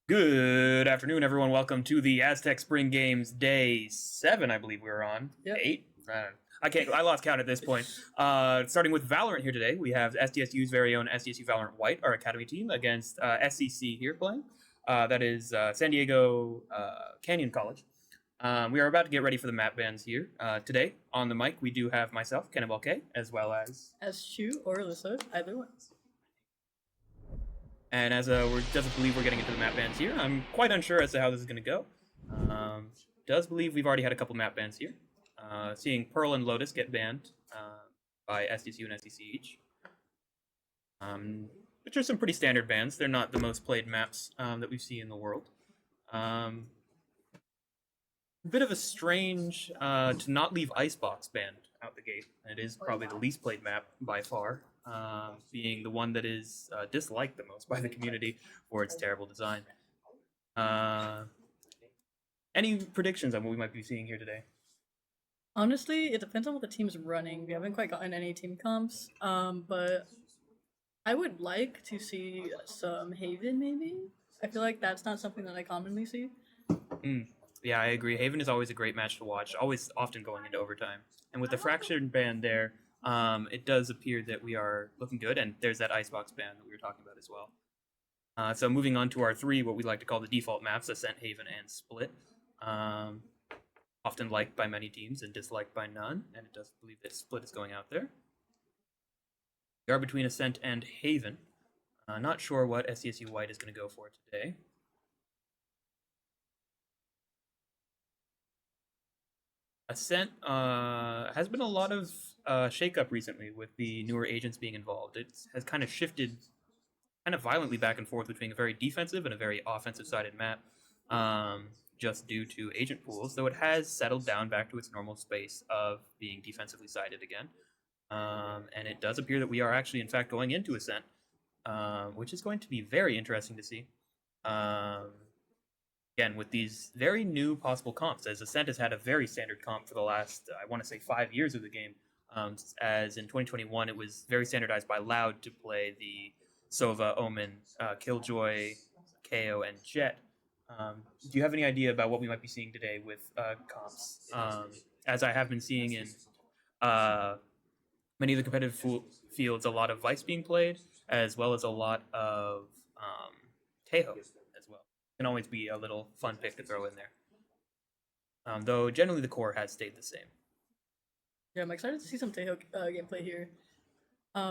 Good afternoon, everyone. Welcome to the Aztec Spring Games Day 7, I believe we were on. Yep. 8? I can't. I lost count at this point. Starting with Valorant here today, we have SDSU's very own SDSU Valorant White, our academy team, against SEC here playing. That is San Diego Canyon College. We are about to get ready for the map bans here. Today, on the mic, we do have myself, Cannibal K, as well as Chu or Alyssa, either one. And as we doesn't believe we're getting into the map bans here, I'm quite unsure as to how this is going to go. Does believe we've already had a couple map bans here. Seeing Pearl and Lotus get banned by SDSU and SEC each. Which are some pretty standard bans. They're not the most played maps that we see in the world. A bit of a strange to not leave Icebox banned out the gate. It is probably the least played map by far. Being the one that is disliked the most by the community for its terrible design. Any predictions on what we might be seeing here today? Honestly, it depends on what the team's running. We haven't quite gotten any team comps, but I would like to see some Haven, maybe? I feel like that's not something that I commonly see. Yeah, I agree. Haven is always a great match to watch, often going into overtime. And with the Fractured ban there, it does appear that we are looking good, and there's that Icebox ban that we were talking about as well. So moving on to our three, what we like to call the default maps, Ascent, Haven, and Split. Often liked by many teams and disliked by none, and it does believe that Split is going out there. We are between Ascent and Haven. Not sure what SDSU White is going to go for today. Ascent has been a lot of shakeup recently with the newer agents being involved. It has kind of shifted kind of violently back and forth between a very defensive and a very offensive-sided map, just due to agent pools, though it has settled down back to its normal space of being defensively sided again. And it does appear that we are actually, in fact, going into Ascent, which is going to be very interesting to see. Again, with these very new possible comps, as Ascent has had a very standard comp for the last, I want to say, 5 years of the game. As in 2021, it was very standardized by Loud to play the Sova, Omen, Killjoy, KO, and Jet. Do you have any idea about what we might be seeing today with comps? As I have been seeing in many of the competitive fields, a lot of Vice being played, as well as a lot of Tejo as well. Can always be a little fun pick to throw in there. Though generally the core has stayed the same. Yeah, I'm excited to see some Tejo gameplay here.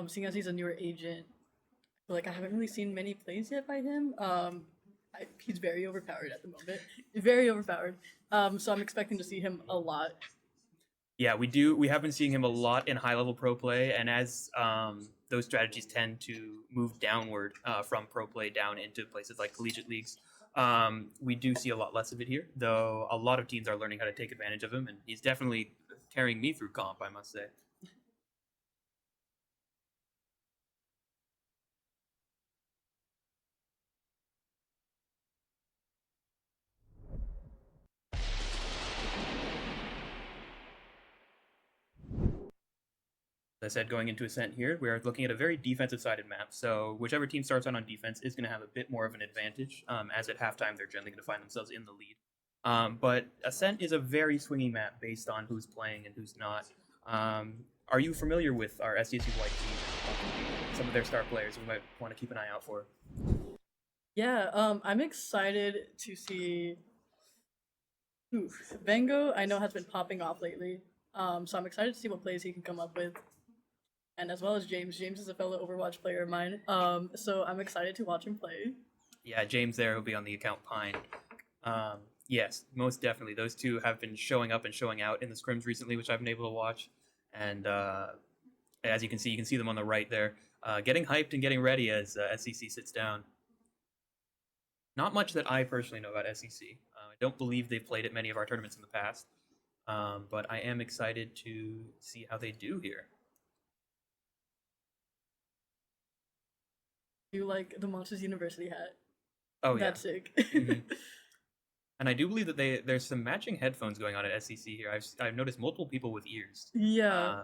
Seeing as he's a newer agent, I feel like I haven't really seen many plays yet by him. He's very overpowered at the moment. Very overpowered. So I'm expecting to see him a lot. Yeah, we do. We have been seeing him a lot in high-level pro play, and as those strategies tend to move downward from pro play down into places like collegiate leagues, we do see a lot less of it here, though a lot of teams are learning how to take advantage of him, and he's definitely carrying me through comp, I must say. As I said, going into Ascent here, we're looking at a very defensive-sided map, so whichever team starts on defense is going to have a bit more of an advantage, as at halftime they're generally going to find themselves in the lead. But Ascent is a very swingy map based on who's playing and who's not. Are you familiar with our SDSU White team and some of their star players we might want to keep an eye out for? Yeah, I'm excited to see... Vengo, I know, has been popping off lately. So I'm excited to see what plays he can come up with. And as well as James. James is a fellow Overwatch player of mine. So I'm excited to watch him play. Yeah, James there will be on the account Pine. Yes, most definitely. Those two have been showing up and showing out in the scrims recently, which I've been able to watch. And as you can see them on the right there, getting hyped and getting ready as SEC sits down. Not much that I personally know about SEC. I don't believe they've played at many of our tournaments in the past. But I am excited to see how they do here. You like the Monsters University hat? Oh, yeah. That's sick. Mm-hmm. And I do believe that there's some matching headphones going on at SEC here. I've noticed multiple people with ears. Yeah.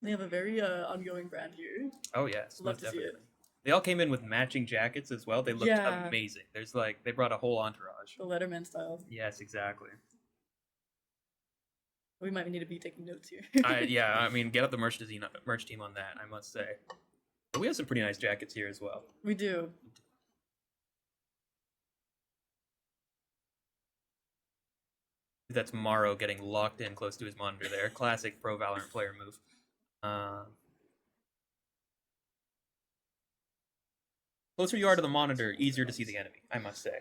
They have a very ongoing brand here. Oh yes, Love most to see it. definitely. They all came in with matching jackets as well. They looked Yeah. amazing. There's like they brought a whole entourage. The Letterman style. Yes, exactly. We might need to be taking notes here. Yeah, I mean, get up the merch team on that. I must say, but we have some pretty nice jackets here as well. We do. That's Morrow getting locked in close to his monitor there. Classic pro Valorant player move. Closer you are to the monitor, easier to see the enemy, I must say.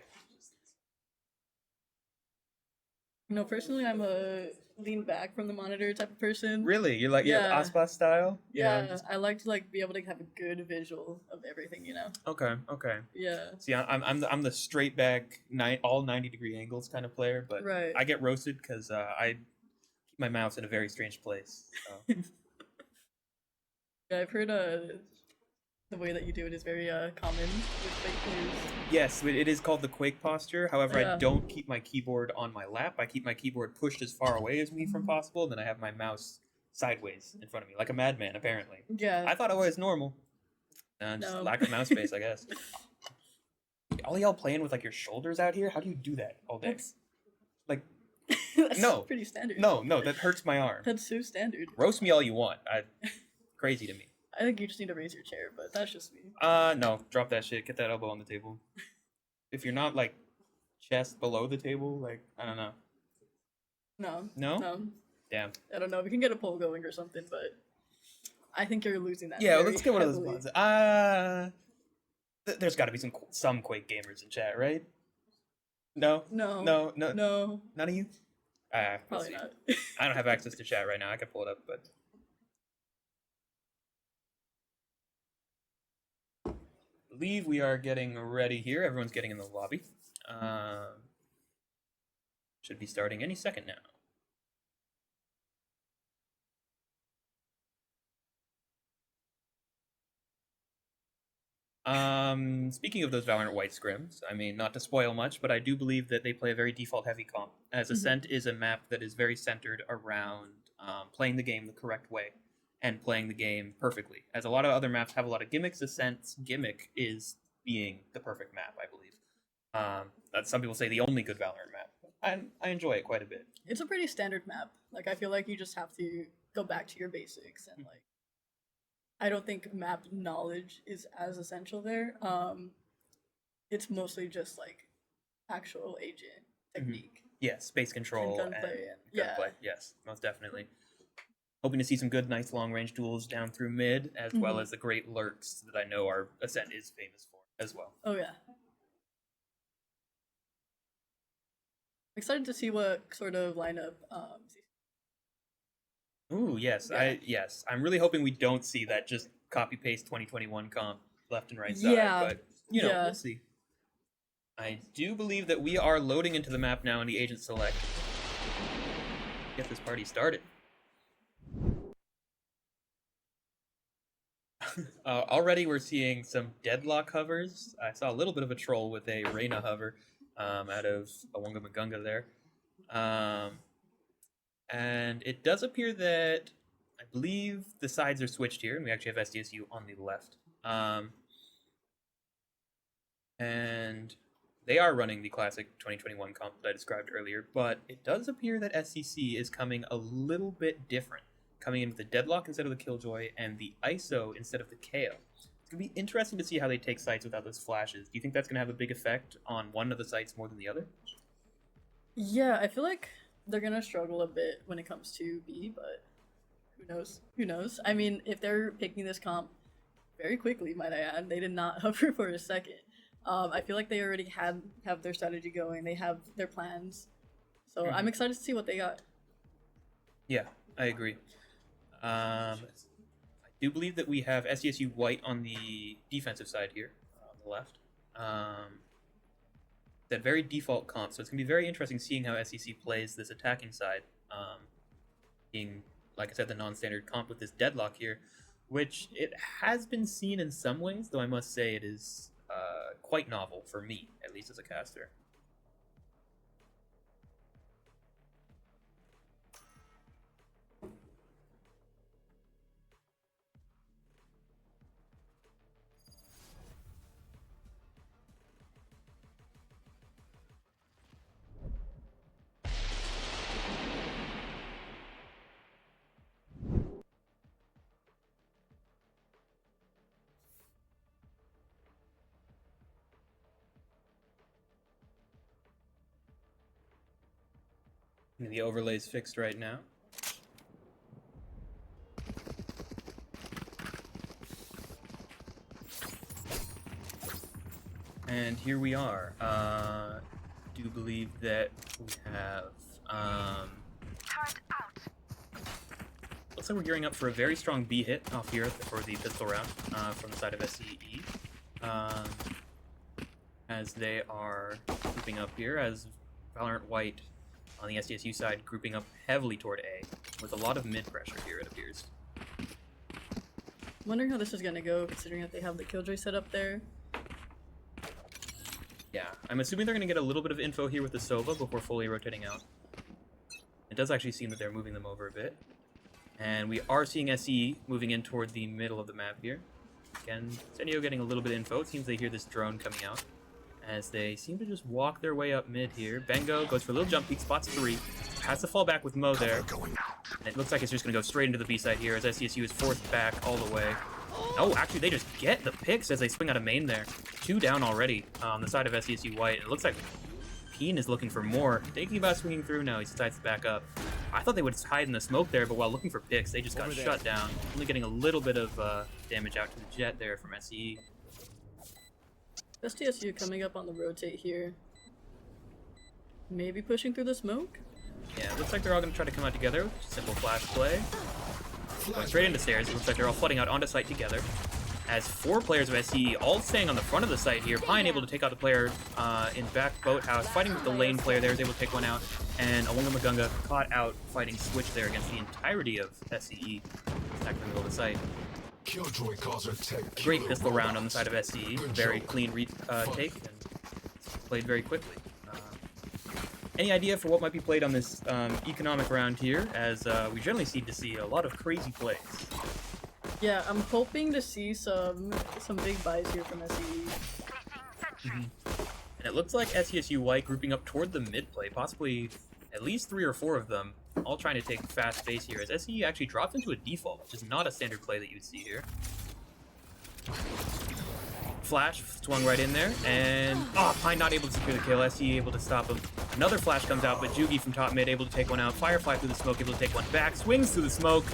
No, personally, I'm a lean back from the monitor type of person. Really? You're like Yeah. Aspas style? Yeah, I like to like be able to have a good visual of everything, you know. Okay, okay. Yeah. See, I'm the straight back all 90-degree angles kind of player, but Right. I get roasted because I keep my mouse in a very strange place. So. Yeah, I've heard the way that you do it is very common with fake news. Yes, it is called the Quake posture. However, Yeah. I don't keep my keyboard on my lap. I keep my keyboard pushed as far away as me from possible, and then I have my mouse sideways in front of me, like a madman, apparently. Yeah. I thought it was normal. Just No. lack of mouse space, I guess. All y'all playing with like your shoulders out here? How do you do that all day? That's Like, that's no. pretty standard. no, that hurts my arm. That's so standard. Roast me all you want. Crazy to me. I think you just need to raise your chair, but that's just me. No, drop that shit. Get that elbow on the table. If you're not like chest below the table, like I don't know. No. No? No. Damn. I don't know. We can get a poll going or something, but I think you're losing that. Yeah, very let's get one of those heavily. ones. There's got to be some Quake gamers in chat, right? No. No. No. No. None of you. We'll Probably see. not. I don't have access to chat right now. I can pull it up, but. I believe we are getting ready here. Everyone's getting in the lobby. Should be starting any second now. Speaking of those Valorant White scrims, I mean, not to spoil much, but I do believe that they play a very default-heavy comp, as Ascent is a map that is very centered around playing the game the correct way and playing the game perfectly. As a lot of other maps have a lot of gimmicks, Ascent's gimmick is being the perfect map, I believe. That's some people say the only good Valorant map. I enjoy it quite a bit. It's a pretty standard map. Like I feel like you just have to go back to your basics and like I don't think map knowledge is as essential there. It's mostly just like actual agent technique. Yes, space control and gunplay gunplay. Yes, most definitely. Hoping to see some good, nice long-range duels down through mid, as well as the great lurks that I know our Ascent is famous for as well. Oh yeah. Excited to see what sort of lineup. Ooh, yes, Yeah. I'm really hoping we don't see that just copy paste 2021 comp left and right side. Yeah, But we'll see. I do believe that we are loading into the map now in the agent select. Get this party started. Already we're seeing some deadlock hovers. I saw a little bit of a troll with a Reyna hover out of Awonga Magunga there. And it does appear that I believe the sides are switched here, and we actually have SDSU on the left. And they are running the classic 2021 comp that I described earlier, but it does appear that SCC is coming a little bit different, coming in with the Deadlock instead of the Killjoy and the ISO instead of the KO. It's going to be interesting to see how they take sites without those flashes. Do you think that's going to have a big effect on one of the sites more than the other? Yeah, I feel like they're gonna struggle a bit when it comes to B, but who knows? Who knows? I mean, if they're picking this comp very quickly, might I add, they did not hover for a second. I feel like they already have their strategy going. They have their plans, so I'm excited to see what they got. Yeah, I agree. I do believe that we have SDSU white on the defensive side here, on the left. That very default comp, so it's going to be very interesting seeing how SEC plays this attacking side, being, like I said, the non-standard comp with this deadlock here, which it has been seen in some ways, though I must say it is quite novel for me, at least as a caster. The overlay's fixed right now. And here we are. Do believe that we have looks like we're gearing up for a very strong B hit off here for the pistol round from the side of SCE. As they are grouping up here, as Valorant White on the SDSU side grouping up heavily toward A, with a lot of mid pressure here, it appears. Wondering how this is gonna go, considering that they have the Killjoy set up there. Yeah, I'm assuming they're going to get a little bit of info here with the Sova before fully rotating out. It does actually seem that they're moving them over a bit. And we are seeing SE moving in toward the middle of the map here. Again, Senio getting a little bit of info. It seems they hear this drone coming out, as they seem to just walk their way up mid here. Bengo goes for a little jump peek, spots 3. Has to fall back with Mo there. And it looks like it's just going to go straight into the B side here, as SCSU is forced back all the way. Oh, actually, they just get the picks as they swing out of main there. 2 down already on the side of SCSU White. It looks like Keen is looking for more. Thinking about swinging through now, he decides to back up. I thought they would hide in the smoke there, but while looking for picks, they just got shut down. Only getting a little bit of damage out to the jet there from SCE. STSU coming up on the rotate here. Maybe pushing through the smoke? Yeah, it looks like they're all going to try to come out together. Simple flash play. Going straight into stairs. It looks like they're all flooding out onto site together. As 4 players of SCE all staying on the front of the site here. Pine able to take out the player in back boathouse. Fighting with the lane player there is able to take one out. And Awunga Magunga caught out fighting Switch there against the entirety of SCE. Back in the middle of the site. Great pistol round on the side of SCE. Very clean take and played very quickly. Any idea for what might be played on this economic round here, as we generally seem to see a lot of crazy plays. Yeah, I'm hoping to see some big buys here from SCE. And it looks like SCSU White grouping up toward the mid play, possibly at least 3 or 4 of them, all trying to take fast base here, as SCE actually drops into a default, which is not a standard play that you'd see here. Flash swung right in there, and Pine not able to secure the kill. SCE able to stop him. Another flash comes out, but Jugi from top mid able to take one out. Firefly through the smoke, able to take one back. Swings through the smoke.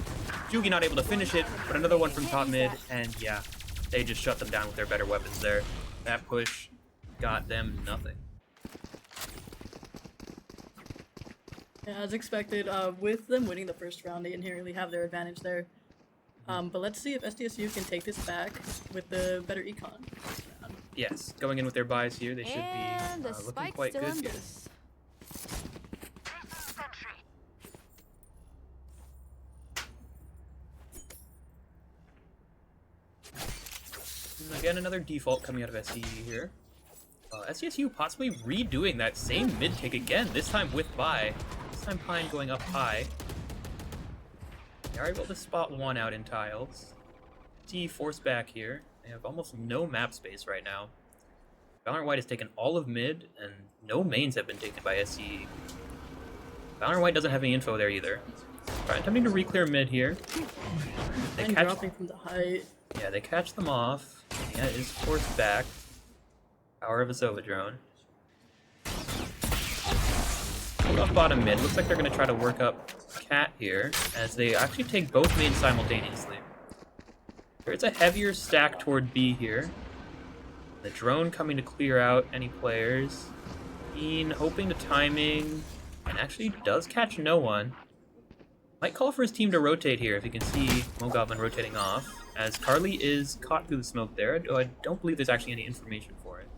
Jugi not able to finish it, but another one from top mid, and yeah, they just shut them down with their better weapons there. That push got them nothing. Yeah, as expected, with them winning the first round, they inherently have their advantage there. But let's see if SDSU can take this back with the better econ. Yes, going in with their buys here, they should be looking quite good here. And again, another default coming out of SCE here. SCSU possibly redoing that same mid kick again, this time with buy. This time Pine going up high. They are able to spot one out in tiles. T forced back here. They have almost no map space right now. Valorant White has taken all of mid, and no mains have been taken by SCE. Valorant White doesn't have any info there either. Alright, attempting to re-clear mid here. They And dropping from the height. Yeah, they catch them off. Yeah, it is forced back. Power of a Sova drone. Hold off bottom mid. Looks like they're going to try to work up Cat here, as they actually take both mains simultaneously. There's a heavier stack toward B here. The drone coming to clear out any players. Keen hoping to timing, and actually does catch no one. Might call for his team to rotate here if you can see Mogoblin rotating off, as Carly is caught through the smoke there, though I don't believe there's actually any information for it.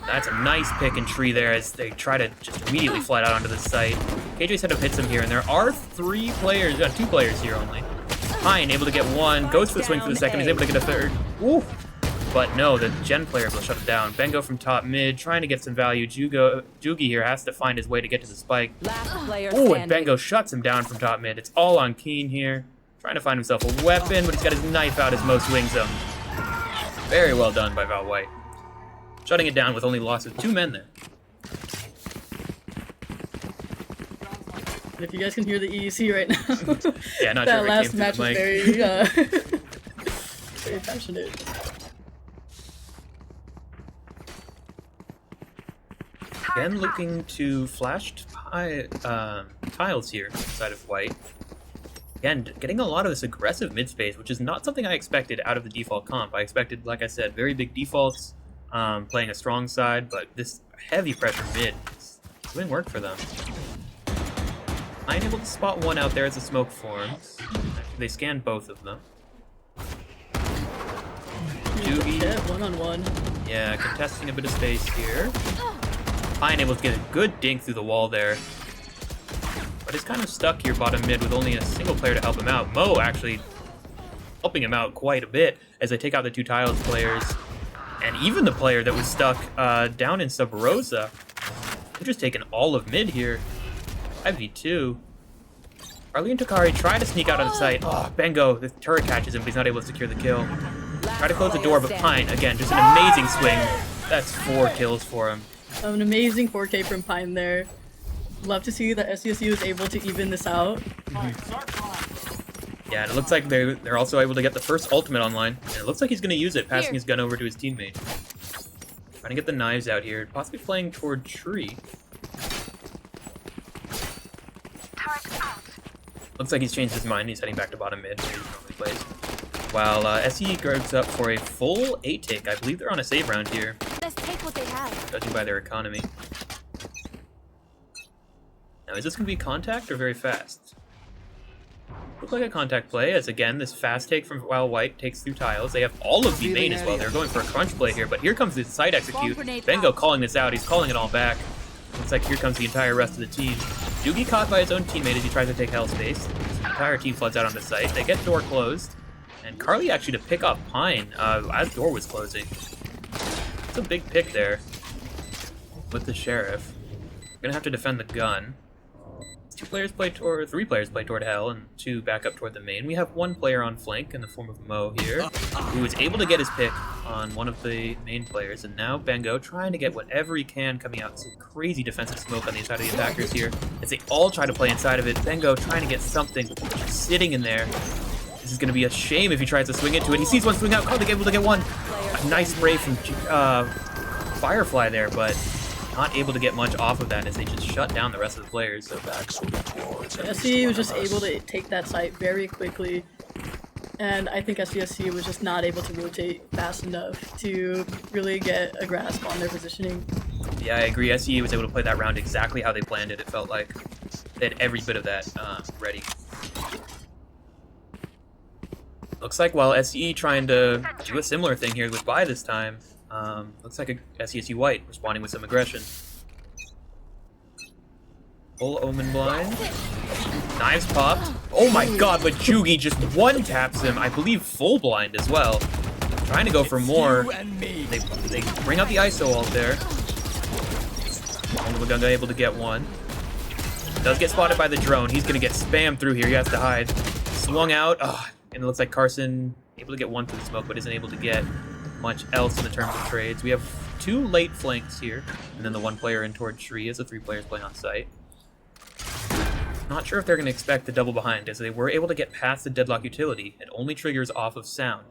That's a nice pick and tree there as they try to just immediately fly out onto the site. KJ setup hits him here, and there are 2 players here only. Pine able to get one, goes for the swing for the second, he's able to get a third. Ooh! But no, the Gen player will shut it down. Bengo from top mid, trying to get some value. Jugi here has to find his way to get to the spike. Ooh, and Bengo shuts him down from top mid. It's all on Keen here. Trying to find himself a weapon, but he's got his knife out as Mo swings him. Very well done by Val White. Shutting it down with only loss of 2 men there. If you guys can hear the EEC right now. Yeah, not that sure last if it match came was through the mic. very, very passionate. Again, looking to flash tiles here inside of white. Again, getting a lot of this aggressive mid space, which is not something I expected out of the default comp. I expected, like I said, very big defaults, playing a strong side, but this heavy pressure mid is doing work for them. I'm able to spot one out there as the smoke forms. They scan both of them. Doogie, one-on-one. yeah, contesting a bit of space here. Pine able to get a good dink through the wall there. But he's kind of stuck here bottom mid with only a single player to help him out. Mo actually helping him out quite a bit as they take out the two tiles players. And even the player that was stuck down in Sub Rosa. They're just taking all of mid here. 5v2. Arlie and Takari try to sneak out of the site. Oh, Bengo, the turret catches him, but he's not able to secure the kill. Try to close the door, but Pine, again, just an amazing swing. That's 4 kills for him. An amazing 4K from Pine there. Love to see that SDSU is able to even this out. Yeah, and it looks like they're also able to get the first ultimate online. And it looks like he's going to use it, passing his gun over to his teammate. Trying to get the knives out here, possibly playing toward tree. Looks like he's changed his mind. He's heading back to bottom mid, where he normally plays. While SE goes up for a full 8 take. I believe they're on a save round here. Let's take what they have. Judging by their economy. Now, is this going to be contact or very fast? Looks like a contact play, as again, this fast take from while white takes through tiles. They have all of the main as well. They're going for a crunch play here, but here comes the side execute. Bengo calling this out. He's calling it all back. Looks like here comes the entire rest of the team. Doogie caught by his own teammate as he tries to take hell space. The entire team floods out on the site. They get door closed. And Carly actually to pick off Pine as door was closing. It's a big pick there with the sheriff. Gonna have to defend the gun. 3 players play toward hell and 2 back up toward the main. We have 1 player on flank in the form of Mo here, who is able to get his pick on one of the main players. And now Bengo trying to get whatever he can coming out. Some crazy defensive smoke on the inside of the attackers here as they all try to play inside of it. Bengo trying to get something just sitting in there. This is going to be a shame if he tries to swing into it. He sees one swing out. Carly able to get one. A nice spray from Firefly there, but not able to get much off of that as they just shut down the rest of the players. So SE was just able to take that site very quickly, and I think SDSC was just not able to rotate fast enough to really get a grasp on their positioning. Yeah, I agree. SE was able to play that round exactly how they planned it. It felt like they had every bit of that ready. Looks like while SE trying to do a similar thing here with Bai this time, looks like a SESU White responding with some aggression. Full Omen blind. Knives popped. Oh my god, but Jugi just one taps him. I believe full blind as well. Trying to go for more. They bring out the ISO ult there. Gunga able to get one. Does get spotted by the drone. He's gonna get spammed through here. He has to hide. Swung out. Oh, and it looks like Carson able to get one through the smoke, but isn't able to get much else in the terms of trades. We have 2 late flanks here, and then the 1 player in toward tree as the 3 players playing on site. Not sure if they're going to expect the double behind, as they were able to get past the deadlock utility. It only triggers off of sound.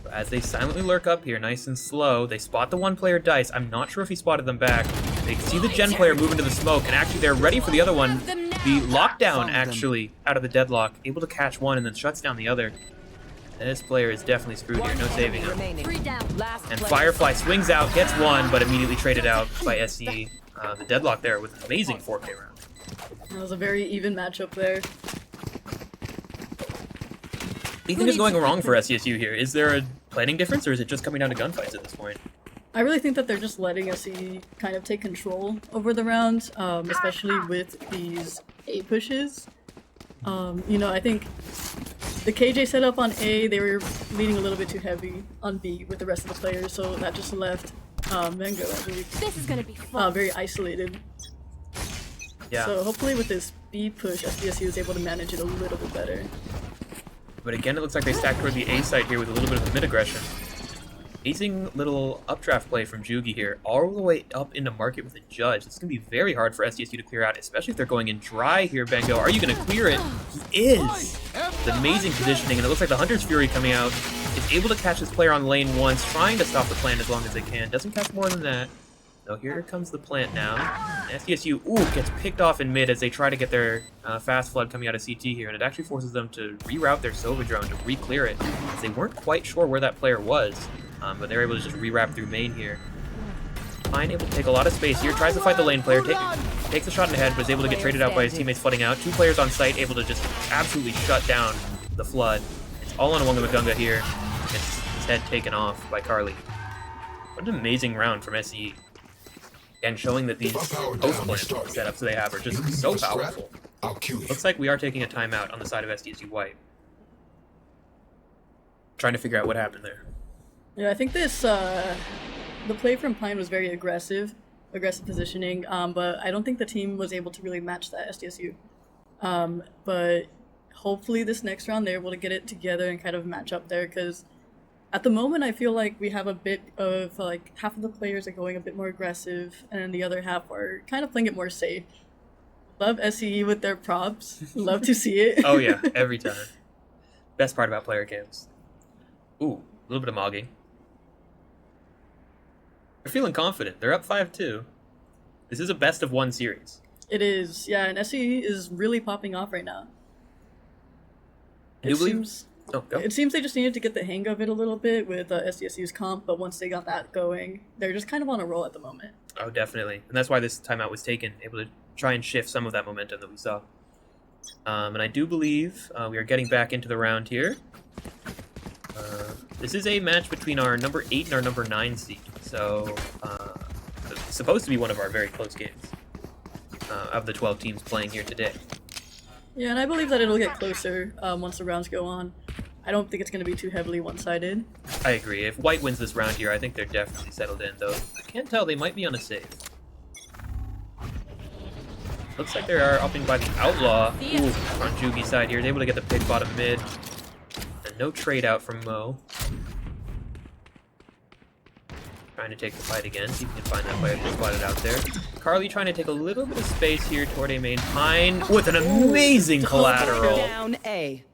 So as they silently lurk up here, nice and slow, they spot the 1 player Dice. I'm not sure if he spotted them back. They see the Gen player move into the smoke, and actually they're ready for the other one. The lockdown, actually, out of the deadlock, able to catch one and then shuts down the other. This player is definitely screwed here, no saving him. And Firefly swings out, gets one, but immediately traded out by SE. The deadlock there with an amazing 4K round. That was a very even matchup there. What do you think is going wrong for SESU here? Is there a planning difference, or is it just coming down to gunfights at this point? I really think that they're just letting SE kind of take control over the rounds, especially with these A pushes. You know, I think the KJ setup on A, they were leaning a little bit too heavy on B with the rest of the players, so that just left Mango, I believe, This is gonna be fun. very isolated. Yeah. So hopefully with this B push, SDSU was able to manage it a little bit better. But again, it looks like they stack toward the A side here with a little bit of mid aggression. Amazing little updraft play from Jugi here, all the way up into market with a judge. It's going to be very hard for SDSU to clear out, especially if they're going in dry here, Bengo. Are you going to clear it? He is! It's amazing positioning, and it looks like the Hunter's Fury coming out is able to catch this player on lane once, trying to stop the plan as long as they can. Doesn't catch more than that. So here comes the plant now. SDSU, gets picked off in mid as they try to get their fast flood coming out of CT here, and it actually forces them to reroute their Sova drone to re-clear it, as they weren't quite sure where that player was, but they were able to just rewrap through main here. Pine able to take a lot of space here, tries to fight the lane player, takes a shot in the head, but is able to get traded out by his teammates flooding out. 2 players on site able to just absolutely shut down the flood. It's all on Wonga Magunga here. Gets his head taken off by Carly. What an amazing round from SE. And showing that these post plant setups they have are just so powerful. Looks like we are taking a timeout on the side of SDSU White. Trying to figure out what happened there. Yeah, I think this the play from Pine was very aggressive positioning, but I don't think the team was able to really match that SDSU. But hopefully this next round they're able to get it together and kind of match up there, because at the moment I feel like we have a bit of like half of the players are going a bit more aggressive and the other half are kind of playing it more safe. Love SCE with their props. Love to see it. Oh yeah, every time. Best part about player cams. Ooh, a little bit of mogging. They're feeling confident. They're up 5-2. This is a best of 1 series. It is, yeah, and SCE is really popping off right now. It seems they just needed to get the hang of it a little bit with SDSU's comp, but once they got that going, they're just kind of on a roll at the moment. Oh, definitely. And that's why this timeout was taken, able to try and shift some of that momentum that we saw. And I do believe we are getting back into the round here. This is a match between our number 8 and our number 9 seed, so it's supposed to be one of our very close games of the 12 teams playing here today. Yeah, and I believe that it'll get closer once the rounds go on. I don't think it's going to be too heavily one-sided. I agree. If White wins this round here, I think they're definitely settled in, though. I can't tell. They might be on a save. Looks like they are upping by the Outlaw. Ooh, on Jugi's side here. He's able to get the pick bottom mid. And no trade out from Mo. Trying to take the fight again. See if we can find that player who spotted out there. Carly trying to take a little bit of space here toward a main. Pine with an amazing collateral. Down A.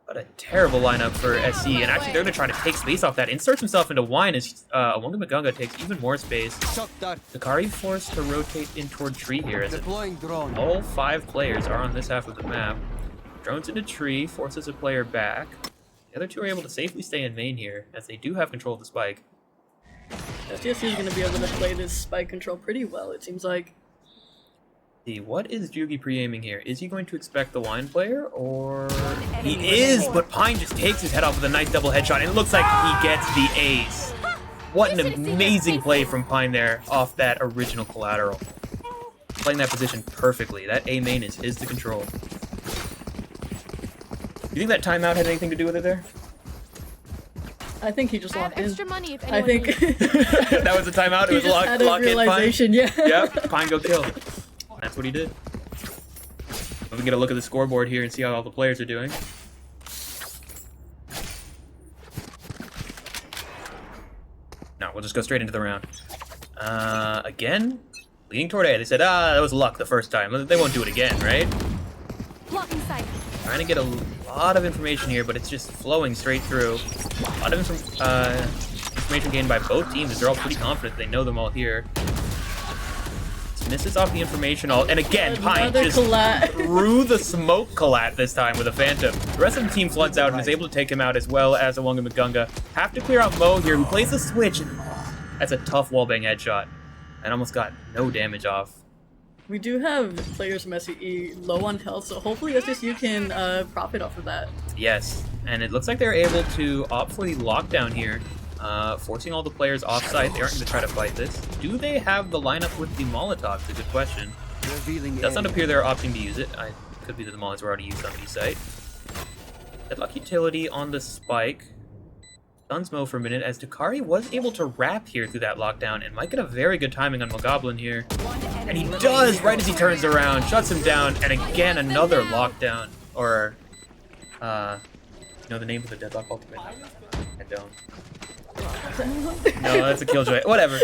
What a terrible lineup for SC, and actually they're going to try to take space off that. Inserts himself into Wine as Wonga Magunga takes even more space. Dakari forced to rotate in toward Tree here as all 5 players are on this half of the map. Drones into Tree, forces a player back. The other 2 are able to safely stay in main here, as they do have control of the spike. SDSU is going to be able to play this spike control pretty well, it seems like. See, what is Jugi pre-aiming here? Is he going to expect the Wine player, or... He is, but Pine just takes his head off with a nice double headshot, and it looks like he gets the ace. What an amazing play from Pine there off that original collateral. Playing that position perfectly. That A main is his to control. You think that timeout had anything to do with it there? I think he just locked in. Extra money if I think that was a timeout. It was lock in Pine. Yeah. Yep, Pine go kill. That's what he did. Let me get a look at the scoreboard here and see how all the players are doing. No, we'll just go straight into the round. Again, leading toward A. They said, that was luck the first time. They won't do it again, right? Blocking sight. Trying to get a lot of information here, but it's just flowing straight through. A lot of information gained by both teams, as they're all pretty confident. They know them all here. Misses off the information all, and again, Pine just threw the smoke collat this time with a Phantom. The rest of the team floods out and is able to take him out, as well as a Wonga Magunga. Have to clear out Mo here, who plays the switch, and that's a tough wallbang headshot. And almost got no damage off. We do have players from SCE low on health, so hopefully SSU can profit off of that. Yes, and it looks like they're able to opt for the lockdown here. Forcing all the players off-site. They aren't going to try to fight this. Do they have the lineup with the Molotov? It's a good question. Does not appear they're opting to use it. It could be that the Molotovs were already used on B site. Deadlock utility on the spike. Stuns Mo for a minute, as Dakari was able to wrap here through that lockdown and might get a very good timing on Mogoblin here. And he does right as he turns around, shuts him down, and again another lockdown. Or, you know the name of the Deadlock ultimate? I don't. No, that's a Killjoy. Whatever.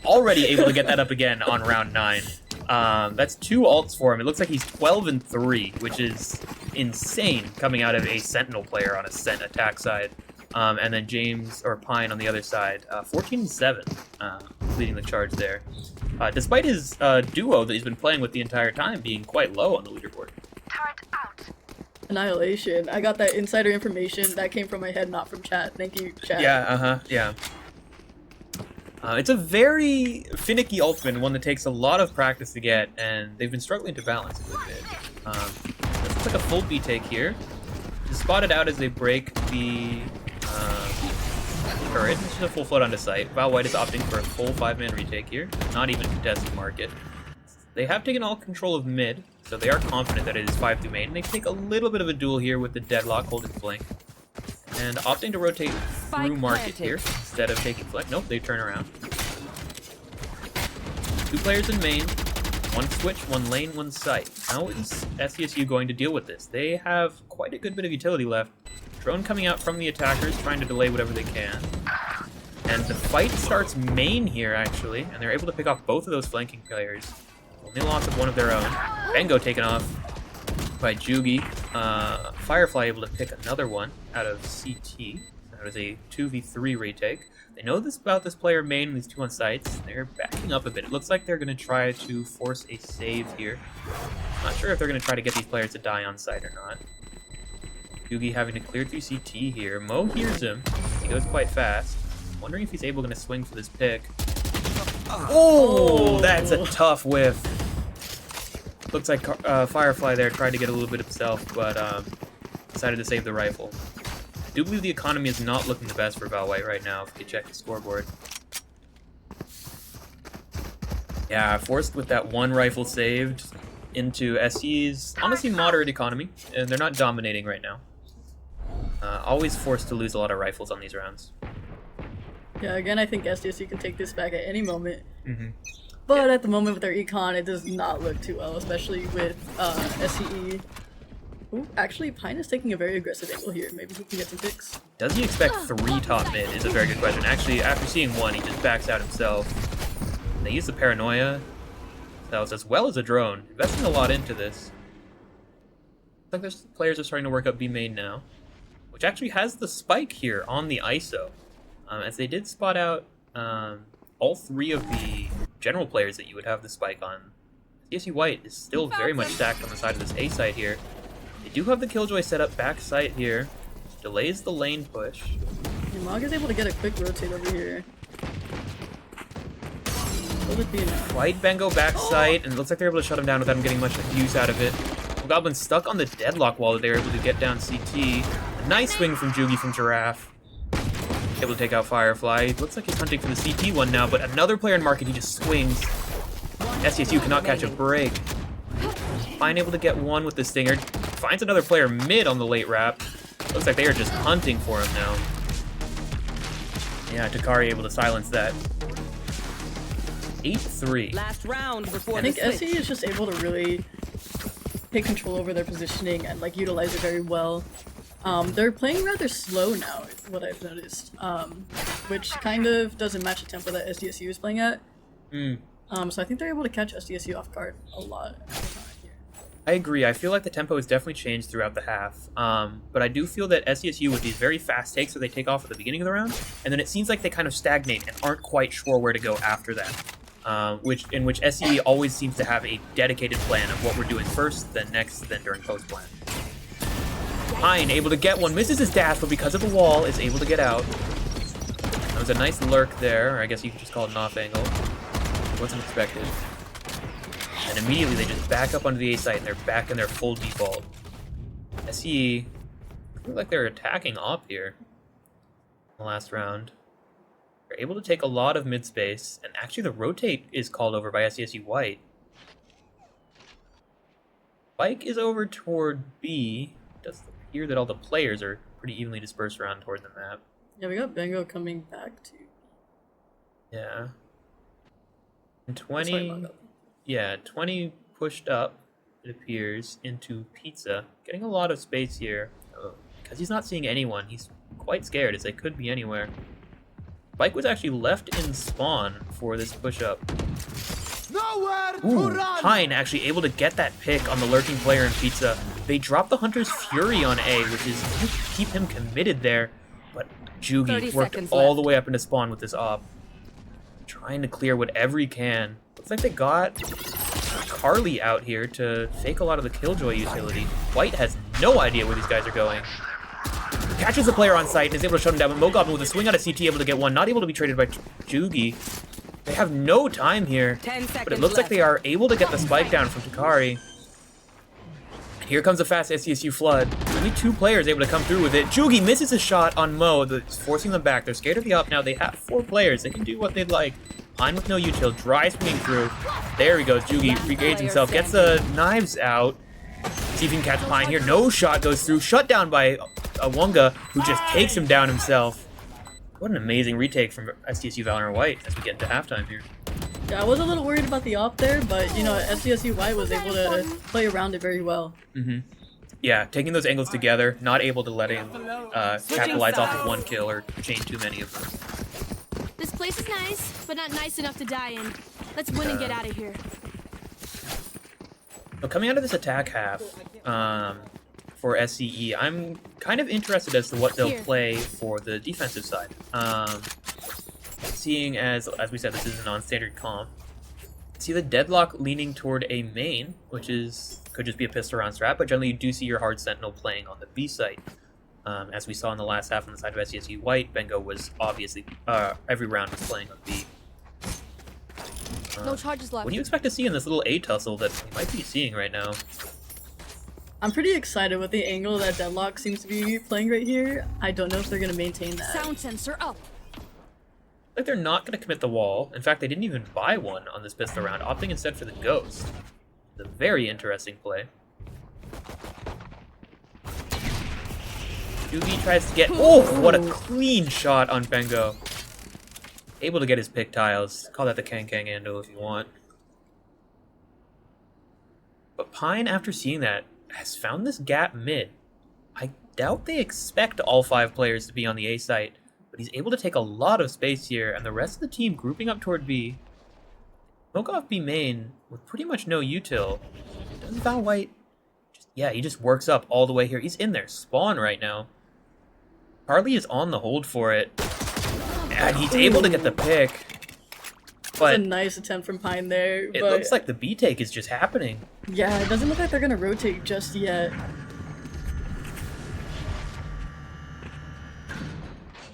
Already able to get that up again on round 9. That's 2 ults for him. It looks like he's 12-3, which is insane coming out of a Sentinel player on a Sent attack side. And then James or Pine on the other side, 14-7. leading the charge there. Despite his duo that he's been playing with the entire time being quite low on the leaderboard. Annihilation. I got that insider information that came from my head, not from chat. Thank you, chat. Yeah, yeah. It's a very finicky ultimate, one that takes a lot of practice to get, and they've been struggling to balance it a bit. This looks like a full B take here. It's spotted out as they break the turret. It's just a full float onto site. Val White is opting for a full 5-man retake here. Not even contested market. They have taken all control of mid, so they are confident that it is 5 through main. They take a little bit of a duel here with the deadlock holding flank. And opting to rotate through market here instead of taking flank. Nope, they turn around. 2 players in main, 1 switch, 1 lane, 1 site. How is SDSU going to deal with this? They have quite a good bit of utility left. Drone coming out from the attackers, trying to delay whatever they can. And the fight starts main here, actually, and they're able to pick off both of those flanking players. Only loss of one of their own. Bengo taken off by Jugi. Firefly able to pick another one out of CT. That was a 2v3 retake. They know this about this player main, these 2 on sites. They're backing up a bit. It looks like they're going to try to force a save here. Not sure if they're going to try to get these players to die on site or not. Yugi having to clear through CT here. Mo hears him. He goes quite fast. Wondering if he's able to swing for this pick. Oh, that's a tough whiff. Looks like Firefly there tried to get a little bit himself, but decided to save the rifle. I do believe the economy is not looking the best for Val White right now, if you check the scoreboard. Yeah, forced with that 1 rifle saved into SE's honestly moderate economy, and they're not dominating right now. Always forced to lose a lot of rifles on these rounds. Yeah, again, I think SDSU can take this back at any moment. Mm-hmm. But at the moment with their econ, it does not look too well, especially with SCE. Ooh, actually, Pine is taking a very aggressive angle here. Maybe he can get some picks. Does he expect 3 top mid is a very good question. Actually, after seeing 1, he just backs out himself. And they use the paranoia as well as a drone, investing a lot into this. Looks like there's players are starting to work up B main now, which actually has the spike here on the ISO, as they did spot out all 3 of the general players that you would have the spike on. CSU White is still very much stacked on the side of this A site here. They do have the Killjoy set up back site here, delays the lane push. Mog is able to get a quick rotate over here. Will it be enough? White Bengo back site, and it looks like they're able to shut him down without him getting much use out of it. Goblin stuck on the deadlock wall that they were able to get down CT. A nice swing from Jugi from Giraffe. Able to take out Firefly. Looks like he's hunting for the CT one now, but another player in market, he just swings. SCSU cannot catch a break. Fine able to get 1 with the Stinger. Finds another player mid on the late wrap. Looks like they are just hunting for him now. Yeah, Takari able to silence that. 8-3. Last round before I think SCE is just able to really take control over their positioning and like utilize it very well. They're playing rather slow now, is what I've noticed, which kind of doesn't match the tempo that SDSU is playing at. So I think they're able to catch SDSU off guard a lot. I agree. I feel like the tempo has definitely changed throughout the half. But I do feel that SDSU with these very fast takes that they take off at the beginning of the round, and then it seems like they kind of stagnate and aren't quite sure where to go after that. In which SE always seems to have a dedicated plan of what we're doing first, then next, then during post plan. Pine able to get 1, misses his dash, but because of the wall is able to get out. That was a nice lurk there, or I guess you could just call it an off angle. Wasn't expected. And immediately they just back up onto the A site and they're back in their full default. SE look like they're attacking op here in the last round. They're able to take a lot of mid space, and actually the rotate is called over by SCSU White. Spike is over toward B. It does appear that all the players are pretty evenly dispersed around toward the map. Yeah, we got Bengo coming back to. Yeah. And 20. Yeah, 20 pushed up, it appears, into Pizza. Getting a lot of space here. Because he's not seeing anyone. He's quite scared, as they could be anywhere. Bike was actually left in spawn for this push-up. Ooh, Pine actually able to get that pick on the lurking player in Pizza. They drop the Hunter's Fury on A, which is to keep him committed there. But Jugi worked all the way up into spawn with this op. trying to clear whatever he can. Looks like they got Carly out here to fake a lot of the Killjoy utility. White has no idea where these guys are going. Catches the player on site and is able to shut him down, but Mogoblin with a swing out of CT able to get one, not able to be traded by Jugi. They have no time here, but it looks like they are able to get the spike down from Takari. Here comes a fast SCSU flood. Only 2 players able to come through with it. Jugi misses a shot on Mo, that's forcing them back. They're scared of the up now. They have 4 players. They can do what they'd like. Pine with no util, dry swinging through. There he goes. Jugi regains himself, gets the knives out. See if he can catch Pine here. No shot goes through. Shut down by Wonga, who just takes him down himself. What an amazing retake from SDSU Valorant White as we get into halftime here. Yeah, I was a little worried about the op there, but you know, SDSU White was able to play around it very well. Yeah, taking those angles together, not able to let him capitalize off of 1 kill or chain too many of them. This place is nice, but not nice enough to die in. Let's win and get out of here. So coming out of this attack half for SCE, I'm kind of interested as to what they'll play for the defensive side. Seeing as we said, this is a non-standard comp. See the Deadlock leaning toward a main, which could just be a pistol round strat, but generally you do see your hard sentinel playing on the B site. As we saw in the last half on the side of SCSU White, Bengo was obviously every round was playing on B. No charges left. What do you expect to see in this little A tussle that we might be seeing right now? I'm pretty excited with the angle that Deadlock seems to be playing right here. I don't know if they're going to maintain that. Sound sensor up. Like they're not going to commit the wall. In fact, they didn't even buy one on this pistol round, opting instead for the Ghost. It's a very interesting play. Yugi tries to get... Oh, what a clean shot on Bengo. Able to get his pick tiles. Call that the Kang Ando if you want. But Pine, after seeing that, has found this gap mid. I doubt they expect all 5 players to be on the A site, but he's able to take a lot of space here, and the rest of the team grouping up toward B. Smoke off B main with pretty much no util. Doesn't Val White... Yeah, he just works up all the way here. He's in their spawn right now. Harley is on the hold for it. And he's able to get the pick. But that's a nice attempt from Pine there. It looks like the B take is just happening. Yeah, it doesn't look like they're going to rotate just yet.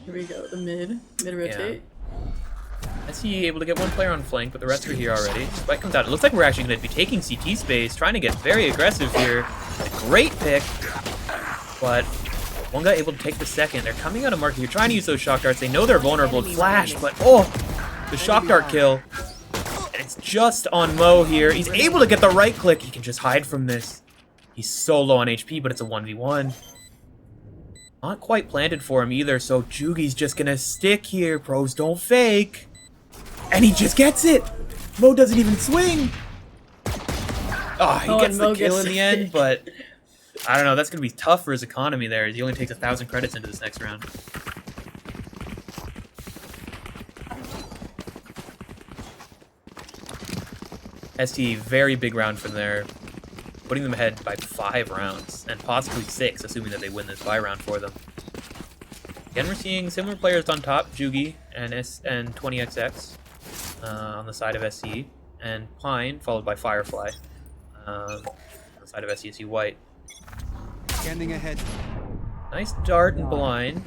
Here we go, the mid rotate. I see you able to get 1 player on flank, but the rest are here already. Spike comes out. It looks like we're actually going to be taking CT space, trying to get very aggressive here. A great pick, but one guy able to take the second. They're coming out of market here, trying to use those shock darts. They know they're vulnerable to flash, but oh, the shock dart kill. And it's just on Mo here. He's able to get the right click. He can just hide from this. He's so low on HP, but it's a 1v1. Not quite planted for him either, so Jugi's just gonna stick here. Pros don't fake. And he just gets it! Mo doesn't even swing! Oh, he gets the kill in the end, but I don't know, that's gonna be tough for his economy there. He only takes 1,000 credits into this next round. ST, very big round from there, putting them ahead by 5 rounds, and possibly 6, assuming that they win this bye round for them. Again, we're seeing similar players on top, Jugi and 20XX on the side of SC, and Pine, followed by Firefly on the side of SCSU White. Standing ahead. Nice dart and blind.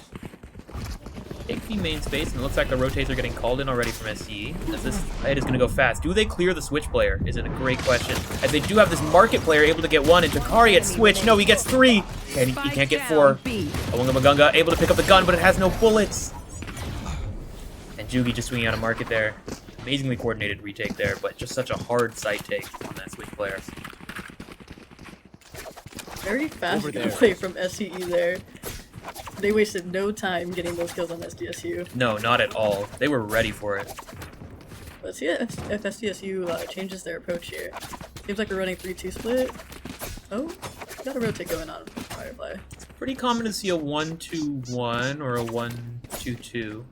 Take the main space, and it looks like the rotates are getting called in already from SCE, as this fight is going to go fast. Do they clear the switch player? Is it a great question? As they do have this market player able to get 1, and Takari at switch. No, he gets 3, and he can't get 4. Awunga Magunga able to pick up the gun, but it has no bullets. And Jugi just swinging out of market there. Amazingly coordinated retake there, but just such a hard sight take on that switch player. Very fast play from SCE there. They wasted no time getting those kills on SDSU. No, not at all. They were ready for it. Let's see if SDSU changes their approach here. Seems like we're running 3-2 split. Oh, got a rotate going on from Firefly. It's pretty common to see a 1-2-1 or a 1-2-2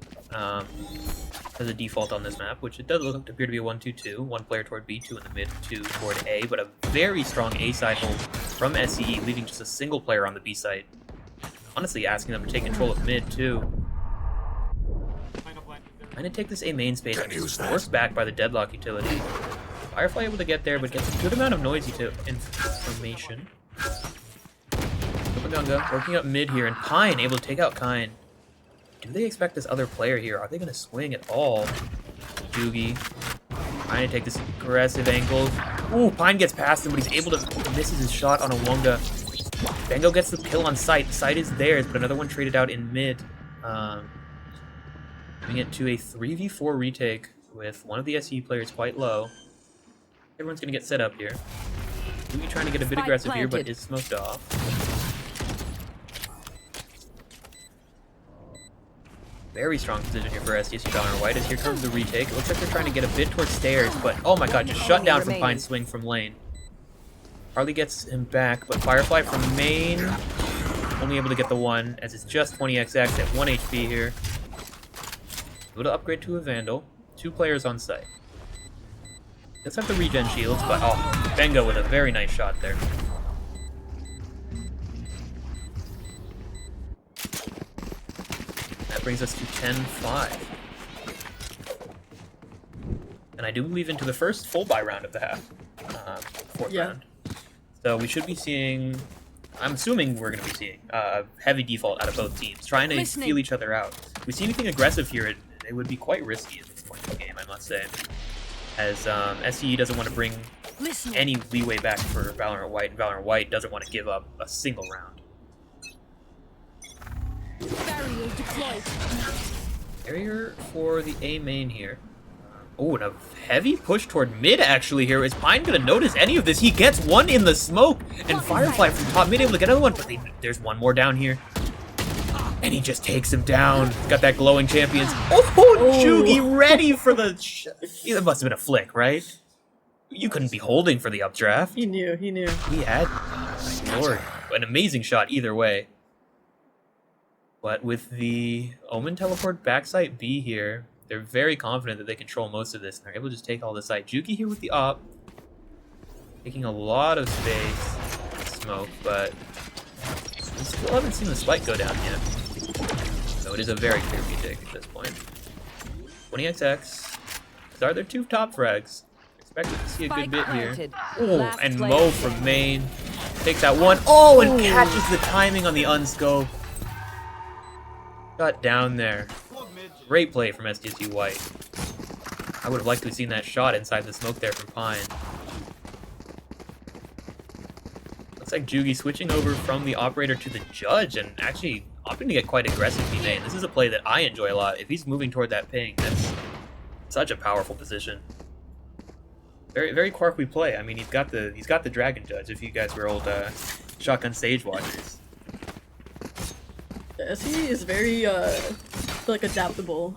as a default on this map, which it does appear to be a 1-2-2. 1 player toward B, 2 in the mid, 2 toward A, but a very strong A side hold from SCE, leaving just a single player on the B side. Honestly, asking them to take control of mid, too. Trying to take this A main space, which is forced back by the deadlock utility. Firefly able to get there, but gets a good amount of noise information. Gunga working up mid here, and Pine able to take out Kine. Do they expect this other player here? Are they going to swing at all? Jugi trying to take this aggressive angle. Ooh, Pine gets past him, but he's able to misses his shot on a Wonga. Bengo gets the kill on sight. The sight is theirs, but another one traded out in mid. Bring it to a 3v4 retake with one of the SE players quite low. Everyone's going to get set up here. Jugi trying to get a bit aggressive here, but is smoked off. Very strong position here for SDSU Valorant White as here comes the retake. It looks like they're trying to get a bit towards stairs, but oh my god, just shut down from Pine's swing from lane. Harley gets him back, but Firefly from main only able to get the one as it's just 20XX at 1 HP here. Able to upgrade to a Vandal. 2 players on site. Does have the regen shields, but oh, Bengo with a very nice shot there. Brings us to 10-5. And I do believe into the first full buy round of the half. Fourth round. So we should be seeing, I'm assuming we're going to be seeing heavy default out of both teams, trying to feel each other out. If we see anything aggressive here, it would be quite risky at this point in the game, I must say. As SCE doesn't want to bring any leeway back for Valorant White, and Valorant White doesn't want to give up a single round. Barrier deployed. Barrier for the A main here. Oh, and a heavy push toward mid actually here. Is Pine going to notice any of this? He gets one in the smoke, and Firefly from top mid able to get another one, but there's one more down here. And he just takes him down. Got that glowing champions. Oh, Jugi ready for the... It must have been a flick, right? You couldn't be holding for the updraft. He knew. He had... Oh my lord. An amazing shot either way. But with the Omen teleport backside B here, they're very confident that they control most of this, and they're able to just take all the site. Juki here with the op, taking a lot of space, smoke, but we still haven't seen the spike go down yet. So it is a very clear retake at this point. 20XX. These are their 2 top frags. Expected to see a good bit here. Oh, and Mo from main takes out one. Oh, and catches the timing on the unscope. Got down there. Great play from SDSU White. I would have liked to have seen that shot inside the smoke there from Pine. Looks like Jugi switching over from the operator to the judge and actually opting to get quite aggressive B main. This is a play that I enjoy a lot. If he's moving toward that ping, that's such a powerful position. Very, very quirky play. I mean, he's got the Dragon Judge. If you guys were old Shotgun Sage watchers. SE is very like adaptable.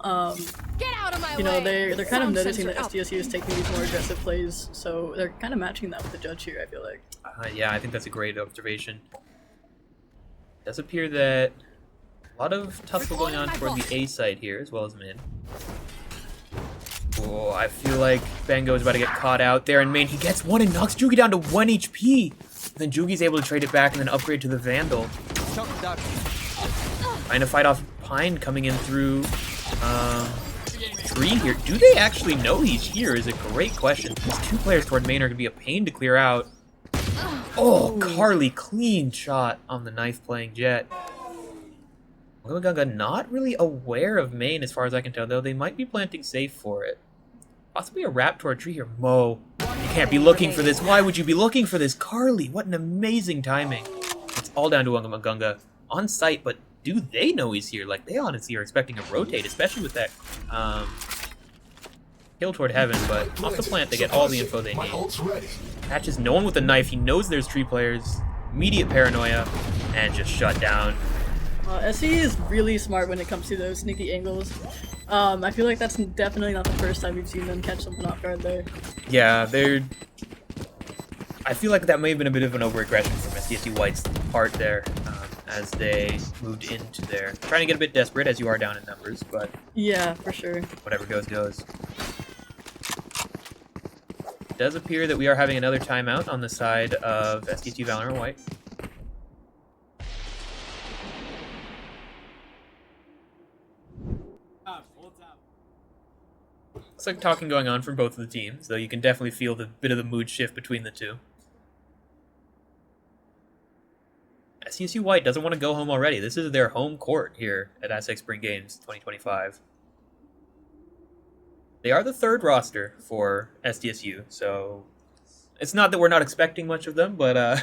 Get out of my you know, way. they're kind of Sound noticing that sensor SDSU is taking these more aggressive plays, so they're kind of matching that with the judge here, I feel like. Yeah, I think that's a great observation. It does appear that a lot of tussle going on toward the A side here, as well as mid. Oh, I feel like Bengo is about to get caught out there in main. He gets one and knocks Jugi down to 1 HP. Then Jugi's able to trade it back and then upgrade to the Vandal. Trying to fight off Pine coming in through tree here. Do they actually know he's here is a great question. These 2 players toward main are going to be a pain to clear out. Oh, Carly, clean shot on the knife playing Jet. Gaga not really aware of main as far as I can tell, though. They might be planting safe for it. Possibly a wrap toward tree here. Mo, you can't be looking for this. Why would you be looking for this? Carly, what an amazing timing. It's all down to Gunga on site, but do they know he's here? Like, they honestly are expecting a rotate, especially with that kill toward heaven, but off the plant, they get all the info they need. Catches no one with a knife. He knows there's 3 players. Immediate paranoia, and just shut down. SE is really smart when it comes to those sneaky angles. I feel like that's definitely not the first time we've seen them catch something off guard there. Yeah, I feel like that may have been a bit of an overaggression from SDSU White's part there, as they moved into there. Trying to get a bit desperate, as you are down in numbers, but... Yeah, for sure. Whatever goes, goes. It does appear that we are having another timeout on the side of SDSU Valorant White. Looks like talking going on from both of the teams, though you can definitely feel the bit of the mood shift between the two. SCSU White doesn't want to go home already. This is their home court here at Aztec Spring Games 2025. They are the third roster for SDSU, so it's not that we're not expecting much of them, but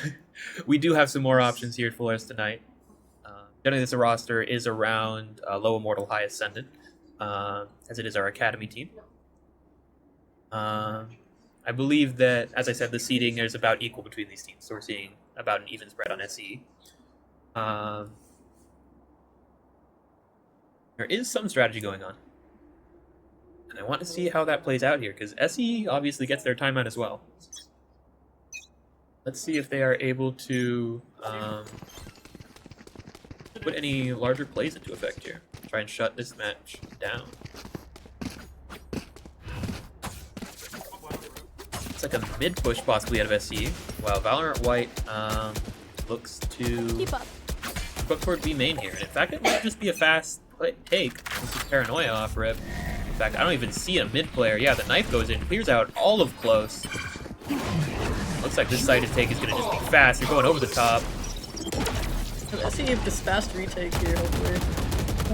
we do have some more options here for us tonight. Generally, this roster is around Low Immortal, High Ascendant, as it is our Academy team. I believe that, as I said, the seeding is about equal between these teams, so we're seeing about an even spread on SE. There is some strategy going on. And I want to see how that plays out here, because SE obviously gets their timeout as well. Let's see if they are able to put any larger plays into effect here. Try and shut this match down. It's like a mid-push possibly out of SE, while Valorant White looks to Keep up. Up toward B main here. And in fact, it might just be a fast take. This is Paranoia off rip. In fact, I don't even see a mid player. Yeah, the knife goes in, clears out all of close. Looks like this side take is going to just be fast. You're going over the top. Let's see if this fast retake here, hopefully.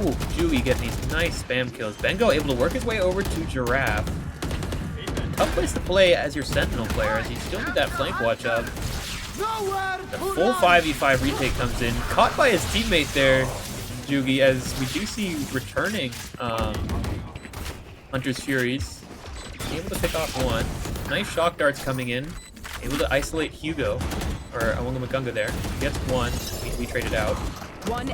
Ooh, Juwie getting these nice spam kills. Bengo able to work his way over to Giraffe. Tough place to play as your Sentinel player, as you still need that flank watch up. The full 5v5 retake comes in, caught by his teammate there, Jugi, as we do see returning Hunter's Furies. Able to pick off one. Nice shock darts coming in. Able to isolate Hugo, or Awunga Magunga there. Gets one. We traded out.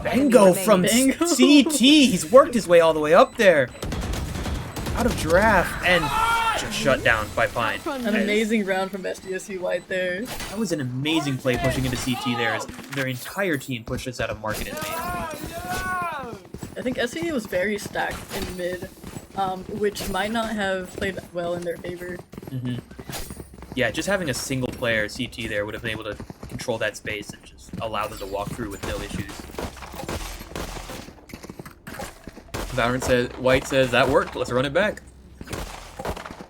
Bengo from CT! He's worked his way all the way up there. Out of Giraffe, and just shut down by Pine. An amazing round from SDSU White there. That was an amazing play pushing into CT there, as their entire team pushed us out of market in main. I think SE was very stacked in mid, which might not have played well in their favor. Mm-hmm. Yeah, just having a single player CT there would have been able to control that space and just allow them to walk through with no issues. White says, that worked, let's run it back.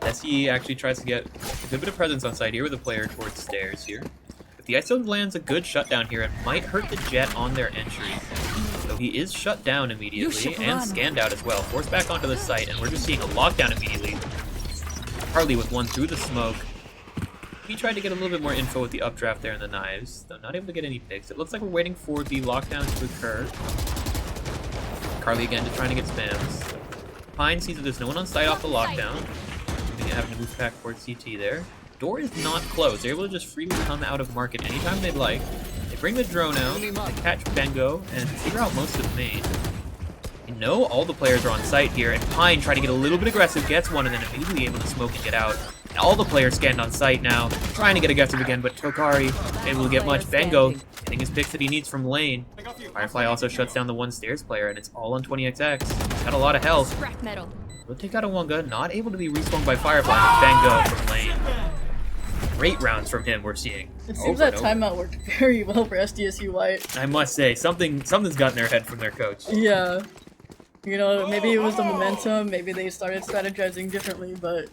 SE actually tries to get a good bit of presence on site here with a player towards stairs here. If the Ice lands a good shutdown here, it might hurt the Jet on their entry. So he is shut down immediately and scanned out as well. Forced back onto the site, and we're just seeing a lockdown immediately. Harley with one through the smoke. He tried to get a little bit more info with the updraft there in the knives, though not able to get any picks. It looks like we're waiting for the lockdown to occur. Carly again just trying to get spams. Pine sees that there's no one on site off the lockdown. Having to move back towards CT there. Door is not closed. They're able to just freely come out of market anytime they'd like. They bring the drone out, they catch Bengo, and figure out most of main. You know all the players are on site here, and Pine trying to get a little bit aggressive, gets one, and then immediately able to smoke and get out. And all the players scanned on site now, trying to get aggressive again, but Tokari able to get much. Bengo getting his picks that he needs from lane. Firefly also shuts down the one stairs player, and it's all on 20XX. Got a lot of health. Scrap metal. We'll take out Awunga, not able to be respawned by Firefly, and Bengo from lane. Great rounds from him we're seeing. It seems that timeout worked very well for SDSU White. I must say, something's gotten their head from their coach. Yeah. You know, maybe it was the momentum, maybe they started strategizing differently, but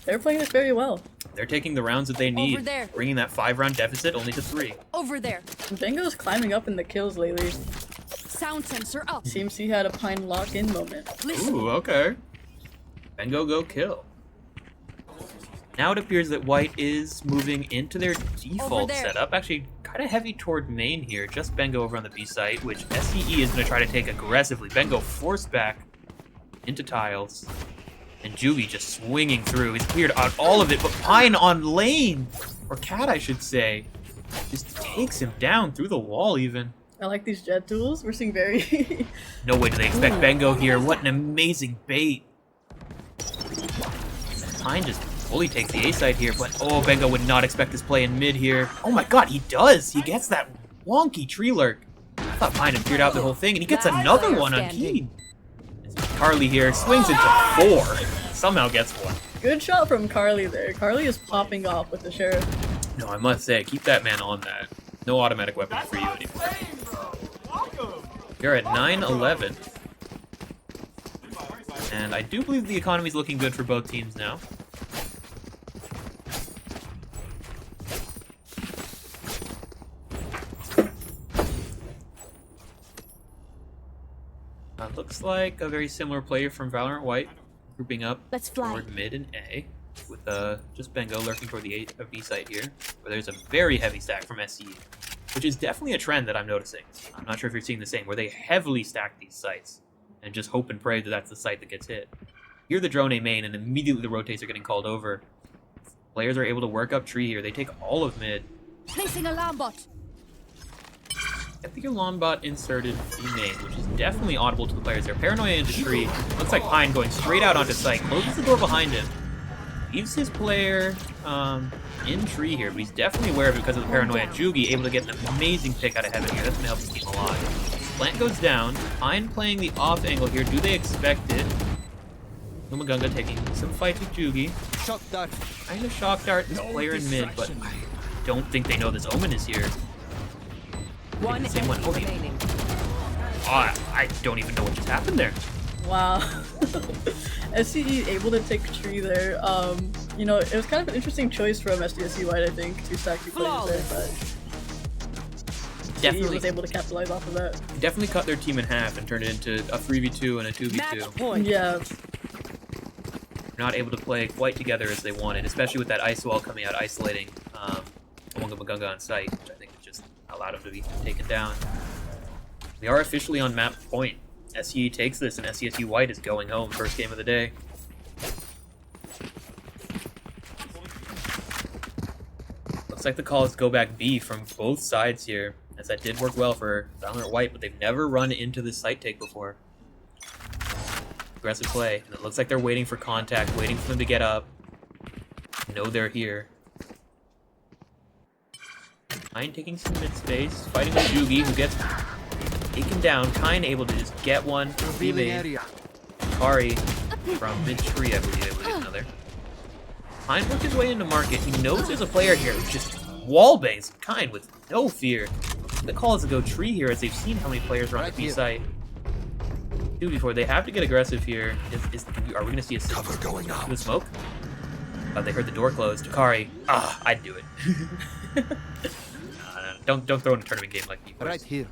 they're playing this very well. They're taking the rounds that they need, bringing that 5-round deficit only to 3. Over there. Bengo's climbing up in the kills lately. Sound sensor up. Seems he had a Pine lock-in moment. Listen. Ooh, okay. Bengo go kill. Now it appears that White is moving into their default setup. Actually, kind of heavy toward main here. Just Bengo over on the B site, which SCE is going to try to take aggressively. Bengo forced back into tiles. And Juvi just swinging through. He's cleared out all of it, but Pine on lane, or Cat I should say, just takes him down through the wall even. I like these jet duels. We're seeing very... No way do they expect Bengo here. What an amazing bait. Pine just fully takes the A side here, but oh, Bengo would not expect this play in mid here. Oh my god, he does! He gets that wonky tree lurk. I thought Pine had cleared out the whole thing, and he gets another one on Keen. Carly here swings into 4. Somehow gets one. Good shot from Carly there. Carly is popping off with the Sheriff. No, I must say, keep that man on that. No automatic weapon for you anymore. You're at 9-11. And I do believe the economy's looking good for both teams now. Looks like a very similar player from Valorant White, grouping up Let's fly. toward mid and A, with just Bengo lurking toward the B site here, where there's a very heavy stack from SCE, which is definitely a trend that I'm noticing. I'm not sure if you're seeing the same, where they heavily stack these sites, and just hope and pray that that's the site that gets hit. Hear the drone A main, and immediately the rotates are getting called over. Players are able to work up tree here. They take all of mid. Placing alarm bot. Get the alarm bot inserted B main, which is definitely audible to the players there. Paranoia into tree. Looks like Pine going straight out onto site. Closes the door behind him. Leaves his player in tree here, but he's definitely aware of it because of the paranoia. Jugi able to get an amazing pick out of heaven here. That's going to help his team a lot. Plant goes down. Pine playing the off angle here. Do they expect it? Umagunga taking some fights with Jugi. Shock dart. Kind of shock dart this player in mid, but I don't think they know this Omen is here. One Same one. enemy remaining. I don't even know what just happened there. Wow. SCE able to take tree there. You know, it was kind of an interesting choice from SDSU White, I think, to stack two players there, but SCE was able to capitalize off of that. Definitely cut their team in half and turned it into a 3v2 and a 2v2. Match point. Yeah. Not able to play quite together as they wanted, especially with that ice wall coming out, isolating Wonga Magunga on site, which I think just allowed him to be taken down. We are officially on map point. SCE takes this, and SCSU White is going home. First game of the day. Looks like the call is go back B from both sides here, as that did work well for Valorant White, but they've never run into this site take before. Aggressive play, and it looks like they're waiting for contact, waiting for them to get up. Know they're here. Kine taking some mid space, fighting with Jugi, who gets taken down. Kine able to just get one. Revealing area. Kari from mid tree, I believe another. Kine worked his way into market. He knows there's a player here who just wallbangs Kine with no fear. The call is to go tree here, as they've seen how many players are on the B site. Two before they have to get aggressive here. Are we gonna see a cover going on? The smoke? They heard the door close. Takari, I'd do it. Don't throw in a tournament game like me. Right here.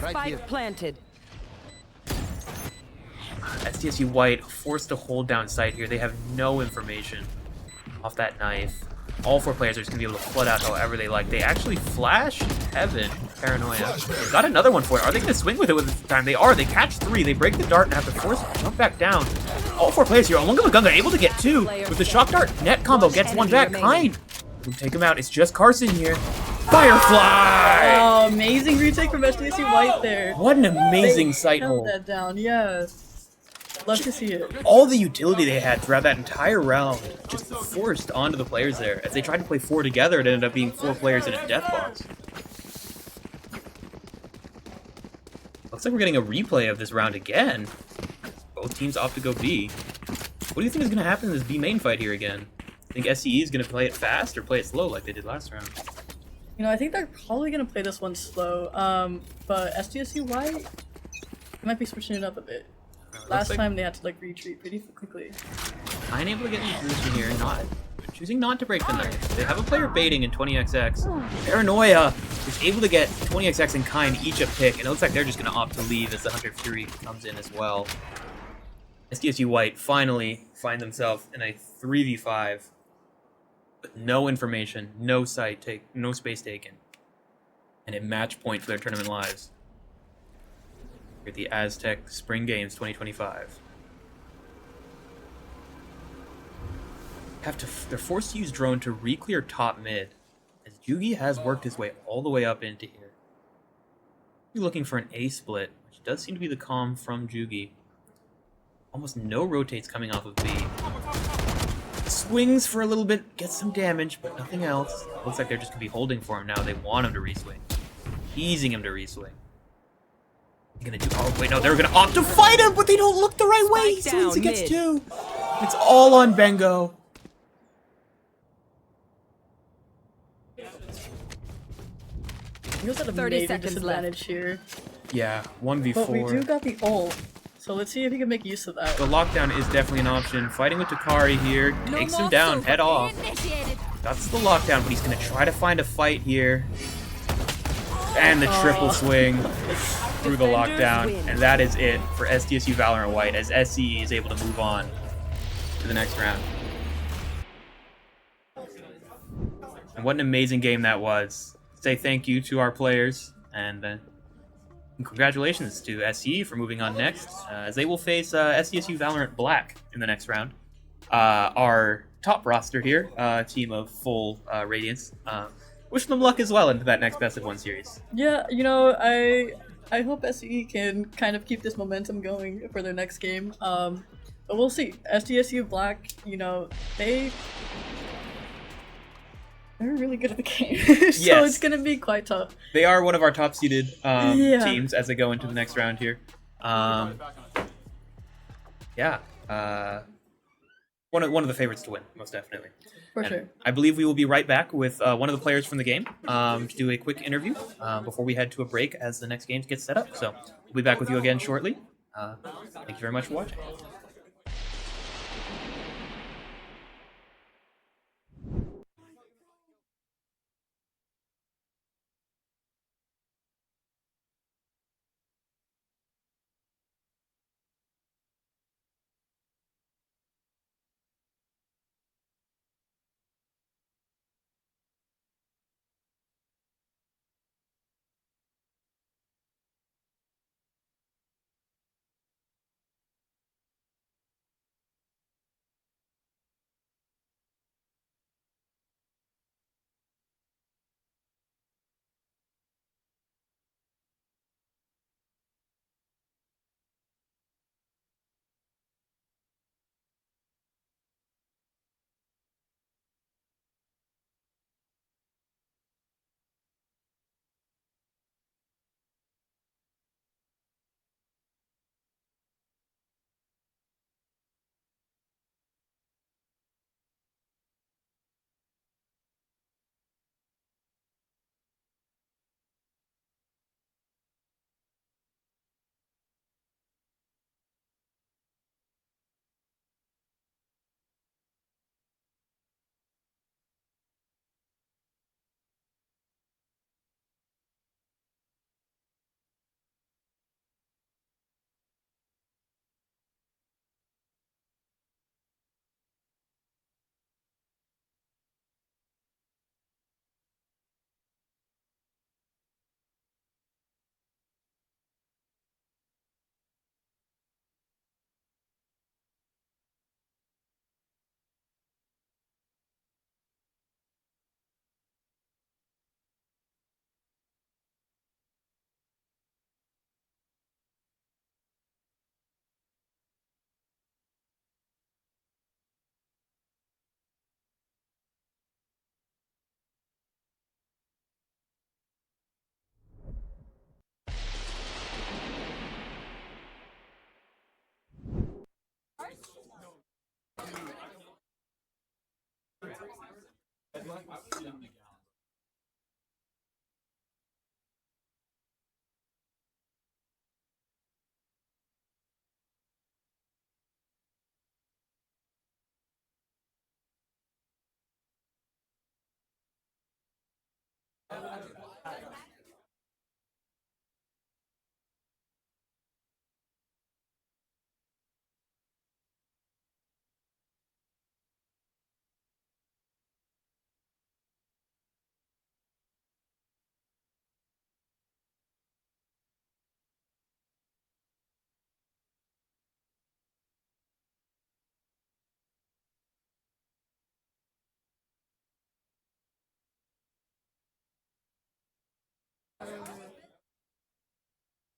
Right Spike here. planted. STSU White forced to hold down site here. They have no information off that knife. All four players are just gonna be able to flood out however they like. They actually flash Heaven. Paranoia. They got another one for it. Are they gonna swing with it this time? They are. They catch three. They break the dart and have to force it to jump back down. All four players here. Wonga Magunga able to get two. With the shock dart, net combo gets one back. Kine. We'll take him out. It's just Carson here. Firefly! Oh, amazing retake from SDSU White there. What an amazing sight Held hold. that down, yeah. Love to see it. All the utility they had throughout that entire round just forced onto the players there. As they tried to play four together, it ended up being four players in a death box. Looks like we're getting a replay of this round again. Both teams opt to go B. What do you think is going to happen in this B main fight here again? Think SCE is going to play it fast or play it slow like they did last round? You know, I think they're probably gonna play this one slow. But SDSU White might be switching it up a bit. Last time they had to like retreat pretty quickly. I'm able to get in position here, choosing not to break the knife. They have a player baiting in 20XX. Paranoia is able to get 20XX and Kine each a pick, and it looks like they're just going to opt to leave as the Hunter Fury comes in as well. SDSU White finally find themselves in a 3v5 with no information, no site take, no space taken, and a match point for their tournament lives. Here at the Aztec Spring Games 2025. They're forced to use drone to re-clear top mid, as Jugi has worked his way all the way up into here. You're looking for an A split, which does seem to be the comm from Jugi. Almost no rotates coming off of B. Swings for a little bit, gets some damage, but nothing else. Looks like they're just gonna be holding for him now. They want him to re-swing. Teasing him to re-swing. They're gonna do, oh wait, no, they're gonna opt to fight him, but they don't look the right way. He swings, he gets two. It's all on Bengo. He was at a 30 major seconds disadvantage here. Yeah, 1v4. But we do got the ult. So let's see if he can make use of that. The lockdown is definitely an option. Fighting with Takari here takes him down head off. Initiated. That's the lockdown, but he's going to try to find a fight here. And the triple swing through the lockdown. And that is it for SDSU Valorant White as SCE is able to move on to the next round. And what an amazing game that was. Say thank you to our players, and congratulations to SCE for moving on next, as they will face SDSU Valorant Black in the next round. Our top roster here, team of full Radiance. Wish them luck as well into that next best of 1 series. Yeah, you know, I hope SE can kind of keep this momentum going for their next game. But we'll see. SDSU Black, you know, they're really good at the game, so Yes. it's gonna be quite tough. They are one of our top seeded Yeah. teams as they go into the next round here. One of the favorites to win, most definitely. For And sure. I believe we will be right back with one of the players from the game to do a quick interview before we head to a break as the next games get set up. So we'll be back with you again shortly. Thank you very much for watching.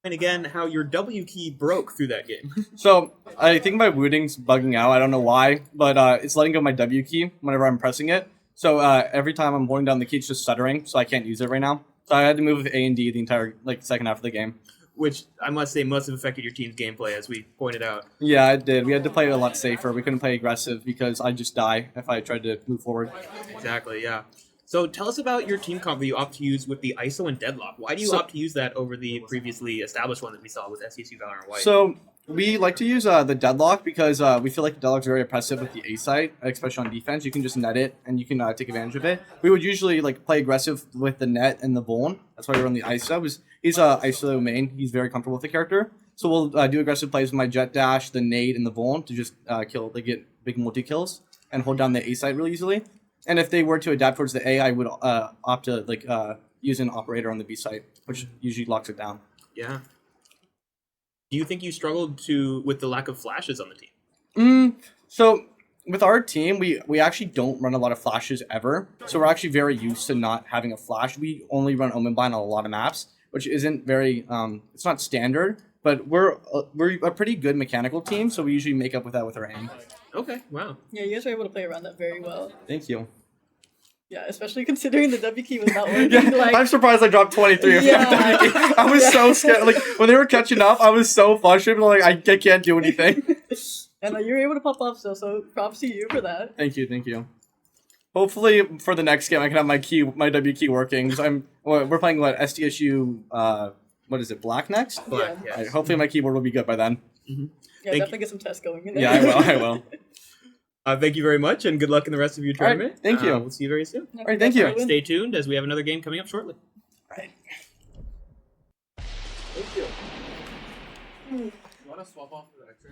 And again, how your W key broke through that game. So I think my booting's bugging out. I don't know why, but it's letting go my W key whenever I'm pressing it. So every time I'm holding down the key, it's just stuttering, so I can't use it right now. So I had to move with A and D the entire second half of the game. Which I must say must have affected your team's gameplay, as we pointed out. Yeah, it did. We had to play a lot safer. We couldn't play aggressive because I'd just die if I tried to move forward. Exactly, yeah. So tell us about your team comp that you opt to use with the ISO and Deadlock. Why do you opt to use that over the previously established one that we saw with SCSU Valorant White? So We like to use the deadlock because we feel like the deadlock's very oppressive with the A site, especially on defense. You can just net it and you can take advantage of it. We would usually like play aggressive with the net and the bone. That's why we run the ISO. He's ISO main. He's very comfortable with the character. So we'll do aggressive plays with my jet dash, the nade, and the bone to just kill. They get big multi kills and hold down the A site really easily. And if they were to adapt towards the A, I would opt to like use an operator on the B site, which usually locks it down. Yeah. Do you think you struggled with the lack of flashes on the team? So with our team, we actually don't run a lot of flashes ever. So we're actually very used to not having a flash. We only run Omen Bind on a lot of maps, which isn't very it's not standard, but we're a pretty good mechanical team, so we usually make up with that with our aim. Okay, wow. Yeah, you guys were able to play around that very well. Thank you. Yeah, especially considering the W key was not working. Yeah, like, I'm surprised I dropped 23. Yeah. I was so scared. Like when they were catching up, I was so frustrated. Like I can't do anything. and you were able to pop off still, so props to you for that. Thank you. Hopefully for the next game, I can have my W key working. 'Cause we're playing what SDSU what is it, Black next? Black, Yeah. yes. Alright, hopefully my keyboard will be good by then. Yeah, Thank definitely get some tests going in there. Yeah, I will. Thank you very much, and good luck in the rest of your All right, tournament. thank you. We'll see you very soon. All right, thank you. Win. Stay tuned, as we have another game coming up shortly. Thank you. You want to swap off the extra?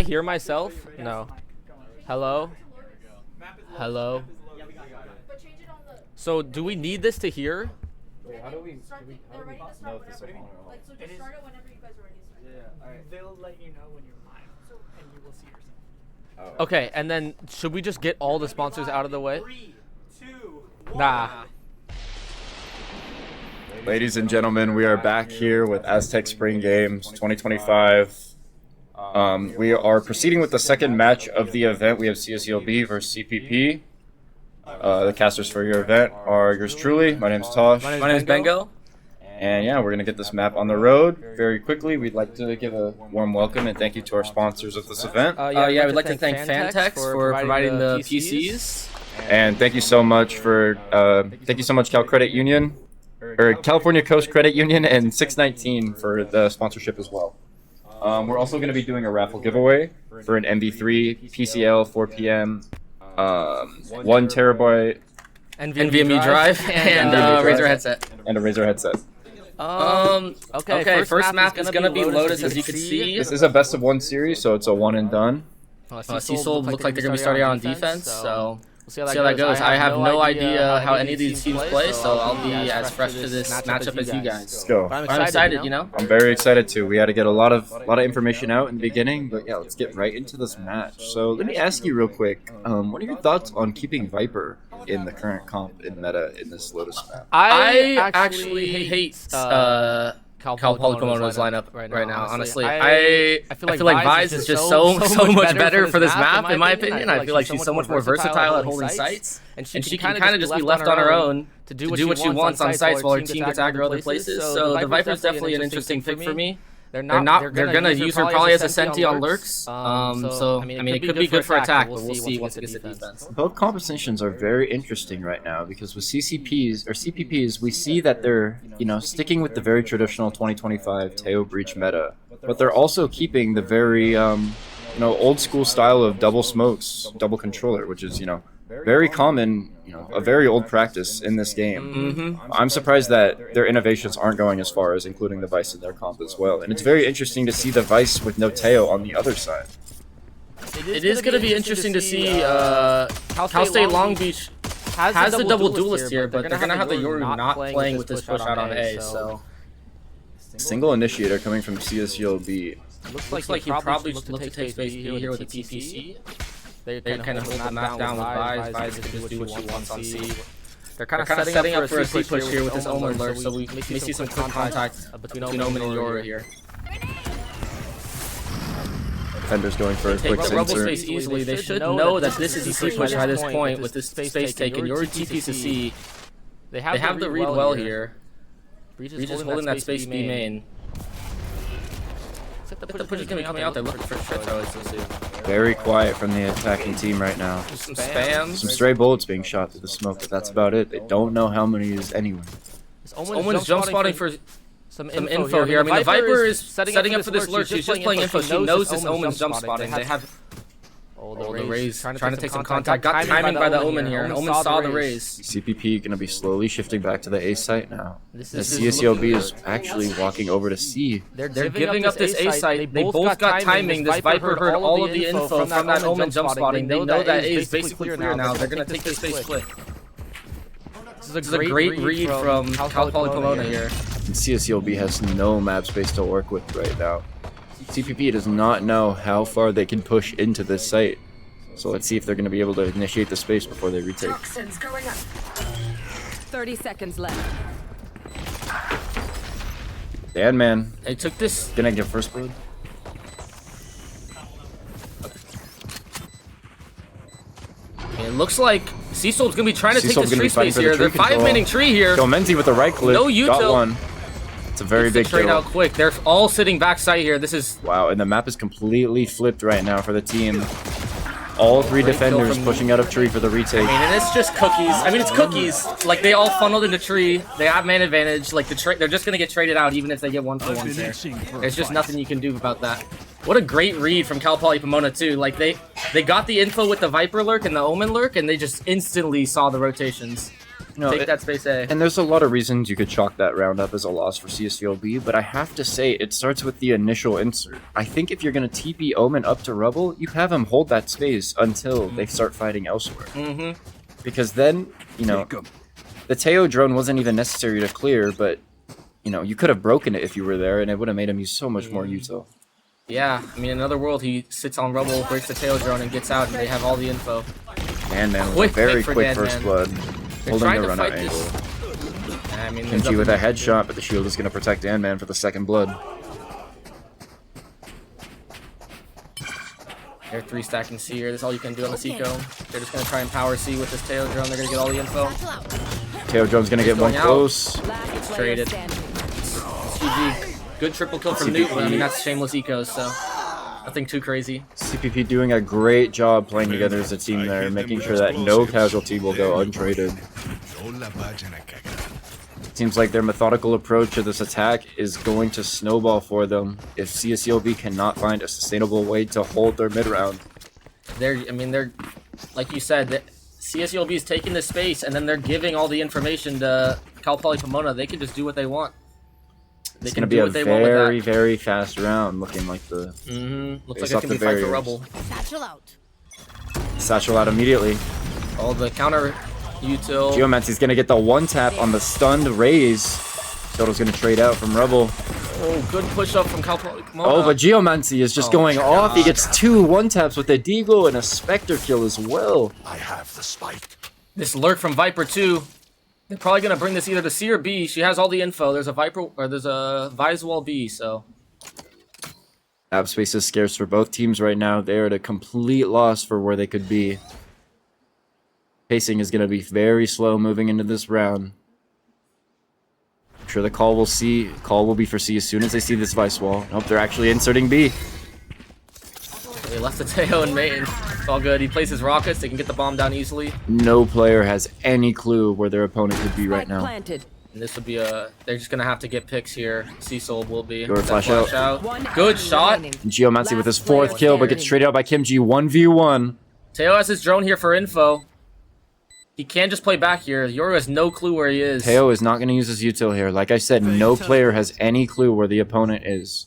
hear myself? No. Hello? Hello? So do we need this to hear? How do we know if this is on or off? Like, so just start it whenever you guys are ready. They'll let you know when you're live, and you will see yourself. Okay, and then should we just get all the sponsors out of the way? 3, 2, 1. Nah. Ladies and gentlemen, we are back here with Aztec Spring Games 2025. We are proceeding with the second match of the event. We have CSELB versus CPP. The casters for your event are yours truly. My name's Tosh. My name's Bengo. And yeah, we're going to get this map on the road very quickly. We'd like to give a warm welcome and thank you to our sponsors of this event. We'd like to thank Fantex for providing the PCs. And thank you so much for Cal Credit Union, or California Coast Credit Union, and 619 for the sponsorship as well. We're also going to be doing a raffle giveaway for an MB3 PCL 4PM 1 terabyte NVMe drive and Razer headset. And a Razer headset. Okay, first map is gonna be Lotus, as you can see. This is a best of 1 series, so it's a one and done. Seasold look like they're gonna be starting out on defense, so we'll see how that goes. I have no idea how any of these teams play, so I'll be as fresh to this matchup as you guys. Let's go. But I'm excited, you know? I'm very excited too. We had to get a lot of information out in the beginning, but yeah, let's get right into this match. So let me ask you real quick, what are your thoughts on keeping Viper in the current comp in meta in this Lotus map? I actually hate Cal Polycomono's lineup right now. Honestly, I feel like Vise is just so much better for this map, in my opinion. I feel like she's so much more versatile at holding sites, and she can kind of just be left on her own to do what she wants on sites while her team gets aggro other places. So the Viper is definitely an interesting pick for me. They're gonna use her probably as a senti on lurks. So I mean, it could be good for attack, but we'll see once it gets to defense. Both compositions are very interesting right now because with CCPs or CPPs, we see that they're sticking with the very traditional 2025 Teo Breach meta, but they're also keeping the very old school style of double smokes, double controller, which is very common, a very old practice in this game. I'm surprised that their innovations aren't going as far as including the Vice in their comp as well. And it's very interesting to see the Vice with no Teo on the other side. It is going to be interesting to see Cal State Long Beach has the double duelist here, but they're going to have the Yoru not playing with this push out on A, so... Single initiator coming from CSULB. Looks like he probably looked to take space B here with the TPC. They kind of hold the map down with Vise. Vise can just do what she wants on C. They're kind of setting up for a C push here with this Omen lurk, so we may see some quick contact between Omen and Yoru here. Defender's going for a quick Rubble sensor. space easily. They should know that this is a C push by this point with this space taken. Yoru TP's to C. They have the read well here. Breach is holding that space B main. The push is going to be coming out there looking for Shredder. Very quiet from the attacking team right now. Some spams. Some stray bullets being shot through the smoke, but that's about it. They don't know how many is anywhere. Omen's jump spotting for some info here. I mean, the Viper is setting up for this lurk. She's just playing info. She knows this Omen's jump spotting. They have... Oh, the Raze trying to take some contact. Got timing by the Omen here. Omen saw the Raze. CPP going to be slowly shifting back to the A site now. The CSELB is actually walking over to C. They're giving up this A site. They both got timing. This Viper heard all of the info from that Omen jump spotting. They know that A is basically clear now. They're going to take this space quick. This is a great read from Cal Polypomona here. And CSELB has no map space to work with right now. CPP does not know how far they can push into this site. So let's see if they're going to be able to initiate the space before they retake. 30 seconds left. Dan, man. They took this. Gonna get first blood. It looks like Seasold's going to be trying to take this tree space here. They're 5-manning tree here. Menzi with the right click. No util. Got one. It's a very big trade kill. out quick. They're all sitting backside here. This is... Wow, and the map is completely flipped right now for the team. All 3 defenders pushing out of tree for the retake. I mean, and it's just cookies. I mean, it's cookies. Like, they all funneled into tree. They have man advantage. Like, they're just going to get traded out even if they get 1-for-1s there. There's just nothing you can do about that. What a great read from Cal Poly Pomona, too. Like, they got the info with the Viper lurk and the Omen lurk, and they just instantly saw the rotations. Take that space A. And there's a lot of reasons you could chalk that round up as a loss for CSGOB, but I have to say it starts with the initial insert. I think if you're going to TP Omen up to Rubble, you have him hold that space until they start fighting elsewhere. Because then, you know, the Teo drone wasn't even necessary to clear, but, you know, you could have broken it if you were there, and it would have made him use so much more util. Yeah, I mean, in another world, he sits on Rubble, breaks the Teo drone, and gets out, and they have all the info. Man, with a very quick first blood. Holding the run-out angle. I mean, Kimchi with a headshot, but the shield is going to protect Man for the second blood. They're 3-stacking C here. That's all you can do on the Seiko. They're just going to try and power C with this Teo drone. They're going to get all the info. Teo drone's going to get one close. It's traded. It's GG. Good triple kill from Newt, but I mean, that's shameless ecos, so nothing too crazy. CPP doing a great job playing together as a team there, making sure that no casualty will go untraded. Seems like their methodical approach to this attack is going to snowball for them if CSGOB cannot find a sustainable way to hold their mid-round. They're like you said, CSGOB is taking the space and then they're giving all the information to Cal Poly Pomona. They can just do what they want. It's going to be a very, very fast round, looking like the... Looks like it's going to be fight for Rubble. Satchel out. Satchel out immediately. All the counter util. Geomancy's going to get the one-tap on the stunned raise. Total's going to trade out from Rubble. Oh, good push-up from Cal Poly Pomona. Oh, but Geomancy is just going off. He gets 2 one-taps with a Deagle and a Spectre kill as well. I have the spike. This lurk from Viper 2. They're probably gonna bring this either to C or B. She has all the info. There's a Viper or there's a Viswall B, so. Ab space is scarce for both teams right now. They are at a complete loss for where they could be. Pacing is gonna be very slow moving into this round. I'm sure the call will be for C as soon as they see this Viswall. Nope, they're actually inserting B. They left the Teo in main. It's all good. He plays his rockets. They can get the bomb down easily. No player has any clue where their opponent could be right now. And this would be a... They're just going to have to get picks here. Seasoul will be. Go flash out. Good shot. Geomancy with his 4th kill, but gets traded out by Kimchi. 1v1. Teo has his drone here for info. He can't just play back here. Yoru has no clue where he is. Teo is not going to use his util here. Like I said, no player has any clue where the opponent is.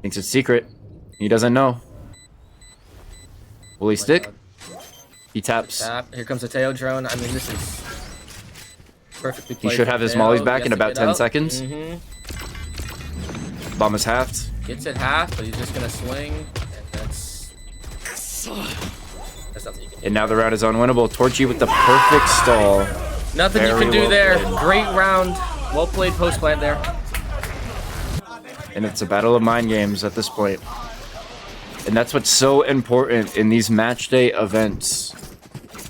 Thinks it's secret. He doesn't know. Will he stick? He taps. Tap. Here comes the Teo drone. I mean, this is perfectly played. He should have his mollies back in about 10 seconds. Bomb is halved. Gets it half, but he's just going to swing. And that's nothing you can do. And now the round is unwinnable. Torchy with the perfect stall. Nothing you can do there. Great round. Well played post plant there. And it's a battle of mind games at this point. And that's what's so important in these match day events.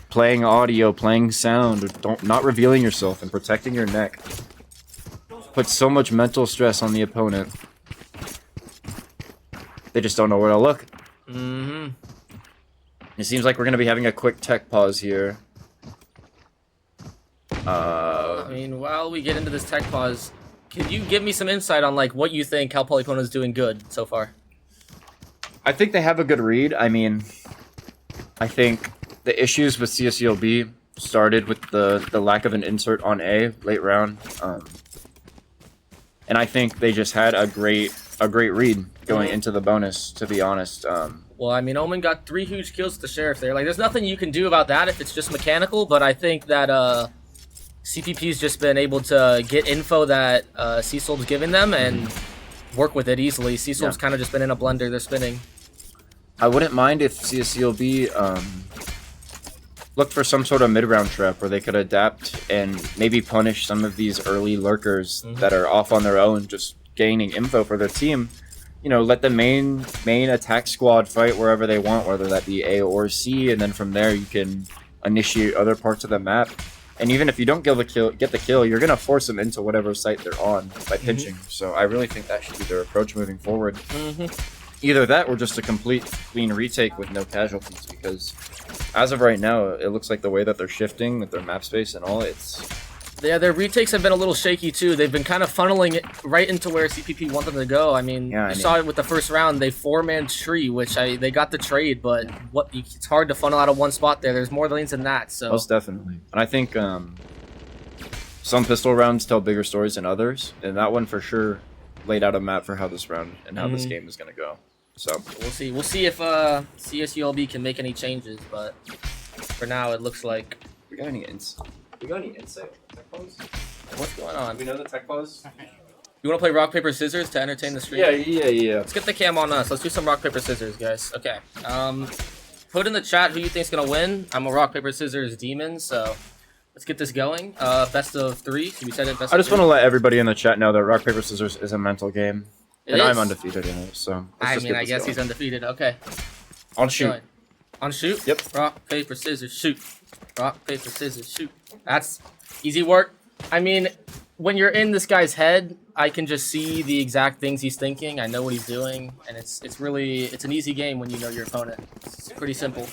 Playing audio, playing sound, not revealing yourself and protecting your neck. Puts so much mental stress on the opponent. They just don't know where to look. It seems like we're going to be having a quick tech pause here. I mean, while we get into this tech pause, can you give me some insight on like what you think Cal Poly Pomona is doing good so far? I think they have a good read. I mean, I think the issues with CSGOB started with the lack of an insert on A late round. And I think they just had a great read going into the bonus, to be honest. Well, I mean, Omen got 3 huge kills with the Sheriff there. Like, there's nothing you can do about that if it's just mechanical, but I think that CPP's just been able to get info that Seasoul's giving them and work with it easily. Seasoul's kind of just been in a blender. They're spinning. I wouldn't mind if CSGOB looked for some sort of mid-round trap where they could adapt and maybe punish some of these early lurkers that are off on their own, just gaining info for their team. You know, let the main attack squad fight wherever they want, whether that be A or C, and then from there you can initiate other parts of the map. And even if you don't get the kill, you're gonna force them into whatever site they're on by pinching. So I really think that should be their approach moving forward. Either that or just a complete clean retake with no casualties, because as of right now, it looks like the way that they're shifting with their map space and all, it's Yeah, their retakes have been a little shaky too. They've been kind of funneling it right into where CPP want them to go. I mean, you saw it with the first round. They 4-man tree, which they got the trade, but it's hard to funnel out of one spot there. There's more lanes than that. So most definitely, and I think some pistol rounds tell bigger stories than others, and that one for sure laid out a map for how this round and how this game is gonna go. So we'll see. We'll see if CSULB can make any changes, but for now it looks like we got any insight. Tech pose? What's going on? We know the tech pose. You want to play rock paper scissors to entertain the stream? Yeah. Let's get the cam on us. Let's do some rock paper scissors, guys. Okay. Put in the chat who you think's gonna win. I'm a rock paper scissors demon, so let's get this going. Best of 3. We said it. I just want to let everybody in the chat know that rock paper scissors is a mental game, and I'm undefeated in it. So I guess he's undefeated. Okay. On shoot. On shoot. Yep. Rock paper scissors shoot. Rock paper scissors shoot. That's easy work. I mean, when you're in this guy's head, I can just see the exact things he's thinking. I know what he's doing, and it's an easy game when you know your opponent. It's pretty simple.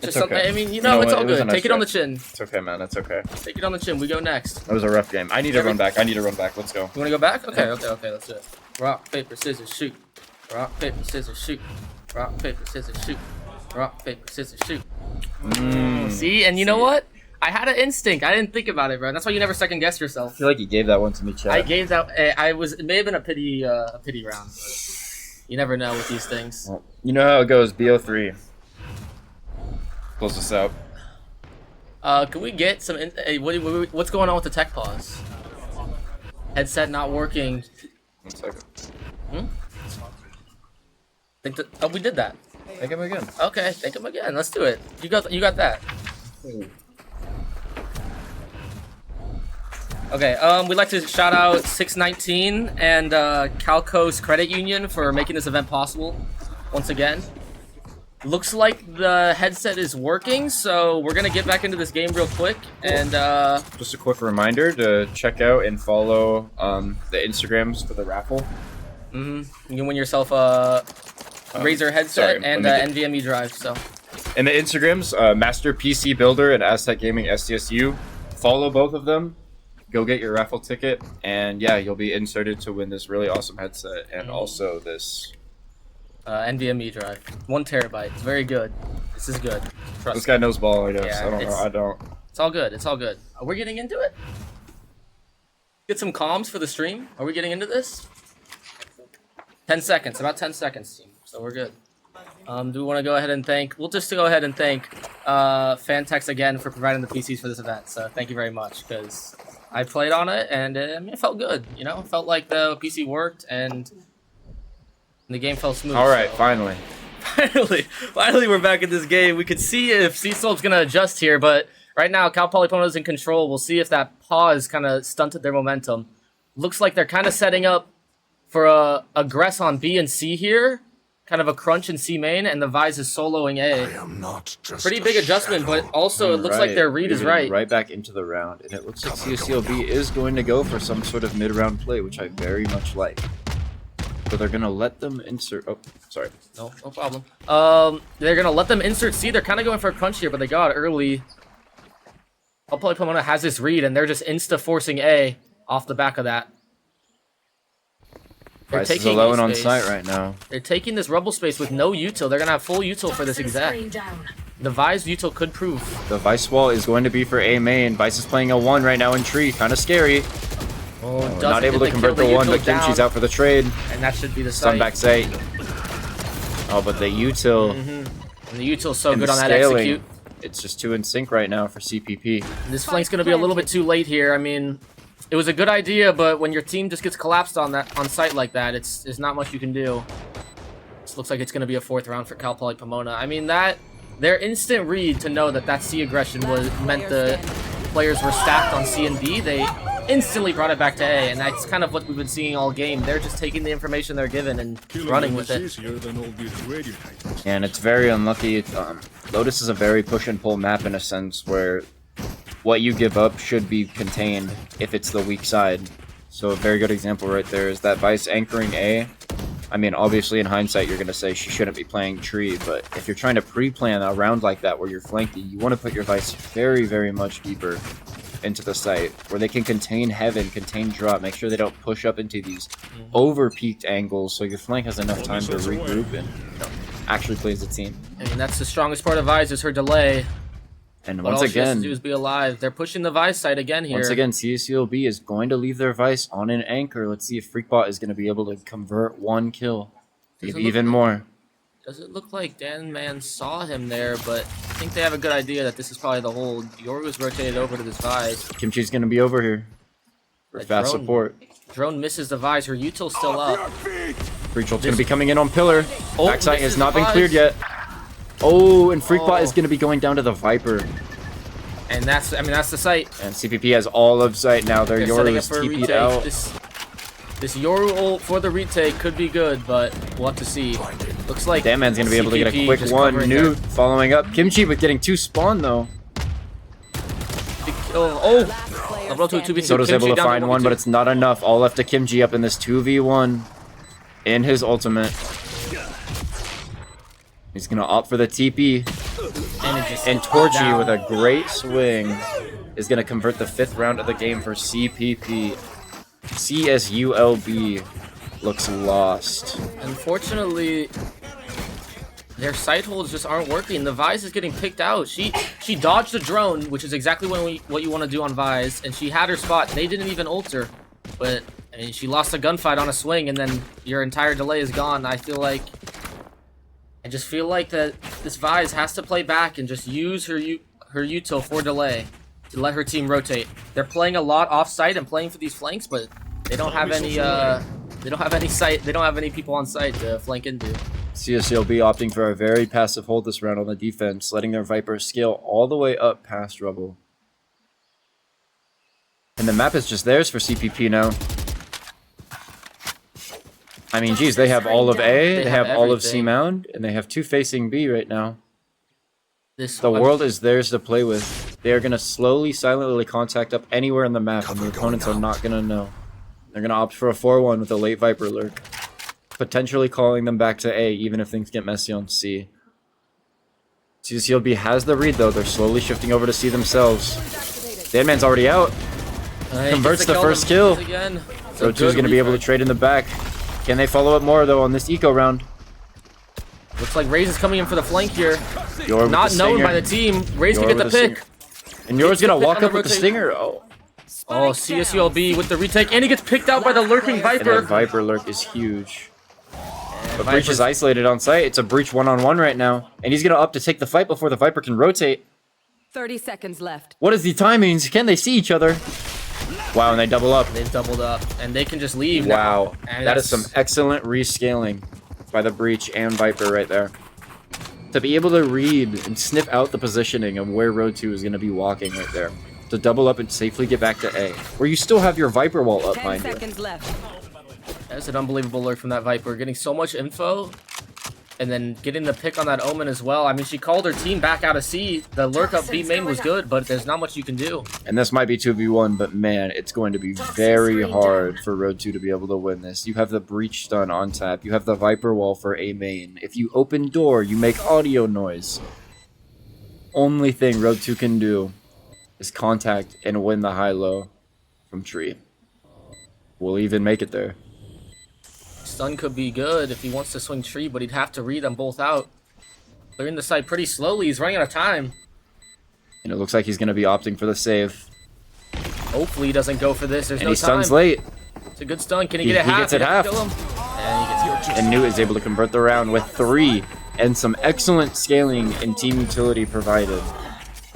It's okay. I mean, it's all good. Take it on the chin. It's okay, man. It's okay. Take it on the chin. We go next. That was a rough game. I need to run back. Let's go. You want to go back? Okay. Let's do it. Rock, paper, scissors, shoot. Rock, paper, scissors, shoot. Rock, paper, scissors, shoot. Rock, paper, scissors, shoot. See, and you know what? I had an instinct. I didn't think about it, bro. That's why you never second guess yourself. I feel like you gave that one to me, Chad. I gave that. It may have been a pity round, but you never know with these things. Well, you know how it goes. BO3. Close this out. Can we get some? What's going on with the tech pause? Headset not working. 1 second. We did that. Thank him again. Okay, thank him again. Let's do it. You got that. Okay, we'd like to shout out 619 and Calco's Credit Union for making this event possible once again. Looks like the headset is working, so we're gonna get back into this game real quick. And just a quick reminder to check out and follow the Instagrams for the raffle. You can win yourself a Razer headset and NVMe drive. So, and the Instagrams, Master PC Builder and Aztec Gaming SDSU. Follow both of them. Go get your raffle ticket, and yeah, you'll be inserted to win this really awesome headset and also this NVMe drive, 1 terabyte. It's very good. This is good. Trust this guy knows ball, I guess. Yeah, I don't. It's all good. It's all good. We're getting into it. Get some comms for the stream. Are we getting into this? 10 seconds. About 10 seconds, team. So we're good. Do we want to go ahead and thank? We'll just go ahead and thank Fantex again for providing the PCs for this event. So thank you very much, because I played on it and it felt good. It felt like the PC worked and the game felt smooth. All right, so. finally, we're back in this game. We could see if CSULB's gonna adjust here, but right now Cal Poly Pomona is in control. We'll see if that pause kind of stunted their momentum. Looks like they're kind of setting up for a aggress on B and C here. Kind of a crunch in C main, and the Vise is soloing A. Pretty big adjustment, but also it looks like their read is right. Right back into the round, and it looks like CSULB is going to go for some sort of mid-round play, which I very much like. So they're gonna let them insert. Oh, sorry. No problem. They're gonna let them insert C. They're kind of going for a crunch here, but they got it early. Cal Poly Pomona has this read, and they're just insta forcing A off the back of that. Vice is alone on site right now. They're taking this rubble space with no util. They're gonna have full util for this exact. The Vice util could prove. The Vice wall is going to be for A main. Vice is playing a 1 right now in tree. Kind of scary. Not able to convert the 1, but Kimchi's out for the trade. And that should be the site. Sunback site. Oh, but the util. And the util's so good on that execute. It's just 2 in sync right now for CPP. This flank's gonna be a little bit too late here. I mean, it was a good idea, but when your team just gets collapsed on site like that, there's not much you can do. This looks like it's gonna be a 4th round for Cal Poly Pomona. I mean, their instant read to know that C aggression meant the players were stacked on C and B. They instantly brought it back to A, and that's kind of what we've been seeing all game. They're just taking the information they're given and running with it. And it's very unlucky. Lotus is a very push and pull map in a sense where what you give up should be contained if it's the weak side. So a very good example right there is that Vice anchoring A. I mean, obviously in hindsight you're going to say she shouldn't be playing tree, but if you're trying to pre-plan a round like that where you're flanking, you want to put your Vice very, very much deeper enough into the site where they can contain heaven, contain drop, make sure they don't push up into these over-peaked angles so your flank has enough time to regroup and actually play as a team. I mean, that's the strongest part of Vise is her delay. And But once all she has to again, do is be alive. They're pushing the Vise side again here. once again, CSULB is going to leave their Vice on an anchor. Let's see if Freakbot is going to be able to convert 1 kill. Maybe even more. Does it look like Dan Man saw him there, but I think they have a good idea that this is probably the hold. Yorgo's rotated over to this Vise. Kimchi's going to be over here for fast support. Drone misses the Vise. Her util's still up. Breach ult's going to be coming in on Pillar. Oh, Backside misses has not the been Vise. cleared yet. Oh, and Freakbot is going to be going down to the Viper. And that's, I mean, that's the site. And CPP has all of sight now. Their They're setting Yoru up is for a TP'd retake. out. This Yoru ult for the retake could be good, but we'll have to see. Looks like Dan Man's going to be able to get a CPP quick just one. covering Newt there. following up. Kimchi with getting 2 spawn though. Level 2 2v2. Soto's able Kimchi to down find 1, but it's not enough. All left to Kimchi up in this 2v1 in his ultimate. He's going to opt for the TP. And Torchy with a great swing is going to convert the 5th round of the game for CPP. CSULB looks lost. Unfortunately, their sight holds just aren't working. The Vise is getting picked out. She dodged the drone, which is exactly what you want to do on Vise, and she had her spot. They didn't even ult her, but I mean, she lost a gunfight on a swing, and then your entire delay is gone. I just feel like that this Vise has to play back and just use her util for delay to let her team rotate. They're playing a lot off site and playing for these flanks, but they don't have any sight. They don't have any people on site to flank into. CSULB opting for a very passive hold this round on the defense, letting their Viper scale all the way up past Rubble. And the map is just theirs for CPP now. I mean, geez, they have all of A, they have all of C Mound, and they have 2 facing B right now. The world is theirs to play with. They are going to slowly, silently contact up anywhere on the map, and the opponents are not going to know. They're going to opt for a 4-1 with a late Viper lurk, potentially calling them back to A, even if things get messy on C. CSULB has the read, though. They're slowly shifting over to C themselves. Deadman's already out. Converts the first kill. Rotu's going to be able to trade in the back. Can they follow up more, though, on this eco round? Looks like Raze is coming in for the flank here. Not known by the team. Raze can get the pick. And Yora's going to walk up with the stinger. Oh, CSULB with the retake. And he gets picked out by the lurking Viper. And that Viper lurk is huge. But Breach is isolated on site. It's a Breach one-on-one right now. And he's going to up to take the fight before the Viper can rotate. 30 seconds left. What is the timings? Can they see each other? Wow, and they double up. They've doubled up. And they can just leave wow. now. And that is some excellent rescaling by the Breach and Viper right there. To be able to read and sniff out the positioning of where Road 2 is going to be walking right there. To double up and safely get back to A. Where you still have your Viper wall up 10 behind you. seconds left. That's an unbelievable lurk from that Viper. Getting so much info. And then getting the pick on that Omen as well. I mean, she called her team back out of C. The lurk up B main was good, but there's not much you can do. And this might be 2v1, but man, it's going to be very hard for Road 2 to be able to win this. You have the Breach stun on tap. You have the Viper wall for A main. If you open door, you make audio noise. Only thing Road 2 can do is contact and win the high-low from Tree. We'll even make it there. Stun could be good if he wants to swing Tree, but he'd have to read them both out. Clearing the side pretty slowly. He's running out of time. And it looks like he's going to be opting for the save. Hopefully he doesn't go for this. There's And no he stuns time. late. It's a good stun. Can he get it half? He gets it half. Kill him? And he gets it. And Newt is able to convert the round with 3. And some excellent scaling and team utility provided.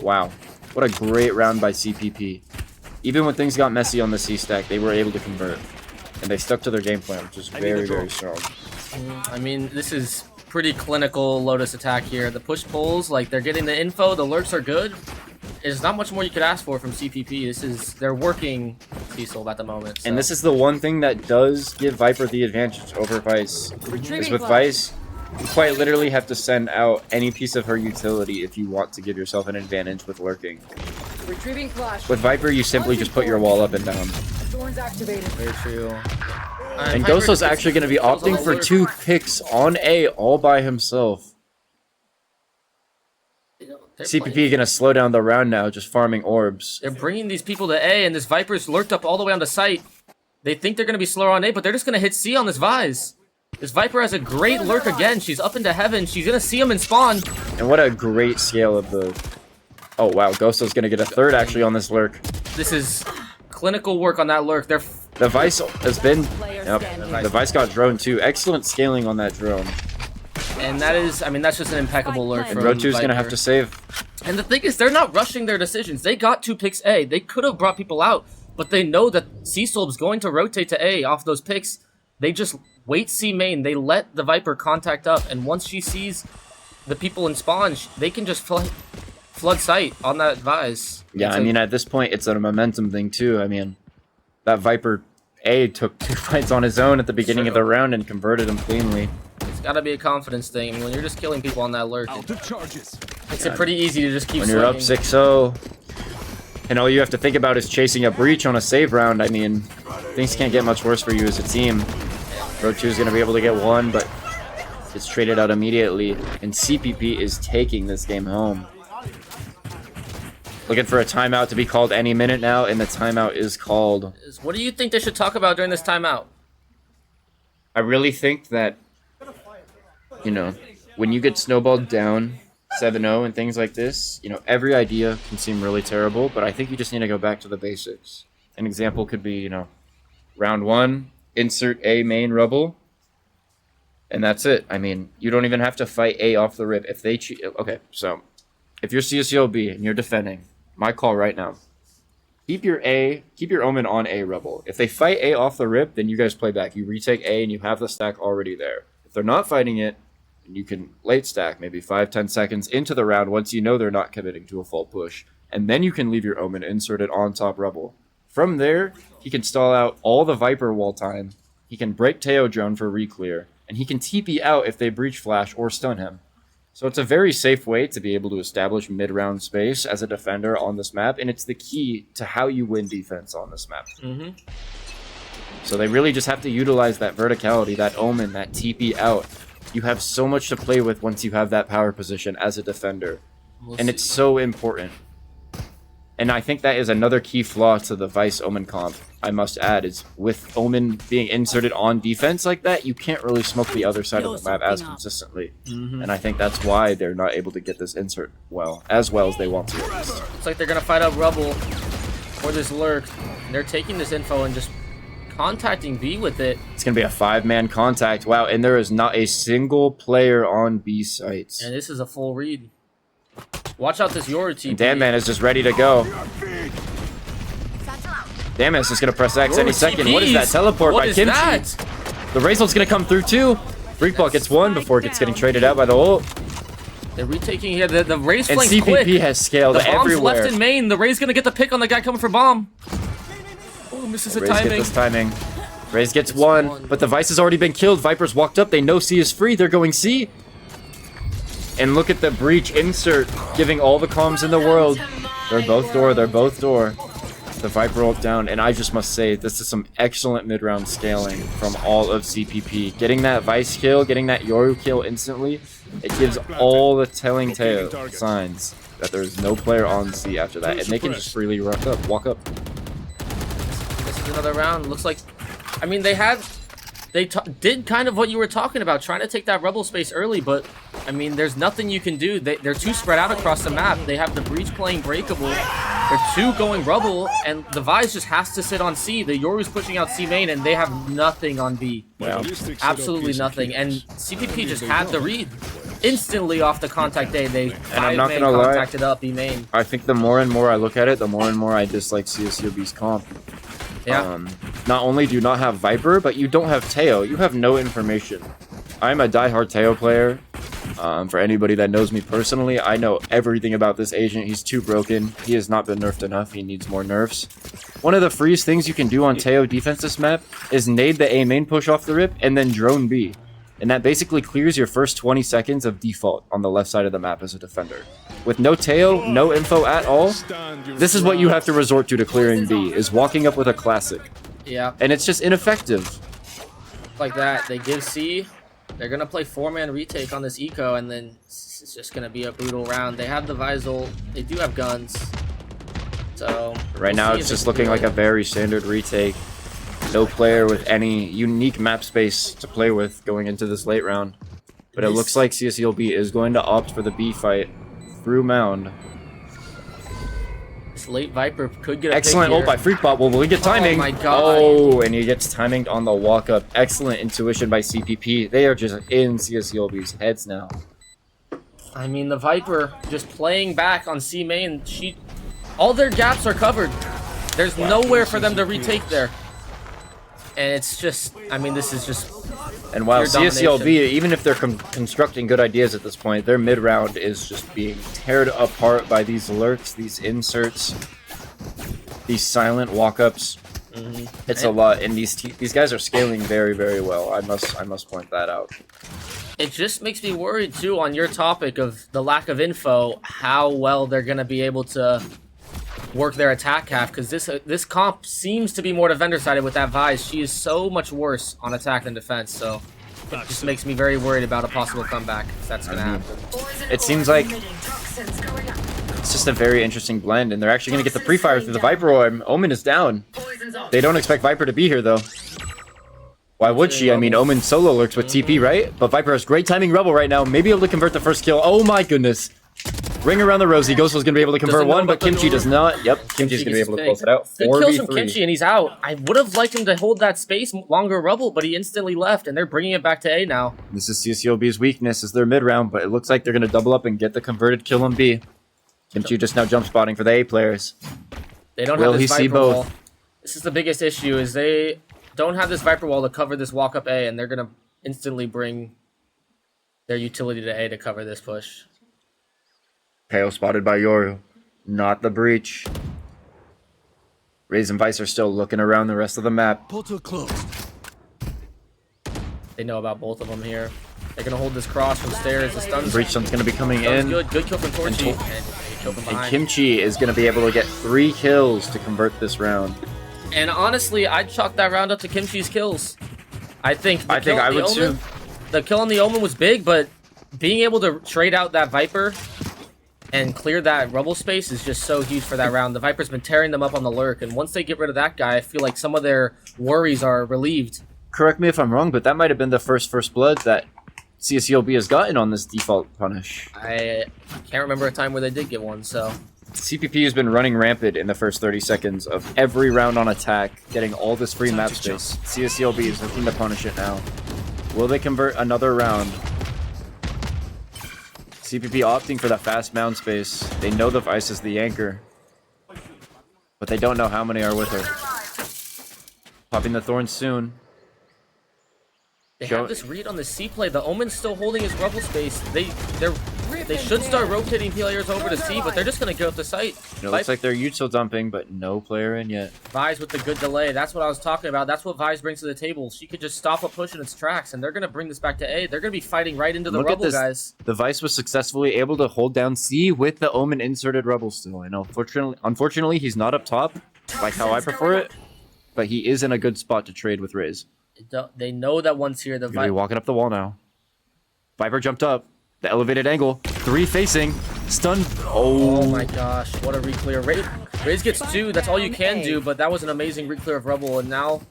Wow. What a great round by CPP. Even when things got messy on the C stack, they were able to convert. And they stuck to their game plan, which is very, very strong. I mean, this is pretty clinical Lotus attack here. The push pulls, like, they're getting the info. The lurks are good. There's not much more you could ask for from CPP. They're working Cecil at the moment. So. And this is the one thing that does give Viper the advantage over Vice. Is with Vice, you quite literally have to send out any piece of her utility if you want to give yourself an advantage with lurking. Retrieving flash. With Viper, you simply just put your wall up and down. Thorns activated. Very true. And Goso's actually going to be opting for 2 picks on A all by himself. CPP gonna slow down the round now, just farming orbs. They're bringing these people to A, and this Viper's lurked up all the way onto site. They think they're gonna be slower on A, but they're just gonna hit C on this Vise. This Viper has a great lurk again. She's up into heaven. She's gonna see him and spawn. And what a great scale of the... Oh wow, Ghosto's gonna get a third actually on this lurk. This is clinical work on that lurk. The Vice has been... Yep, the Vice got drone too. Excellent scaling on that drone. And that is, I mean, that's just an impeccable lurk. And Rotu's gonna have to save. And the thing is, they're not rushing their decisions. They got 2 picks A. They could have brought people out, but they know that C-Solb's going to rotate to A off those picks. They just wait C main. They let the Viper contact up, and once she sees the people in spawn, they can just flood sight on that Vise. Yeah, I mean, at this point, it's a momentum thing too. I mean, that Viper A took 2 fights on his own at the beginning of the round and converted them cleanly. It's gotta be a confidence thing. I mean, when you're just killing people on that lurk, it's pretty easy to just keep When you're up 6-0, and all you have to think about is chasing a breach on a save round, I mean, things can't get much worse for you as a team. Rotu is going to be able to get 1, but it's traded out immediately, and CPP is taking this game home. Looking for a timeout to be called any minute now, and the timeout is called. What do you think they should talk about during this timeout? I really think that, you know, when you get snowballed down 7-0 and things like this, you know, every idea can seem really terrible, but I think you just need to go back to the basics. An example could be, you know, round 1, insert A main rubble, and that's it. I mean, you don't even have to fight A off the rip. If they cheat, okay, so if you're CSCOB and you're defending, my call right now, keep your Omen on A rubble. If they fight A off the rip, then you guys play back. You retake A and you have the stack already there. If they're not fighting it, you can late stack maybe 5-10 seconds into the round once you know they're not committing to a full push, and then you can leave your Omen inserted on top rubble. From there, he can stall out all the Viper wall time, he can break Teo drone for reclear, and he can TP out if they breach flash or stun him. So it's a very safe way to be able to establish mid-round space as a defender on this map, and it's the key to how you win defense on this map. So they really just have to utilize that verticality, that Omen, that TP out. You have so much to play with once you have that power position as a defender. And it's so important. And I think that is another key flaw to the Vice Omen comp, I must add, is with Omen being inserted on defense like that, you can't really smoke the other side of the map as consistently. And I think that's why they're not able to get this insert as well as they want to. Looks like they're going to fight up Rubble for this lurk. And they're taking this info and just contacting B with it. It's going to be a 5-man contact. Wow, and there is not a single player on B sites. And this is a full read. Watch out this Yoru TP. Damman is just ready to go. Damman is just going to press X any second. TPs. What is that teleport by Kimchi? That? The Razor's going to come through too. Freakball gets 1 before it gets getting traded out by the ult. They're retaking here. The Ray's and flank's CPP quick. has scaled the bomb's everywhere. left in main. The Ray's going to get the pick on the guy coming for bomb. Oh, misses the Raze timing. get this timing. Raze gets 1, but the Vice has already been killed. Viper's walked up. They know C is free. They're going C. And look at the breach insert, giving all the comms in the world. They're both door. They're both door. The Viper ult down, and I just must say, this is some excellent mid-round scaling from all of CPP. Getting that Vice kill, getting that Yoru kill instantly, it gives all the telling signs that there's no player on C after that, and they can just freely walk up. This is another round. Looks like, I mean, they did kind of what you were talking about, trying to take that Rebel space early, but I mean, there's nothing you can do. They're too spread out across the map. They have the Breach playing Breakable. They're 2 going Rubble, and the Vise just has to sit on C. The Yoru's pushing out C main, and they have nothing on B. Wow. Absolutely nothing. And CPP just had the read. Instantly off the contact day, they 5-man contacted up B main. I think the more and more I look at it, the more and more I dislike CSCOB's comp. Yeah. Not only do you not have Viper, but you don't have Teo. You have no information. I'm a diehard Teo player. For anybody that knows me personally, I know everything about this agent. He's too broken. He has not been nerfed enough. He needs more nerfs. One of the freest things you can do on Teo defense this map is nade the A main push off the rip and then drone B. And that basically clears your first 20 seconds of default on the left side of the map as a defender. With no Teo, no info at all, this is what you have to resort to clearing B, is walking up with a classic. Yeah. And it's just ineffective. Like that, they give C They're gonna play 4-man retake on this eco, and then it's just gonna be a brutal round. They have the Visol, they do have guns. So right now it's just looking like a very standard retake. No player with any unique map space to play with going into this late round. But it looks like CSELB is going to opt for the B fight through Mound. This late Viper could get a excellent ult by Freakbot. Will we get timing? Oh my god. Oh, and he gets timinged on the walk up. Excellent intuition by CPP. They are just in CSELB's heads now. I mean, the Viper just playing back on C main. All their gaps are covered. There's nowhere for them to retake there. And it's just, I mean, this is just. And while CSELB, even if they're constructing good ideas at this point, their mid-round is just being teared apart by these lurks, these inserts, these silent walk-ups. It's a lot, and these guys are scaling very, very well. I must point that out. It just makes me worried too on your topic of the lack of info, how well they're gonna be able to work their attack half, because this comp seems to be more defender-sided with that Vise. She is so much worse on attack than defense, so it just makes me very worried about a possible comeback if that's gonna happen. It seems like it's just a very interesting blend, and they're actually gonna get the pre-fire through the Viper orb. Omen is down. They don't expect Viper to be here though. Why would she? I mean, Omen solo lurks with TP, right? But Viper has great timing Rebel right now. Maybe able to convert the first kill. Oh my goodness. Ring around the rosy. Ghost was going to be able to convert one, but Kimchi does not. Yep, Kimchi's going to be able to close it out. 4v3. Good kills from Kimchi, and he's out. I would have liked him to hold that space longer Rebel, but he instantly left, and they're bringing it back to A now. This is CSELB's weakness, is their mid-round, but it looks like they're going to double up and get the converted kill on B. Kimchi just now jump spotting for the A players. They don't have this Viper wall. This is the biggest issue, is they don't have this Viper wall to cover this walk-up A, and they're going to instantly bring their utility to A to cover this push. Pale spotted by Yoru. Not the breach. Raze and Vice are still looking around the rest of the map. Portal closed. They know about both of them here. They're going to hold this cross from stairs. The stun's breach stun's going to be coming in. Good kill from Torchy. And Kimchi is going to be able to get 3 kills to convert this round. And honestly, I'd chalk that round up to Kimchi's kills. I think I would too. The kill on the Omen was big, but being able to trade out that Viper and clear that rubble space is just so huge for that round. The Viper's been tearing them up on the lurk, and once they get rid of that guy, I feel like some of their worries are relieved. Correct me if I'm wrong, but that might have been the first blood that CSELB has gotten on this default punish. I can't remember a time where they did get one, so. CPP has been running rampant in the first 30 seconds of every round on attack, getting all this free map space. CSELB is looking to punish it now. Will they convert another round? CPP opting for that fast mound space. They know the Vice is the anchor, but they don't know how many are with her. Popping the Thorn soon. They have this read on the C play. The Omen's still holding his rubble space. They should start rotating players over to C, but they're just going to give up the site. It looks like they're util dumping, but no player in yet. Vise with the good delay. That's what I was talking about. That's what Vise brings to the table. She could just stop a push in its tracks, and they're going to bring this back to A. They're going to be fighting right into the rubble, guys. The Vice was successfully able to hold down C with the Omen inserted rubble still. I know, unfortunately, he's not up top, like how I prefer it, but he is in a good spot to trade with Raze. They know that once here, the Viper walking up the wall now. Viper jumped up. The elevated angle. 3 facing. Stun. Oh my gosh. What a re-clear. Raze gets 2. That's all you can do, but that was an amazing re-clear of Rubble, and now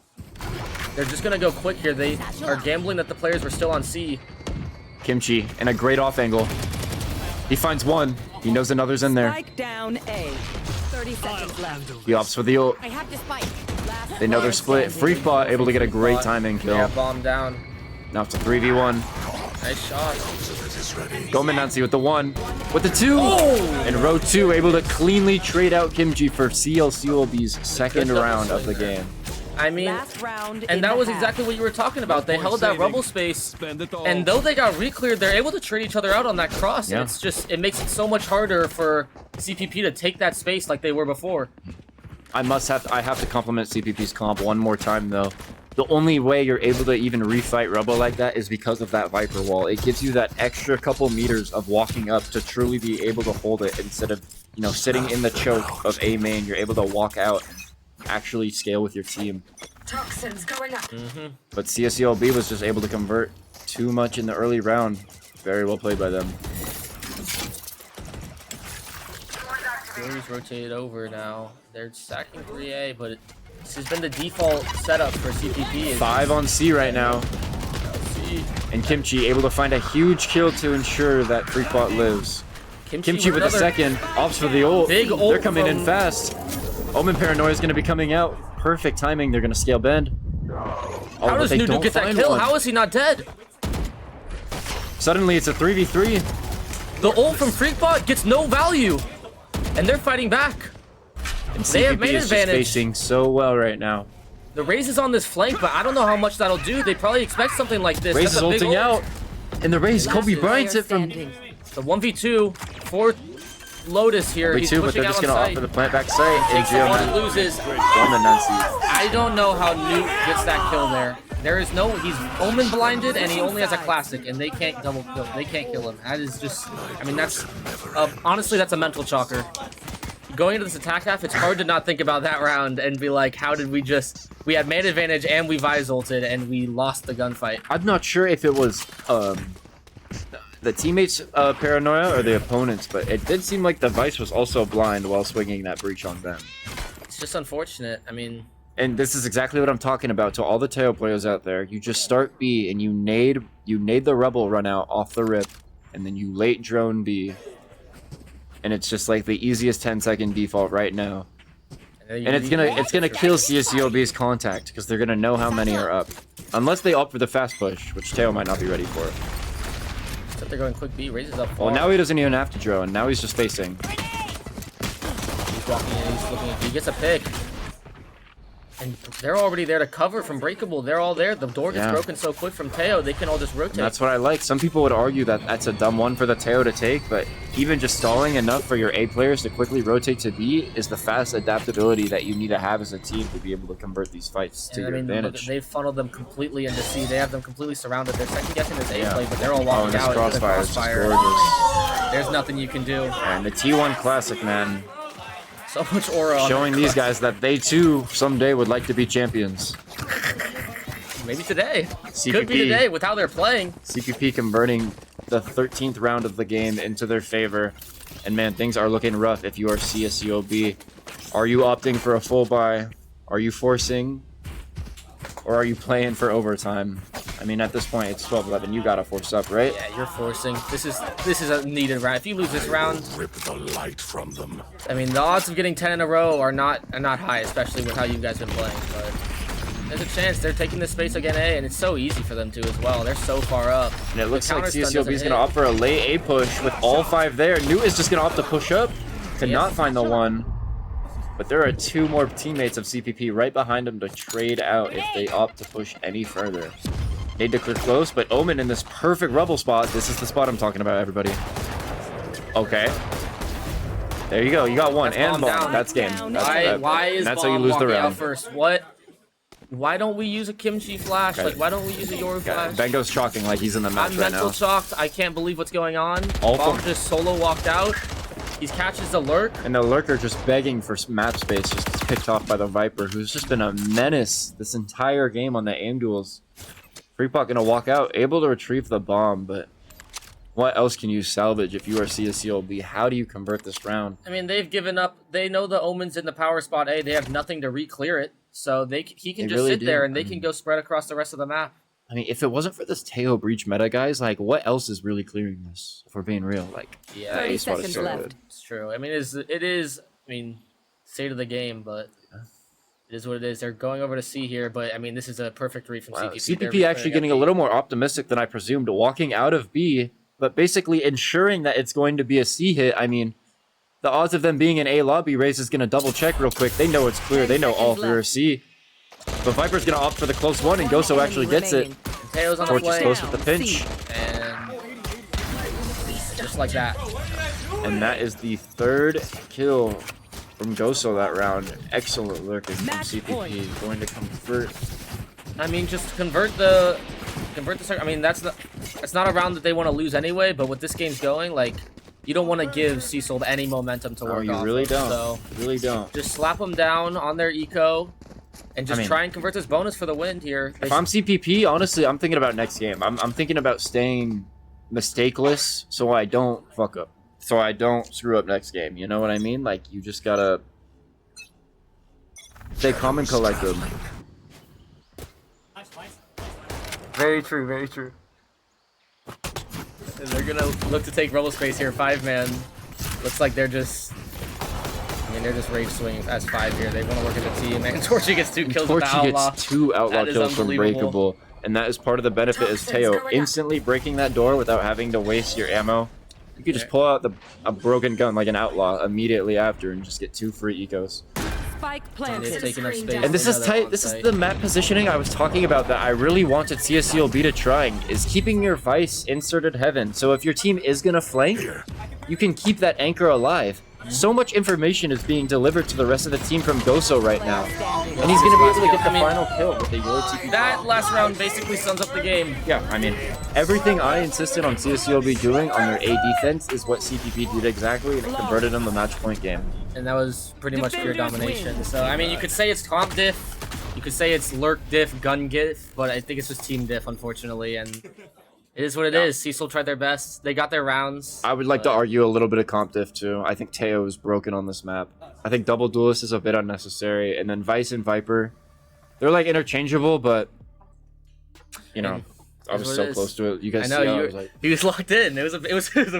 they're just going to go quick here. They are gambling that the players were still on C. Kimchi in a great off angle. He finds one. He knows another's in there. Spike down A. 30 seconds left. He opts for the ult. I have the spike. They know they're split. Freakbot able to get a great timing kill. Yeah, bomb down. Now it's a 3v1. Nice shot. Gomen Nancy with the 1. With the 2! Oh! And row 2 able to cleanly trade out Kimchi for CLCLB's second round of the game. I mean, and that was exactly what you were talking about. They held that rubble space, and though they got re-cleared, they're able to trade each other out on that cross. Yeah. It's just, it makes it so much harder for CPP to take that space like they were before. I have to compliment CPP's comp one more time though. The only way you're able to even refight Rubble like that is because of that Viper wall. It gives you that extra couple meters of walking up to truly be able to hold it instead of, you know, sitting in the choke of A main. You're able to walk out and actually scale with your team. Toxins going up. But CSELB was just able to convert too much in the early round. Very well played by them. Series rotated over now. They're stacking 3A, but this has been the default setup for CPP. 5 on C right now. And Kimchi able to find a huge kill to ensure that Freakbot lives. Kimchi with a second. Opts for the ult. Big ult. They're coming in fast. Omen Paranoia is going to be coming out. Perfect timing. They're going to scale bend. How does Nudu get that kill? How is he not dead? Suddenly it's a 3v3. The ult from Freakbot gets no value. And they're fighting back. And they have main is just advantage. facing so well right now. The Raze is on this flank, but I don't know how much that'll do. They probably expect something like this. Raze is ulting out. And the Raze, Kobe Bryant's it from... The 1v2 for Lotus here. He's Kobe 2, but pushing they're out just on going to site. offer the plant back site. Takes the one and loses. I I don't know how Newt gets that kill there. There is no... He's Omen blinded, and he only has a classic, and they can't double kill. They can't kill him. That is just... I mean, that's... honestly, that's a mental chalker. Going into this attack half, it's hard to not think about that round and be like, how did we just... We had man advantage and we Vise ulted and we lost the gunfight. I'm not sure if it was the teammates' paranoia or the opponents, but it did seem like the Vice was also blind while swinging that breach on them. It's just unfortunate. I mean... And this is exactly what I'm talking about to all the Teo players out there. You just start B and you nade the Rebel run out off the rip, and then you late drone B. And it's just like the easiest 10-second default right now. And it's gonna kill CSULB's contact because they're gonna know how many are up. Unless they opt for the fast push, which Teo might not be ready for. Except they're going quick B, raises up far. Well, now he doesn't even have to drone. Now he's just facing. He's walking in, he's looking at... He gets a pick. And they're already there to cover from Breakable. They're all there. The door gets broken so quick from Teo, they can all just rotate. And that's what I like. Some people would argue that that's a dumb one for the Teo to take, but even just stalling enough for your A players to quickly rotate to B is the fast adaptability that you need to have as a team to be able to convert these fights to your advantage. They've funneled them completely into C. They have them completely surrounded. They're second guessing this A play, but they're all walking out into the crossfire. There's nothing you can do. And the T1 Classic, man. So much aura showing these guys that they too someday would like to be champions. Maybe today. CPP, could be today with how they're playing. CPP converting the 13th round of the game into their favor. And man, things are looking rough if you are CSUOB. Are you opting for a full buy? Are you forcing? Or are you playing for overtime? I mean, at this point, it's 12-11. You gotta force up, right? Yeah, you're forcing. This is a needed round. If you lose this round, rip the light from them. I mean, the odds of getting 10 in a row are not high, especially with how you guys have been playing. But there's a chance they're taking this space again A, and it's so easy for them to as well. They're so far up. And it looks like CSUOB is gonna opt for a late A push with all 5 there. Newt is just gonna opt to push up to not find the one. But there are 2 more teammates of CPP right behind him to trade out if they opt to push any further. Need to clear close, but Omen in this perfect rubble spot. This is the spot I'm talking about, everybody. Okay. There you go. You got one. And bomb. That's game. Why is that's bomb how you lose the walking round. out first? What? Why don't we use a Kimchi flash? Like, why don't we use a Yoru flash? Bengo's chalking like he's in the match I'm right now. mental shocked. I can't believe what's going on. Bomb just solo walked out. He catches the lurk. And the lurker just begging for map space, just gets picked off by the Viper, who's just been a menace this entire game on the aim duels. Freakbot gonna walk out, able to retrieve the bomb, but what else can you salvage if you are CSULB? How do you convert this round? I mean, they've given up. They know the Omen's in the power spot A. They have nothing to re-clear it, so he can just really sit there and they can go spread across the rest of the map. I mean, if it wasn't for this Teo breach meta, guys, like, what else is really clearing this? If we're being real, like, yeah, 30 seconds left. It's true. I mean, it is. I mean, state of the game, but it is what it is. They're going over to C here, but I mean, this is a perfect read from CPP. CPP actually getting a little more optimistic than I presumed, walking out of B, but basically ensuring that it's going to be a C hit. I mean, the odds of them being in A lobby, Raze is going to double check real quick. They know it's clear. They know all 3 are C. But Viper's going to opt for the close one, and Goso actually gets it. Teo's on Torch the is play. close with the pinch. And just like that. And that is the 3rd kill from Goso that round. Excellent lurking from CPP. Going to convert. I mean, just convert the I mean, that's not a round that they want to lose anyway. But with this game's going, like, you don't want to give CSULB any momentum to work off. You really don't. So really don't. Just slap them down on their eco and just try and convert this bonus for the win here. If I'm CPP, honestly, I'm thinking about next game. I'm thinking about staying mistakeless so I don't fuck up. So I don't screw up next game. You know what I mean? Like, you just gotta stay calm and collected. Very true, very true. And they're gonna look to take roller space here, 5-man. Looks like they're just... I mean, they're just rage swinging as 5 here. They want to work as a team, and Torchy gets 2 kills with the Outlaw. Gets 2 Outlaw kills from Breakable. And that is part of the benefit is Teo instantly breaking that door without having to waste your ammo. You could just pull out a broken gun like an Outlaw immediately after and just get 2 free ecos. Spike planted. And this is tight. This is the map positioning I was talking about that I really wanted CSCLB to try, is keeping your Vice inserted heaven. So if your team is gonna flank, you can keep that anchor alive. So much information is being delivered to the rest of the team from Goso right now. And he's going to be able to get the final kill with the Euro TP. That last round basically sums up the game. Yeah, I mean, everything I insisted on CSCLB doing on their A defense is what CPP did exactly, and it converted them the match point game. And that was pretty much pure domination. So, I mean, you could say it's comp diff, you could say it's lurk diff, gun diff, but I think it's just team diff, unfortunately. And it is what it is. Cecil tried their best. They got their rounds. I would like to argue a little bit of comp diff too. I think Teo is broken on this map. I think double duelist is a bit unnecessary. And then Vice and Viper, they're like interchangeable, but you know, I was so close to it. You guys I know, see, I was like, he was locked in. It was a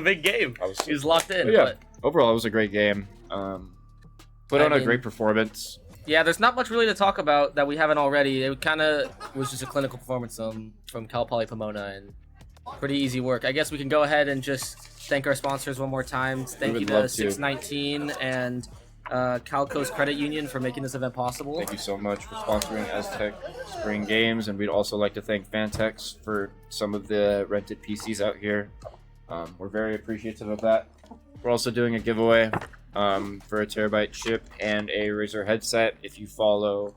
big game. He was locked in. Yeah, but overall it was a great game. Put on a great performance. Yeah, there's not much really to talk about that we haven't already. It kind of was just a clinical performance from Cal Poly Pomona, and pretty easy work. I guess we can go ahead and just thank our sponsors one more time. Thank you to 619 and Calco's Credit Union for making this event possible. Thank you so much for sponsoring Aztec Spring Games, and we'd also like to thank Fantex for some of the rented PCs out here. We're very appreciative of that. We're also doing a giveaway for a terabyte chip and a Razer headset. If you follow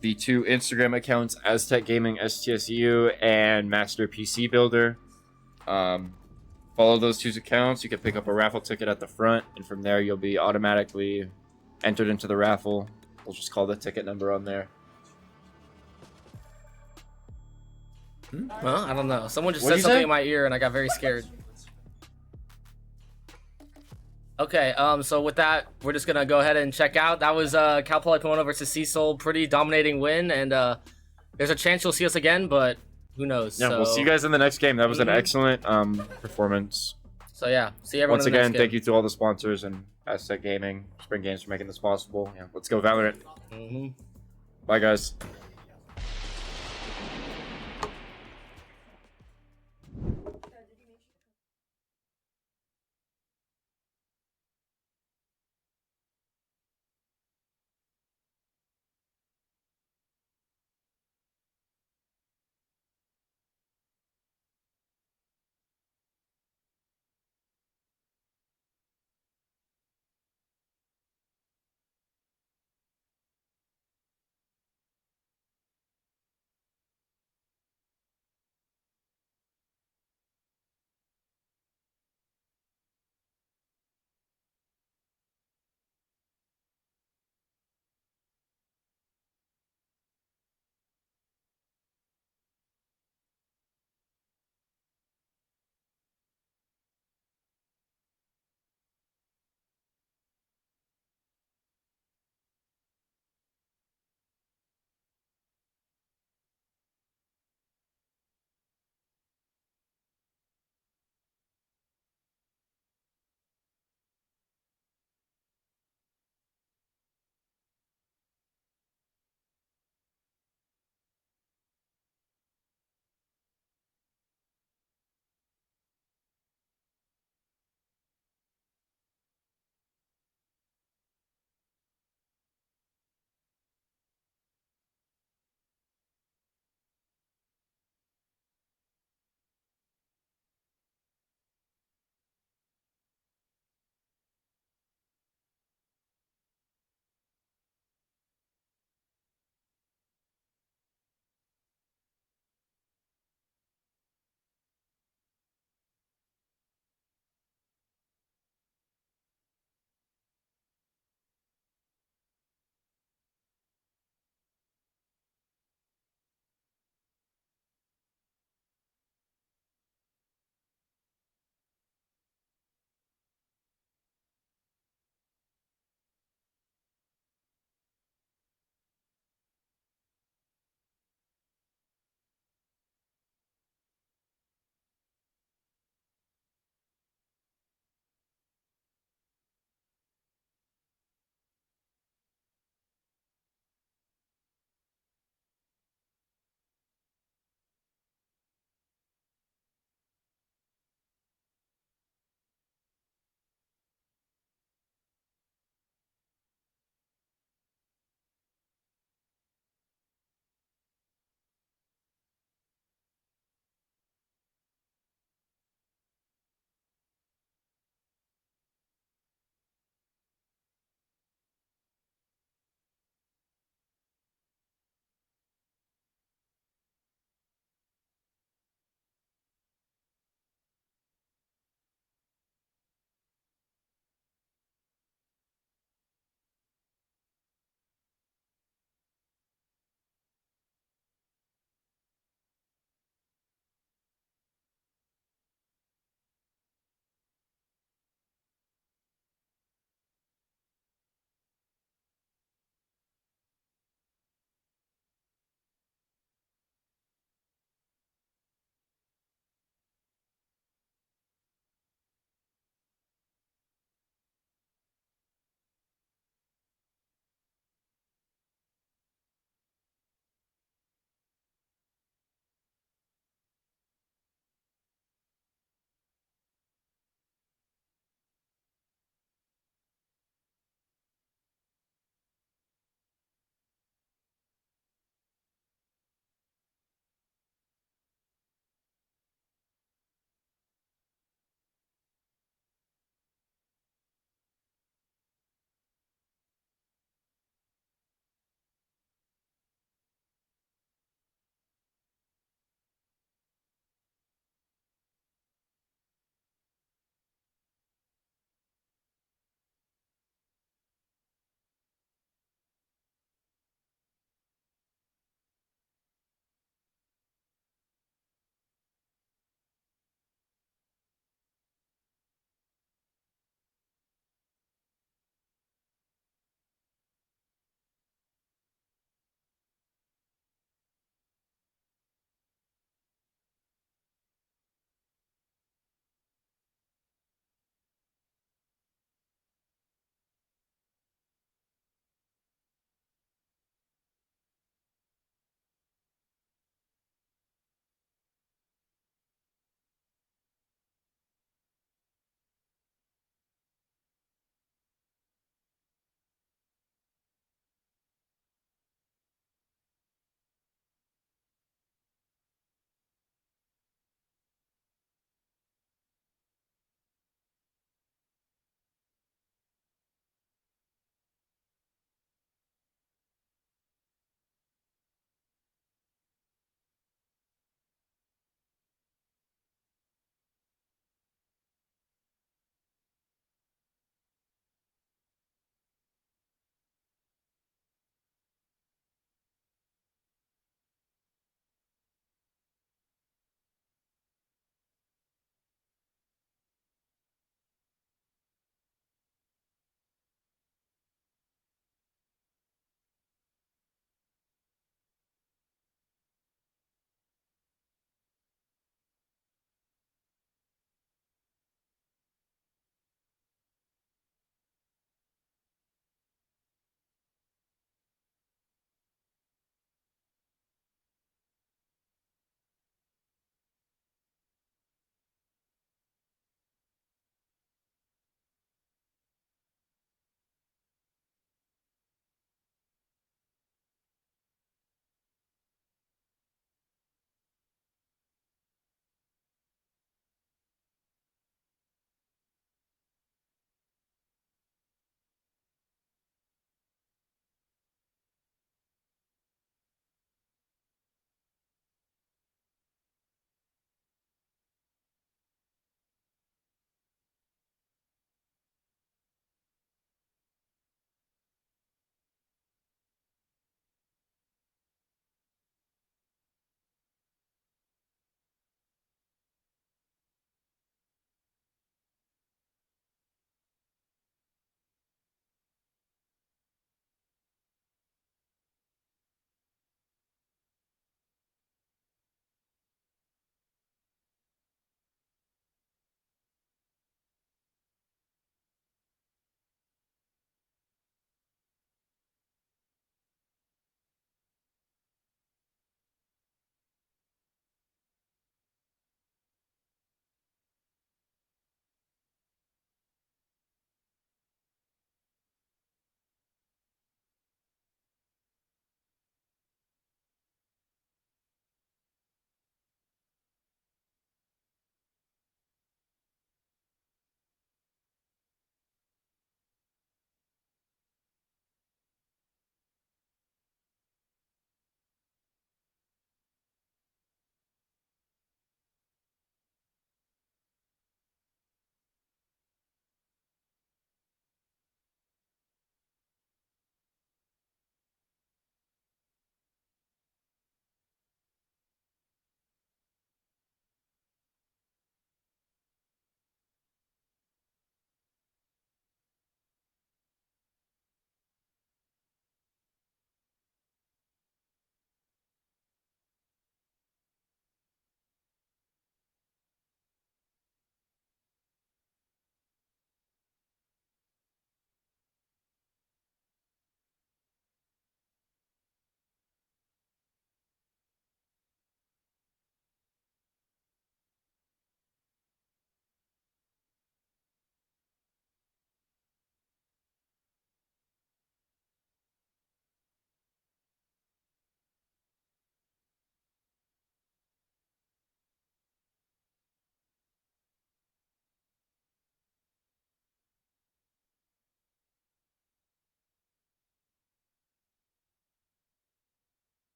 the 2 Instagram accounts, Aztec Gaming STSU and Master PC Builder. Follow those 2 accounts. You can pick up a raffle ticket at the front, and from there you'll be automatically entered into the raffle. We'll just call the ticket number on there. Well, I don't know. Someone just said something in my ear, and I got very scared. Okay, so with that, we're just gonna go ahead and check out. That was Cal Poly Pomona versus Cecil, pretty dominating win, and there's a chance you'll see us again, but who knows? Yeah, we'll see you guys in the next game. That was an excellent performance. So yeah, see everyone once in the again. next game. Thank you to all the sponsors and Aztec Gaming, Spring Games for making this possible. Yeah, let's go Valorant. Bye guys.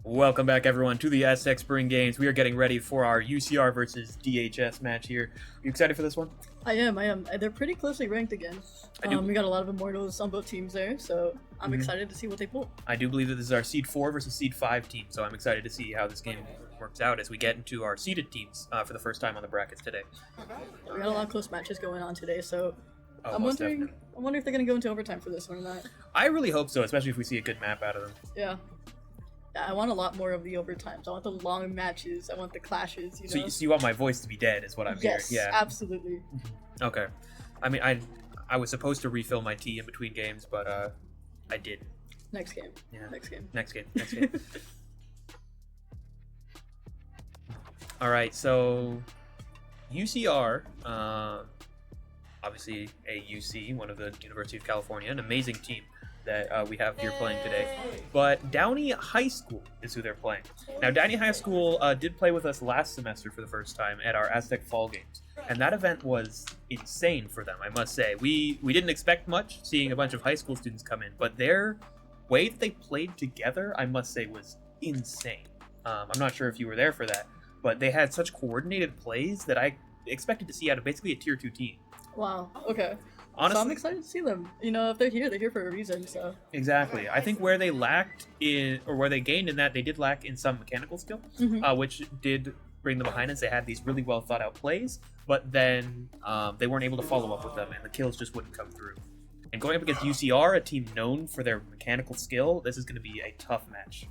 Welcome back, everyone, to the Aztec Spring Games. We are getting ready for our UCR versus DHS match here. Are you excited for this one? I am. They're pretty closely ranked again. We got a lot of Immortals on both teams there, so I'm excited to see what they pull. I do believe that this is our Seed 4 versus Seed 5 team, so I'm excited to see how this game works out as we get into our seeded teams for the first time on the brackets today. We got a lot of close matches going on today, so I'm most wondering if they're going to go into overtime for this one or not. I really hope so, especially if we see a good map out of them. Yeah. I want a lot more of the overtimes. I want the long matches. I want the clashes, you know? So you want my voice to be dead is what I'm hearing. Yes, absolutely. Okay. I mean, I was supposed to refill my tea in between games, but I didn't. Next game. Yeah. Next game. Next game. Next game. All right, so UCR, obviously a UC, one of the University of California, an amazing team that we have here playing today. But Downey High School is who they're playing. Now, Downey High School did play with us last semester for the first time at our Aztec Fall Games, and that event was insane for them, I must say. We didn't expect much, seeing a bunch of high school students come in, but their way that they played together, I must say, was insane. I'm not sure if you were there for that, but they had such coordinated plays that I expected to see out of basically a tier 2 team. Wow, okay. Honestly, so I'm excited to see them. You know, if they're here for a reason, so. Exactly. I think where they lacked in, or where they gained in that, they did lack in some mechanical skill, which did bring them behind us. They had these really well thought out plays, but then they weren't able to follow up with them, and the kills just wouldn't come through. And going up against UCR, a team known for their mechanical skill, this is going to be a tough match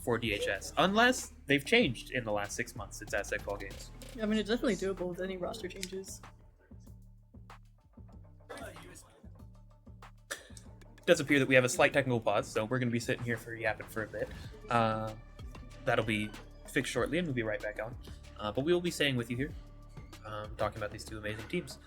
for DHS, unless they've changed in the last 6 months since Aztec Fall Games. I mean, it's definitely doable with any roster changes. It does appear that we have a slight technical pause, so we're going to be sitting here for yapping for a bit. That'll be fixed shortly, and we'll be right back on. But we will be staying with you here, talking about these two amazing teams.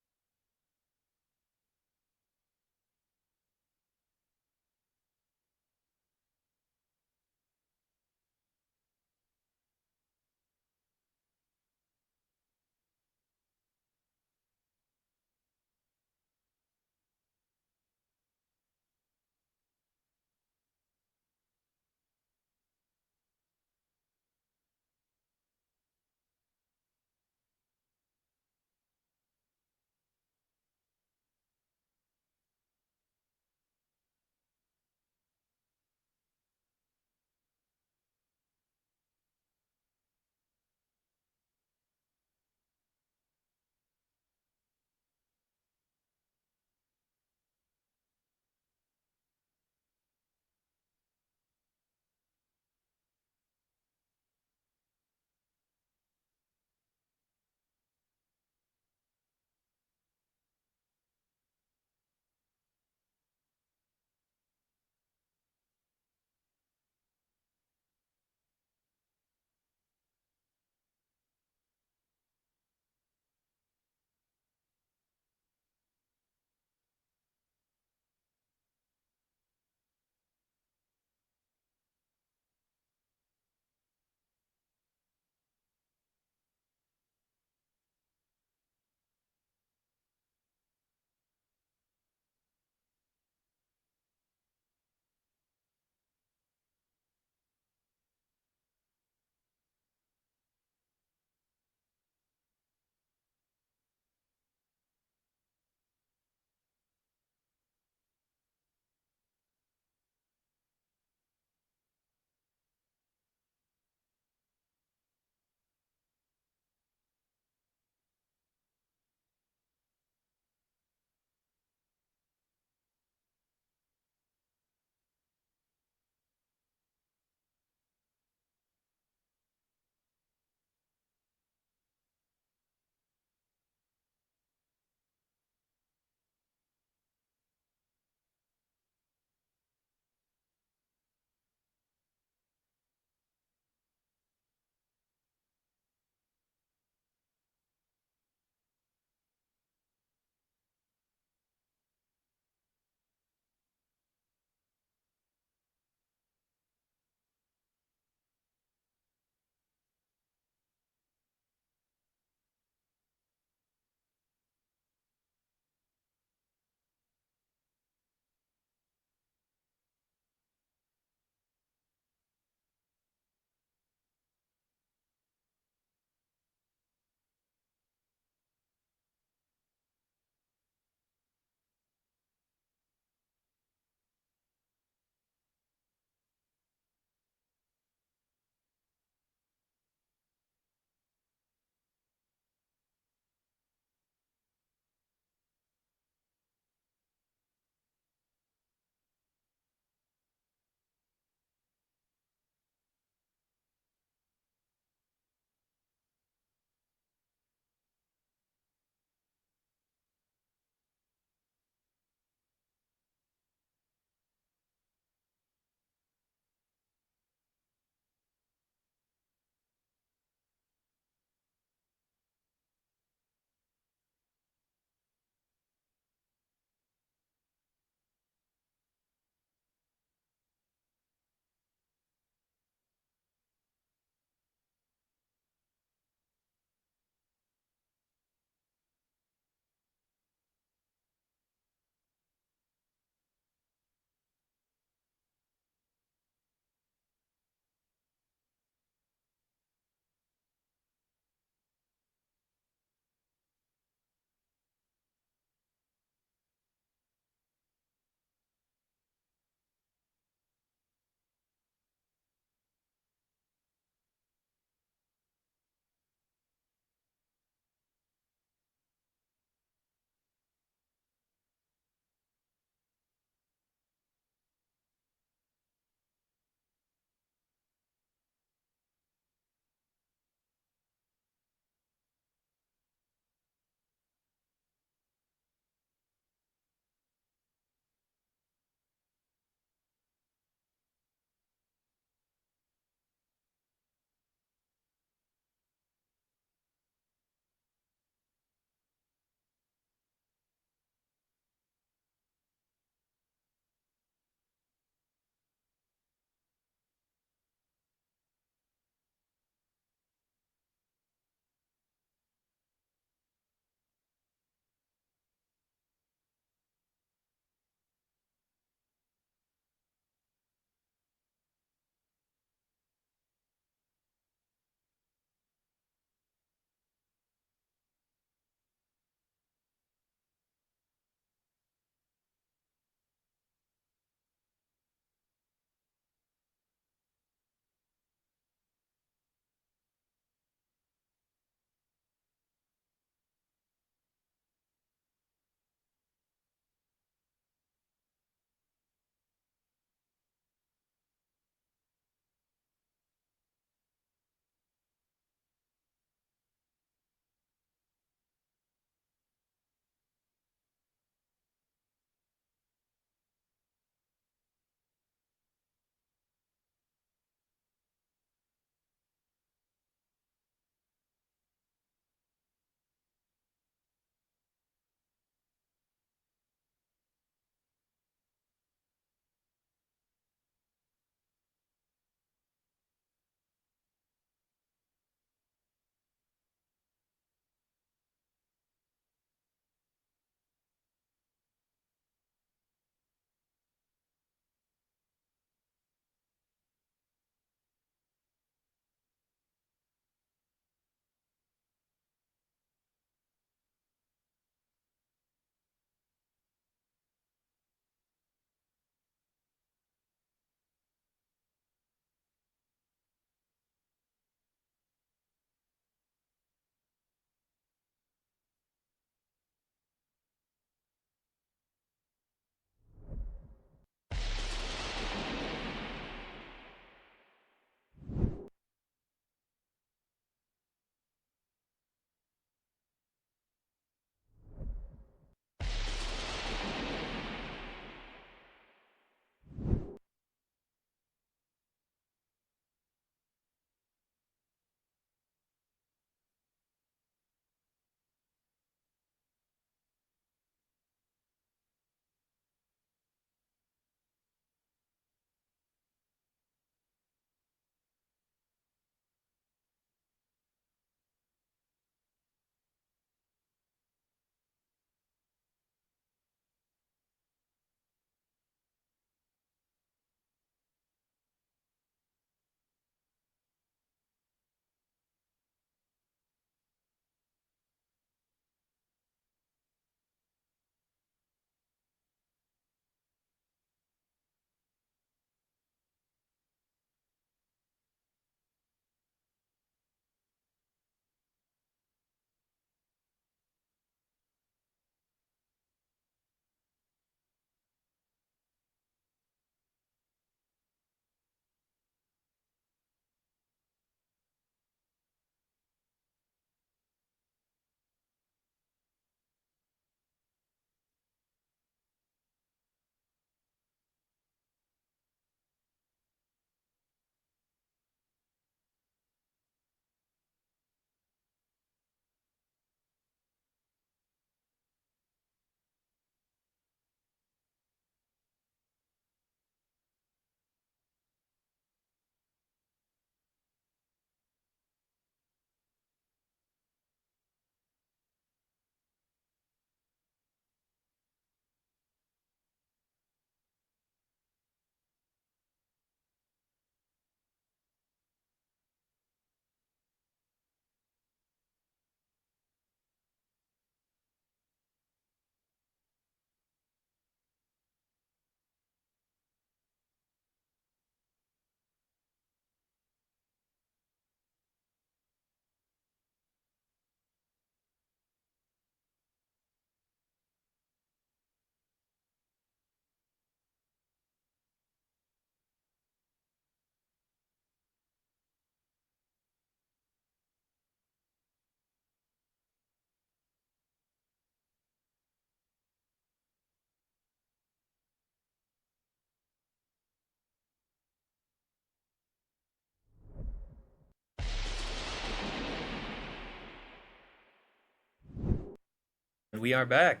We are back.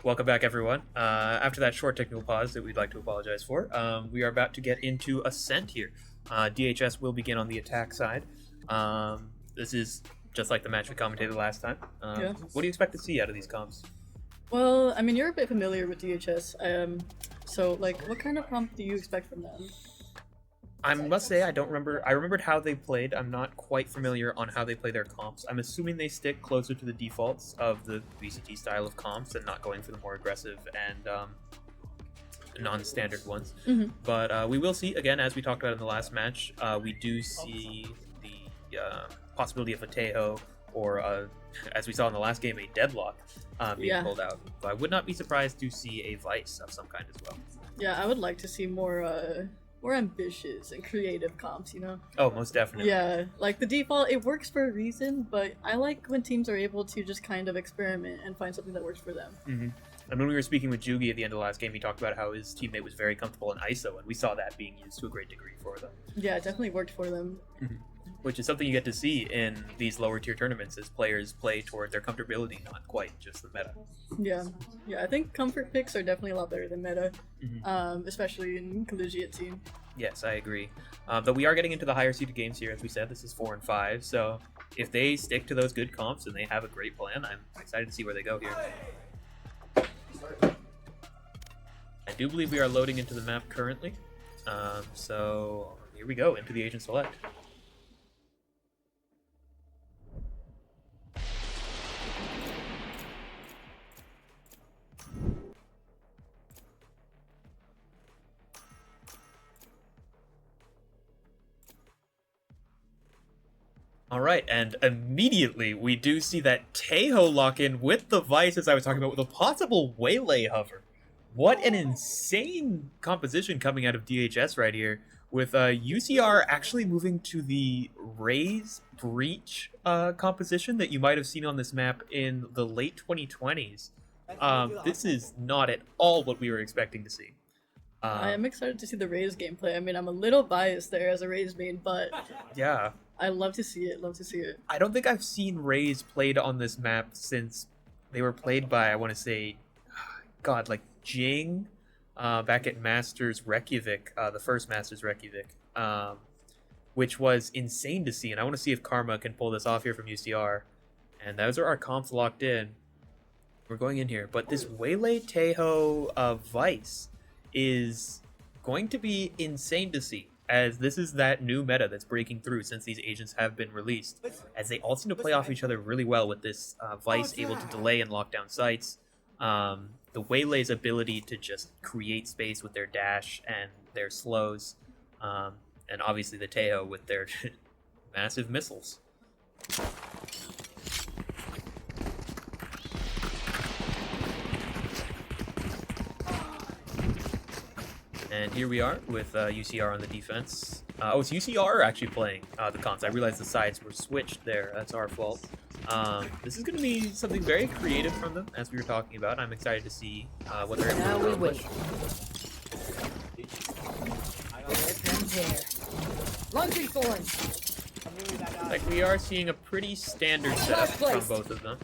Welcome back, everyone. After that short technical pause that we'd like to apologize for, we are about to get into Ascent here. DHS will begin on the attack side. This is just like the match we commentated last time. Yeah. What do you expect to see out of these comps? Well, I mean, you're a bit familiar with DHS. So, like, what kind of comp do you expect from them? I must say I don't remember. I remembered how they played. I'm not quite familiar on how they play their comps. I'm assuming they stick closer to the defaults of the VCT style of comps and not going for the more aggressive and non-standard ones. Mm-hmm. But we will see, again, as we talked about in the last match, we do see the possibility of a Tejo or, as we saw in the last game, a Deadlock being pulled out. So I would not be surprised to see a Vice of some kind as well. Yeah, I would like to see more ambitious and creative comps, you know? Oh, most definitely. Yeah, like the default, it works for a reason, but I like when teams are able to just kind of experiment and find something that works for them. Mm-hmm. And when we were speaking with Jugi at the end of the last game, he talked about how his teammate was very comfortable in ISO, and we saw that being used to a great degree for them. Yeah, it definitely worked for them. Mm-hmm. Which is something you get to see in these lower tier tournaments as players play toward their comfortability, not quite just the meta. Yeah, I think comfort picks are definitely a lot better than meta, especially in collegiate team. Yes, I agree. But we are getting into the higher seeded games here, as we said. This is 4 and 5, so if they stick to those good comps and they have a great plan, I'm excited to see where they go here. I do believe we are loading into the map currently, so here we go, into the Agent Select. Alright, and immediately we do see that Tejo lock in with the Vice, as I was talking about, with a possible Waylay hover. What an insane composition coming out of DHS right here, with UCR actually moving to the Raze Breach composition that you might have seen on this map in the late 2020s. This is not at all what we were expecting to see. I am excited to see the Raze gameplay. I mean, I'm a little biased there as a Raze main, but yeah, I love to see it. I don't think I've seen Raze played on this map since they were played by, I want to say, God, like Jing, back at Masters Reykjavik, the first Masters Reykjavik, which was insane to see. And I want to see if Karma can pull this off here from UCR. And those are our comps locked in. We're going in here. But this Waylay Tejo Vice is going to be insane to see, as this is that new meta that's breaking through since these agents have been released, as they all seem to play off each other really well with this Vice able to delay and lock down sites. The Waylay's ability to just create space with their dash and their slows, and obviously the Tejo with their massive missiles. And here we are with UCR on the defense. Oh, it's UCR actually playing the comps. I realized the sides were switched there. That's our fault. This is going to be something very creative from them, as we were talking about. I'm excited to see what they're able to accomplish. Launching thorn. Like, we are seeing a pretty standard setup from both of them.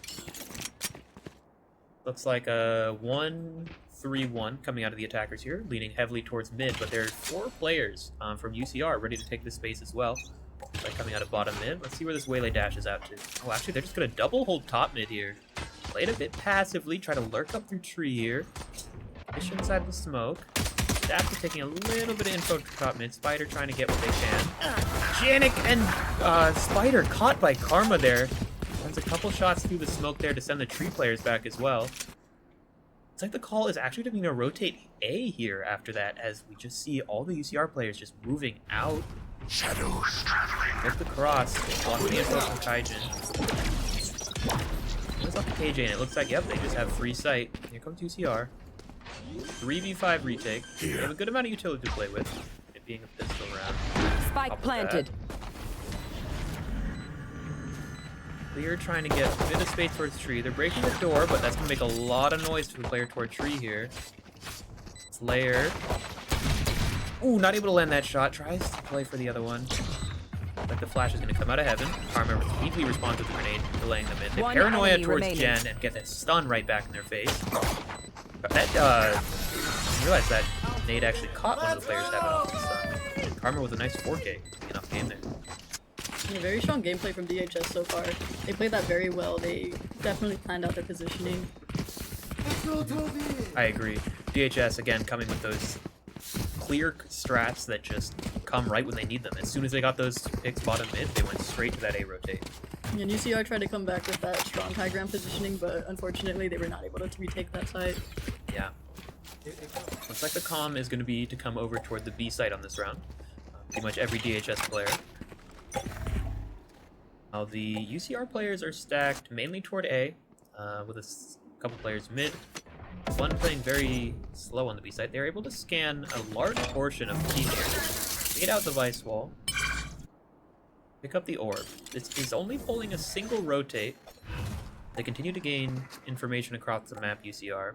Looks like a 1-3-1 coming out of the attackers here, leaning heavily towards mid, but there are 4 players from UCR ready to take this space as well. Like coming out of bottom mid. Let's see where this Waylay dashes out to. Oh, actually, they're just going to double hold top mid here. Played a bit passively, try to lurk up through tree here. Fish inside the smoke. Daft is taking a little bit of info to top mid. Spider trying to get what they can. Janik and Spider caught by Karma there. Runs a couple shots through the smoke there to send the tree players back as well. It's like the call is actually going to rotate A here after that, as we just see all the UCR players just moving out. Shadows traveling. With the cross, blocking the info from Kaijin. Goes off to KJ, and it looks like, yep, they just have free sight. Here comes UCR. 3v5 retake. They have a good amount of utility to play with, it being a pistol round. Spike planted. Clear trying to get a bit of space towards tree. They're breaking the door, but that's going to make a lot of noise for the player toward tree here. Slayer. Ooh, not able to land that shot. Tries to play for the other one. Like the flash is going to come out of heaven. Karma immediately responds with a grenade, delaying them in. They One paranoia enemy towards remaining. Jen and get that stun right back in their face. But that, I realized that nade actually caught one of the players having off the stun. Karma with a nice 4K. Enough game there. Yeah, very strong gameplay from DHS so far. They played that very well. They definitely planned out their positioning. I agree. DHS, again, coming with those clear strats that just come right when they need them. As soon as they got those picks bottom mid, they went straight to that A rotate. And UCR tried to come back with that strong high ground positioning, but unfortunately they were not able to retake that site. Yeah. Looks like the comm is going to be to come over toward the B site on this round. Pretty much every DHS player. Now the UCR players are stacked mainly toward A, with a couple players mid. One playing very slow on the B side. They're able to scan a large portion of the team here. Bait out the Vice Wall. Pick up the orb. This is only pulling a single rotate. They continue to gain information across the map, UCR.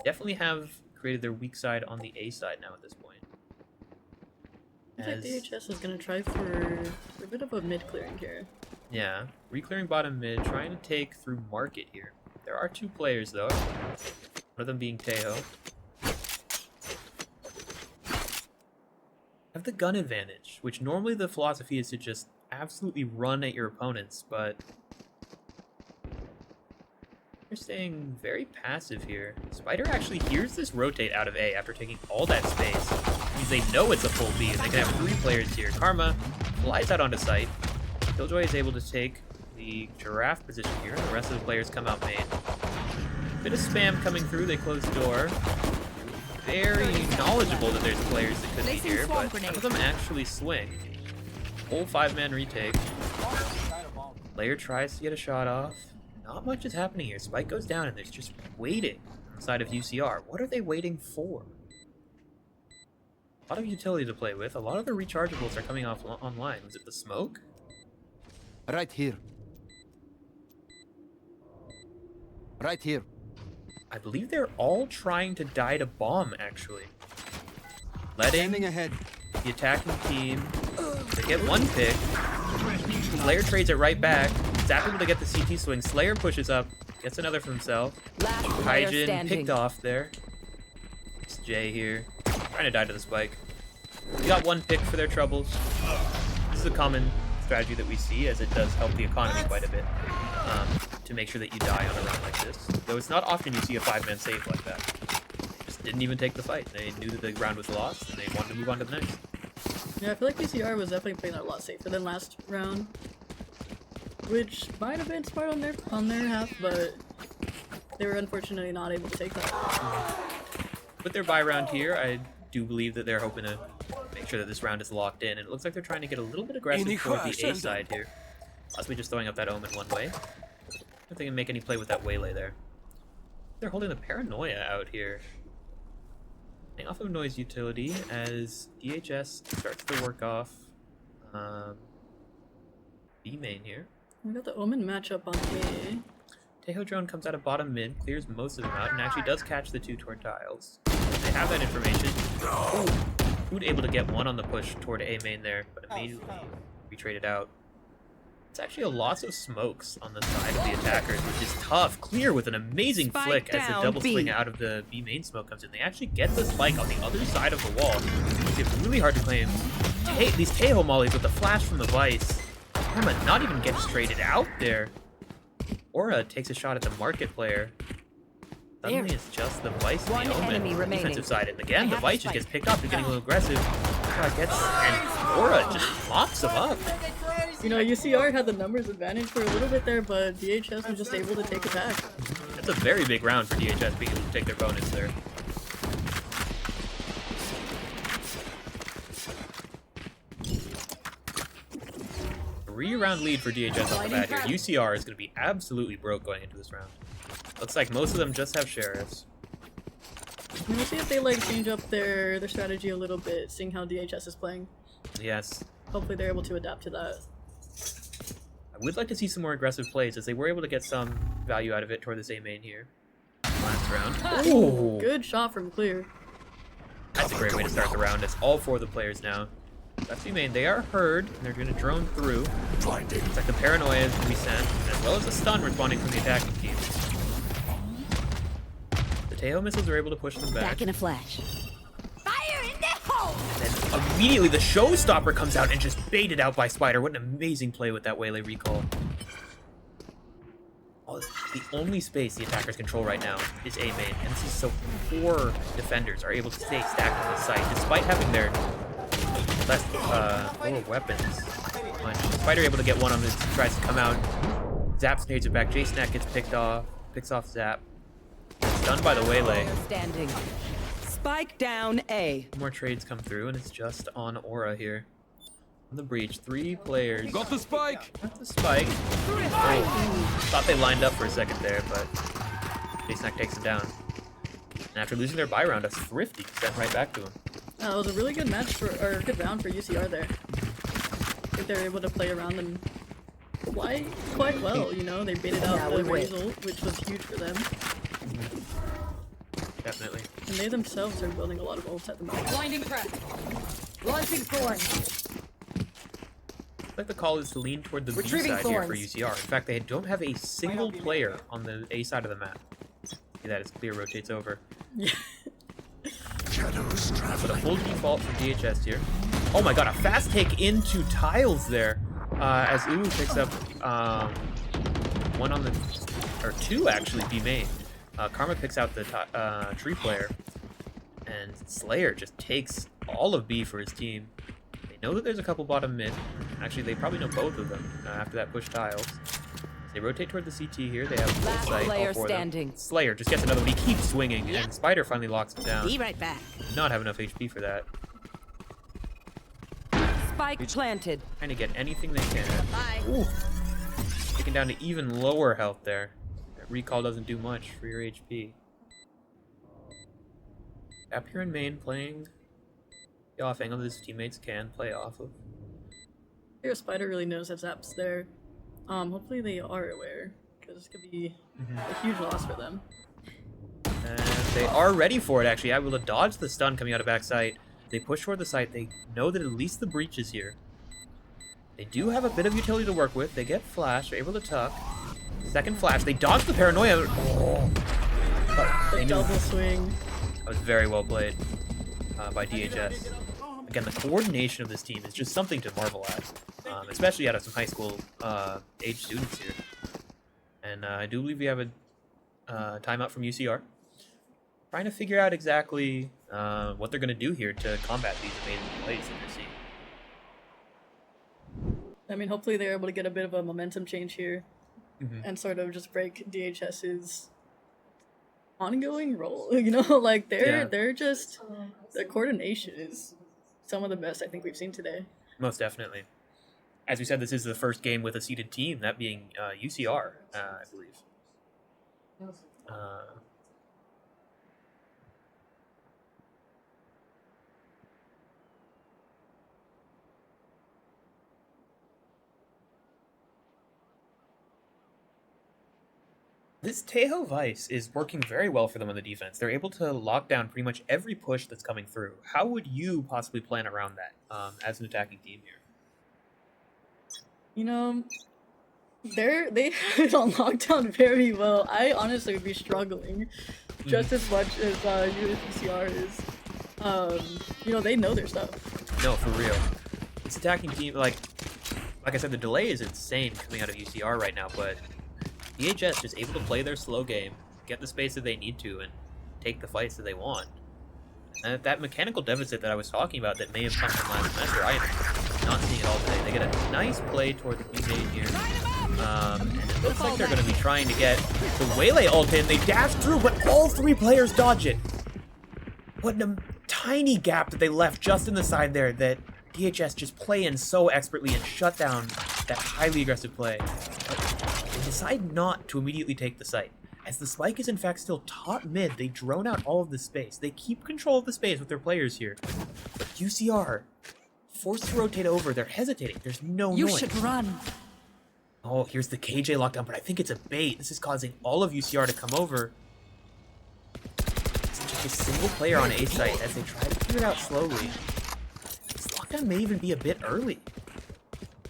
Definitely have created their weak side on the A side now at this point. I think DHS is going to try for a bit of a mid clearing here. Yeah, re-clearing bottom mid, trying to take through market here. There are two players though, one of them being Tejo. Have the gun advantage, which normally the philosophy is to just absolutely run at your opponents, but they're staying very passive here. Spider actually hears this rotate out of A after taking all that space. It means they know it's a full B, and they can have 3 players here. Karma flies out onto site. Killjoy is able to take the giraffe position here, and the rest of the players come out main. Bit of spam coming through, they close the door. Very knowledgeable that there's players that could be here, but none of them actually swing. Whole 5-man retake. Player tries to get a shot off. Not much is happening here. Spike goes down and there's just waiting on the side of UCR. What are they waiting for? A lot of utility to play with. A lot of the rechargeables are coming off online. Was it the smoke? Right here. Right here. I believe they're all trying to die to bomb, actually. Letting Standing ahead. the attacking team, they get one pick. Slayer trades it right back. Zap able to get the CT swing. Slayer pushes up, gets another for himself. Last player Hyjin standing. picked off there. It's Jay here, trying to die to the spike. We got one pick for their troubles. This is a common strategy that we see, as it does help the economy quite a bit. To make sure that you die on a round like this. Though it's not often you see a 5-man save like that. They just didn't even take the fight. They knew that the round was lost, and they wanted to move on to the next. Yeah, I feel like UCR was definitely playing a lot safer than last round, which might have been smart on their half, but they were unfortunately not able to take that. With their buy round here, I do believe that they're hoping to make sure that this round is locked in, and it looks like they're trying to get a little bit aggressive toward the A side here. Possibly just throwing up that Omen one way. I don't think they can make any play with that Waylay there. They're holding the Paranoia out here. Playing off of noise utility as DHS starts to work off B main here. We got the Omen matchup on A. Tejo drone comes out of bottom mid, clears most of them out, and actually does catch the 2 toward tiles. They have that information. Food able to get one on the push toward A main there, but immediately retraded out. It's actually a loss of smokes on the side of the attackers, which is tough. Clear with an amazing Spike flick as the down, double B. swing out of the B main smoke comes in. They actually get the spike on the other side of the wall. It's really hard to claim. These Tejo mollies with the flash from the Vice. Karma not even gets traded out there. Aura takes a shot at the market player. Suddenly it's just the Vice and One the enemy Omen remaining. defensive side. And again, the have Vice the just gets spike. picked up and getting a little aggressive. And Aura just mops him up. You know, UCR had the numbers advantage for a little bit there, but DHS was just able to take it back. That's a very big round for DHS being able to take their bonus there. Three-round lead for DHS off the bat here. UCR is going to be absolutely broke going into this round. Looks like most of them just have sheriffs. We'll see if they like change up their strategy a little bit, seeing how DHS is playing. Yes. Hopefully they're able to adapt to that. I would like to see some more aggressive plays, as they were able to get some value out of it toward this A main here. Last round. Ooh. Good shot from Clear. That's a great way to start the round, as all 4 of the players now That's main. They are heard, and they're going to drone through. It's like the paranoia is going to be sent, as well as the stun responding from the attacking team. The Tejo missiles are able to push them back. Back in a flash. Fire in the hole! And then immediately the showstopper comes out and just baited out by Spider. What an amazing play with that Waylay recall. Oh, the only space the attackers control right now is A main, and this is so 4 defenders are able to stay stacked on the site despite having their less lower weapons. Spider able to get one on this, tries to come out. Zap nades it back. J-Snack gets picks off Zap. Stunned by the Waylay. Standing. Spike down A. More trades come through, and it's just on Aura here. On the breach, 3 players. Got the spike! Got the spike. Oh, thought they lined up for a second there, but J-Snack takes him down. And after losing their buy round, a Thrifty sent right back to him. It was a really good match or good round for UCR there. I think they were able to play around them quite well, you know. They baited out the Razor, which was huge for them. Definitely. And they themselves are building a lot of ults at the moment. Blinding press. Launching thorn. I like the call is to lean toward the B Retrieving side here for thorns. UCR. In fact, they don't have a single player on the A side of the map. See that as clear rotates over. Yeah. Shadows But a traveling. full default from DHS here. Oh my god, a fast take into tiles there. As Uwu picks up one on the, or 2 actually, B main. Karma picks out the tree player. And Slayer just takes all of B for his team. They know that there's a couple bottom mid. Actually, they probably know both of them after that push tiles. They rotate toward the CT here. They have full Last sight, player all 4 of them. standing. Slayer just gets another one. He keeps swinging, and Spider finally locks him down. Be right back. Not have enough HP for that. Spike planted. Trying to get anything they can. Bye. Ooh. Taken down to even lower health there. That recall doesn't do much for your HP. Up here in main, playing the off angle that his teammates can play off of. Your Spider really knows that Zap's there. Hopefully they are aware, because this could be a huge loss for them. And they are ready for it, actually. Able to dodge the stun coming out of backside. They push toward the site. They know that at least the breach is here. They do have a bit of utility to work with. They get flash. They're able to tuck. Second flash. They dodge the paranoia. Oh. The They knew. double swing. That was very well played by DHS. Again, the coordination of this team is just something to marvel at, especially out of some high school age students here. And I do believe we have a timeout from UCR. Trying to figure out exactly what they're going to do here to combat these amazing plays that they're seeing. I mean, hopefully they're able to get a bit of a momentum change here and sort of just break DHS's ongoing role. You know, like they're just, their coordination is some of the best I think we've seen today. Most definitely. As we said, this is the first game with a seeded team, that being UCR, I believe. This Tejo Vice is working very well for them on the defense. They're able to lock down pretty much every push that's coming through. How would you possibly plan around that as an attacking team here? You know, they have it on lockdown very well. I honestly would be struggling just as much as UCR is. You know, they know their stuff. No, for real. This attacking team, like I said, the delay is insane coming out of UCR right now, but DHS just able to play their slow game, get the space that they need to, and take the fights that they want. And that mechanical deficit that I was talking about that may have come from last semester, I am not seeing it all today. They get a nice play toward the B-Main here. And it looks like they're going to be trying to get the Waylay ult in. They dash through, but all 3 players dodge it. What a tiny gap that they left just in the side there that DHS just play in so expertly and shut down that highly aggressive play. But they decide not to immediately take the site. As the spike is in fact still top mid, they drone out all of the space. They keep control of the space with their players here. But UCR, forced to rotate over, they're hesitating. There's no noise. You should run. Oh, here's the KJ lockdown, but I think it's a bait. This is causing all of UCR to come over. It's just a single player on A site as they try to figure it out slowly. This lockdown shutdown may even be a bit early.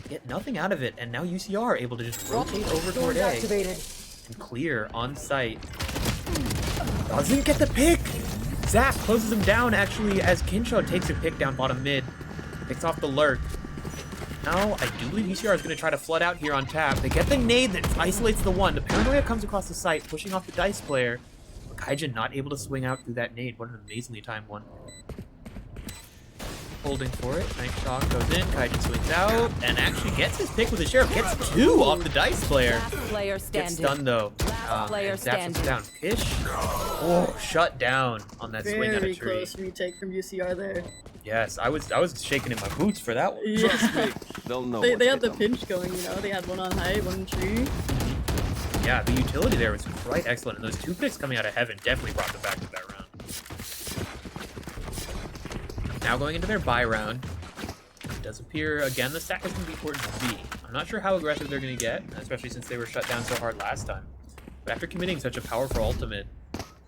Get nothing out of it, and now UCR able to just rotate over toward A and clear on site. Doesn't get the pick! Zach closes him down actually as Kinshaw takes a pick down bottom mid. Picks off the lurk. Now, I do believe UCR is going to try to flood out here on tap. They get the nade that isolates the one. The paranoia comes across the site, pushing off the dice player. But Kaijin not able to swing out through that nade. What an amazingly timed one. Holding for it. Nice shot goes in. Kaijin swings out and actually gets his pick with the sheriff. Gets two off the dice player. Player Gets standing. stunned though. Player Zaps down. Kish. Oh, shut down on that swing out of Very tree. close retake from UCR there. Yes, I was shaking in my boots for that one. Yeah. They'll know. They had the pinch going, you know. They had one on height, one in tree. Yeah, the utility there was quite excellent, and those two picks coming out of heaven definitely brought them back to that round. Now going into their bye round, it does appear, again, the stack is going to be towards B. I'm not sure how aggressive they're going to get, especially since they were shut down so hard last time. But after committing such a powerful ultimate,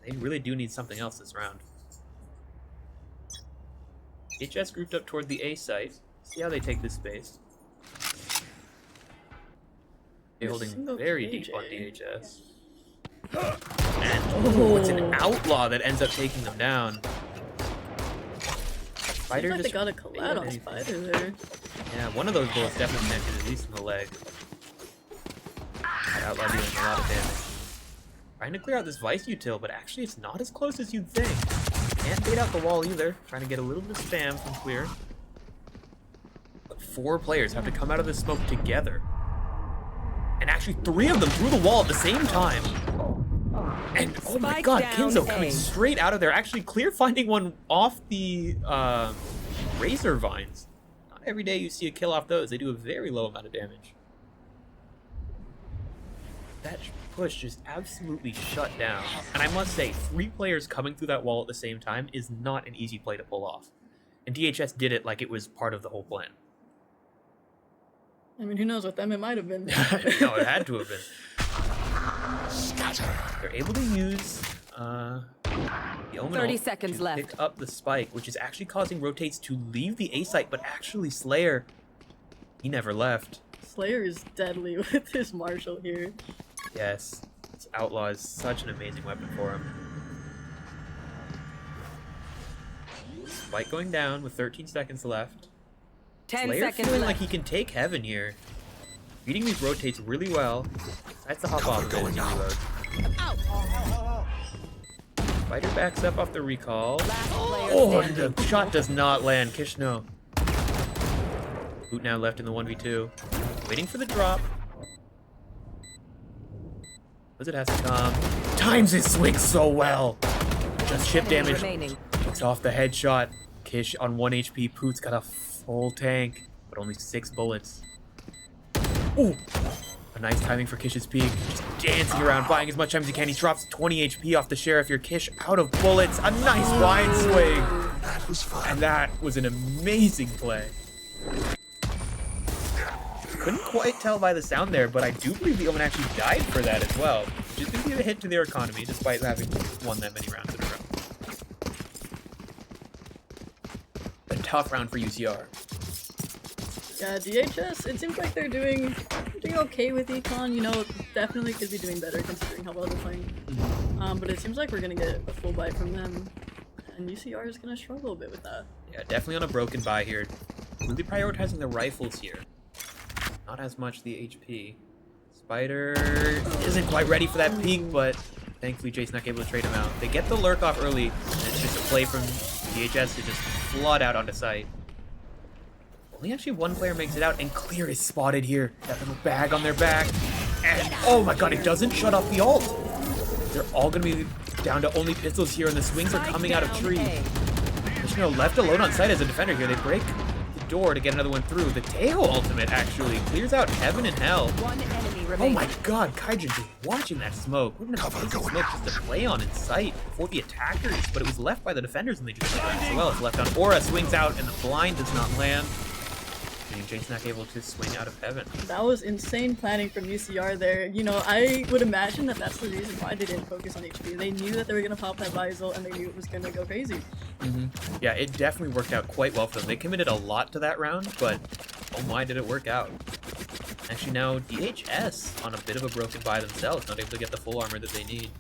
they really do need something else this round. HS grouped up toward the A site. See how they take this space. They're holding very deep on DHS. And it's an outlaw that ends up taking them down. Spider Seems like just they got a collab on Spider there. Yeah, one of those bullets definitely connected, at least in the leg. That outlaw doing a lot of damage. Trying to clear out this Vice util, but actually it's not as close as you'd think. Can't bait out the wall either. Trying to get a little bit of spam from clear. But 4 players have to come out of this smoke together. And actually 3 of them through the wall at the same time. And oh my god, Kinzo coming straight out of there. Actually clear finding one off the razor vines. Not every day you see a kill off those. They do a very low amount of damage. That push just absolutely shut down. And I must say, 3 players coming through that wall at the same time is not an easy play to pull off. And DHS did it like it was part of the whole plan. I mean, who knows with them it might have been. No, it had to have been. They're able to use the Omen 30 ult seconds to left. pick up the spike, which is actually causing rotates to leave the A site, but actually Slayer, he never left. Slayer is deadly with his Marshall here. Yes, this outlaw is such an amazing weapon for him. Spike going down with 13 seconds left. 10 Slayer seconds feeling left. like he can take heaven here. Reading these rotates really well. That's the hop off of it as he reloads. Spider backs up off the recall. Oh, and the shot does not land. Kishno. Boot now left in the 1v2. Waiting for the drop. Because it has to come. Times his swing so well. Just chip damage. It's off the headshot. Kish on 1 HP. Poot's got a full tank, but only 6 bullets. Ooh! A nice timing for Kish's peak. Just dancing around, buying as much time as he can. He drops 20 HP off the Sheriff. Your Kish out of bullets. A nice wide swing. That was fun. And that was an amazing play. Couldn't quite tell by the sound there, but I do believe the Omen actually died for that as well. Which is going to be a hit to their economy, despite having won that many rounds in a row. A tough round for UCR. Yeah, DHS, it seems like they're doing okay with Econ. You know, definitely could be doing better considering how well they're playing. But it seems like we're going to get a full buy from them. And UCR is going to struggle a bit with that. Yeah, definitely on a broken buy here. Really prioritizing the rifles here. Not as much the HP. Spider isn't quite ready for that peek, but thankfully Jason not able to trade him out. They get the lurk off early, and it's just a play from DHS to just flood out onto site. Only actually 1 player makes it out, and Clear is spotted here. That little bag on their back. And oh my god, it doesn't shut off the ult! They're all gonna be down to only pistols here, and the swings are coming out of tree. Krishno left alone on site as a defender here. They break the door to get another one through. The Tejo ultimate actually clears out heaven and hell. 1 enemy Oh remaining. my god, Kaijin just watching that smoke. What an amazing smoke just to play on in sight for the attackers, but it was left by the defenders and they just played it so well. It's left on Aura, swings out, and the blind does not land. Being Jason able to swing out of heaven. That was insane planning from UCR there. You know, I would imagine that that's the reason why they didn't focus on HP. They knew that they were going to pop that Visal, and they knew it was going to go crazy. Yeah, it definitely worked out quite well for them. They committed a lot to that round, but oh my, did it work out. Actually, now DHS on a bit of a broken buy themselves, not able to get the full armor that they need.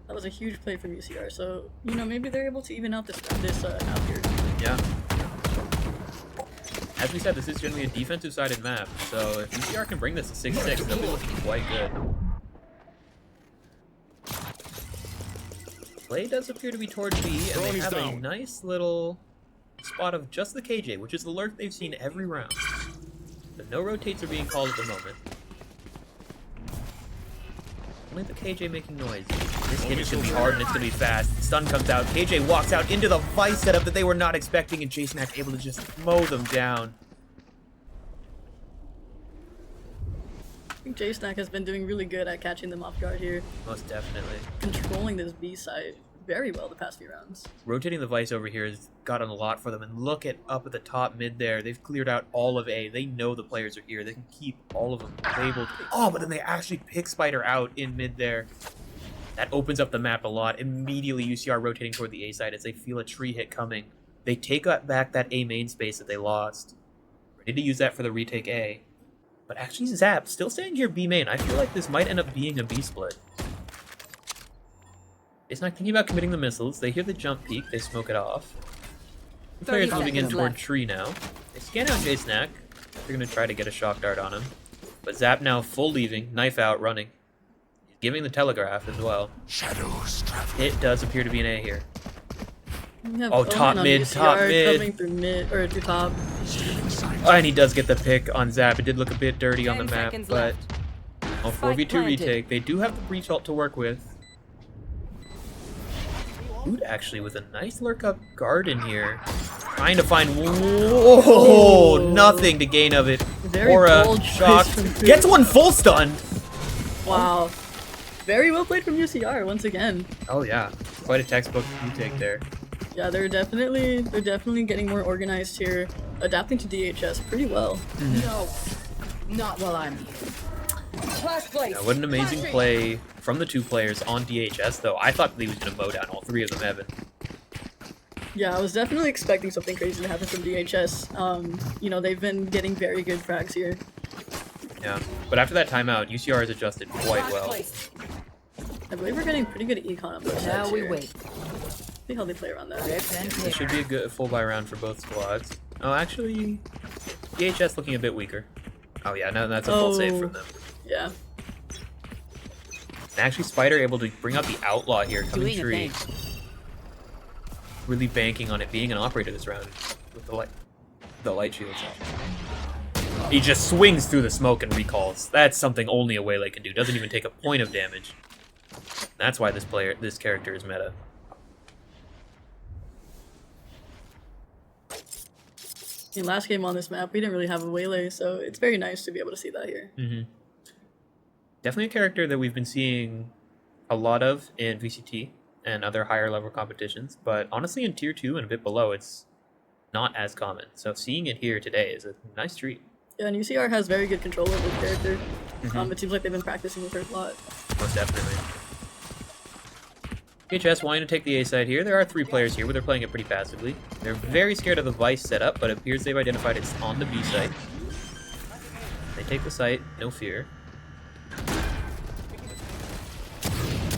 That was a huge play from UCR, so, you know, maybe they're able to even out this out here. Yeah. As we said, this is generally a defensive-sided map, so if UCR can bring this to 6-6, they'll be looking quite good. Play does appear to be towards B, and they have a nice little spot of just the KJ, which is the lurk they've seen every round. But no rotates are being called at the moment. Only the KJ making noise. This hit is going to be hard and it's going to be fast. Stun comes out. KJ walks out into the Vice setup that they were not expecting, and Jason able to just mow them down. I think J-Snack has been doing really good at catching them off guard here. Most definitely. Controlling this B side very well the past few rounds. Rotating the Vice over here has gotten a lot for them, and look at up at the top mid there. They've cleared out all of A. They know the players are here. They can keep all of them labeled. Oh, but then they actually pick Spider out in mid there. That opens up the map a lot. Immediately UCR rotating toward the A side as they feel a tree hit coming. They take back that A main space that they lost. Ready to use that for the retake A. But actually Zap still staying here B main. I feel like this might end up being a B split. It's not thinking about committing the missiles. They hear the jump peak. They smoke it off. The player's moving in toward tree now. They scan out J-Snack. They're going to try to get a shock dart on him. But Zap now full leaving. Knife out, running. He's giving the telegraph as well. Shadows It does appear to be an A here. Oh, top mid, top mid. Coming through mid, or through top. Oh, and he does get the pick on Zap. It did look a bit dirty on the map, but 4v2 retake. They do have the breach ult to work with. Dude, actually, with a nice lurk up guard in here. Trying to find... Whoa! Nothing to gain of it. Aura, shock. Gets one full stun! Wow. Very well played from UCR, once again. Oh, yeah. Quite a textbook retake there. Yeah, they're definitely getting more organized here. Adapting to DHS pretty well. No, not while I'm here. Yeah, what an amazing play from the two players on DHS, though. I thought he was going to mow down all three of them, Evan. Yeah, I was definitely expecting something crazy to happen from DHS. You know, they've been getting very good frags here. Yeah, but after that timeout, UCR has adjusted quite well. I believe we're getting pretty good econ on both sides Now we here. wait. See how they play around that. This should be a good full buy round for both squads. Oh, actually, DHS looking a bit weaker. Oh yeah, no, that's a full save from them. Yeah. And actually, Spider able to bring out the Outlaw here, coming tree. Really banking on it being an operator this round with the light shields. He just swings through the smoke and recalls. That's something only a Waylay can do. Doesn't even take a point of damage. That's why this character is meta. In last game on this map, we didn't really have a Waylay, so it's very nice to be able to see that here. Definitely a character that we've been seeing a lot of in VCT and other higher level competitions, but honestly in tier 2 and a bit below, it's not as common. So seeing it here today is a nice treat. Yeah, and UCR has very good control over the character. It seems like they've been practicing with her a lot. Most definitely. DHS wanting to take the A side here. There are 3 players here, but they're playing it pretty passively. They're very scared of the Vice setup, but it appears they've identified it's on the B site. They take the site, no fear.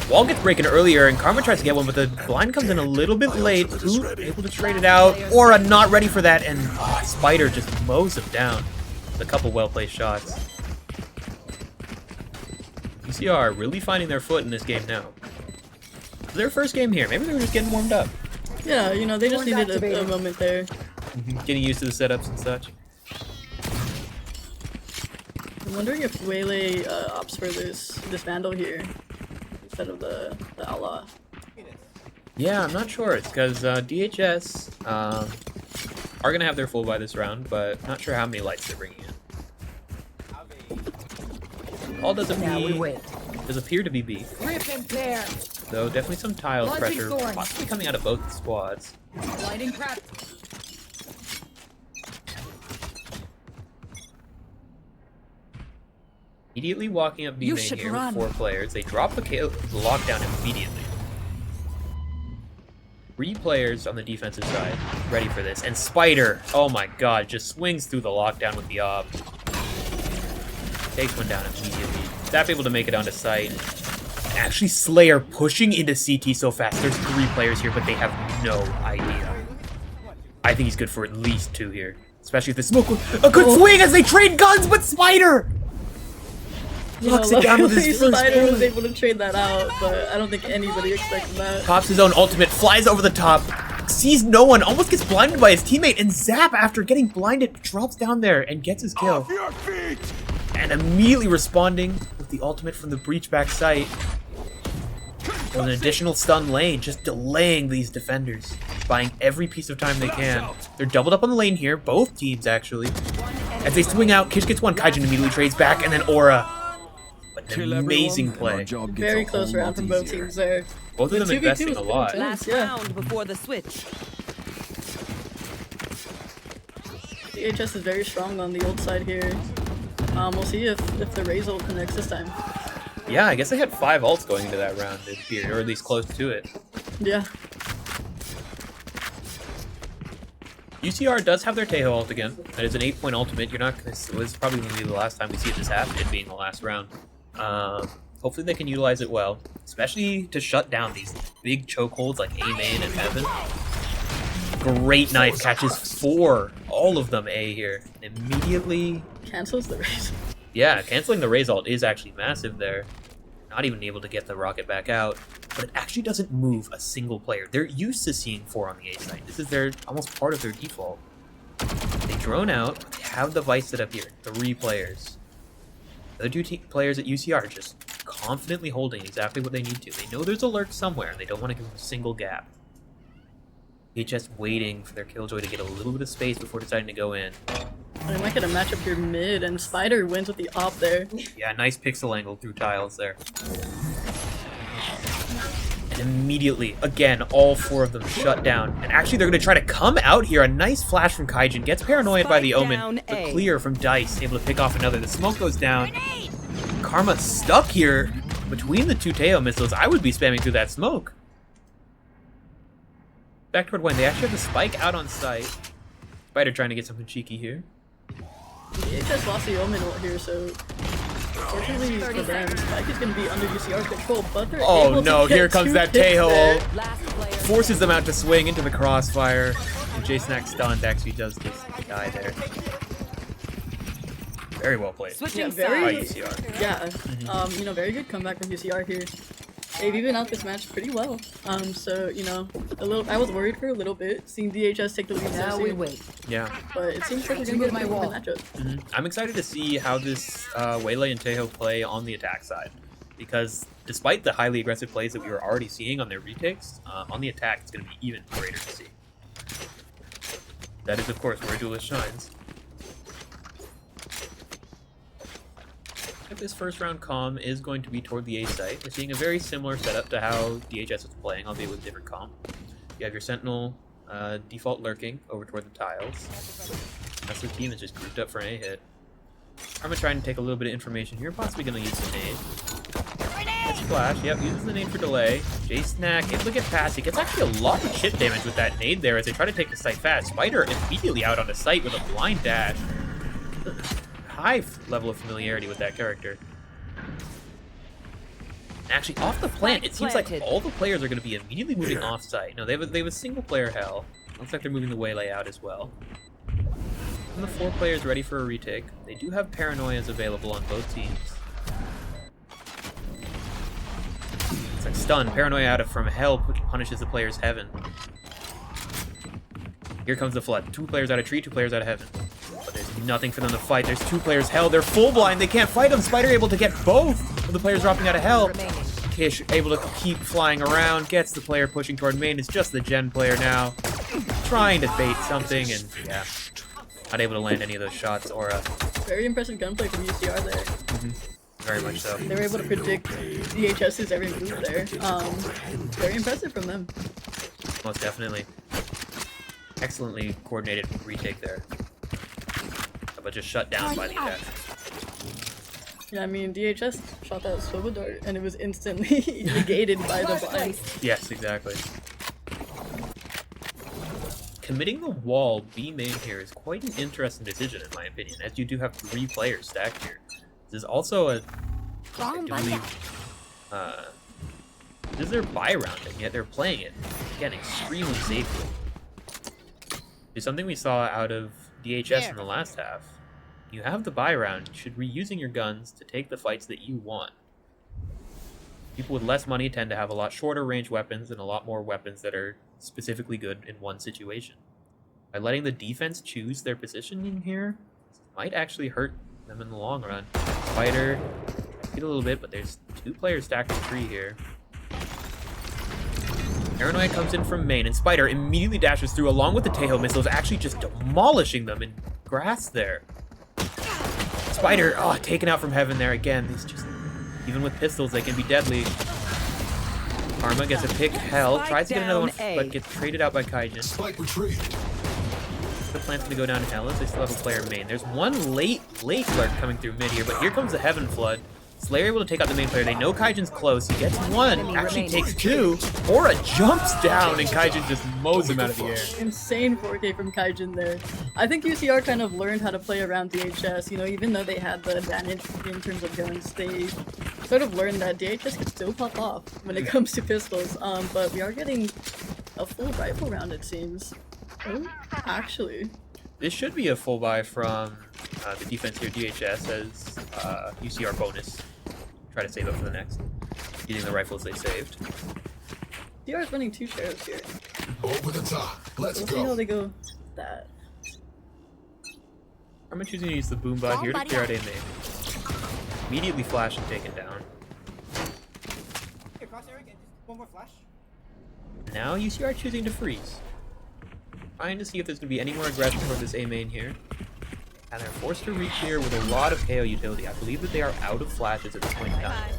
Wall gets breaking earlier, and Karma tries to get one, but the blind comes in a little bit late. Ooh, able to trade it out. Aura not ready for that, and Spider just mows him down with a couple well-placed shots. UCR really finding their foot in this game now. Their first game here. Maybe they were just getting warmed up. Yeah, you know, they just needed a moment there. Getting used to the setups and such. I'm wondering if Waylay opts for this Vandal here instead of the Outlaw. Yeah, I'm not sure. It's because DHS are going to have their full buy this round, but not sure how many lights they're bringing in. All does appear to be B. Rip and tear. So definitely some tile pressure, possibly coming out of both squads. Lighting prep. Immediately walking up B main here with 4 players. They drop the lockdown immediately. 3 players on the defensive side ready for this. And Spider, oh my god, just swings through the lockdown with the ob. Takes one down immediately. Zap able to make it onto site. Actually, Slayer pushing into CT so fast. There's 3 players here, but they have no idea. I think he's good for at least 2 here. Especially if the smoke was a good swing as they trade guns, but Spider locks it down with his first Spider was able to trade that out, but I don't think anybody expected that. Pops his own ultimate, flies over the top, sees no one, almost gets blinded by his teammate, and Zap, after getting blinded, drops down there and gets his kill. Off your feet! And immediately responding with the ultimate from the breach back site. With an additional stun lane, just delaying these defenders, buying every piece of time they can. They're doubled up on the lane here, both teams actually. As they swing out, Kish gets one, Kaijin immediately trades back, and then Aura. But an amazing play. Very close round from both teams there. Both of them 2v2 investing was a lot. Last round before the switch. The HS is very strong on the old side here. We'll see if the Raze ult connects this time. Yeah, I guess they had 5 ults going into that round, it appeared, or at least close to it. Yeah. UCR does have their Tejo ult again. That is an 8-point ultimate. You're not. This was probably going to be the last time we see this happen, it being the last round. Hopefully they can utilize it well, especially to shut down these big chokeholds like A main and Heaven. Great knife catches 4, all of them A here. Immediately cancels the Raze. Yeah, canceling the Raze ult is actually massive there. Not even able to get the rocket back out, but it actually doesn't move a single player. They're used to seeing 4 on the A site. This is their almost part of their default. They drone out, but they have the Vice set up here. 3 players. The other 2 players at UCR are just confidently holding exactly what they need to. They know there's a lurk somewhere, and they don't want to give them a single gap. They're just waiting for their Killjoy to get a little bit of space before deciding to go in. They might get a matchup here mid, and Spider wins with the op there. Yeah, nice pixel angle through tiles there. And immediately, again, all 4 of them shut down. And actually, they're going to try to come out here. A nice flash from Kaijin. Gets paranoid by the Omen. The clear from Dice, able to pick off another. The smoke goes down. Karma stuck here between the 2 Teo missiles. I would be spamming through that smoke. Back toward Wayne. They actually have the spike out on site. Spider trying to get something cheeky here. The HS lost the Omen ult here, so fortunately for them, Spike is going to be under UCR control, but they're able to here comes that Tejo there. ult. Forces them out to swing into the crossfire. And J-Snack stunned actually does just die there. Very well played. Yeah, by UCR. Yeah, you know, very good comeback from UCR here. They've even out this match pretty well. So you know, I was worried for a little bit seeing DHS take the lead. Now we wait. Yeah. But it seems like we're gonna get a good matchup. I'm excited to see how this Waylay and Tejo play on the attack side, because despite the highly aggressive plays that we were already seeing on their retakes, on the attack it's going to be even greater to see. That is, of course, where Duelist shines. This first round comm is going to be toward the A site. We're seeing a very similar setup to how DHS was playing, albeit with different comm. You have your Sentinel default lurking over toward the tiles. That's the team is just grouped up for an A hit. I'm gonna try and take a little bit of information here, possibly gonna use the nade. That's flash, yep, uses the nade for delay. J-Snack able to get past. He gets actually a lot of chip damage with that nade there as they try to take the site fast. Spider immediately out on the site with a blind dash. High level of familiarity with that character. Actually, off the plant, it seems like all the players are going to be immediately moving off site. No, they have a single player hell. Looks like they're moving the Waylay out as well. And the 4 players ready for a retake. They do have paranoias available on both teams. It's like stun. Paranoia out of from hell punishes the player's heaven. Here comes the flood. 2 players out of tree, 2 players out of heaven. But there's nothing for them to fight. There's 2 players hell. They're full blind. They can't fight them. Spider able to get both of the players dropping out of hell. Kish able to keep flying around. Gets the player pushing toward main. It's just the Gen player now. Trying to bait something and yeah. Not able to land any of those shots. Aura. Very impressive gunplay from UCR there. Very much so. They were able to predict DHS's every move there. Very impressive from them. Most definitely. Excellently coordinated retake there. But just shut down by the attack. Yeah, I mean, DHS shot that Sova dart and it was instantly negated by the blind. Yes, exactly. Committing the wall B main here is quite an interesting decision in my opinion, as you do have 3 players stacked here. This is also a, I do believe, this is their buy round, and yet they're playing it, again, extremely safely. It's something we saw out of DHS in the last half. You have the buy round, you should be using your guns to take the fights that you want. People with less money tend to have a lot shorter range weapons and a lot more weapons that are specifically good in one situation. By letting the defense choose their positioning here, this might actually hurt them in the long run. Spider, get a little bit, but there's 2 players stacked in 3 here. Paranoia comes in from main, and Spider immediately dashes through along with the Tejo missiles, actually just demolishing them in grass there. Spider, taken out from heaven there again. These just, even with pistols, they can be deadly. Karma gets a pick. Hell tries to get another one, but gets traded out by Kaijin. Spike retrieved. The plan's gonna go down to Hellas. They still have a player main. There's one late lurk coming through mid here, but here comes the Heaven Flood. Slayer able to take out the main player. They know Kaijin's close. He gets 1, actually takes 2. Aura jumps down, and Kaijin just mows him out of the air. Insane 4K from Kaijin there. I think UCR kind of learned how to play around DHS. You know, even though they had the advantage in terms of guns, they sort of learned that DHS can still pop off when it comes to pistols. But we are getting a full rifle round, it seems. Oh, actually. This should be a full buy from the defense here. DHS as UCR bonus. Try to save up for the next, using the rifles they saved. DR is winning 2 shares here. Over the top. Let's We'll go. see how they go with that. I'm choosing to use the boom bot here to clear out A main. Immediately flash and taken down. Now UCR choosing to freeze. Trying to see if there's going to be any more aggression toward this A main here. And they're forced to reach here with a lot of KO utility. I believe that they are out of flashes at this point in time.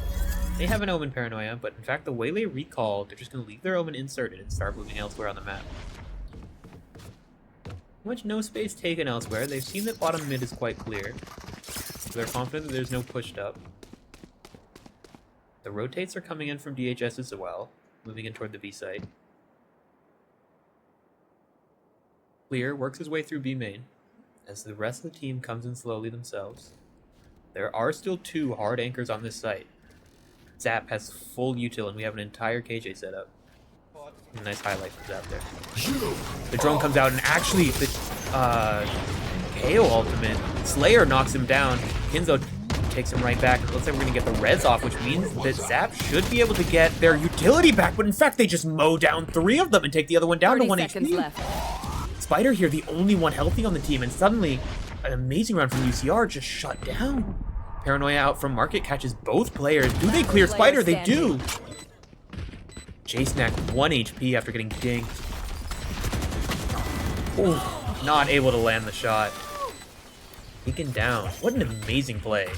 They have an Omen Paranoia, but in fact the way they recall, they're just going to leave their Omen inserted and start moving elsewhere on the map. Much no space taken elsewhere. They've seen that bottom mid is quite clear. So they're confident that there's no pushed up. The rotates are coming in from DHS as well, moving in toward the B site. Clear works his way through B main, as the rest of the team comes in slowly themselves. There are still 2 hard anchors on this site. Zap has full util, and we have an entire KJ set up. A nice highlight from Zap there. The drone comes out, and actually, the KO ultimate, Slayer knocks him down. Kinzo takes him right back. It looks like we're going to get the res off, which means that Zap should be able to get their utility back, but in fact, they just mow down 3 of them and take the other one down to 1 HP. Left. Spider here, the only one healthy on the team, and suddenly, an amazing round from UCR just shut down. Paranoia out from Market catches both players. Do they clear Spider? They do! J-Snack 1 HP after getting dinged. Ooh, not able to land the shot. Taken down. What an amazing play.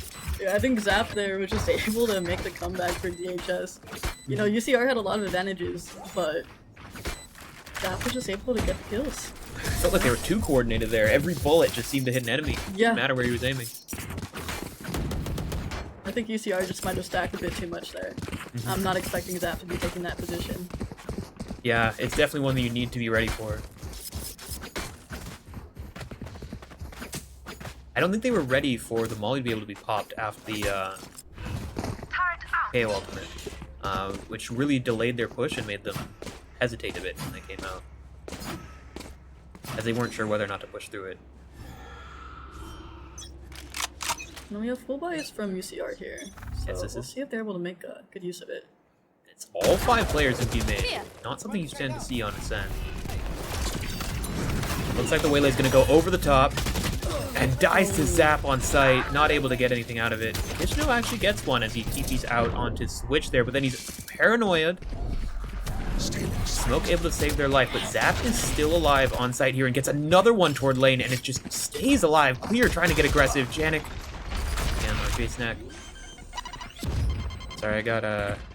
Yeah, I think Zap there was just able to make the comeback for DHS. You know, UCR had a lot of advantages, but Zap was just able to get the kills. Felt like they were too coordinated there. Every bullet just seemed to hit an enemy. Yeah. No matter where he was aiming. I think UCR just might have stacked a bit too much there. I'm not expecting Zap to be taking that position. Yeah, it's definitely one that you need to be ready for. I don't think they were ready for the Molly to be able to be popped after the KO ultimate, which really delayed their push and made them hesitate a bit when they came out, as they weren't sure whether or not to push through it. Now we have full buys from UCR here, so we'll see if they're able to make good use of it. It's all 5 players in B main, not something you tend to see on Ascent. Looks like the Waylay's going to go over the top, and dies to Zap on site, not able to get anything out of it. Kishno actually gets one as he TP's out onto Switch there, but then he's paranoid. Smoke able to save their life, but Zap is still alive on site here and gets another one toward lane, and it just stays alive. Clear trying to get aggressive. Janik. And RJ Snack. Sorry, I got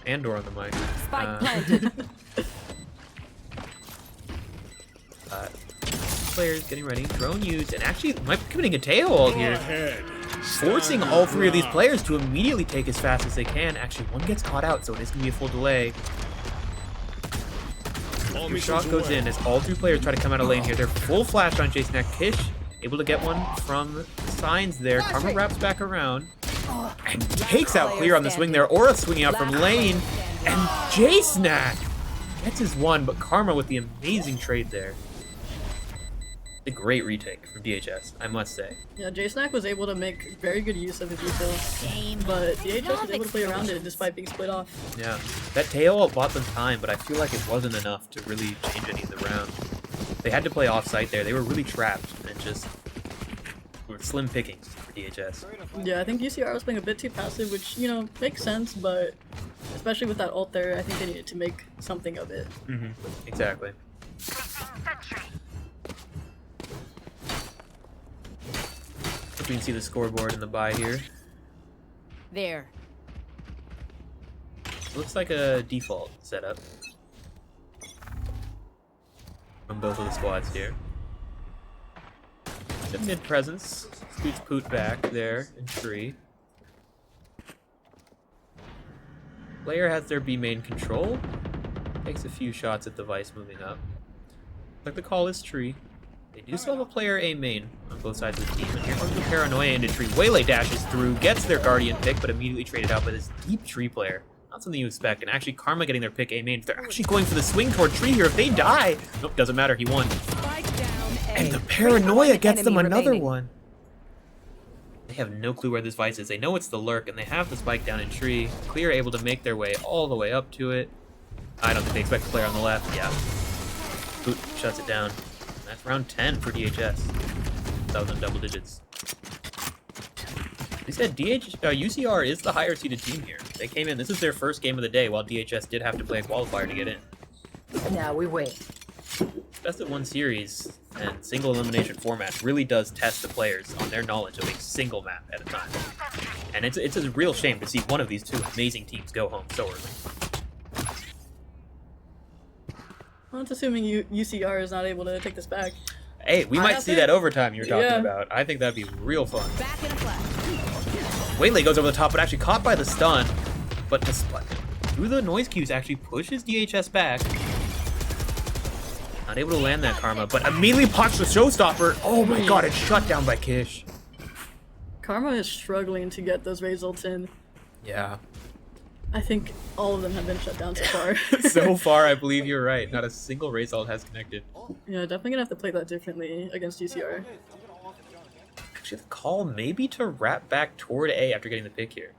Andor on the mic. Spike planted. Players getting ready. Drone used, and actually might be committing a tail ult here. forcing all three of these players to immediately take as fast as they can. Actually, one gets caught out, so it is going to be a full delay. Your shot goes in as all three players try to come out of lane here. They're full flash on Jason. Kish able to get one from Signs there. Karma wraps back around and takes out Clear on the swing there. Aura swinging out from lane, and J-Snack gets his one, but Karma with the amazing trade there. A great retake from DHS, I must say. Yeah, J-Snack was able to make very good use of his util, but DHS was able to play around it despite being split off. Yeah, that Teo ult bought them time, but I feel like it wasn't enough to really change any of the round. They had to play off-site there. They were really trapped and just were slim pickings for DHS. Yeah, I think UCR was playing a bit too passive, which, you know, makes sense, but especially with that ult there, I think they needed to make something of it. Exactly. If we can see the scoreboard in the buy here. There. Looks like a default setup from both of the squads here. The mid presence scoots Poot back there in tree. Player has their B main control. Takes a few shots at the Vice moving up. Looks like the call is tree. They do still have a player A main on both sides of the team. And here comes the Paranoia into tree. Waylay dashes through, gets their Guardian pick, but immediately traded out by this deep tree player. Not something you expect. And actually, Karma getting their pick A main. If they're actually going for the swing toward tree here, if they die, nope, doesn't matter. He won. And the Paranoia gets them another one. They have no clue where this Vice is. They know it's the lurk, and they have the spike down in tree. Clear able to make their way all the way up to it. I don't think they expect the player on the left. Yeah. Boot shuts it down. That's round 10 for DHS. That was in double digits. They said UCR is the higher seeded team here. They came in. This is their first game of the day, while DHS did have to play a qualifier to get in. Now we wait. Best of one series and single elimination format really does test the players on their knowledge of a single map at a time. And it's a real shame to see one of these two amazing teams go home so early. Well, it's assuming UCR is not able to take this back. Hey, we might see that overtime you were talking about. I think that'd be real fun. Waylay goes over the top, but actually caught by the stun. But through the noise cues, actually pushes DHS back. Not able to land that Karma, but immediately punched the showstopper. Oh my god, it's shut down by Kish. Karma is struggling to get those Raze ults in. Yeah. I think all of them have been shut down so far. So far, I believe you're right. Not a single Raze ult has connected. Yeah, definitely gonna have to play that differently against UCR. Actually, the call maybe to wrap back toward A after getting the pick here.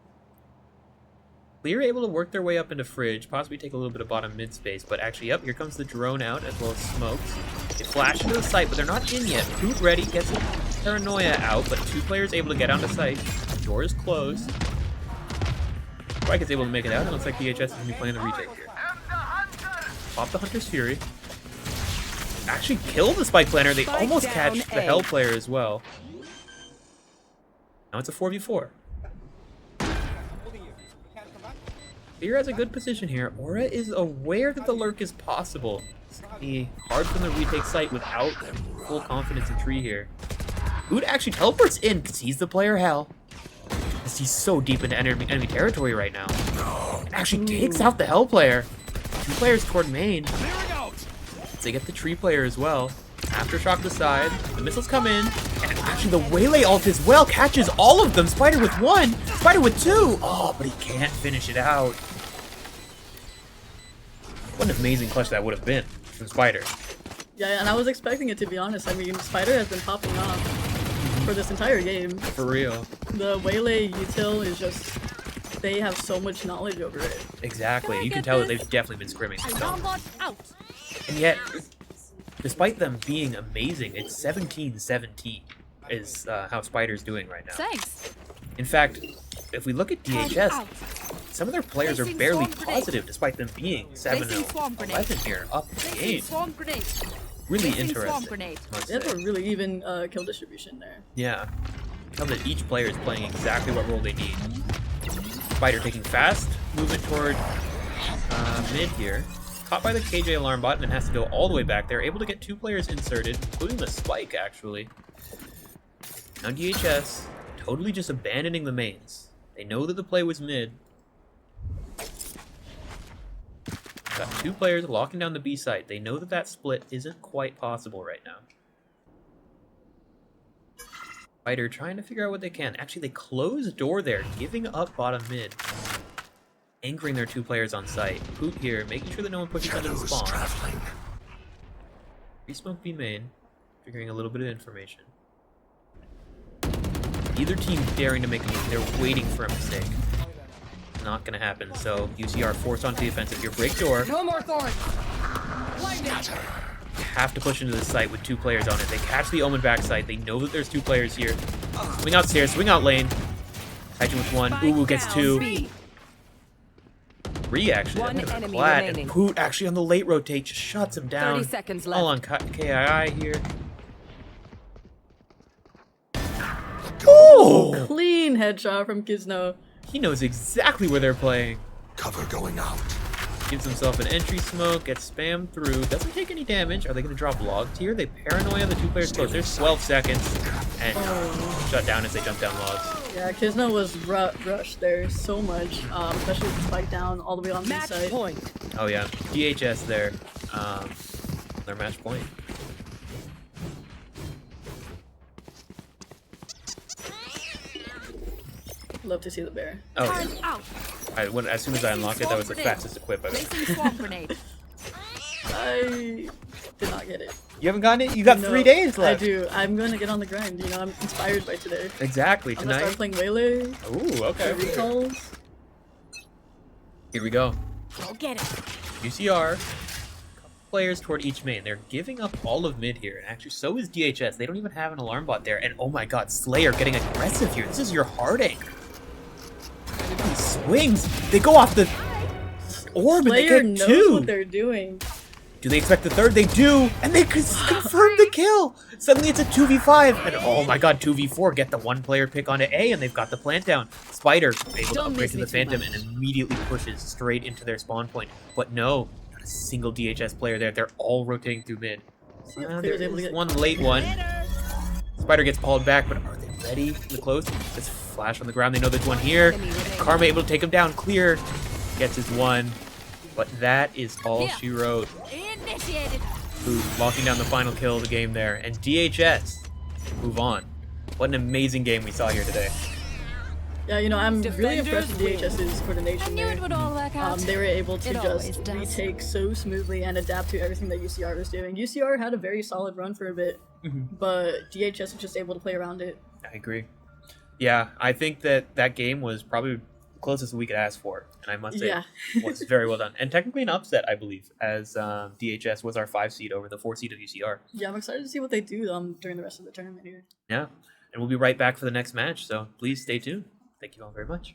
Clear able to work their way up into Fridge, possibly take a little bit of bottom mid space, but actually, here comes the drone out as well as Smokes. They flash into the site, but they're not in yet. Poot ready, gets a Paranoia out, but two players able to get onto site. Door is closed. Spike is able to make it out, and it looks like DHS is going to be playing the retake here. Pop the Hunter's Fury. Actually kill the Spike planner. They almost catch the Hell player as well. Now it's a 4v4. Clear has a good position here. Aura is aware that the lurk is possible. It's going to be hard for them to retake site without full confidence in tree here. Boot actually teleports in because he's the player Hell. He's so deep into enemy territory right now. And actually takes out the Hell player. Two players toward main. They get the tree player as well. Aftershock the side. The missiles come in. And actually the Waylay ult as well catches all of them. Spider with one. Spider with two. Oh, but he can't finish it out. What an amazing clutch that would have been from Spider. Yeah, and I was expecting it, to be honest. I mean, Spider has been popping off for this entire game. For real. The Waylay util is just, they have so much knowledge over it. Exactly. You can tell that they've definitely been scrimming. And yet, despite them being amazing, it's 17-17 is how Spider's doing right now. Thanks. In fact, if we look at DHS, some of their players are barely positive despite them being 7-11 here up in the game. Really interesting. They have a really even kill distribution there. Yeah. Tell that each player is playing exactly what role they need. Spider taking fast movement toward mid here. Caught by the KJ alarm bot and has to go all the way back there. Able to get two players inserted, including the Spike actually. Now DHS totally just abandoning the mains. They know that the play was mid. Got 2 players locking down the B site. They know that that split isn't quite possible right now. Spider trying to figure out what they can. Actually, they close door there, giving up bottom mid. Anchoring their 2 players on site. Poot here, making sure that no one pushes into the spawn. Resmoke B main, figuring a little bit of information. Either team daring to make a move. They're waiting for a mistake. Not gonna happen. So UCR forced onto the offensive here. Break door. No more thorns. Have to push into the site with 2 players on it. They catch the Omen backside. They know that there's 2 players here. Swing out stairs, swing out lane. Catching with 1. Uwu gets 2. 3 actually. One That enemy Plat. remaining. And Poot actually on the late rotate just shuts him down. 30 seconds All left. on KII here. Oh! Clean headshot from Kizno. He knows exactly where they're playing. Cover going out. Gives himself an entry smoke, gets spammed through, doesn't take any damage. Are they going to drop logs here? They paranoia the 2 players close. There's 12 seconds, and shut down as they jump down logs. Yeah, Kizno was rushed there so much, especially with the spike down all the way on the Match side. point. Oh yeah, DHS there, their match point. Love to see the bear. Oh yeah. As soon as I unlocked it, that was the fastest equip I've ever. Placing swamp grenade. I did not get it. You haven't gotten it? You got No, 3 days left. I do. I'm gonna get on the grind. You know, I'm inspired by today. Exactly, I'm gonna start tonight. playing Waylay. Ooh, okay. Recalls. Here we go. Go get it. UCR. Players toward each main. They're giving up all of mid here, and actually so is DHS. They don't even have an alarm bot there, and oh my god, Slayer getting aggressive here. This is your hard anchor. These swings, they go off the orb Slayer and they knows get 2. what they're doing. Do they expect the 3rd? They do, and they confirm the kill. Suddenly it's a 2v5, and oh my god, 2v4. Get the 1 player pick onto A, and they've got the plant down. Spider able to upgrade to the Phantom and immediately pushes straight into their spawn point. But no, not a single DHS player there. They're all rotating through mid. Yeah, There Clear's able to is get- 1 late one. Spider gets pulled back, but are they ready in the close? This flash on the ground. They know there's 1 here. Karma able to take him down. Clear gets his 1. But that is all she wrote. Initiated. Who's locking down the final kill of the game there. And DHS move on. What an amazing game we saw here today. Yeah, you know, I'm really Defenders impressed with DHS's coordination I knew there. it would all work out. They were able to It always just does. retake so smoothly and adapt to everything that UCR was doing. UCR had a very solid run for a bit, but DHS was just able to play around it. I agree. Yeah, I think that game was probably the closest we could ask for. And I must say, Yeah. was very well done. And technically an upset, I believe, as DHS was our 5 seed over the 4 seed of UCR. Yeah, I'm excited to see what they do during the rest of the tournament here. Yeah, and we'll be right back for the next match, so please stay tuned. Thank you all very much.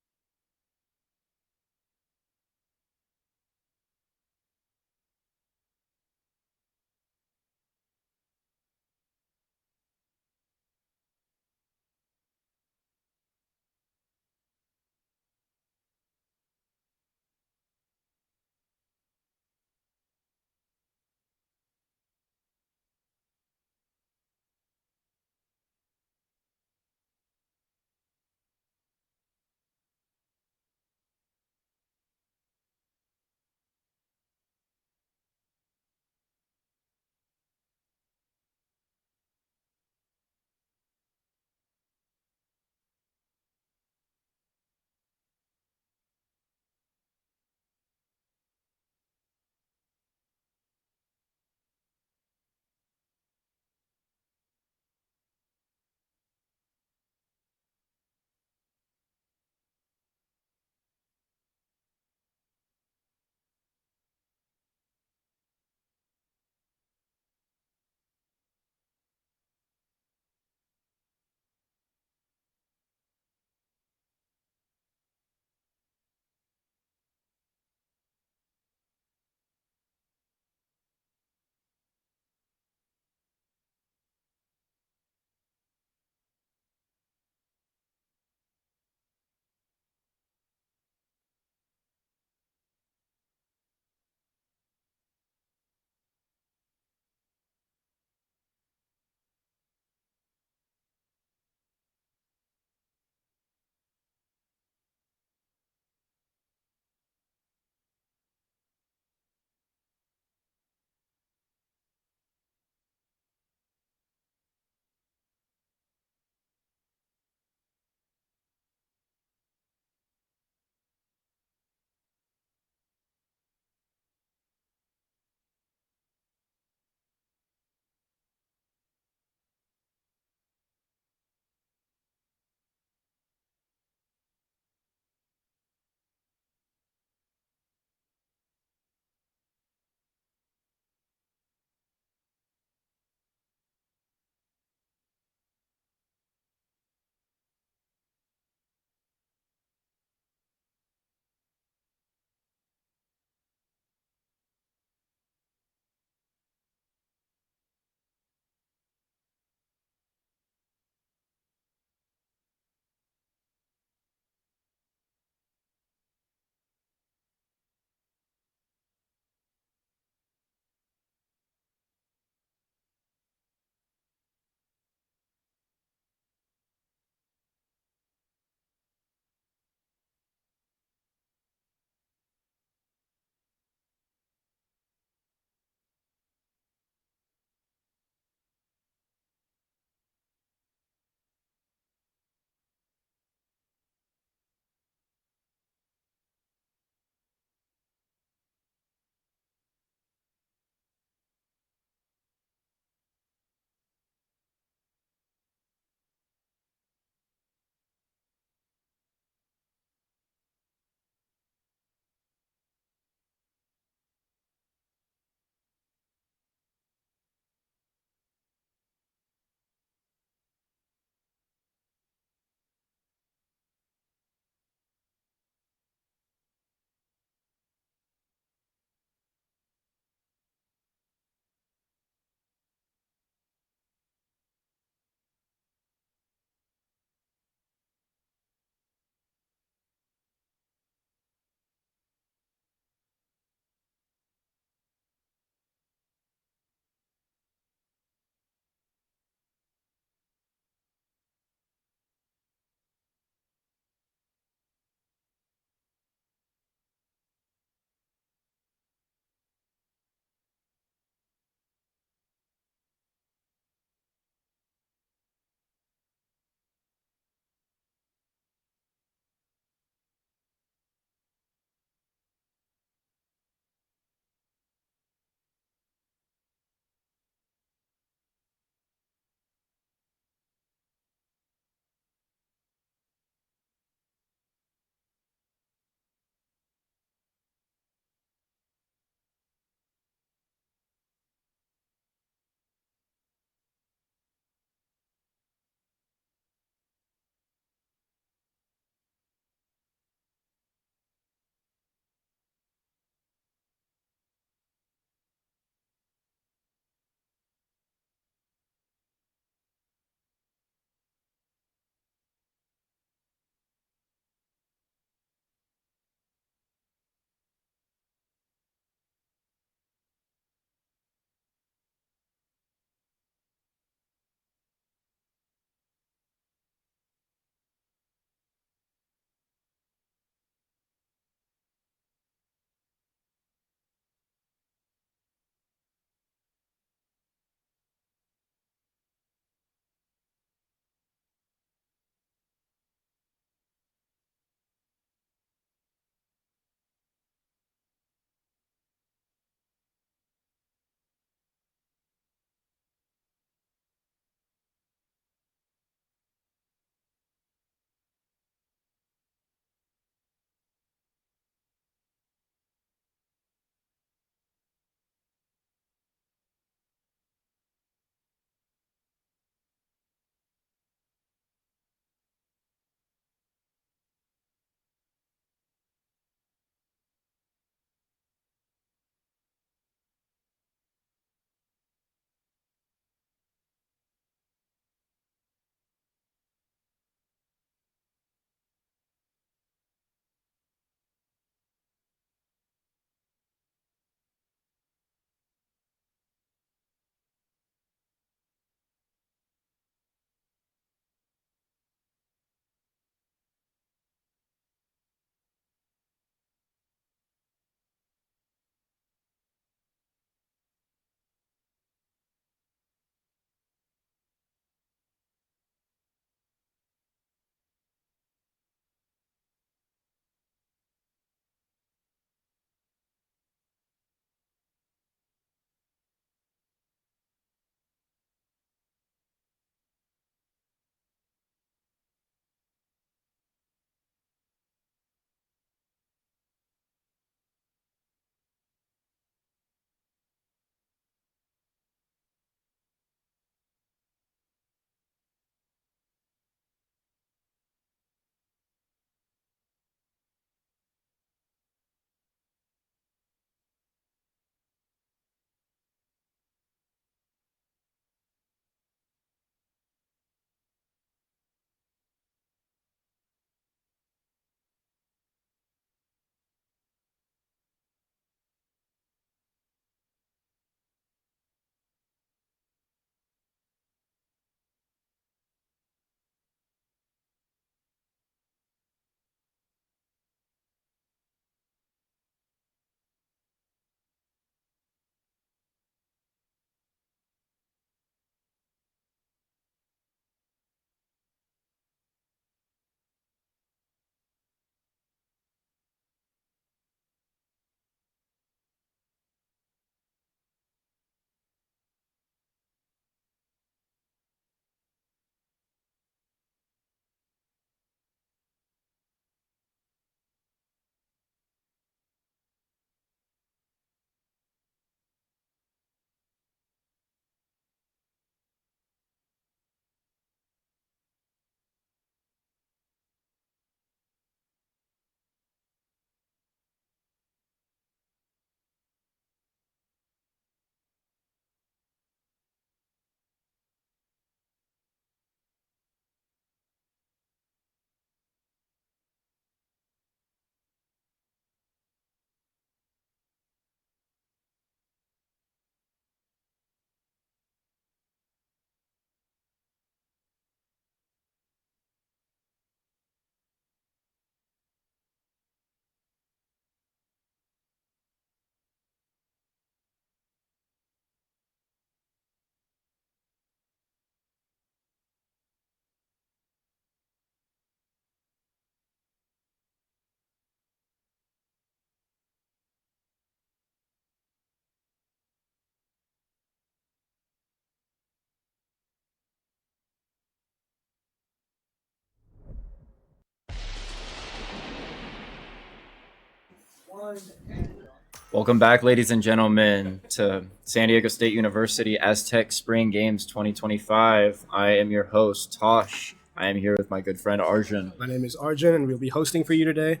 Welcome back, ladies and gentlemen, to San Diego State University Aztec Spring Games 2025. I am your host, Tosh. I am here with my good friend, Arjun. My name is Arjun, and we'll be hosting for you today.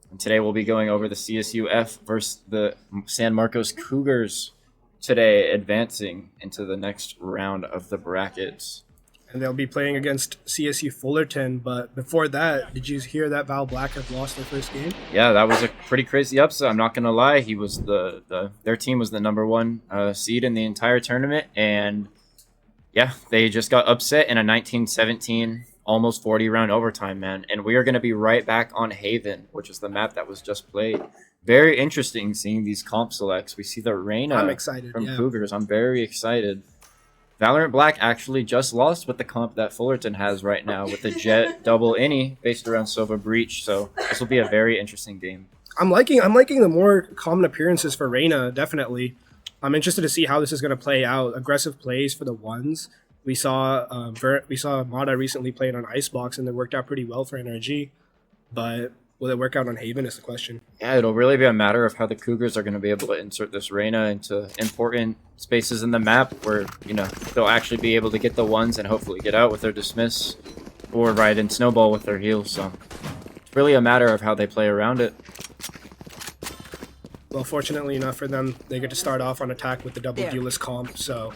And today we'll be going over the CSUF versus the San Marcos Cougars today, advancing into the next round of the brackets. And they'll be playing against CSU Fullerton. But before that, did you hear that Val Black have lost their first game? Yeah, that was a pretty crazy upset. I'm not gonna lie. He was their team was the #1 seed in the entire tournament, and yeah, they just got upset in a 19-17, almost 40 round overtime, man. And we are gonna be right back on Haven, which is the map that was just played. Very interesting seeing these comp selects. We see the Reyna I'm excited, from yeah. Cougars. I'm very excited. Valorant Black actually just lost with the comp that Fullerton has right now with the Jet double innie based around Sova Breach. So this will be a very interesting game. I'm liking the more common appearances for Reyna, definitely. I'm interested to see how this is going to play out. Aggressive plays for the ones. We saw Mada recently played on Icebox, and it worked out pretty well for NRG. But will it work out on Haven is the question. Yeah, it'll really be a matter of how the Cougars are going to be able to insert this Reyna into important spaces in the map where, you know, they'll actually be able to get the ones and hopefully get out with their dismiss or ride in snowball with their heals. So it's really a matter of how they play around it. Well, fortunately enough for them, they get to start off on attack with the double duelist comp, so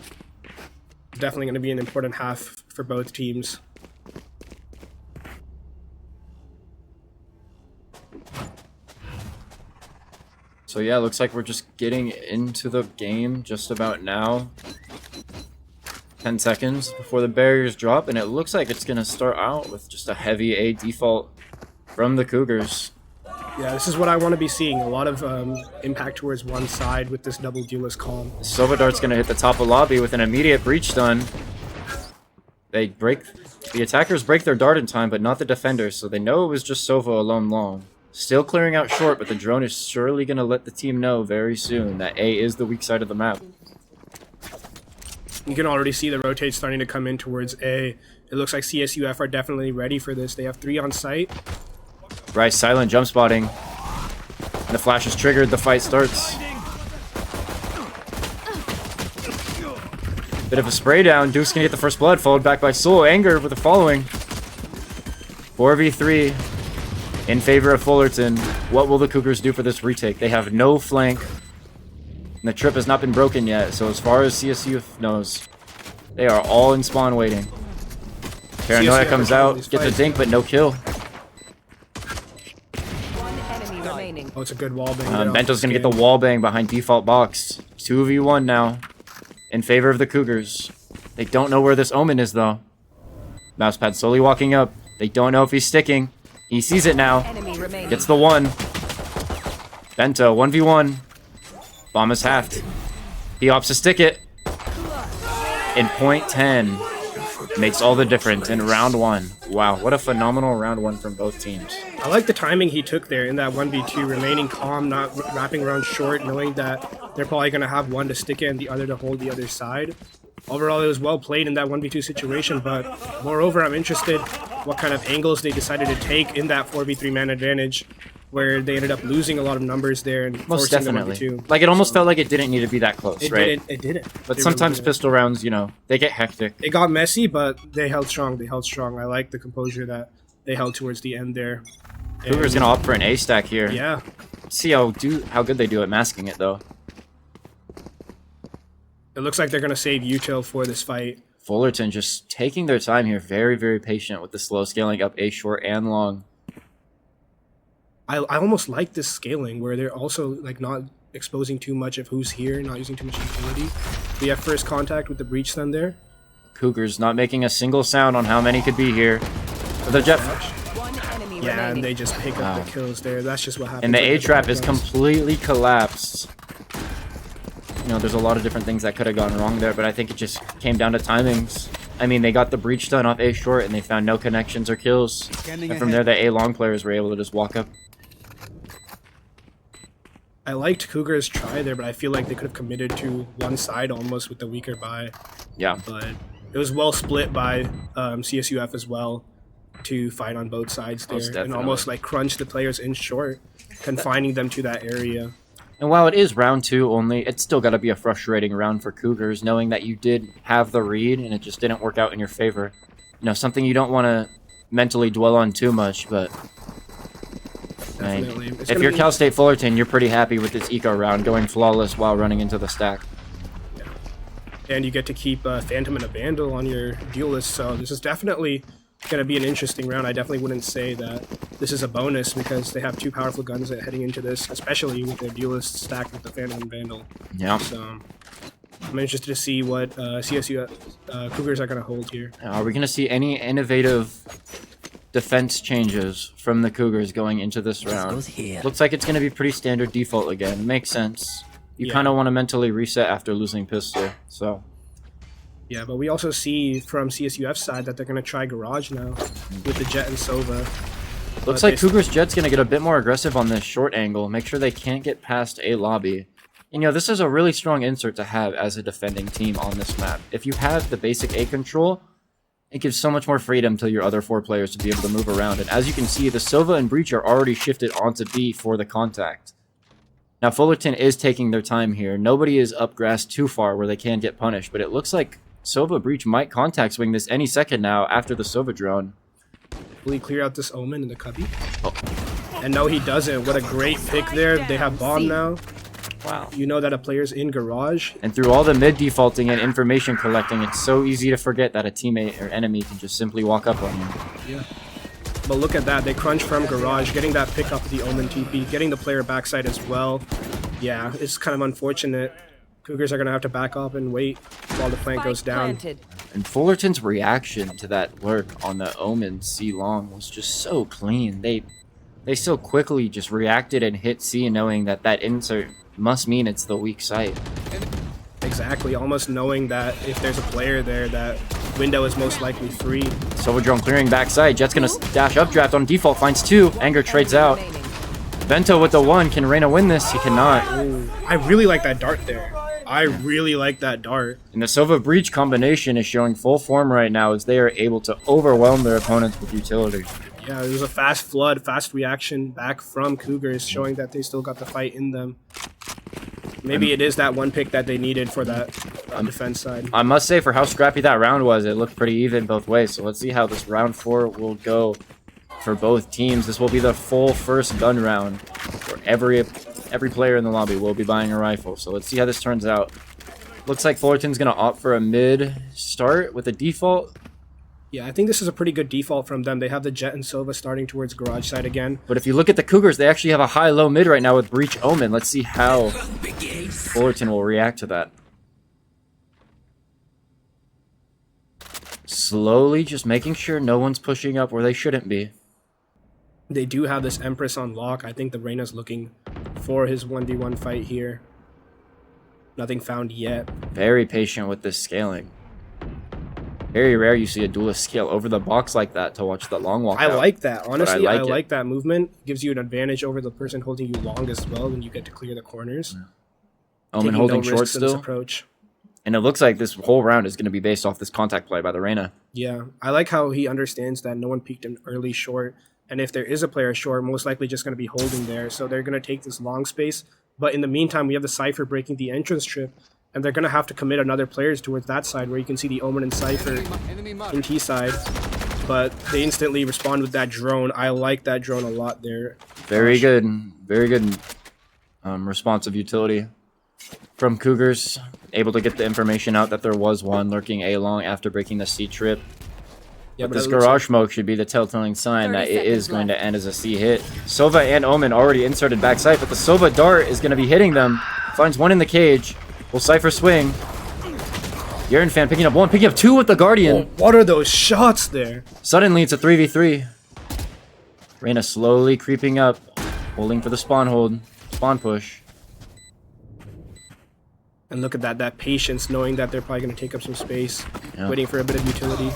definitely going to be an important half for both teams. So yeah, looks like we're just getting into the game just about now. 10 seconds before the barriers drop, and it looks like it's going to start out with just a heavy A default from the Cougars. Yeah, this is what I want to be seeing. A lot of impact towards one side with this double duelist calm. Sova Dart's going to hit the top of lobby with an immediate breach stun. The attackers break their dart in time, but not the defenders, so they know it was just Sova alone long. Still clearing out short, but the drone is surely going to let the team know very soon that A is the weak side of the map. You can already see the rotates starting to come in towards A. It looks like CSUF are definitely ready for this. They have 3 on site. Rice silent jump spotting. And the flash is triggered, the fight starts. Bit of a spray down. Duke's gonna get the first blood, followed back by Soul. Anger with the following. 4v3 in favor of Fullerton. What will the Cougars do for this retake? They have no flank. And the trip has not been broken yet, so as far as CSU knows, they are all in spawn waiting. Paranoia comes out, gets a dink, but no kill. Oh, it's a good wall bang. Bento's gonna get the wall bang behind default box. 2v1 now in favor of the Cougars. They don't know where this Omen is though. Mousepad slowly walking up. They don't know if he's sticking. He sees it now. Gets the one. Bento 1v1. Bomb is halved. He opts to stick it. In point 10. Makes all the difference in round 1. Wow, what a phenomenal round 1 from both teams. I like the timing he took there in that 1v2, remaining calm, not wrapping around short, knowing that they're probably going to have one to stick it and the other to hold the other side. Overall, it was well played in that 1v2 situation, but moreover, I'm interested what kind of angles they decided to take in that 4v3 man advantage, where they ended up losing a lot of numbers there and most forcing definitely. the 1v2. Like, it almost felt like it didn't need to be that close, right? It didn't. But They sometimes really didn't. pistol rounds, you know, they get hectic. It got messy, but they held strong. I like the composure that they held towards the end there. Cougars gonna opt for an A stack here. Yeah. Let's see how good they do at masking it though. It looks like they're going to save util for this fight. Fullerton just taking their time here, very, very patient with the slow scaling up A short and long. I almost like this scaling where they're also like not exposing too much of who's here, not using too much utility. We have first contact with the breach stun there. Cougars not making a single sound on how many could be here. The jet. Yeah, and they just pick up the kills there. That's just what happens. And the A trap is completely collapsed. You know, there's a lot of different things that could have gone wrong there, but I think it just came down to timings. I mean, they got the breach done off A short, and they found no connections or kills. And from there, the A long players were able to just walk up. I liked Cougar's try there, but I feel like they could have committed to one side almost with the weaker buy. Yeah. But it was well split by CSUF as well. to fight on both sides Most there and definitely. almost like crunch the players in short, confining them to that area. And while it is round 2 only, it's still got to be a frustrating round for Cougars, knowing that you did have the read and it just didn't work out in your favor. You know, something you don't want to mentally dwell on too much, but Definitely. if you're Cal State Fullerton, you're pretty happy with this eco round going flawless while running into the stack. And you get to keep Phantom and a Vandal on your duelist, so this is definitely going to be an interesting round. I definitely wouldn't say that this is a bonus because they have 2 powerful guns heading into this, especially with their duelist stacked with the Phantom and Vandal. Yeah. So I'm interested to see what CSU Cougars are going to hold here. Are we going to see any innovative defense changes from the Cougars going into this round? Looks like it's going to be pretty standard default again. Makes sense. You kind of want to mentally reset after losing pistol, so. Yeah, but we also see from CSUF's side that they're going to try Garage now with the Jet and Sova. Looks like Cougars Jet's going to get a bit more aggressive on this short angle, make sure they can't get past A lobby. And, you know, this is a really strong insert to have as a defending team on this map. If you have the basic A control, it gives so much more freedom to your other 4 players to be able to move around. And as you can see, the Sova and Breach are already shifted onto B for the contact. Now, Fullerton is taking their time here. Nobody is up grass too far where they can get punished, but it looks like Sova Breach might contact swing this any second now after the Sova drone. Will he clear out this Omen in the cubby? Oh. And no, he doesn't. What a great pick there. They have Bomb now. Wow. You know that a player's in Garage. And through all the mid defaulting and information collecting, it's so easy to forget that a teammate or enemy can just simply walk up on you. Yeah. But look at that. They crunch from Garage, getting that pick up of the Omen TP, getting the player backside as well. Yeah, it's kind of unfortunate. Cougars are going to have to back up and wait while the plant goes down. And Fullerton's reaction to that work on the Omen C long was just so clean. They so quickly just reacted and hit C, knowing that that insert must mean it's the weak site. Exactly, almost knowing that if there's a player there, that window is most likely free. Silver drone clearing backside. Jet's gonna dash updraft on default, finds 2. Anger trades out. Vento with the 1. Can Reyna win this? He cannot. Ooh, I really like that dart there. I really like that dart. And the Sova Breach combination is showing full form right now as they are able to overwhelm their opponents with utility. Yeah, it was a fast flood, fast reaction back from Cougars, showing that they still got the fight in them. Maybe it is that one pick that they needed for that defense side. I must say, for how scrappy that round was, it looked pretty even both ways. So let's see how this round 4 will go for both teams. This will be the full first gun round where every player in the lobby will be buying a rifle. So let's see how this turns out. Looks like Fullerton's going to opt for a mid start with a default. Yeah, I think this is a pretty good default from them. They have the Jet and Sova starting towards Garage side again. But if you look at the Cougars, they actually have a high-low mid right now with Breach Omen. Let's see how Fullerton will react to that. Slowly just making sure no one's pushing up where they shouldn't be. They do have this Empress on lock. I think the Reyna's looking for his 1v1 fight here. Nothing found yet. Very patient with this scaling. Very rare you see a duelist scale over the box like that to watch the long walk. I like that. Honestly, I it. like that movement. Gives you an advantage over the person holding you long as well when you get to clear the corners. Omen holding short risks in this still. approach. And it looks like this whole round is going to be based off this contact play by the Reyna. Yeah, I like how he understands that no one peeked him early short. And if there is a player short, most likely just going to be holding there. So they're going to take this long space. But in the meantime, we have the Cypher breaking the entrance trip. And they're going to have to commit another players towards that side where you can see the Omen and Cypher in T side. But they instantly respond with that drone. I like that drone a lot there. Very good. Very good responsive utility from Cougars. Able to get the information out that there was one lurking A long after breaking the C trip. Yeah, but this garage smoke should be the telltale sign that it is going to end as a C hit. Sova and Omen already inserted backside, but the Sova dart is going to be hitting them. Finds one in the cage. Will Cypher swing? Yeren fan picking up 1, picking up 2 with the Guardian. Oh, what are those shots there? Suddenly it's a 3v3. Reyna slowly creeping up, holding for the spawn hold, spawn push. And look at that patience, knowing that they're probably going to take up some space, waiting for a bit of utility.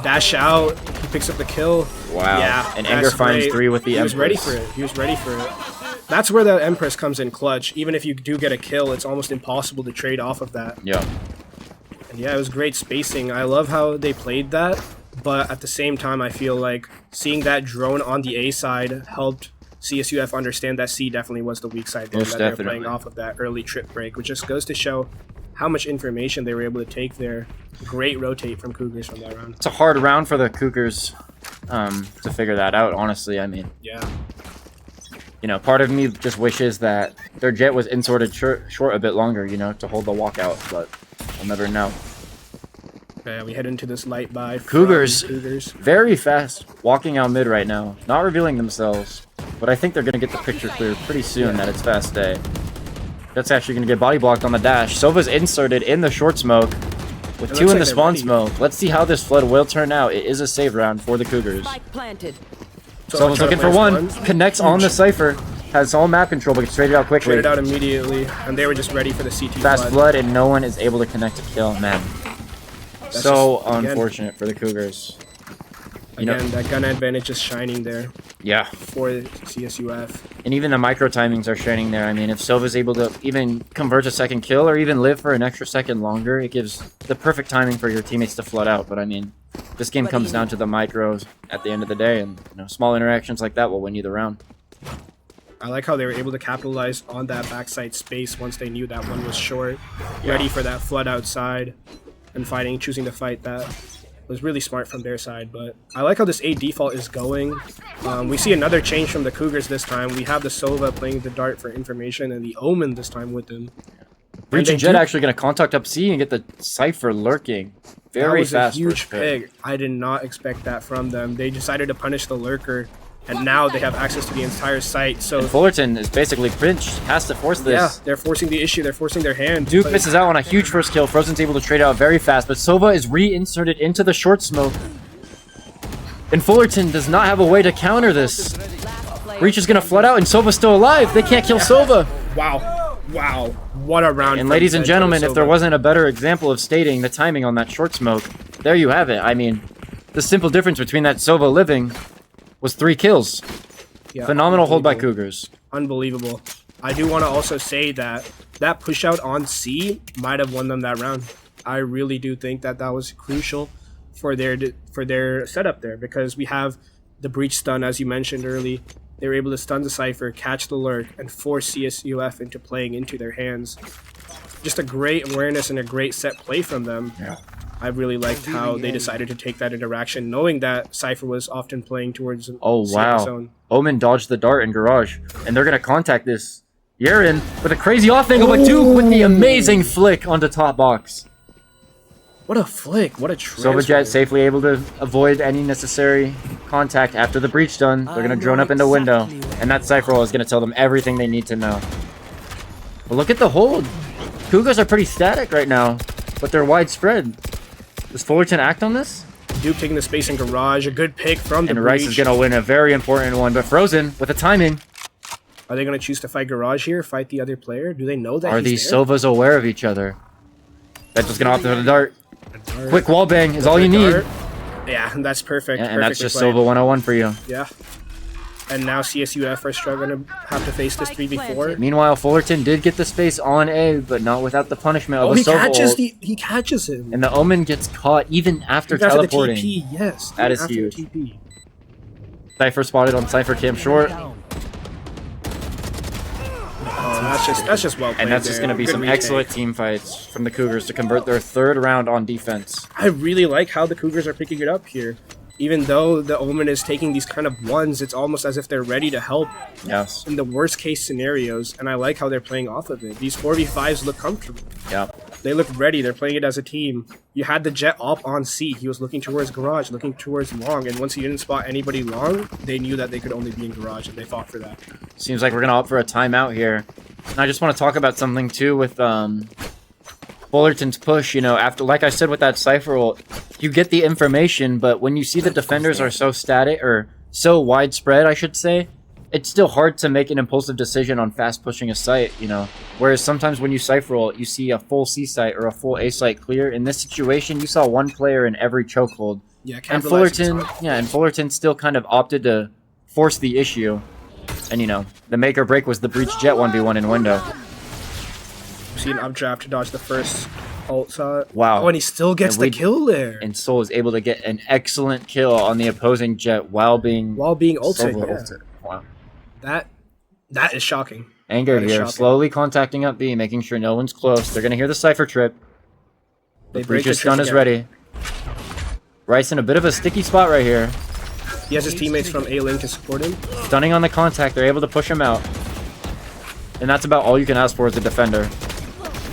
Dash out, he picks up the kill. Wow. Yeah, and Anger finds 3 with the Empress. He was ready for it. He was ready for it. That's where the Empress comes in clutch. Even if you do get a kill, it's almost impossible to trade off of that. Yeah. And yeah, it was great spacing. I love how they played that, but at the same time, I feel like seeing that drone on the A side helped CSUF understand that C definitely was the weak side there, Most that they were definitely. playing off of that early trip break, which just goes to show how much information they were able to take there. Great rotate from Cougars from that round. It's a hard round for the Cougars to figure that out, honestly. I mean, Yeah. you know, part of me just wishes that their jet was insorted short a bit longer, you know, to hold the walkout, but we'll never know. Okay, we head into this light buy. from Cougars, Cougars. very fast, walking out mid right now, not revealing themselves, but I think they're going to get the picture clear pretty soon that it's fast day. That's actually going to get body blocked on the dash. Sova's inserted in the short smoke with It two looks in the like they're spawn ready. smoke. Let's see how this flood will turn out. It is a save round for the Cougars. Planted. Sova's looking for one. Connects on the Cypher. Has all map control, but gets traded out quickly. Traded out immediately, and they were just ready for the CT Fast flood. flood, and no one is able to connect to kill. Man, That's so just, again, unfortunate for the Cougars. You know, Again, that gun advantage is shining there yeah. for CSUF. And even the micro timings are shining there. I mean, if Sova's able to even convert a second kill or even live for an extra second longer, it gives the perfect timing for your teammates to flood out. But I mean, this game comes down to the micros at the end of the day, and you know, small interactions like that will win you the round. I like how they were able to capitalize on that backside space once they knew that one was short, ready for that flood outside, and choosing to fight that. Was really smart from their side, but I like how this A default is going. We see another change from the Cougars this time. We have the Sova playing the dart for information, and the Omen this time with them. Breach and Jet actually going to contact up C and get the Cypher lurking. Very that was fast. a huge first pick. pick. I did not expect that from them. They decided to punish the lurker, and now they have access to the entire site. So And Fullerton is basically pinched. Has to force this. yeah, they're forcing the issue. They're forcing their hand. Duke but- misses out on a huge first kill. Frozen's able to trade out very fast, but Sova is reinserted into the short smoke. And Fullerton does not have a way to counter this. Breach is going to flood out, and Sova's still alive. They can't kill Sova. Wow. Wow. What a round. And from ladies and Ted gentlemen, if there Sova. wasn't a better example of stating the timing on that short smoke, there you have it. I mean, the simple difference between that Sova living was 3 kills. Yeah, Phenomenal hold by unbelievable. Cougars. Unbelievable. I do want to also say that that push out on C might have won them that round. I really do think that that was crucial for their setup there, because we have the breach stun, as you mentioned early. They were able to stun the Cypher, catch the lurk, and force CSUF into playing into their hands. Just a great awareness and a great set play from them. Yeah. I really liked how they decided to take that interaction, knowing that Cypher was often playing towards Oh, safe wow. zone. Omen dodged the dart in Garage, and they're going to contact this Yaren with a crazy off angle, but Duke with the amazing flick onto top box. What a flick! What a transfer! Sova Jet safely able to avoid any necessary contact after the breach done. They're going to drone up into window, and that Cypher roll is going to tell them everything they need to know. But look at the hold. Cougars are pretty static right now, but they're widespread. Does Fullerton act on this? Duke taking the space in Garage, a good pick from the And Rice is breach. going to win a very important one, but Frozen with the timing. Are they going to choose to fight Garage here, fight the other player? Do they know that Are he's these there? Sovas aware of each other? That's just going to opt for the dart. Quick wall bang is all you need. Dart. Yeah, that's perfect. And that's Perfectly just played. Sova 101 for you. Yeah. And now CSUF are struggling to have to face this 3v4. Meanwhile, Fullerton did get the space on A, but not without the punishment of Oh, a he Sova catches ult. he catches him. And the Omen gets caught even after Even teleporting. After the TP, yes. That even is after huge. The TP. Cypher spotted on Cypher Cam short. Oh, that's just well played. And that's just there. going to be Good some retake. excellent team fights from the Cougars to convert their 3rd round on defense. I really like how the Cougars are picking it up here. Even though the Omen is taking these kind of ones, it's almost as if they're ready to help Yes. in the worst case scenarios, and I like how they're playing off of it. These 4v5s look comfortable. Yeah. They look ready. They're playing it as a team. You had the Jet up on C. He was looking towards Garage, looking towards Long, and once he didn't spot anybody Long, they knew that they could only be in Garage, and they fought for that. Seems like we're going to opt for a timeout here. And I just want to talk about something too with Fullerton's push. You know, after, like I said with that Cypher ult, you get the information, but when you see the defenders are so static, or so widespread, I should say, it's still hard to make an impulsive decision on fast pushing a site, you know. Whereas sometimes when you Cypher ult, you see a full C site or a full A site clear. In this situation, you saw one player in every chokehold. Yeah, And capitalizing Fullerton, top. yeah, and Fullerton still kind of opted to force the issue. And, you know, the make or break was the Breach Jet 1v1 in window. See an updraft to dodge the first Ult saw it. Wow. Oh, and he still gets And the we- kill there. And Soul is able to get an excellent kill on the opposing Jet while being ulted, Silva yeah. ulted. Wow. That is shocking. Anger That is here, shocking. slowly contacting up B, making sure no one's close. They're gonna hear the Cypher trip. They The break the Breacher's stun trip is again. ready. Rice in a bit of a sticky spot right here. He has his teammates from A-Link to support him. Stunning on the contact, they're able to push him out. And that's about all you can ask for as a defender.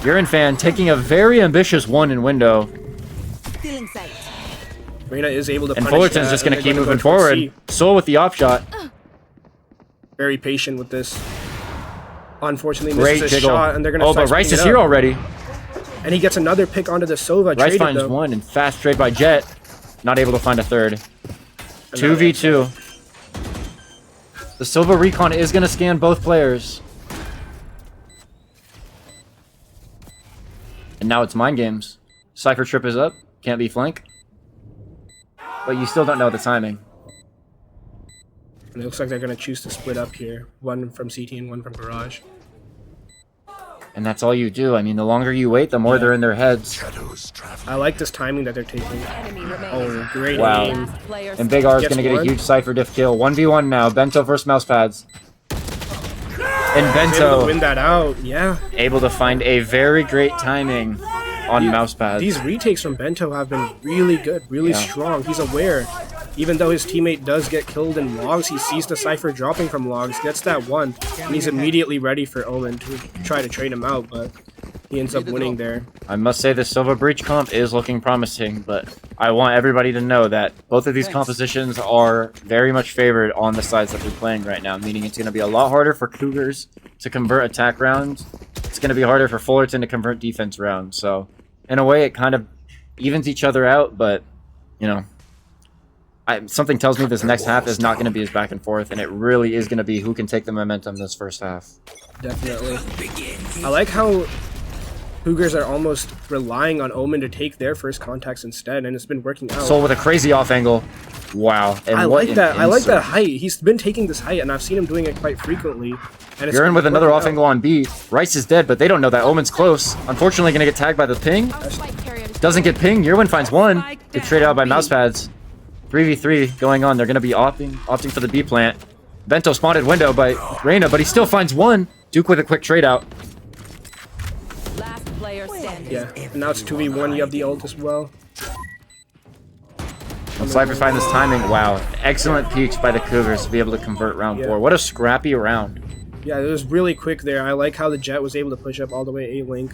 Urine Fan taking a very ambitious one in window. Reyna is able to And punish Fullerton's that, just and gonna they're keep go moving towards forward. C. Soul with the op shot. Very patient with this. Unfortunately, Great misses his jiggle. shot, and they're gonna Oh, start but Rice speeding is it here up. already. And he gets another pick onto the Sova. Rice traded, finds though. one and fast trade by Jet. Not able to find a third. 2v2. The Silva Recon is going to scan both players. And now it's mind games. Cypher trip is up. Can't be flank. But you still don't know the timing. And it looks like they're gonna choose to split up here. One from CT and one from Garage. And that's all you do. I mean, the longer you wait, the more they're in their heads. I like this timing that they're taking. Oh, great Wow. aim. And Big R is Gets going to get one. a huge Cypher diff kill. 1v1 now. Bento versus Mousepads. And He's able to Bento win that out. Yeah. able to find a very great timing on Mousepads. These retakes from Bento have been really good, really Yeah. strong. He's aware. Even though his teammate does get killed in logs, he sees the Cypher dropping from logs, gets that one, and he's immediately ready for Omen to try to trade him out, but he ends up winning there. I must say the Silva Breach comp is looking promising, but I want everybody to know that both of these compositions are very much favored on the sides that they're playing right now, meaning it's going to be a lot harder for Cougars to convert attack rounds. It's going to be harder for Fullerton to convert defense rounds. So, in a way, it kind of evens each other out, but, you know, something tells me this next half is not going to be as back and forth, and it really is going to be who can take the momentum this first half. Definitely. I like how Cougars are almost relying on Omen to take their first contacts instead, and it's been working out. Soul with a crazy off angle. Wow. And I what like an that. I like that insert. height. He's been taking this height, and I've seen him doing it quite frequently. And You're in with another working off out. angle on B. Rice is dead, but they don't know that Omen's close. Unfortunately, going to get tagged by the ping. Doesn't get pinged. Yerwin finds one. Gets traded out by Mousepads. 3v3 going on. They're going to be opting for the B plant. Bento spotted window by Reyna, but he still finds one. Duke with a quick trade out. Yeah, and now it's 2v1. You have the ult as well. And Cypher finds this timing. Wow. Excellent peaks by the Cougars to be able to convert round 4. What a scrappy round. Yeah, it was really quick there. I like how the Jet was able to push up all the way A-Link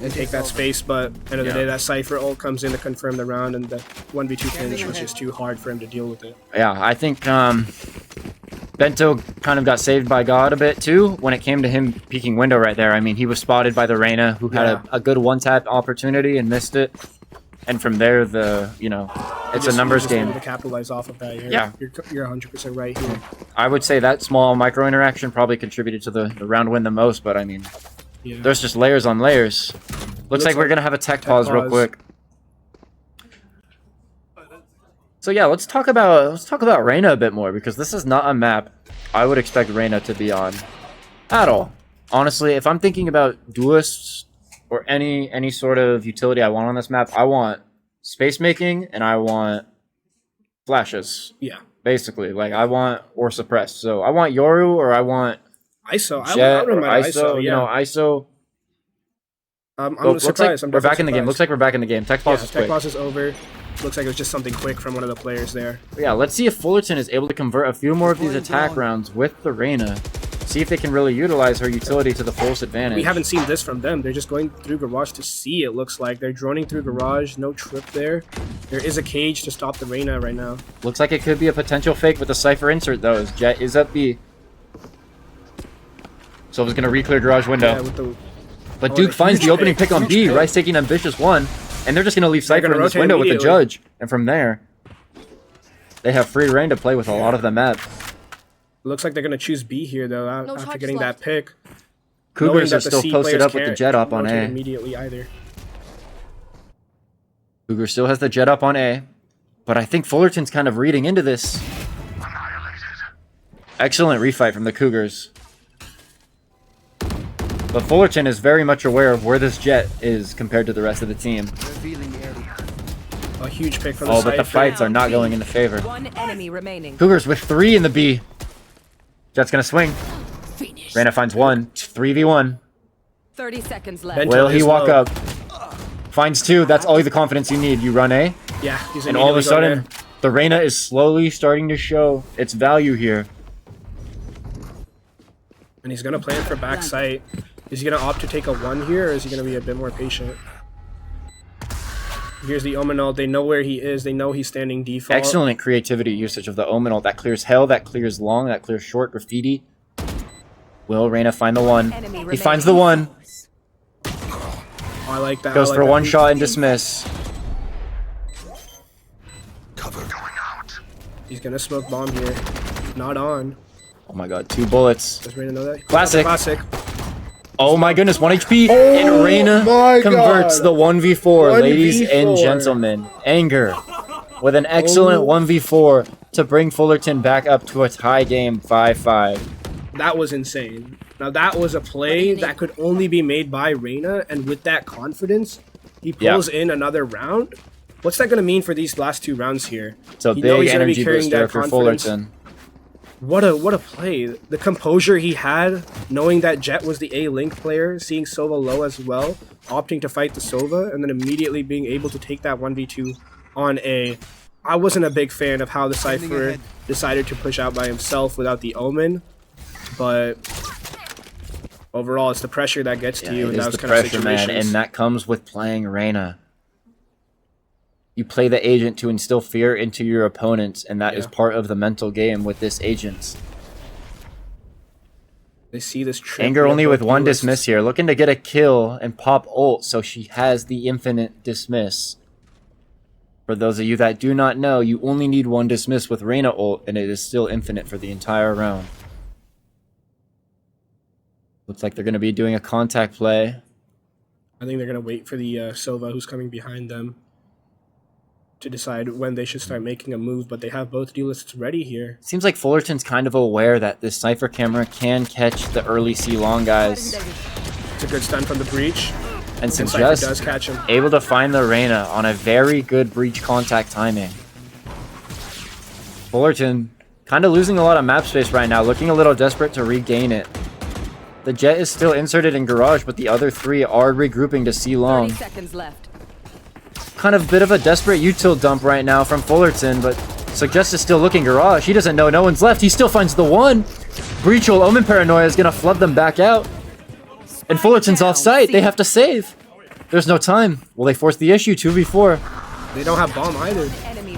and take that space, but end of the day, that Cypher ult comes in to confirm the round, and the 1v2 finish was just too hard for him to deal with it. Yeah, I think Bento kind of got saved by God a bit too when it came to him peeking window right there. I mean, he was spotted by the Reyna, who had a good one-tap opportunity and missed it. And from there, it's a numbers You're just game. able to capitalize off of that. Yeah. You're 100% right here. I would say that small micro interaction probably contributed to the round win the most, but I mean, there's just layers on layers. Looks like we're gonna have a tech pause real quick. So yeah, let's talk about Reyna a bit more, because this is not a map I would expect Reyna to be on at all. Honestly, if I'm thinking about duelists or any sort of utility I want on this map, I want space making and I want flashes. Yeah. Basically, like I want or suppress. So I want Yoru or I want ISO. Jet I or would ISO. ISO. Yeah. You know, ISO. I'm Looks surprised. like we're back in the game. Looks like we're back in the game. Tech pause is Tech quick. pause is over. Looks like it was just something quick from one of the players there. But yeah, let's see if Fullerton is able to convert a few more of these attack rounds with the Reyna. See if they can really utilize her utility to the fullest advantage. We haven't seen this from them. They're just going through Garage to see, it looks like. They're droning through Garage. No trip there. There is a cage to stop the Reyna right now. Looks like it could be a potential fake with the Cypher insert, though, as Jet is up B. Silva's going to re-clear Garage window. Yeah, with the, But Duke finds the opening pick on B. Rice taking an ambitious one. And they're just going to leave Cypher in this window with the Judge. And from there, they have free reign to play with a lot of the map. Looks like they're going to choose B here, though, after getting that pick. Cougars are still posted up with the Jet up on A. Immediately either. Cougar still has the Jet up on A. But I think Fullerton's kind of reading into this. Excellent refight from the Cougars. But Fullerton is very much aware of where this Jet is compared to the rest of the team. A huge pick from the Oh, but the Cypher. fights are not going into favor. One enemy remaining. Cougars with 3 in the B. Jet's gonna swing. Reyna finds 1. 3v1. 30 seconds left. Bento Will he is walk low. up? Finds 2. That's all the confidence you need. You run A. Yeah, he's And all of a immediately going sudden, the Reyna is slowly starting to show its value here. and he's gonna plan for back sight. Is he gonna opt to take a 1 here, or is he gonna be a bit more patient? Here's the Omen ult. They know where he is. They know he's standing default. Excellent creativity usage of the Omen ult. That clears hell, that clears long, that clears short, graffiti. Will Reyna find the 1? He finds the 1. Oh, I like that. Goes I like for that. 1 shot and dismiss. Cover going out. He's gonna smoke bomb here. Not on. Oh my god, 2 bullets. Does Reyna know that? Classic. Classic. Oh my goodness, 1 HP, and Reyna my converts God. the 1v4, 1v4. ladies and gentlemen. Anger with an excellent 1v4 to bring Fullerton back up to a tie game 5-5. That was insane. Now that was a play that could only be made by Reyna, and with that confidence, he pulls in another round. What's that gonna mean for these last 2 rounds here? So You know big he's gonna be energy carrying booster that for confidence. Fullerton. What a play. The composure he had, knowing that Jet was the A-Link player, seeing Sova low as well, opting to fight the Sova, and then immediately being able to take that 1v2 on A. I wasn't a big fan of how the Cypher decided to push out by himself without the Omen, but overall it's the pressure that gets to you in It is those the kind of pressure, man, situations. and that comes with playing Reyna. You play the agent to instill fear into your opponents, and that is part of the mental game with this agent. They see this trip. Anger only with 1 duelists. dismiss here, looking to get a kill and pop ult so she has the infinite dismiss. For those of you that do not know, you only need 1 dismiss with Reyna ult, and it is still infinite for the entire round. Looks like they're going to be doing a contact play. I think they're going to wait for the Sova who's coming behind them to decide when they should start making a move, but they have both duelists ready here. Seems like Fullerton's kind of aware that this Cypher camera can catch the early C-long guys. It's a good stun from the breach. And Cypher Suggest does catch him. able to find the Reyna on a very good breach contact timing. Fullerton kind of losing a lot of map space right now, looking a little desperate to regain it. The Jet is still inserted in Garage, but the other 3 are regrouping to C-long. 30 seconds left. Kind of bit of a desperate util dump right now from Fullerton, but Suggest is still looking Garage. He doesn't know no one's left. He still finds the 1. Breachul Omen Paranoia is going to flood them back out. And Fullerton's off site. They have to save. There's no time. Will they force the issue? 2v4. They don't have bomb either.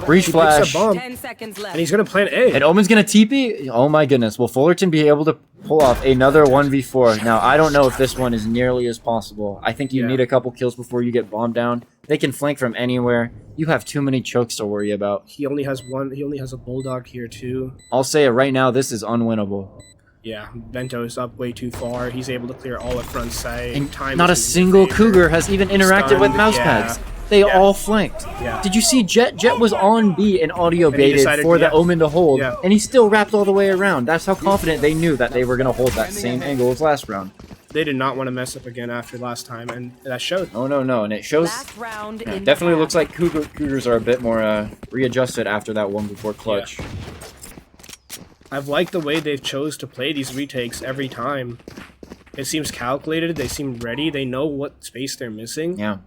Breach He flash. picks a bomb, 10 seconds left. and he's going to plant A. And Omen's going to TP? Oh my goodness. Will Fullerton be able to pull off another 1v4? Now, I don't know if this one is nearly as possible. I think you need a couple kills before you get bombed down. They can flank from anywhere. You have too many chokes to worry about. He only has 1. He only has a Bulldog here, too. I'll say it right now, this is unwinnable. Yeah, Bento is up way too far. He's able to clear all of front sight. And Time not a is in his single favor. Cougar has even interacted with Stunned, mouse yeah. pads. They all flanked. Yeah. Did you see Jet? Jet was on B and audio And he baited decided- for the yeah. Omen to hold, Yeah. and he still wrapped all the way around. That's how confident they knew that they were going to hold that same angle as last round. They did not want to mess up again after last time, and that showed. Oh, no, and it shows... Last round in Definitely the looks like Cougars are a bit more readjusted after that 1v4 clutch. Yeah. I've liked the way they've chose to play these retakes every time. It seems calculated, they seem ready, they know what space they're missing. Yeah.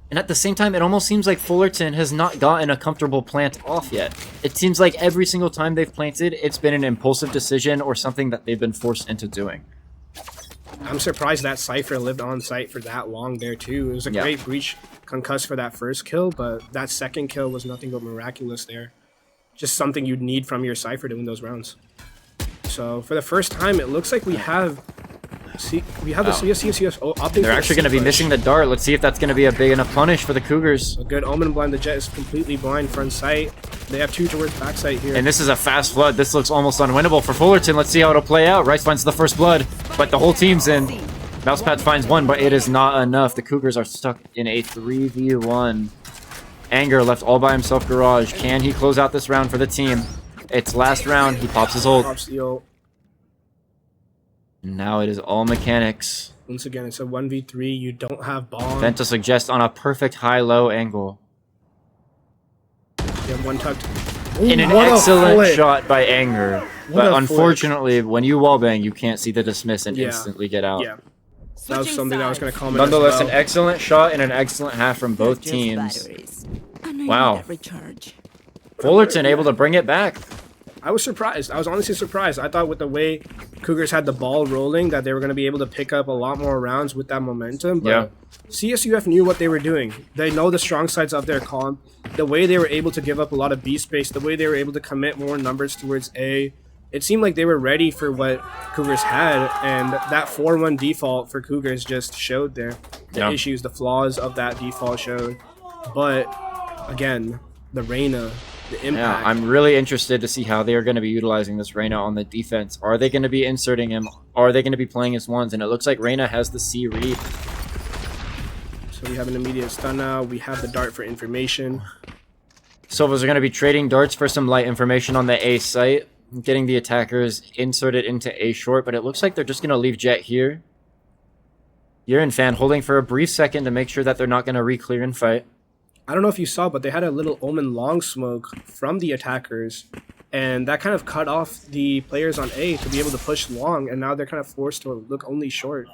And at the same time, it almost seems like Fullerton has not gotten a comfortable plant off yet. It seems like every single time they've planted, it's been an impulsive decision or something that they've been forced into doing. I'm surprised that Cypher lived on site for that long there too. It was a great breach concuss for that first kill, but that second kill was nothing but miraculous there. Just something you'd need from your Cypher to win those rounds. So for the first time, it looks like we have the CS opting They're actually going to be missing the dart. Let's see if that's going to be a big enough punish for the Cougars. A good Omen blind. The Jet is completely blind front sight. They have 2 towards back sight here. And this is a fast flood. This looks almost unwinnable for Fullerton. Let's see how it'll play out. Rice finds the first blood, but the whole team's in. Mousepad finds 1, but it is not enough. The Cougars are stuck in a 3v1. Anger left all by himself Garage. Can he close out this round for the team? It's last round. He pops his ult. Pops the ult. Now it is all mechanics. Once again, it's a 1v3. You don't have bomb. Vent to suggest on a perfect high-low angle. You have one tucked. In an excellent shot by Anger. But unfortunately, when you wallbang, you can't see the dismiss and instantly get out. Yeah. That was something that I was going to comment. Nonetheless, an excellent shot and an excellent half from both teams. Wow. Fullerton able to bring it back. I was surprised. I was honestly surprised. I thought with the way Cougars had the ball rolling that they were going to be able to pick up a lot more rounds with that momentum. But CSUF knew what they were doing. They know the strong sides of their comp. The way they were able to give up a lot of B space, the way they were able to commit more numbers towards A. It seemed like they were ready for what Cougars had, and that 4-1 default for Cougars just showed the issues, the flaws of that default showed. But again, the Reyna, the impact. Yeah, I'm really interested to see how they are going to be utilizing this Reyna on the defense. Are they going to be inserting him? Are they going to be playing as ones? And it looks like Reyna has the C read. So we have an immediate stun now. We have the dart for information. Silvas are going to be trading darts for some light information on the A site. Getting the attackers inserted into A short, but it looks like they're just going to leave Jet here. Urine Fan holding for a brief second to make sure that they're not going to re-clear and fight. I don't know if you saw, but they had a little Omen long smoke from the attackers, and that kind of cut off the players on A to be able to push long, and now they're kind of forced to look only short.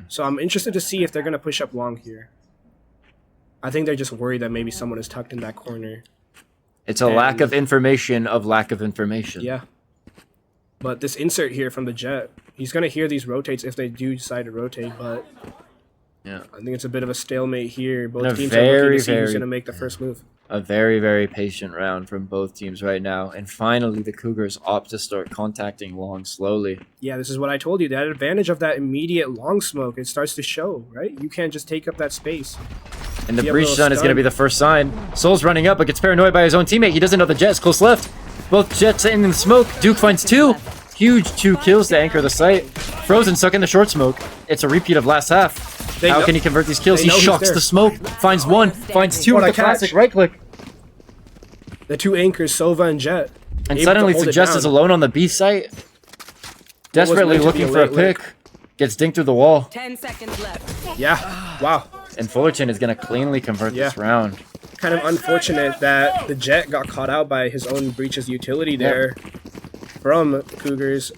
So I'm interested to see if they're going to push up long here. I think they're just worried that maybe someone is tucked in that corner. It's a lack of information of lack of information. Yeah. But this insert here from the Jet, he's going to hear these rotates if they do decide to rotate, but yeah, I think it's a bit of a stalemate here. Both teams are looking to see who's going to make the first move. A very, very patient round from both teams right now. And finally, the Cougars opt to start contacting long slowly. Yeah, this is what I told you. That advantage of that immediate long smoke, it starts to show, right? You can't just take up that space. And the breach stun is going to be the first sign. Soul's running up, but gets paranoid by his own teammate. He doesn't know the Jet's close left. Both Jets in the smoke. Duke finds 2. Huge 2 kills to anchor the site. Frozen stuck in the short smoke. It's a repeat of last half. How can he convert these kills? He shocks the smoke. Finds 1. Finds 2 with the classic right click. The 2 anchors, Sova and Jet. And suddenly Suggest is alone on the B site. Desperately looking for a pick. Gets dinked through the wall. 10 seconds left. Yeah. Wow. And Fullerton is going to cleanly convert this round. Kind of unfortunate that the Jet got caught out by his own breach's utility there from Cougars.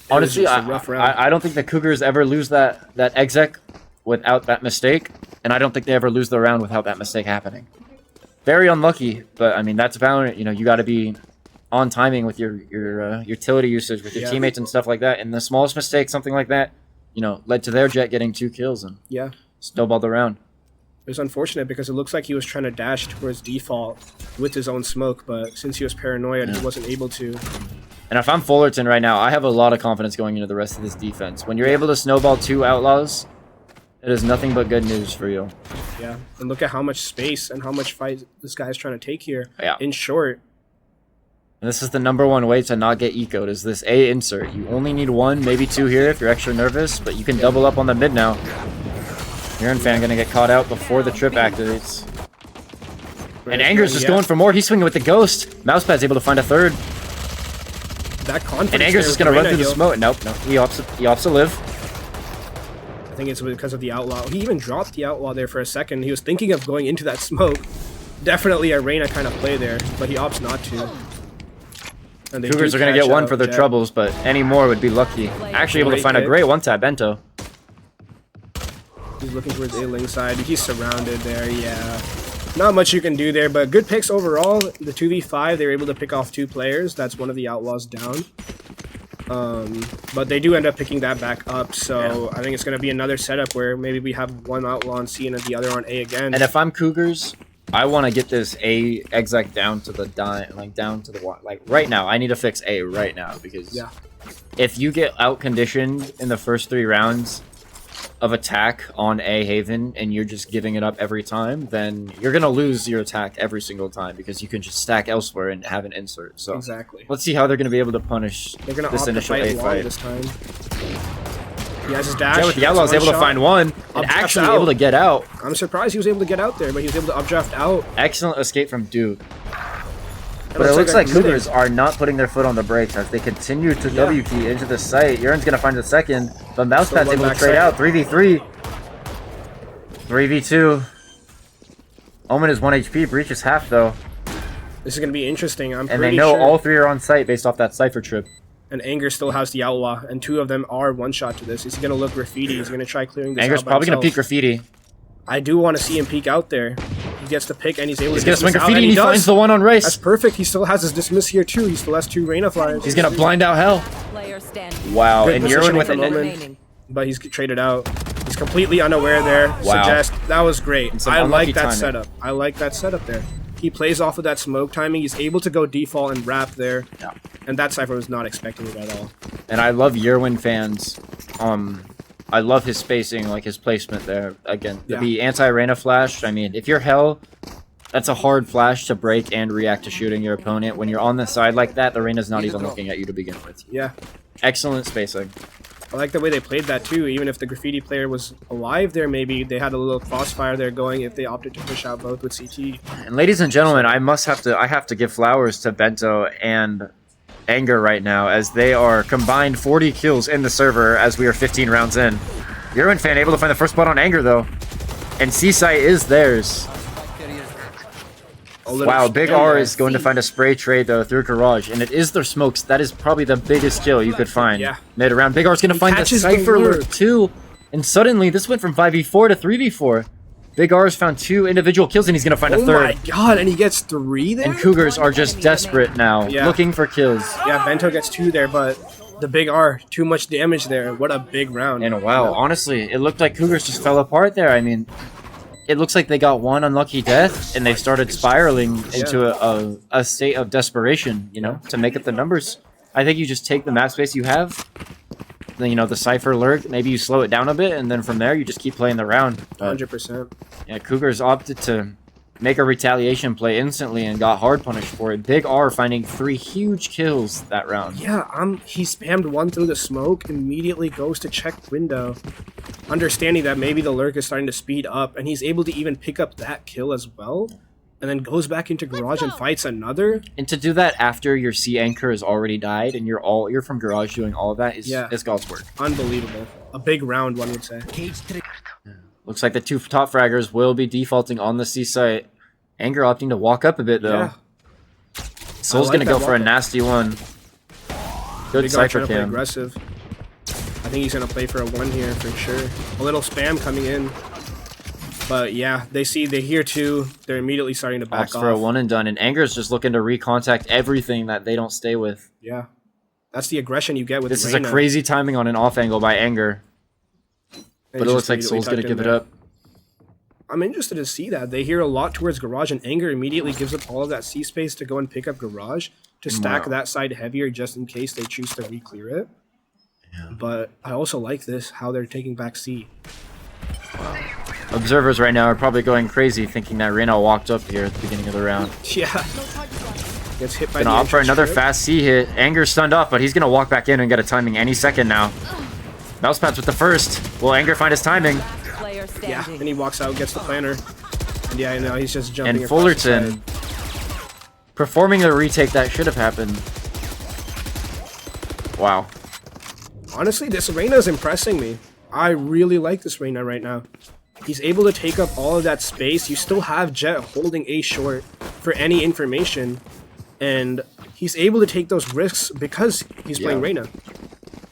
Honestly, I don't think the Cougars ever lose that exec without that mistake, and I don't think they ever lose the round without that mistake happening. Very unlucky, but I mean that's Valorant. You know, you got to be on timing with your utility usage with your teammates and stuff like that. And the smallest mistake, something like that, you know, led to their Jet getting 2 kills and snowballed the round. It was unfortunate because it looks like he was trying to dash towards default with his own smoke, but since he was paranoid, he wasn't able to. And if I'm Fullerton right now, I have a lot of confidence going into the rest of this defense. When you're able to snowball 2 Outlaws, it is nothing but good news for you. Yeah, and look at how much space and how much fight this guy is trying to take here. Yeah. In short. And this is the #1 way to not get ecoed, is this A insert. You only need 1, maybe 2 here if you're extra nervous, but you can double up on the mid now. Urine Fan gonna get caught out before the trip activates. And Anger's just going for more. He's swinging with the Ghost. Mousepad's able to find a 3rd. That confidence. And Anger's just gonna run through the smoke. Nope, no. He opts to live. I think it's because of the Outlaw. He even dropped the Outlaw there for a second. He was thinking of going into that smoke. Definitely a Reyna kind of play there, but he opts not to. And Cougars are gonna get 1 for their troubles, but any more would be lucky. Actually able to find a great 1-tap Bento. He's looking towards A-Ling side. He's surrounded there, yeah. Not much you can do there, but good picks overall. The 2v5, they were able to pick off 2 players. That's one of the Outlaws down. But they do end up picking that back up, so I think it's going to be another setup where maybe we have 1 Outlaw on C and the other on A again. And if I'm Cougars, I want to get this A exec down to the down to the right now. I need to fix A right now because if you get out conditioned in the first 3 rounds of attack on A Haven and you're just giving it up every time, then you're gonna lose your attack every single time because you can just stack elsewhere and have an insert. So let's see how they're gonna be able to punish this initial A fight this time. He has his dash. Yeah, with the Outlaws able to find 1 and actually able to get out. I'm surprised he was able to get out there, but he was able to updraft out. Excellent escape from Duke. But it looks like Cougars are not putting their foot on the brakes as they continue to W key into the site. Urin's gonna find the second, but Mousepad's able to trade out. 3v3. 3v2. Omen is 1 HP. Breach is half though. This is gonna be interesting. And they know all three are on site based off that Cypher trip. And Anger still has the Outlaw, and 2 of them are one-shot to this. Is he gonna look Graffiti? He's gonna try clearing this Anger's out by probably gonna himself. peek Graffiti. I do want to see him peek out there. He gets the pick and he's able to gonna swing dismiss out, Graffiti and he finds the one on Race. That's perfect. He still has his dismiss here too. He still has 2 Reyna flyers. He's gonna blind out Hell. Player standing. Wow, Good and position Urwin with at the it. moment, but he's traded out. He's completely unaware there. Wow. Suggest that was great. I unlucky like that timing. setup. I like that setup there. He plays off of that smoke timing. He's able to go default and wrap there. Yeah. And that Cypher was not expecting it at all. And I love Urwin fans. I love his spacing, like his placement there. Again, the anti-Reyna flash. I mean, if you're Hell, that's a hard flash to break and react to shooting your opponent. When you're on the side like that, the Reyna's not even looking at you to begin with. Yeah. Excellent spacing. I like the way they played that too. Even if the Graffiti player was alive there, maybe they had a little crossfire there going if they opted to push out both with CT. And ladies and gentlemen, I have to give flowers to Bento and Anger right now as they are combined 40 kills in the server as we are 15 rounds in. Urwin fan able to find the first spot on Anger though. And C-Site is theirs. Wow, Big R is going to find a spray trade though through Garage, and it is their smokes. That is probably the biggest kill you could find mid round. Big R is going to find the Cypher alert too, and suddenly this went from 5v4 to 3v4. Big R has found 2 individual kills, and he's going to find a third. Oh my god, and he gets 3 there? And Cougars are just desperate now, looking for kills. Yeah, Bento gets 2 there, but the Big R, too much damage there. What a big round. And wow, honestly, it looked like Cougars just fell apart there. I mean, it looks like they got 1 unlucky death, and they started spiraling into a state of desperation, you know, to make up the numbers. I think you just take the map space you have, then, you know, the Cypher lurk, maybe you slow it down a bit, and then from there you just keep playing the round. 100%. Yeah, Cougars opted to make a retaliation play instantly and got hard punished for it. Big R finding 3 huge kills that round. Yeah, he spammed 1 through the smoke, immediately goes to check window, understanding that maybe the lurk is starting to speed up, and he's able to even pick up that kill as well, and then goes back into Garage and fights another. And to do that after your C anchor has already died and you're from Garage doing all of that is God's work. Unbelievable. A big round, one would say. Looks like the 2 top fraggers will be defaulting on the C site. Anger opting to walk up a bit though. Yeah. Soul's gonna go for a nasty one. Good Cypher cam. Aggressive. I think he's gonna play for a 1 here for sure. A little spam coming in. But yeah, they hear 2. They're immediately starting to back off. For a 1 and done, and Anger's just looking to recontact everything that they don't stay with. Yeah. That's the aggression you get with This Reyna. is a crazy timing on an off angle by Anger. But it looks like Soul's gonna give it up. I'm interested to see that. They hear a lot towards Garage, and Anger immediately gives up all of that C space to go and pick up Garage to stack that side heavier just in case they choose to re-clear it. Yeah. But I also like this, how they're taking back C. Wow. Observers right now are probably going crazy thinking that Reyna walked up here at the beginning of the round. Yeah. Gets hit by gonna opt for another fast C hit. Anger's stunned off, but he's gonna walk back in and get a timing any second now. Mousepad's with the first. Will Anger find his timing? Yeah, and he walks out, gets the planner. And yeah, now he's just jumping. And Fullerton performing the retake that should have happened. Wow. Honestly, this Reyna is impressing me. I really like this Reyna right now. He's able to take up all of that space. You still have Jet holding A short for any information. And he's able to take those risks because he's playing Reyna.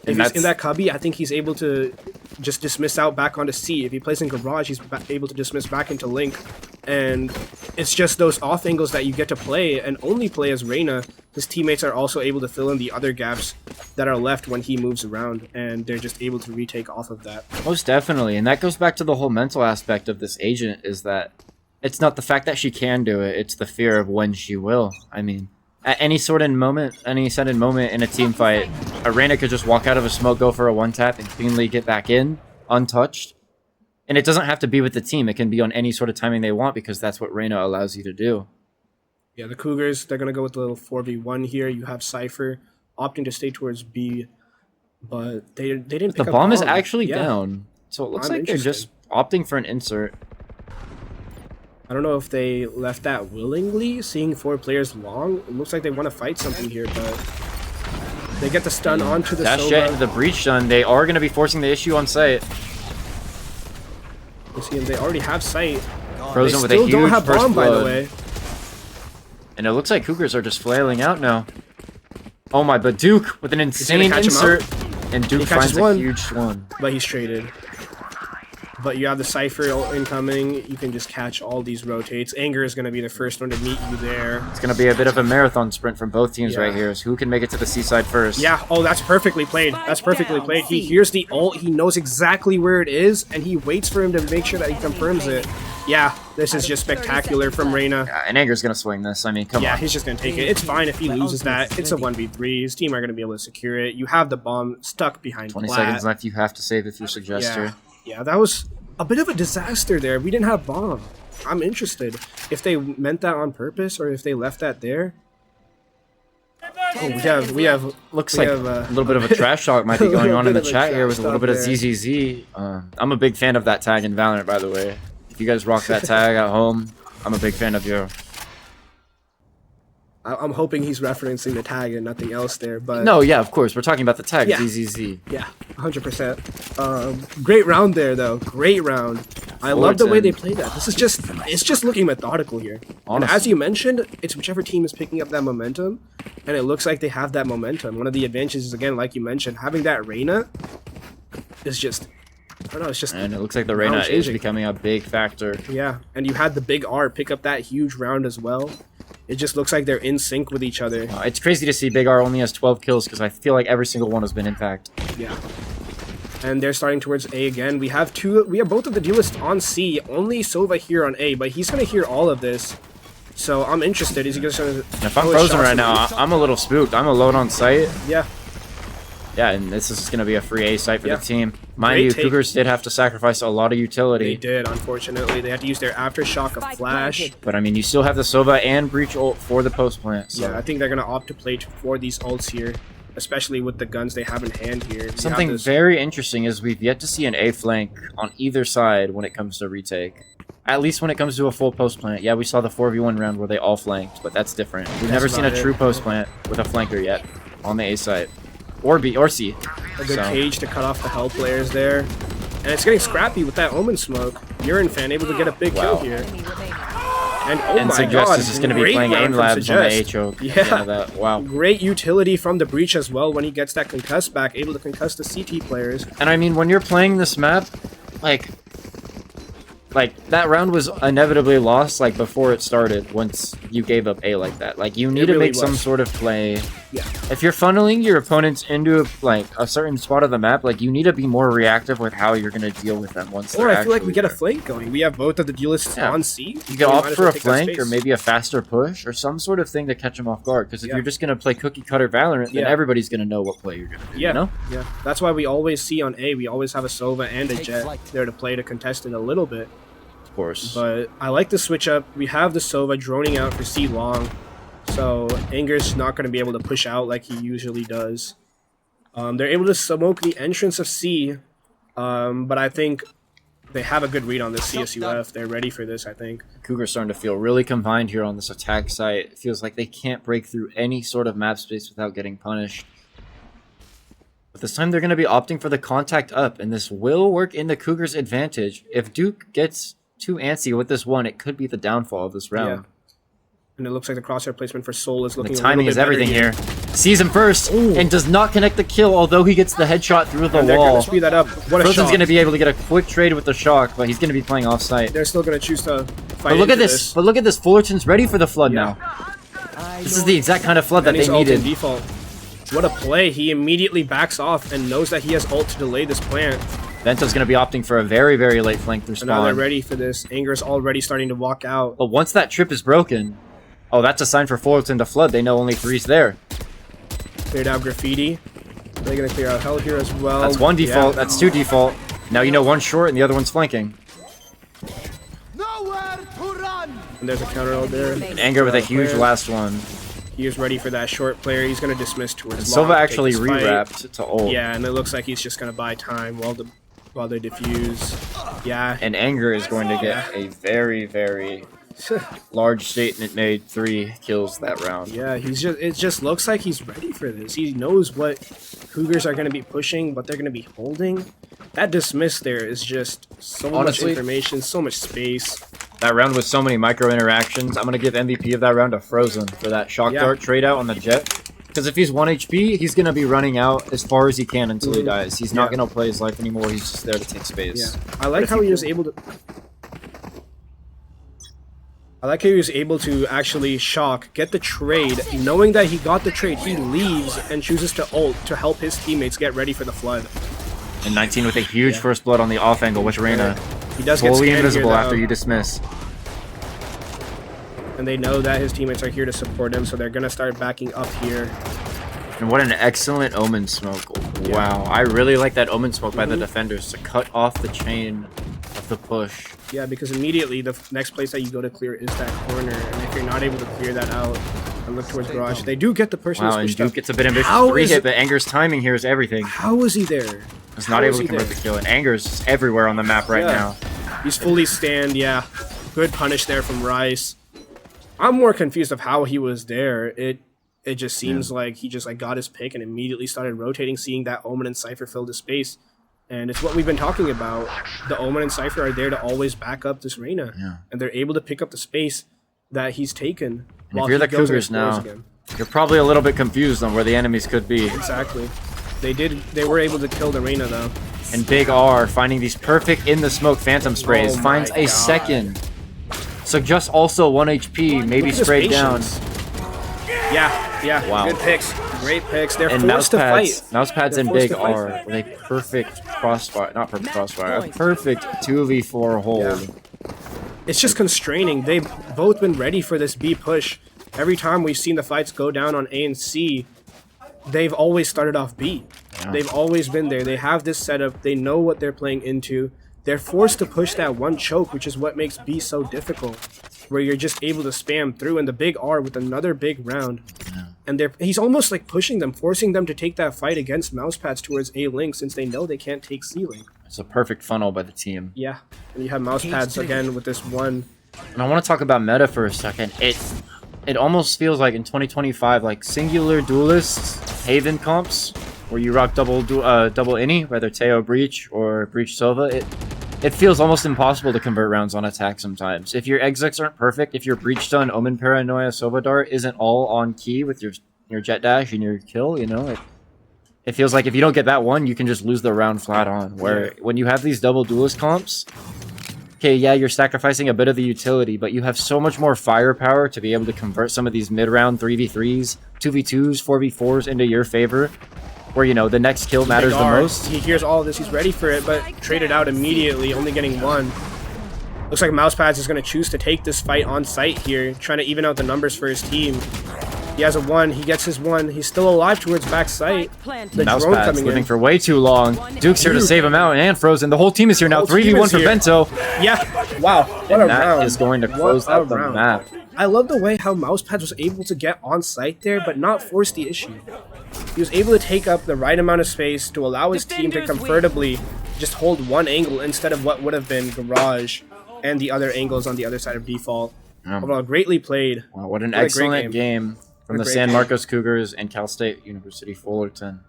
If he's in that cubby, I think he's able to just dismiss out back onto C. If he plays in Garage, he's able to dismiss back into Link. And it's just those off angles that you get to play and only play as Reyna. His teammates are also able to fill in the other gaps that are left when he moves around, and they're just able to retake off of that. Most definitely, and that goes back to the whole mental aspect of this agent, is that it's not the fact that she can do it, it's the fear of when she will. I mean, at any sudden moment in a team fight, a Reyna could just walk out of a smoke, go for a one-tap, and cleanly get back in, untouched. And it doesn't have to be with the team, it can be on any sort of timing they want, because that's what Reyna allows you to do. Yeah, the Cougars, they're going to go with the little 4v1 here. You have Cypher opting to stay towards B, but they didn't pick up the bomb is actually down, so it looks like they're just opting for an insert. I don't know if they left that willingly, seeing 4 players long. It looks like they want to fight something here, but they get the stun onto the Dash jet into the breach stun. They are going to be forcing the issue on site. You see them, they already have sight. Frozen They with a still huge don't have first bomb, by the blood. way. And it looks like Cougars are just flailing out now. Oh my, but Duke with an insane catch him insert. And Duke He catches finds a one. huge one. But he's traded. But you have the Cypher incoming. You can just catch all these rotates. Anger is going to be the first one to meet you there. It's going to be a bit of a marathon sprint from both teams Yeah. right here. So who can make it to the seaside first? Yeah, oh, that's perfectly played. That's perfectly played. He hears the ult. He knows exactly where it is. And he waits for him to make sure that he confirms it. Yeah, this is just spectacular from Reyna. Yeah, and Anger's going to swing this. I mean, come Yeah, on. he's just going to take it. It's fine if he loses that. It's a 1v3. His team are going to be able to secure it. You have the bomb stuck behind 20 Plat. seconds left. You have to save if you suggest Yeah. her. Yeah, that was a bit of a disaster there. We didn't have bomb. I'm interested if they meant that on purpose or if they left that there. Oh, we have Looks we like have, a little bit of a trash talk might be going on in the chat here with a little bit of trash talk ZZZ. I'm a big fan of that tag in Valorant, by the way. If you guys rock that tag at home, I'm a big fan of you. I'm hoping he's referencing the tag and nothing else there, but No, yeah, of course. We're talking about the tag, Yeah. ZZZ. yeah, 100%. Great round there, though. Great round. I love the way they played that. This is it's just looking methodical here. And Honestly. as you mentioned, it's whichever team is picking up that momentum, and it looks like they have that momentum. One of the advantages is, again, like you mentioned, having that Reyna is just, I don't know, it's just... And it looks like the Reyna is changing. becoming a big factor. Yeah, and you had the big R pick up that huge round as well. It just looks like they're in sync with each other. It's crazy to see Big R only has 12 kills because I feel like every single one has been impact. Yeah. And they're starting towards A again. We have both of the duelists on C. Only Sova here on A, but he's gonna hear all of this. So I'm interested. Is he gonna If I'm frozen right now, I'm a little spooked. I'm alone on site. Yeah. Yeah, and this is going to be a free A site for Yeah. the team. Mind Great you, take. Cougars did have to sacrifice a lot of They utility. did, unfortunately. They had to use their aftershock of flash. But I mean, you still have the Sova and Breach ult for the post plant. So. Yeah, I think they're gonna opt to play for these ults here, especially with the guns they have in hand here. We Something have this- very interesting is we've yet to see an A flank on either side when it comes to retake. At least when it comes to a full post plant. Yeah, we saw the 4v1 round where they all flanked, but that's different. We've never seen a about it. true post plant with a flanker yet on the A side. Or B or C. A good So- cage to cut off the hell players there. And it's getting scrappy with that Omen smoke. Urine fan able to get a big kill here. And oh And my Suggest god, is just going to be great playing round aim from labs on the A Suggest. choke. Yeah. That, wow. Great utility from the Breach as well when he gets that concuss back, able to concuss the CT players. And I mean, when you're playing this map, like that round was inevitably lost, like, before it started, once you gave up A like that. Like, you need to really make some was. sort of play. Yeah. If you're funneling your opponents into, like, a certain spot of the map, like, you need to be more reactive with how you're going to deal with them once Or they're I feel like we actually get a there. flank going. We have both of the duelists Yeah. on C. You We can might opt as for well a take that flank or space. maybe a faster push or some sort of thing to catch them off guard. Because if Yeah. you're just going to play cookie cutter Valorant, then Yeah. everybody's going to know what play you're going to do, Yeah, you know? yeah. That's why we always see on A, we always have a Sova and a Jet there to play to contest it a little bit. Of course. But I like the switch up. We have the Sova droning out for C long. So Anger's not going to be able to push out like he usually does. They're able to smoke the entrance of C. But I think they have a good read on this CSUF. They're ready for this, I think. Cougar's starting to feel really combined here on this attack site. It feels like they can't break through any sort of map space without getting punished. But this time they're going to be opting for the contact up, and this will work in the Cougars' advantage. If Duke gets too antsy with this one, it could be the downfall of this round. And it looks like the crosshair placement for Soul is looking The a little timing bit is better everything here. Sees him first and does not connect the kill, although he gets the headshot through the And they're going wall. to speed that up. What a Frozen's shot. going to be able to get a quick trade with the shock, but he's going to be playing offsite. They're still going to choose to fight But look at into this. But look at this. Fullerton's ready for the flood now. This is the exact kind of flood that And they he's ult in needed. default. What a play. He immediately backs off and knows that he has ult to delay this plant. Vento's going to be opting for a very, very late flank through And now they're spawn. ready for this. Anger's already starting to walk out. But once that trip is broken, oh, that's a sign for Fullerton to flood. They know only 3's there. Cleared out Graffiti. They're going to clear out Hell here as well. That's one default. Yeah. That's two default. Now you know one's short and the other one's flanking. And there's a counter out there. And Anger with a huge Player. last one. He is ready for that short player. He's going to dismiss towards And long, Silva take actually this fight. re-wrapped to ult. Yeah, and it looks like he's just going to buy time while they defuse. Yeah. And Anger is going to get a very, very Large statement made 3 kills that round. Yeah, it just looks like he's ready for this. He knows what Cougars are going to be pushing, what they're going to be holding. That dismiss there is just so much information, so much space. That round with so many micro interactions. I'm going to give MVP of that round to Frozen for that shock dart trade out on the Jet. Because if he's 1 HP, he's going to be running out as far as he can until he dies. He's not going to play his life anymore. He's just there to take space. Yeah. I like how he was able to actually shock, get the trade. Knowing that he got the trade, he leaves and chooses to ult to help his teammates get ready for the flood. And 19 with a huge first blood on the off angle with Reyna. He does fully get invisible here, after you dismiss. And they know that his teammates are here to support him, so they're going to start backing up here. And what an excellent Omen smoke. Wow, I really like that Omen smoke by the defenders to cut off the chain of the push. Yeah, because immediately the next place that you go to clear is that corner, and if you're not able to clear that out and look towards Garage, they do get the person who's pushed up. Duke gets a bit ambitious 3-hit, but Anger's timing here is everything. How was he there? He's not able to convert the kill, and Anger's just everywhere on the map right now. He's fully stand, yeah. Good punish there from Rice. I'm more confused of how he was there. It just seems like he just got his pick and immediately started rotating, seeing that Omen and Cypher fill the space. And it's what we've been talking about. The Omen and Cypher are there to always back up this Reyna. Yeah. And they're able to pick up the space that he's taken. And if you're the Cougars now, you're probably a little bit confused on where the enemies could be. Exactly. They were able to kill the Reyna though. And Big R finding these perfect in the smoke phantom sprays, finds a second. So just also 1 HP, maybe sprayed down. Yeah. Wow. Good picks. Great picks. They're forced to fight. Mousepads and Big R with a perfect crossfire, not perfect crossfire, a perfect 2v4 hold. Yeah. It's just constraining. They've both been ready for this B push. Every time we've seen the fights go down on A and C, they've always started off B. Yeah. They've always been there. They have this setup. They know what they're playing into. They're forced to push that one choke, which is what makes B so difficult, where you're just able to spam through, and the Big R with another big round. Yeah. And he's almost like pushing them, forcing them to take that fight against Mousepads towards A-Link since they know they can't take C-Link. It's a perfect funnel by the team. Yeah, and you have Mousepads again with this one. And I want to talk about meta for a second. It almost feels like in 2025, like singular duelists, Haven comps, where you rock double innie, whether Teo Breach or Breach Sova. It feels almost impossible to convert rounds on attack sometimes. If your execs aren't perfect, if your Breach Stun, Omen Paranoia, Sova Dart isn't all on key with your Jet Dash and your kill, you know, it feels like if you don't get that one, you can just lose the round flat on. Where when you have these double duelist comps, okay, yeah, you're sacrificing a bit of the utility, but you have so much more firepower to be able to convert some of these mid-round 3v3s, 2v2s, 4v4s into your favor. Where, you know, the next kill matters the most. He hears all of this, he's ready for it, but traded out immediately, only getting one. Looks like Mousepads is going to choose to take this fight on site here, trying to even out the numbers for his team. He has a 1, he gets his 1, he's still alive towards back site. The drone coming living in. for way too long. Duke's here to save him out, and Frozen. The whole team is here now, 3v1 for Bento. Yeah, wow, what a round. That is going to close out the map. I love the way how Mousepads was able to get on site there, but not force the issue. He was able to take up the right amount of space to allow his team to comfortably just hold one angle instead of what would have been Garage and the other angles on the other side of default. Overall, greatly played. Wow, what an excellent game from the San Marcos Cougars and Cal State University Fullerton.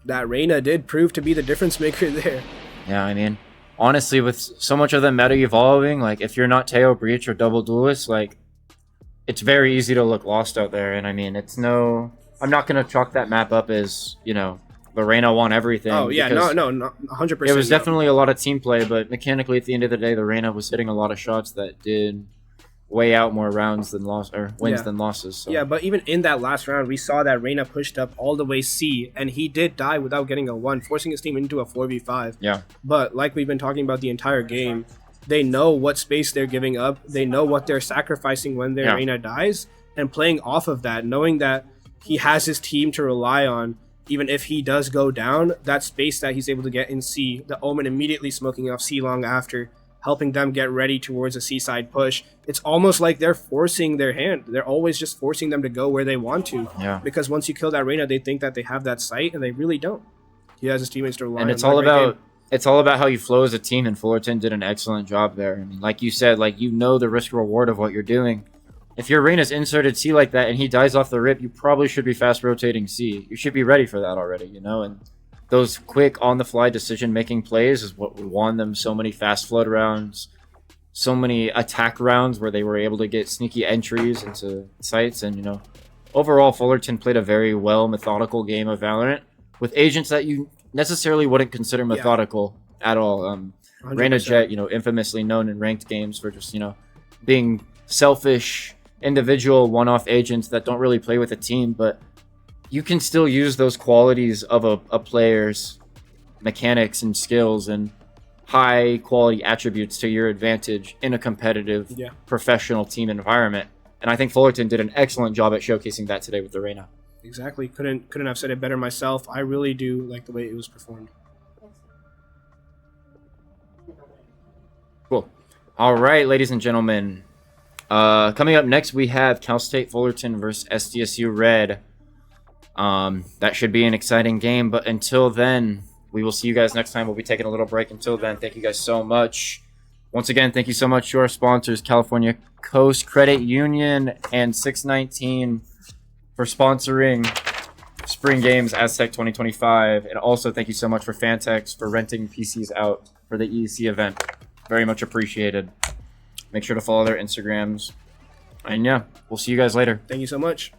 That Reyna did prove to be the difference maker there. Yeah, I mean, honestly, with so much of the meta evolving, like, if you're not Teo Breach or Double Duelist, like, it's very easy to look lost out there. And I mean, I'm not going to chalk that map up as, you know, the Reyna won everything. Oh, yeah, no, 100%. It was definitely a lot of team play, but mechanically, at the end of the day, the Reyna was hitting a lot of shots that did weigh out more rounds than wins than losses. So. Yeah, but even in that last round, we saw that Reyna pushed up all the way C, and he did die without getting a 1, forcing his team into a 4v5. Yeah. But like we've been talking about the entire game, they know what space they're giving up. They know what they're sacrificing when their Reyna dies, and playing off of that, knowing that he has his team to rely on. Even if he does go down, that space that he's able to get in C, the Omen immediately smoking off C long after, helping them get ready towards a C-side push. It's almost like they're forcing their hand. They're always just forcing them to go where they want to. Yeah. Because once you kill that Reyna, they think that they have that sight, and they really don't. He has his teammates to rely on. And it's all about it's all about how you flow as a team, and Fullerton did an excellent job there. I mean, like you said, like you know the risk reward of what you're doing. If your Reyna's inserted C like that and he dies off the rip, you probably should be fast rotating C. You should be ready for that already, you know? And those quick on the fly decision making plays is what won them so many fast flood rounds, so many attack rounds where they were able to get sneaky entries into sites. And, you know, overall, Fullerton played a very well methodical game of Valorant with agents that you necessarily wouldn't consider methodical at all. Reyna 100%. Jet, you know, infamously known in ranked games for just, you know, being selfish, individual, one-off agents that don't really play with a team, but you can still use those qualities of a player's mechanics and skills and high-quality attributes to your advantage in a competitive, professional team environment. And I think Fullerton did an excellent job at showcasing that today with the Reyna. Exactly. Couldn't have said it better myself. I really do like the way it was performed. Cool. All right, ladies and gentlemen. Coming up next, we have Cal State Fullerton versus SDSU Red. That should be an exciting game, but until then, we will see you guys next time. We'll be taking a little break. Until then, thank you guys so much. Once again, thank you so much to our sponsors, California Coast Credit Union and 619 for sponsoring Spring Games Aztec 2025. And also thank you so much for Fantex for renting PCs out for the EEC event. Very much appreciated. Make sure to follow their Instagrams. And yeah, we'll see you guys later. Thank you so much.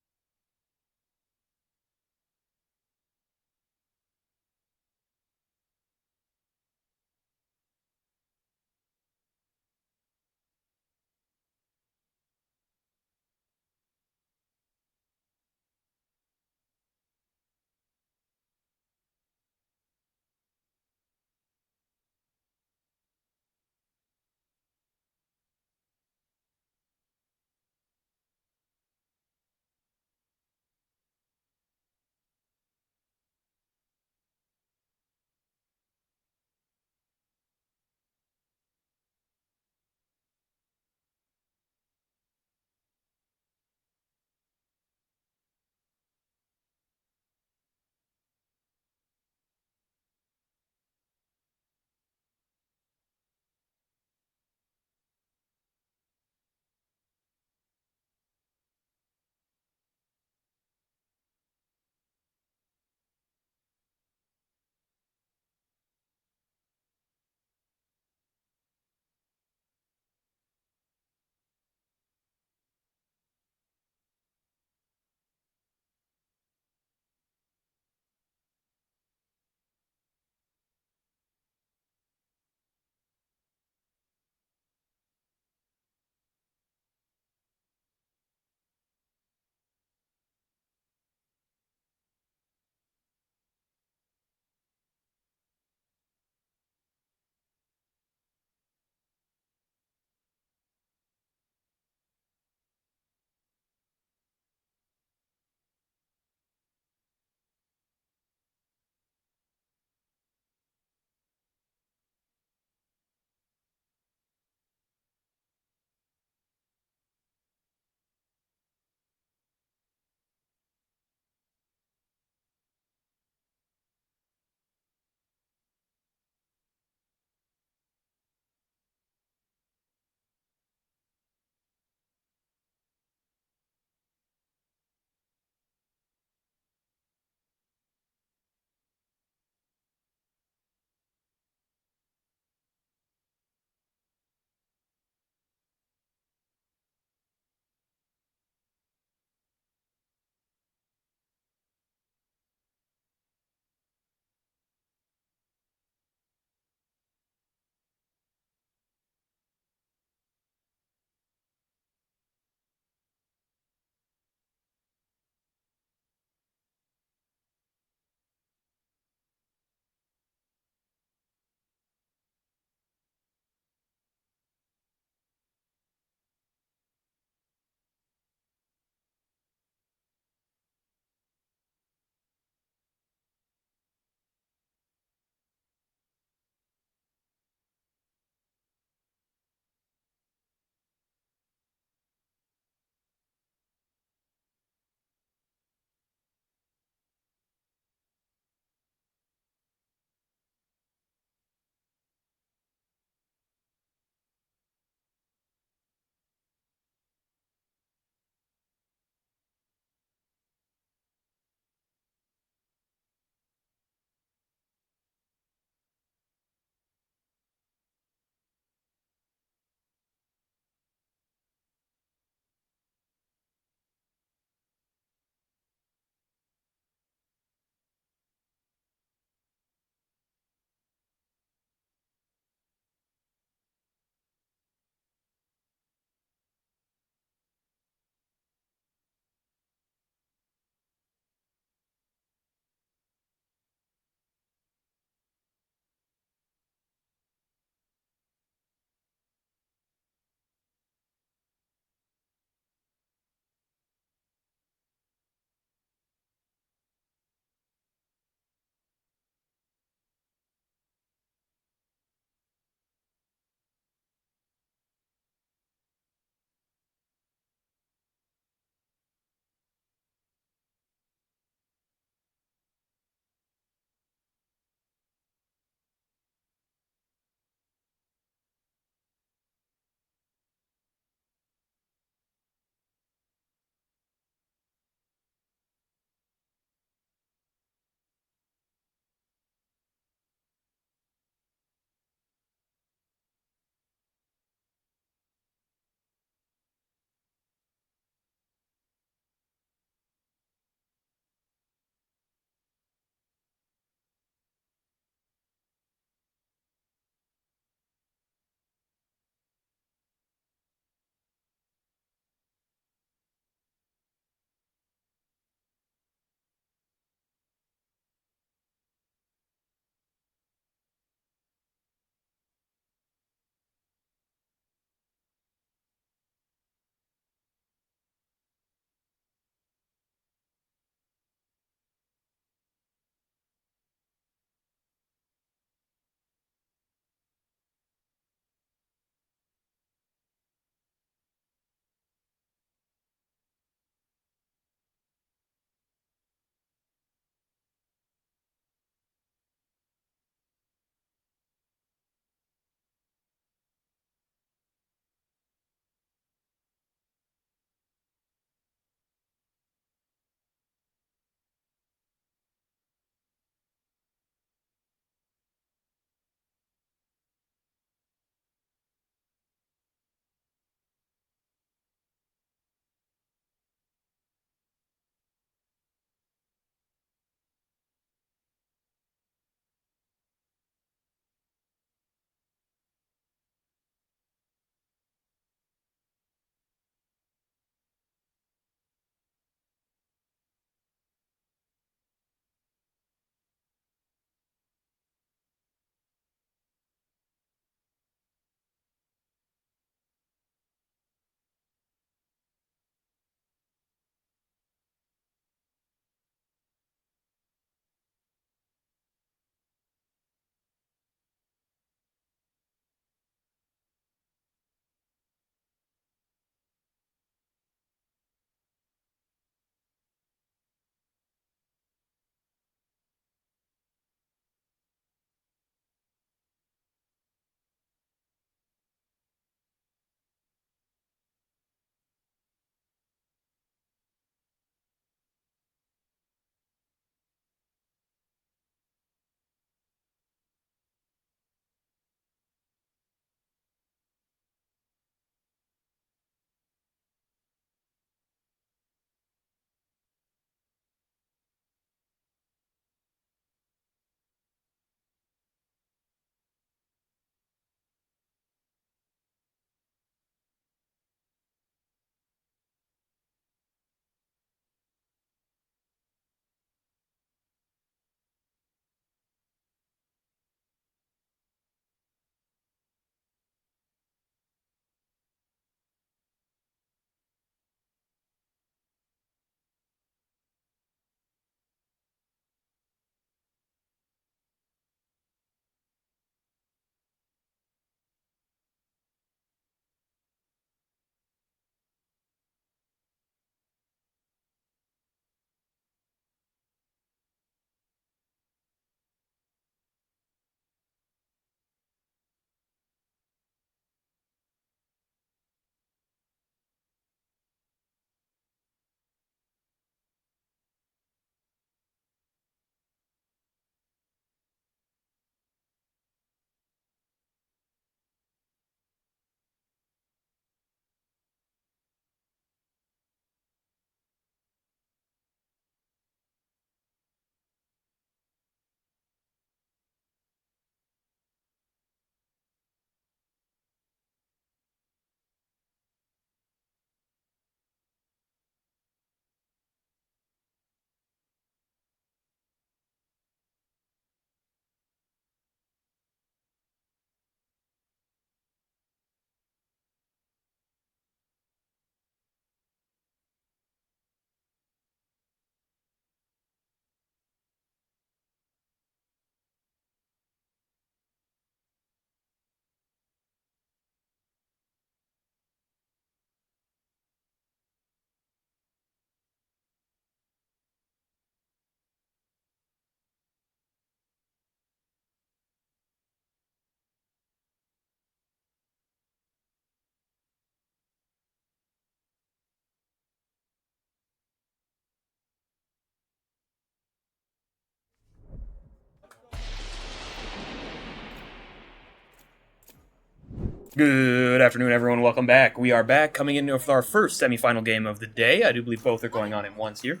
Good afternoon, everyone. Welcome back. We are back coming in with our first semifinal game of the day. I do believe both are going on at once here.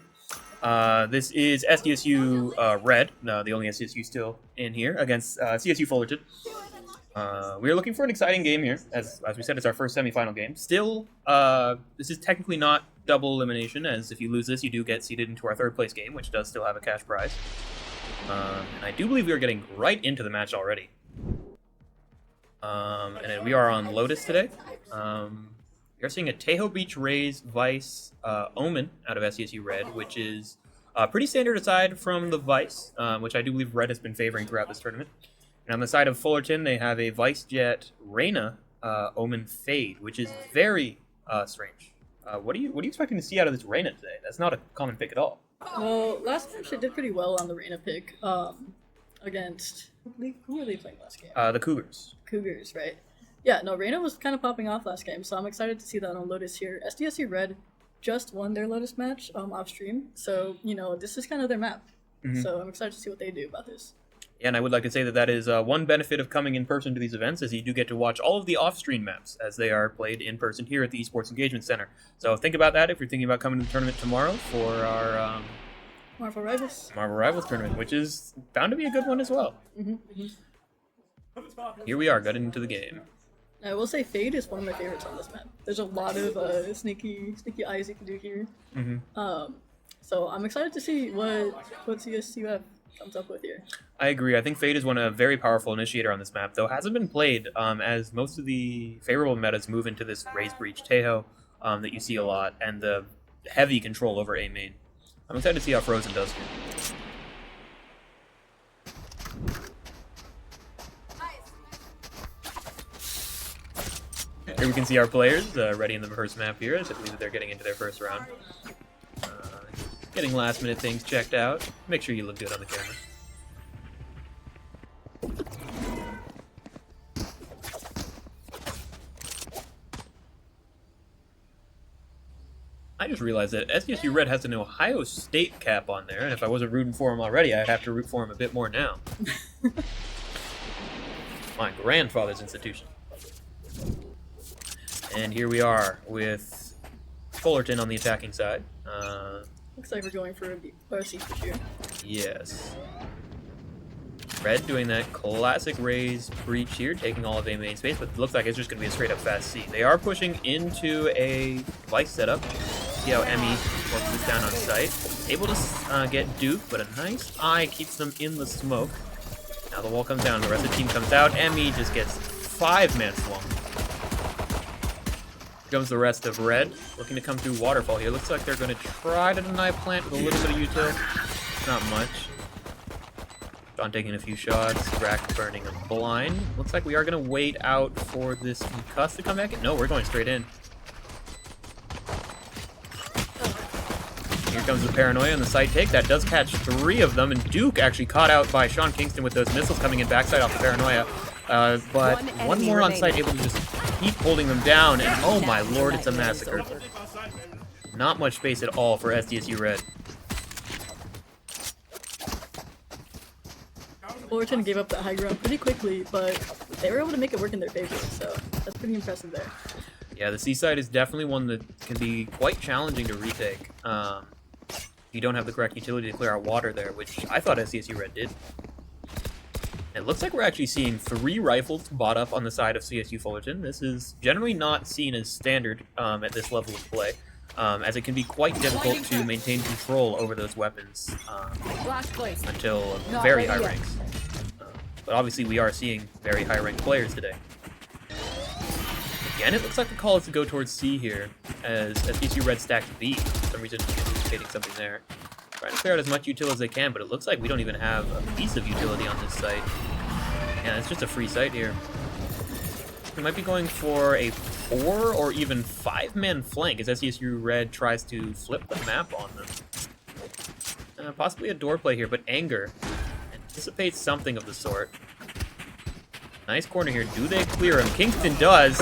This is SDSU Red, the only SDSU still in here, against CSU Fullerton. We are looking for an exciting game here. As we said, it's our first semifinal game. Still, this is technically not double elimination, as if you lose this, you do get seeded into our third place game, which does still have a cash prize. And I do believe we are getting right into the match already. And we are on Lotus today. We are seeing a Tejo Beach Rays Vice Omen out of SCSU Red, which is pretty standard aside from the Vice, which I do believe Red has been favoring throughout this tournament. And on the side of Fullerton, they have a Vice Jet Reyna Omen Fade, which is very strange. What are you expecting to see out of this Reyna today? That's not a common pick at all. Well, last time she did pretty well on the Reyna pick against... Who were they playing last game? The Cougars. Cougars, right? Yeah, no, Reyna was kind of popping off last game, so I'm excited to see that on Lotus here. SDSU Red just won their Lotus match off stream, so, you know, this is kind of their map. So I'm excited to see what they do about this. Yeah, and I would like to say that that is one benefit of coming in person to these events, is you do get to watch all of the off-stream maps as they are played in person here at the Esports Engagement Center. So think about that if you're thinking about coming to the tournament tomorrow for our Marvel Rivals tournament, which is bound to be a good one as well. Here we are, getting into the game. I will say Fade is one of my favorites on this map. There's a lot of sneaky eyes you can do here. So I'm excited to see what CSUF comes up with here. I agree. I think Fade is a very powerful initiator on this map, though hasn't been played as most of the favorable metas move into this Raze Breach Tejo that you see a lot, and the heavy control over A main. I'm excited to see how Frozen does here. Here we can see our players ready in the first map here. I believe that they're getting into their first round. Getting last minute things checked out. Make sure you look good on the camera. I just realized that SDSU Red has an Ohio State cap on there, and if I wasn't rooting for him already, I'd have to root for him a bit more now. My grandfather's institution. And here we are with Fullerton on the attacking side. Looks like we're going for a C push here. Yes. Red doing that classic Raze breach here, taking all of A main space, but it looks like it's just going to be a straight up fast C. They are pushing into a Vice setup. See how Emmy works this down on site. Able to get Duke, but a nice eye keeps them in the smoke. Now the wall comes down, the rest of the team comes out. Emmy just gets 5-man swung. Here comes the rest of Red, looking to come through Waterfall here. Looks like they're going to try to deny plant with a little bit of util. Not much. John taking a few shots, Rack burning him blind. Looks like we are going to wait out for this concuss to come back in. No, we're going straight in. Here comes the Paranoia and the side take. That does catch 3 of them, and Duke actually caught out by Sean Kingston with those missiles coming in backside off the Paranoia. But one more on site able to just keep holding them down, and oh my lord, it's a massacre. Not much space at all for SDSU Red. Fullerton gave up that high ground pretty quickly, but they were able to make it work in their favor, so that's pretty impressive there. Yeah, the seaside is definitely one that can be quite challenging to retake. You don't have the correct utility to clear out water there, which I thought SDSU Red did. It looks like we're actually seeing 3 rifles bought up on the side of CSU Fullerton. This is generally not seen as standard at this level of play, as it can be quite difficult to maintain control over those weapons until very high ranks. But obviously we are seeing very high ranked players today. Again, it looks like the call is to go towards C here, as SDSU Red stacked B. For some reason, anticipating something there. Trying to clear out as much util as they can, but it looks like we don't even have a piece of utility on this site. Yeah, it's just a free site here. We might be going for a 4 or even 5-man flank as SDSU Red tries to flip the map on them. Possibly a door play here, but Anger anticipates something of the sort. Nice corner here. Do they clear him? Kingston does.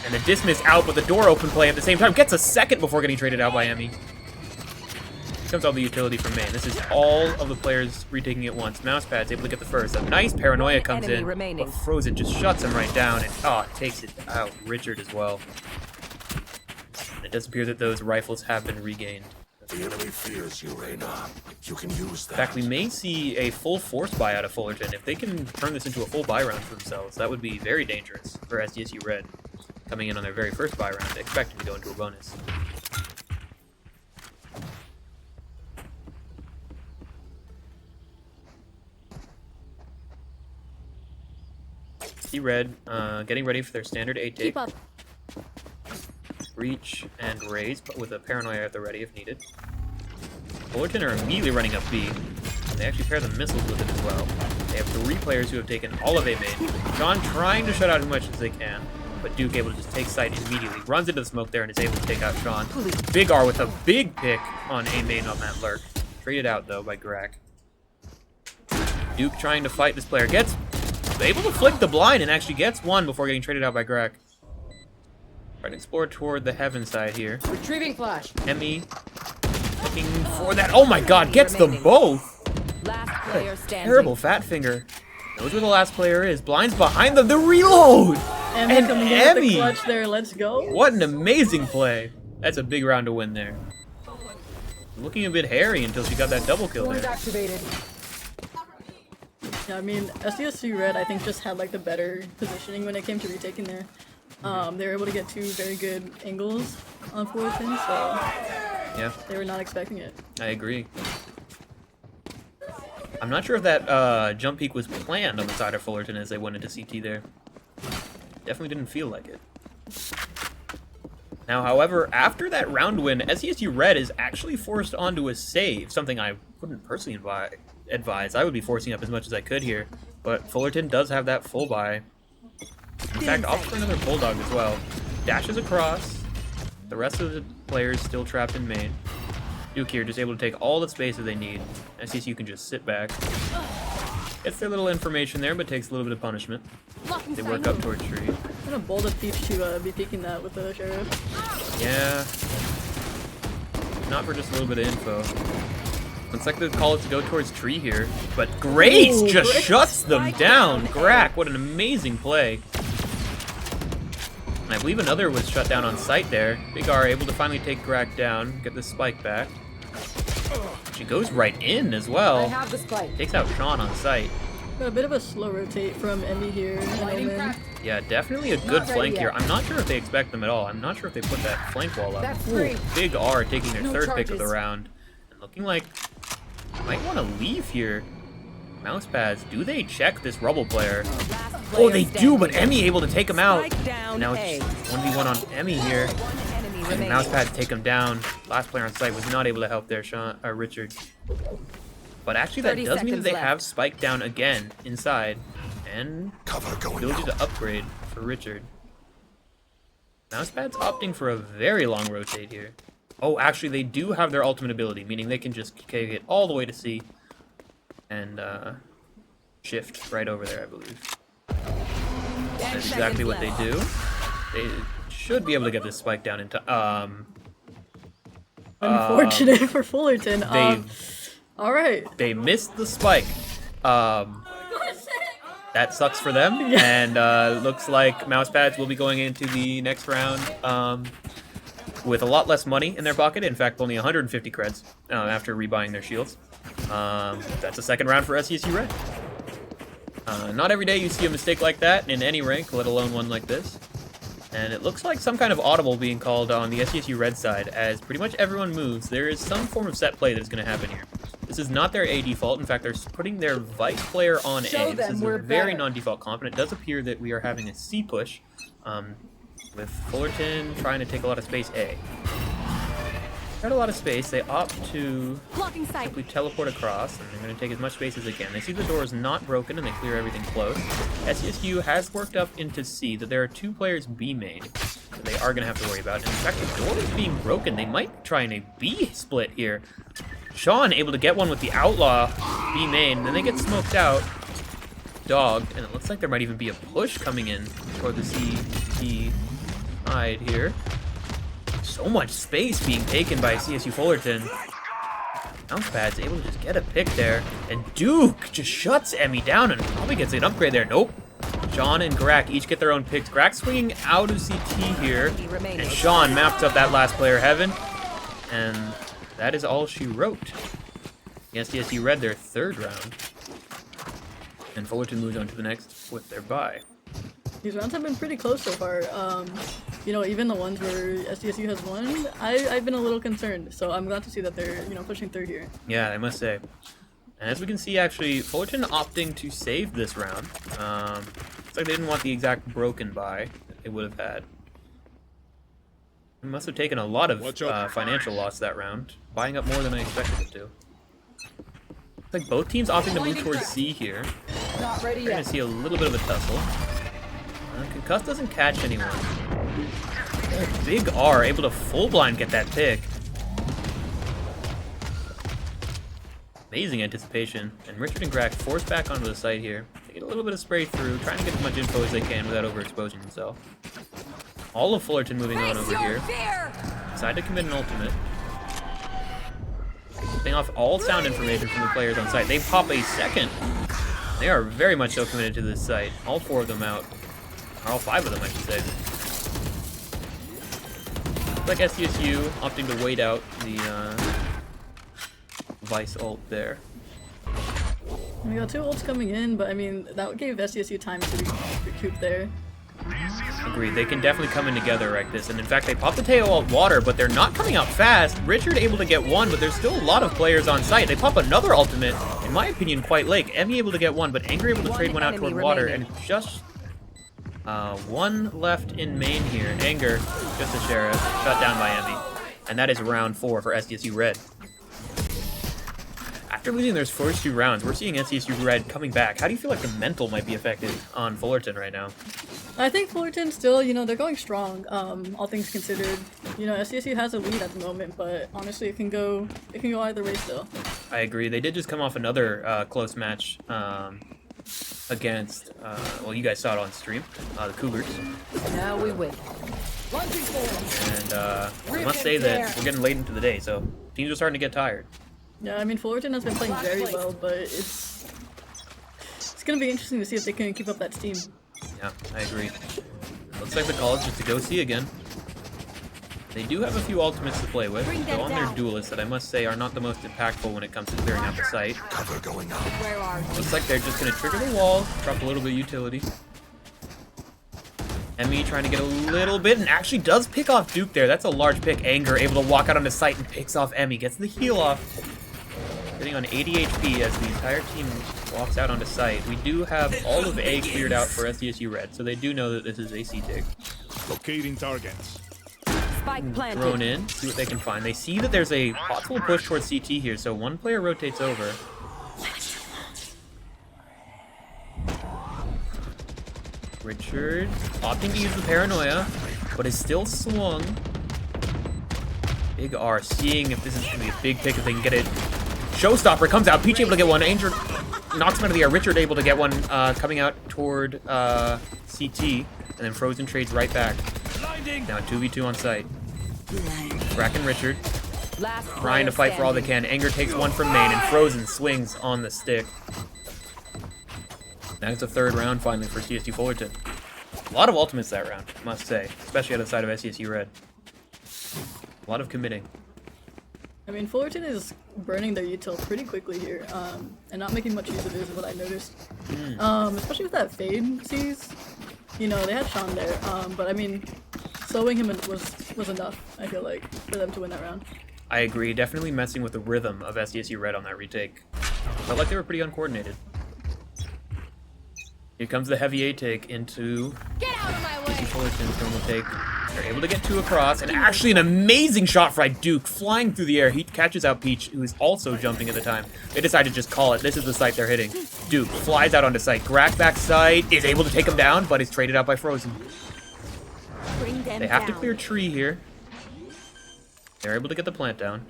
And the dismiss out, but the door open play at the same time. Gets a second before getting traded out by Emmy. Here comes all the utility from main. This is all of the players retaking at once. Mousepad's able to get the first. A nice paranoia comes enemy in, remaining. but Frozen just shuts him right down and takes it out. Richard as well. It does appear that those rifles have been regained. The enemy fears you, Reyna. You can use that. In fact, we may see a full force buy out of Fullerton. If they can turn this into a full buy round for themselves, that would be very dangerous for SDSU Red. Coming in on their very first buy round, expecting to go into a bonus. See Red getting ready for their standard 8 take. Keep up. Reach and raise, but with a paranoia at the ready if needed. Fullerton are immediately running up B. And they actually pair the missiles with it as well. They have 3 players who have taken all of A main. John trying to shut out as much as they can, but Duke able to just take sight immediately. Runs into the smoke there and is able to take out Sean. Big R with a big pick on A main on that lurk. Traded out though by Grak. Duke trying to fight this player. Gets able to flick the blind and actually gets one before getting traded out by Grak. Trying to explore toward the heaven side here. Retrieving flash. Emmy looking for that. Oh my god, gets them both! Last player standing. Terrible fat finger. Knows where the last player is. Blind's behind them. The reload! And coming in with the Emmy! clutch there. Let's go. What an amazing play. That's a big round to win there. Looking a bit hairy until she got that double kill there. Activated. Yeah, I mean, SDSU Red, I think, just had like the better positioning when it came to retaking there. They were able to get 2 very good angles on Fullerton, so Yeah, they were not expecting it. I agree. I'm not sure if that jump peek was planned on the side of Fullerton as they went into CT there. Definitely didn't feel like it. Now, however, after that round win, SDSU Red is actually forced onto a save, something I wouldn't personally advise. I would be forcing up as much as I could here, but Fullerton does have that full buy. In fact, opts for another Bulldog as well. Dashes across. The rest of the players still trapped in main. Duke here just able to take all the space that they need. SDSU can just sit back. Gets their little information there, but takes a little bit of punishment. They work up towards tree. Kind of bold of Peach to be peeking that with the Sheriff. Yeah. Not for just a little bit of info. Looks like they call it to go towards tree here, but Grace just shuts them down. Grak, what an amazing play. And I believe another was shut down on site there. Big R able to finally take Grak down, get the spike back. She goes right in as well. I have the spike. Takes out Sean on site. Got a bit of a slow rotate from Emmy here. Yeah, definitely a good flank here. I'm not sure if they expect them at all. I'm not sure if they put that flank wall up. Ooh, Big R taking their third pick of the round. And looking like might want to leave here. Mousepads, do they check this Rubble player? Oh, they do, but Emmy able to take him out. Now it's 1v1 on Emmy here. And Mousepads take him down. Last player on site was not able to help there, Richard. But actually, that does mean that they have Spike down again inside. And ability to upgrade for Richard. Mousepad's opting for a very long rotate here. Oh, actually, they do have their ultimate ability, meaning they can just kick it all the way to C. And shift right over there, I believe. That's exactly what they do. They should be able to get this spike down into unfortunate for Fullerton. All right. They missed the spike. That sucks for them. And looks like Mousepads will be going into the next round with a lot less money in their pocket. In fact, only 150 creds after rebuying their shields. That's a second round for SDSU Red. Not every day you see a mistake like that in any rank, let alone one like this. And it looks like some kind of audible being called on the SDSU Red side. As pretty much everyone moves, there is some form of set play that is going to happen here. This is not their A default. In fact, they're putting their Vice player on A. This is a very non-default comp, and it does appear that we are having a C push, with Fullerton trying to take a lot of space A. Got a lot of space. They opt to simply teleport across, and they're going to take as much space as they can. They see the door is not broken, and they clear everything close. SDSU has worked up into C that there are 2 players B main that they are going to have to worry about. And in fact, the door is being broken. They might try in a B split here. Sean able to get one with the Outlaw B main, then they get smoked out. Dogged, and it looks like there might even be a push coming in toward the CT side here. So much space being taken by CSU Fullerton. Bounce Pad's able to just get a pick there, and Duke just shuts Emmy down and probably gets an upgrade there. Nope. Sean and Grak each get their own picks. Grak swinging out of CT here, and Sean maps up that last player, Heaven, and that is all she wrote. SDSU Red their third round, and Fullerton moves on to the next with their bye. These rounds have been pretty close so far. You know, even the ones where SDSU has won, I've been a little concerned. So I'm glad to see that they're, you know, pushing third here. Yeah, I must say. And as we can see, actually, Fullerton opting to save this round. It's like they didn't want the exact broken bye that they would have had. It must have taken a lot of financial loss that round, buying up more than I expected it to. It's like both teams opting to move towards C here. Not ready We're going yet. to see a little bit of a tussle. Concuss doesn't catch anyone. Big R able to full blind get that pick. Amazing anticipation. And Richard and Grak forced back onto the site here. They get a little bit of spray through, trying to get as much info as they can without overexposing themselves. All of Fullerton moving on over here. Decide to commit an ultimate. Paying off all sound information from the players on site. They pop a second. They are very much so committed to this site. All four of them out. Or all five of them, I should say. Looks like SDSU opting to wait out the Vice ult there. We got two ults coming in, but I mean, that gave SDSU time to recoup there. Agreed. They can definitely come in together like this. And in fact, they pop the Teo ult water, but they're not coming out fast. Richard able to get one, but there's still a lot of players on site. They pop another ultimate, in my opinion, quite late. Emmy able to get one, but Anger able to trade one out toward water, and just one left in main here. Anger, just a sheriff, shut down by Emmy. And that is round 4 for SDSU Red. After losing their first 2 rounds, we're seeing SDSU Red coming back. How do you feel like the mental might be affected on Fullerton right now? I think Fullerton still, you know, they're going strong, all things considered. You know, SDSU has a lead at the moment, but honestly, it can go either way still. I agree. They did just come off another close match against, well, you guys saw it on stream, the Cougars. Now we win. And I must say that we're getting late into the day, so teams are starting to get tired. Yeah, I mean, Fullerton has been playing very well, but it's going to be interesting to see if they can keep up that steam. Yeah, I agree. Looks like the call is just to go see again. They do have a few ultimates to play with, though on their duelists that I must say are not the most impactful when it comes to clearing out the site. Cover going up. Where are you? Looks like they're just going to trigger the wall, drop a little bit of utility. Emmy trying to get a little bit, and actually does pick off Duke there. That's a large pick. Anger able to walk out on the site and picks off Emmy. Gets the heal off. Sitting on 80 HP as the entire team walks out onto site. We do have all of A cleared out for SDSU Red, so they do know that this is a C-Dig. Locating targets. Spike planted. Thrown in, see what they can find. They see that there's a possible push towards CT here, so one player rotates over. Richard opting to use the paranoia, but is still swung. Big R seeing if this is going to be a big pick, if they can get it. Showstopper comes out, Peach able to get one, Angel knocks him out of the air, Richard able to get one coming out toward CT, and then Frozen trades right back. Now 2v2 on site. Brack and Richard trying to fight for all they can. Anger takes one from main, and Frozen swings on the stick. Now it's a third round finally for CSU Fullerton. A lot of ultimates that round, I must say, especially on the side of SCSU Red. A lot of committing. I mean, Fullerton is burning their util pretty quickly here, and not making much use of it is what I noticed. Especially with that fade sees. You know, they had Sean there, but I mean, slowing him was enough, I feel like, for them to win that round. I agree, definitely messing with the rhythm of SDSU Red on that retake. Felt like they were pretty uncoordinated. Here comes the heavy A take into Fullerton's normal take. They're able to get 2 across, and actually an amazing shot by Duke, flying through the air. He catches out Peach, who is also jumping at the time. They decide to just call it. This is the site they're hitting. Duke flies out onto site. Grak back site, is able to take him down, but is traded out by Frozen. They have to clear tree here. They're able to get the plant down.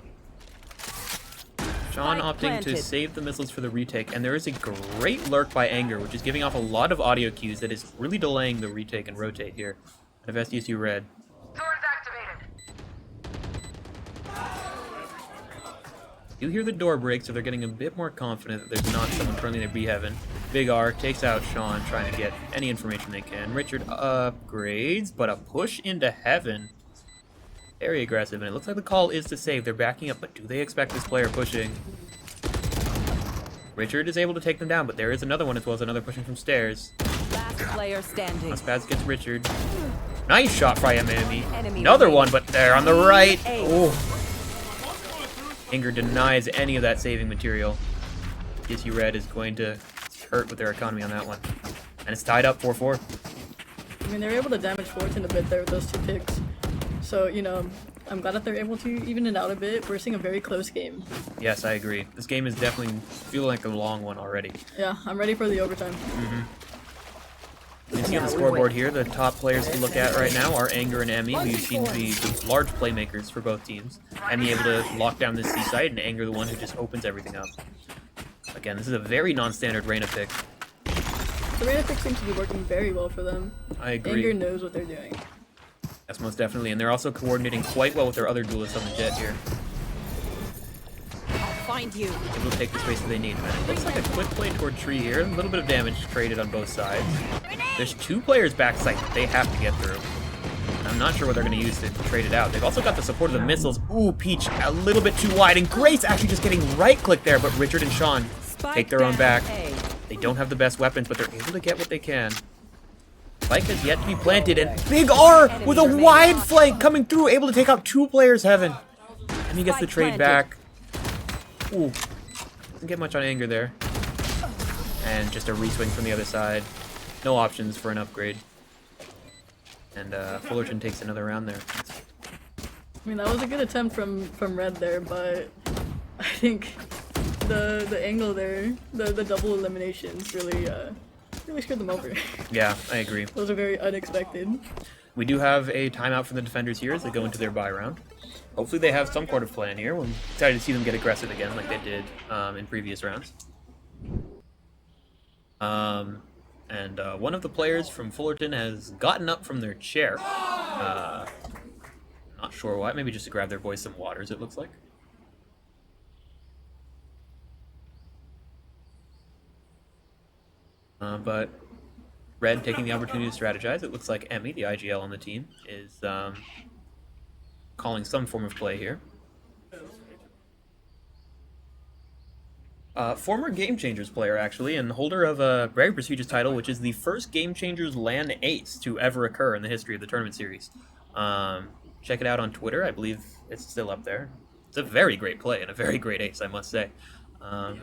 Sean opting to save the missiles for the retake, and there is a great lurk by Anger, which is giving off a lot of audio cues that is really delaying the retake and rotate here out of SDSU Red. You hear the door break, so they're getting a bit more confident that there's not someone currently in their B heaven. Big R takes out Sean, trying to get any information they can. Richard upgrades, but a push into heaven. Very aggressive, and it looks like the call is to save. They're backing up, but do they expect this player pushing? Richard is able to take them down, but there is another one as well as another pushing from stairs. Last player standing. Spads gets Richard. Nice shot by enemy. Another one, but there on the right. Oh. Anger denies any of that saving material. CSU Red is going to hurt with their economy on that one. And it's tied up 4-4. I mean, they were able to damage Fullerton a bit there with those 2 picks. So, you know, I'm glad that they're able to even it out a bit. We're seeing a very close game. Yes, I agree. This game is definitely feeling like a long one already. Yeah, I'm ready for the overtime. You see on the scoreboard here, the top players to look at right now are Anger and Emmy, who seem to be the large playmakers for both teams. Emmy able to lock down this C site, and Anger the one who just opens everything up. Again, this is a very non-standard Reyna pick. The Reyna pick seems to be working very well for them. I agree. Anger knows what they're doing. Yes, most definitely, and they're also coordinating quite well with their other duelists on the jet here. Find you. Able to take the space that they need. And it looks like a quick play toward tree here. A little bit of damage traded on both sides. There's 2 players backside that they have to get through. I'm not sure what they're going to use to trade it out. They've also got the support of the missiles. Ooh, Peach a little bit too wide. And Grace actually just getting right click there, but Richard and Sean take their own back. They don't have the best weapons, but they're able to get what they can. Spike has yet to be planted, and Big R with a wide flank coming through, able to take out 2 players heaven. And he gets the trade back. Ooh, doesn't get much on Anger there. And just a reswing from the other side. No options for an upgrade. And Fullerton takes another round there. I mean, that was a good attempt from Red there, but I think the angle there, the double eliminations really screwed them over. Yeah, I agree. Those are very unexpected. We do have a timeout from the defenders here as they go into their bye round. Hopefully they have some sort of plan here. We're excited to see them get aggressive again like they did in previous rounds. And one of the players from Fullerton has gotten up from their chair. Not sure why. Maybe just to grab their boys some waters, it looks like. But Red taking the opportunity to strategize. It looks like Emmy, the IGL on the team, is calling some form of play here. Former Game Changers player, actually, and holder of a very prestigious title, which is the first Game Changers LAN ace to ever occur in the history of the tournament series. Check it out on Twitter. I believe it's still up there. It's a very great play and a very great ace, I must say.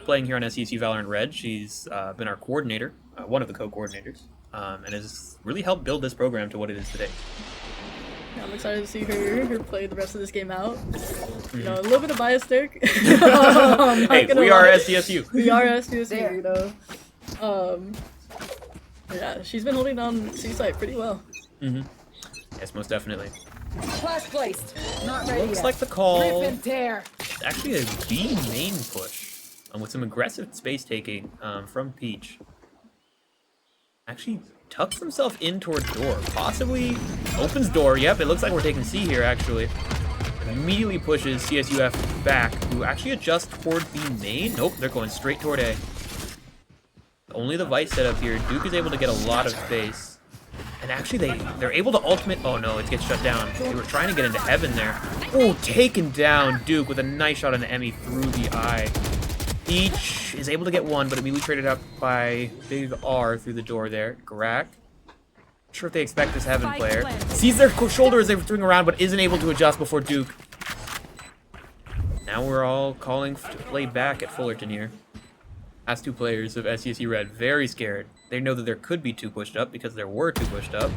Playing here on SCSU Valorant Red, she's been our coordinator, one of the co-coordinators, and has really helped build this program to what it is today. Yeah, I'm excited to see her play the rest of this game out. You know, a little bit of bias there. Hey, we are SCSU. We are SCSU, you know. Yeah, she's been holding down C-site pretty well. Yes, most definitely. Flash placed. Not ready Looks yet. like the call. Rip and tear. Actually, a B main push with some aggressive space taking from Peach. Actually tucks himself in toward door. Possibly opens door. Yep, it looks like we're taking C here, actually. Immediately pushes CSUF back, who actually adjust toward B main. Nope, they're going straight toward A. Only the Vice setup here. Duke is able to get a lot of space. And actually, they're able to ultimate. Oh no, it gets shut down. They were trying to get into heaven there. Oh, taken down Duke with a nice shot on the Emmy through the eye. Peach is able to get one, but immediately traded up by Big R through the door there. Garak. Not sure if they expect this heaven player. Sees their shoulder as they're swing around, but isn't able to adjust before Duke. Now we're all calling to play back at Fullerton here. Last 2 players of SCSU Red very scared. They know that there could be 2 pushed up because there were 2 pushed up.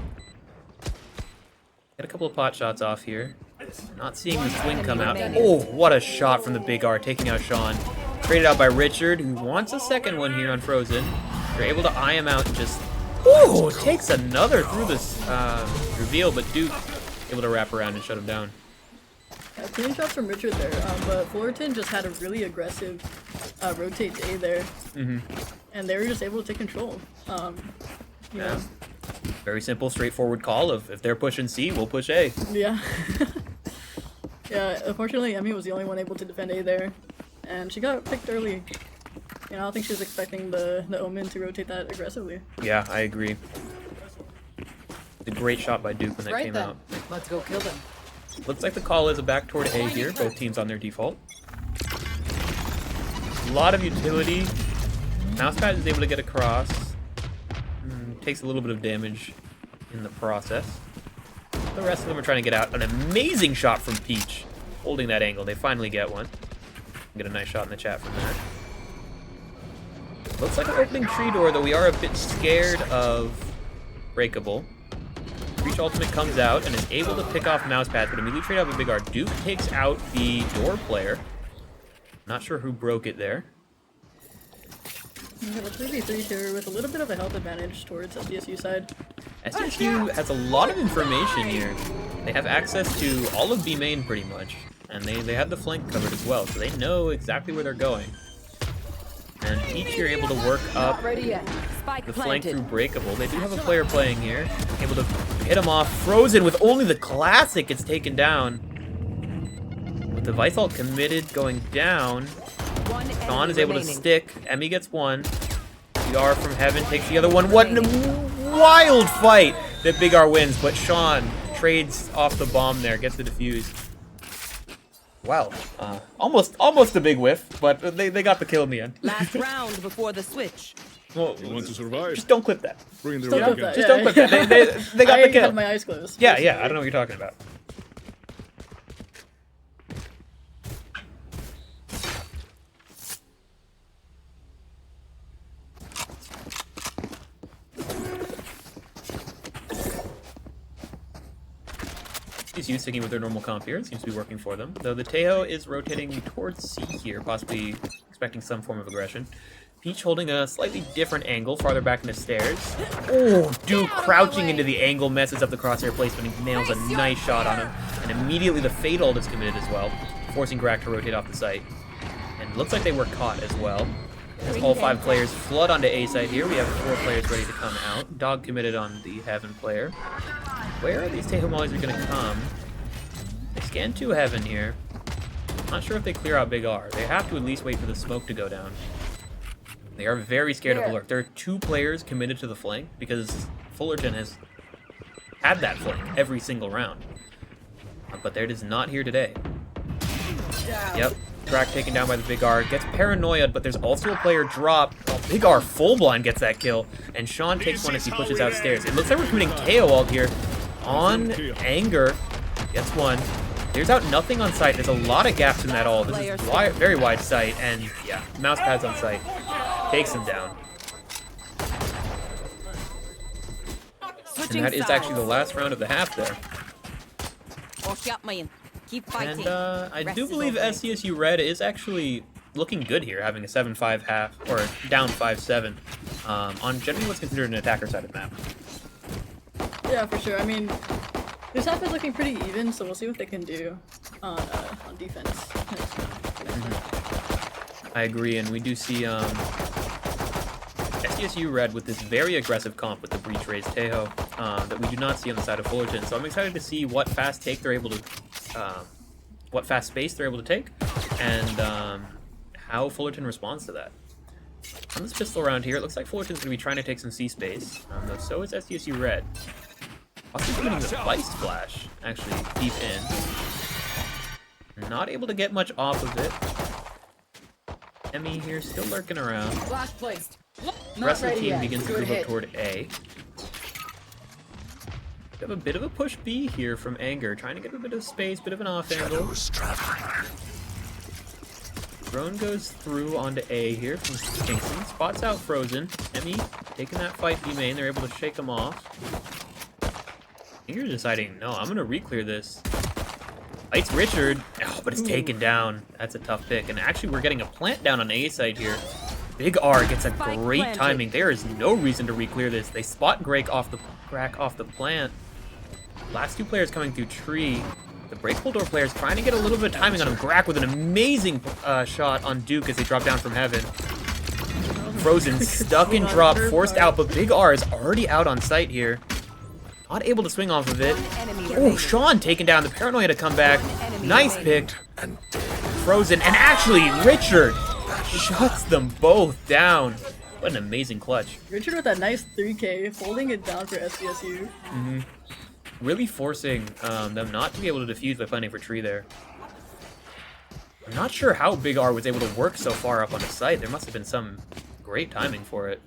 Get a couple of pot shots off here. Not seeing the swing come out. Oh, what a shot from the Big R, taking out Sean. Traded out by Richard, who wants a second one here on Frozen. They're able to eye him out and just... Ooh, takes another through this reveal, but Duke able to wrap around and shut him down. Clean shots from Richard there, but Fullerton just had a really aggressive rotate to A there. And they were just able to take control. You know. Very simple, straightforward call of if they're pushing C, we'll push A. Yeah. Yeah, unfortunately, Emmy was the only one able to defend A there. and she got picked early. You know, I don't think she was expecting the Omen to rotate that aggressively. Yeah, I agree. A great shot by Duke when that came out. Let's go kill them. Looks like the call is a back toward A here. Both teams on their default. A lot of utility. Mousepad is able to get across. Takes a little bit of damage in the process. The rest of them are trying to get out. An amazing shot from Peach. Holding that angle. They finally get one. Get a nice shot in the chat from that. Looks like an opening tree door, though we are a bit scared of Breakable. Breach ultimate comes out and is able to pick off Mousepad, but immediately trade out with Big R. Duke takes out the door player. Not sure who broke it there. Yeah, let's 3v3 here with a little bit of a health advantage towards SDSU side. SDSU has a lot of information here. They have access to all of B main pretty much, and they have the flank covered as well, so they know exactly where they're going. And Peach here able to work up the flank through Breakable. They do have a player playing here, able to hit him off. Frozen with only the classic gets taken down. With the Vice ult committed going down, Sean is able to stick. Emmy gets one. BR from Heaven takes the other one. What a wild fight that Big R wins, but Sean trades off the bomb there, gets the defuse. Wow, almost a big whiff, but they got the kill in the end. Last round before the switch. Well, You want to survive? just don't clip that. Bring the Don't ring clip that, again. Just don't clip that. They got the I kill. have my eyes closed. Yeah, I don't know what you're talking about. SDSU sticking with their normal comp here. It seems to be working for them. Though the Tejo is rotating towards C here, possibly expecting some form of aggression. Peach holding a slightly different angle, farther back in the stairs. Oh, Duke crouching into the angle, messes up the crosshair placement, and nails a nice shot on him. And immediately the Fade ult is committed as well, forcing Grak to rotate off the site. And it looks like they were caught as well. As all 5 players flood onto A side here, we have 4 players ready to come out. Dog committed on the Heaven player. Where are these Tejo mollies are going to come? They scan to Heaven here. Not sure if they clear out Big R. They have to at least wait for the smoke to go down. They are very scared of Lurk. There are 2 players committed to the flank because Fullerton has had that flank every single round. But there it is not here today. Yep. Crack taken down by the Big R. Gets paranoia, but there's also a player drop. Oh, Big R full blind gets that kill. And Sean takes one as he pushes out stairs. It looks like we're committing Tejo ult here on Anger. Gets one. There's out nothing on site. There's a lot of gaps in that ult. This is very wide sight. And yeah, Mousepad's on site. Takes him down. And that is actually the last round of the half there. Keep fighting. And I do believe SDSU Red is actually looking good here, having a 7-5 half, or down 5-7, on generally what's considered an attacker side of the map. Yeah, for sure. I mean, this half is looking pretty even, so we'll see what they can do on defense. I agree, and we do see SDSU Red with this very aggressive comp with the Breach raised Tejo that we do not see on the side of Fullerton. So I'm excited to see what fast take they're able to, what fast space they're able to take, and how Fullerton responds to that. On this pistol round here, it looks like Fullerton's going to be trying to take some C space, though so is SDSU Red. Also committing the Feist Flash, actually deep in. Not able to get much off of it. Emmy here still lurking around. Flash placed. The rest of the team begins to move up toward A. We have a bit of a push B here from Anger, trying to get a bit of space, bit of an off angle. Drone goes through onto A here from Kingston. Spots out Frozen. Emmy taking that fight B main. They're able to shake them off. Anger's deciding, no, I'm going to re-clear this. Fights Richard. Oh, but it's taken down. That's a tough pick. And actually, we're getting a plant down on A side here. Big R gets a great timing. There is no reason to re-clear this. They spot Crack off the plant. Last 2 players coming through tree. The breakable door players trying to get a little bit of timing on him. Grak with an amazing shot on Duke as they drop down from Heaven. Frozen stuck in drop, forced out, but Big R is already out on site here. Not able to swing off of it. Oh, Sean taking down the Paranoia to come back. Nice pick. Frozen, and actually Richard shuts them both down. What an amazing clutch. Richard with that nice 3K, holding it down for SDSU. Really forcing them not to be able to defuse by planning for tree there. I'm not sure how Big R was able to work so far up on the site. There must have been some great timing for it.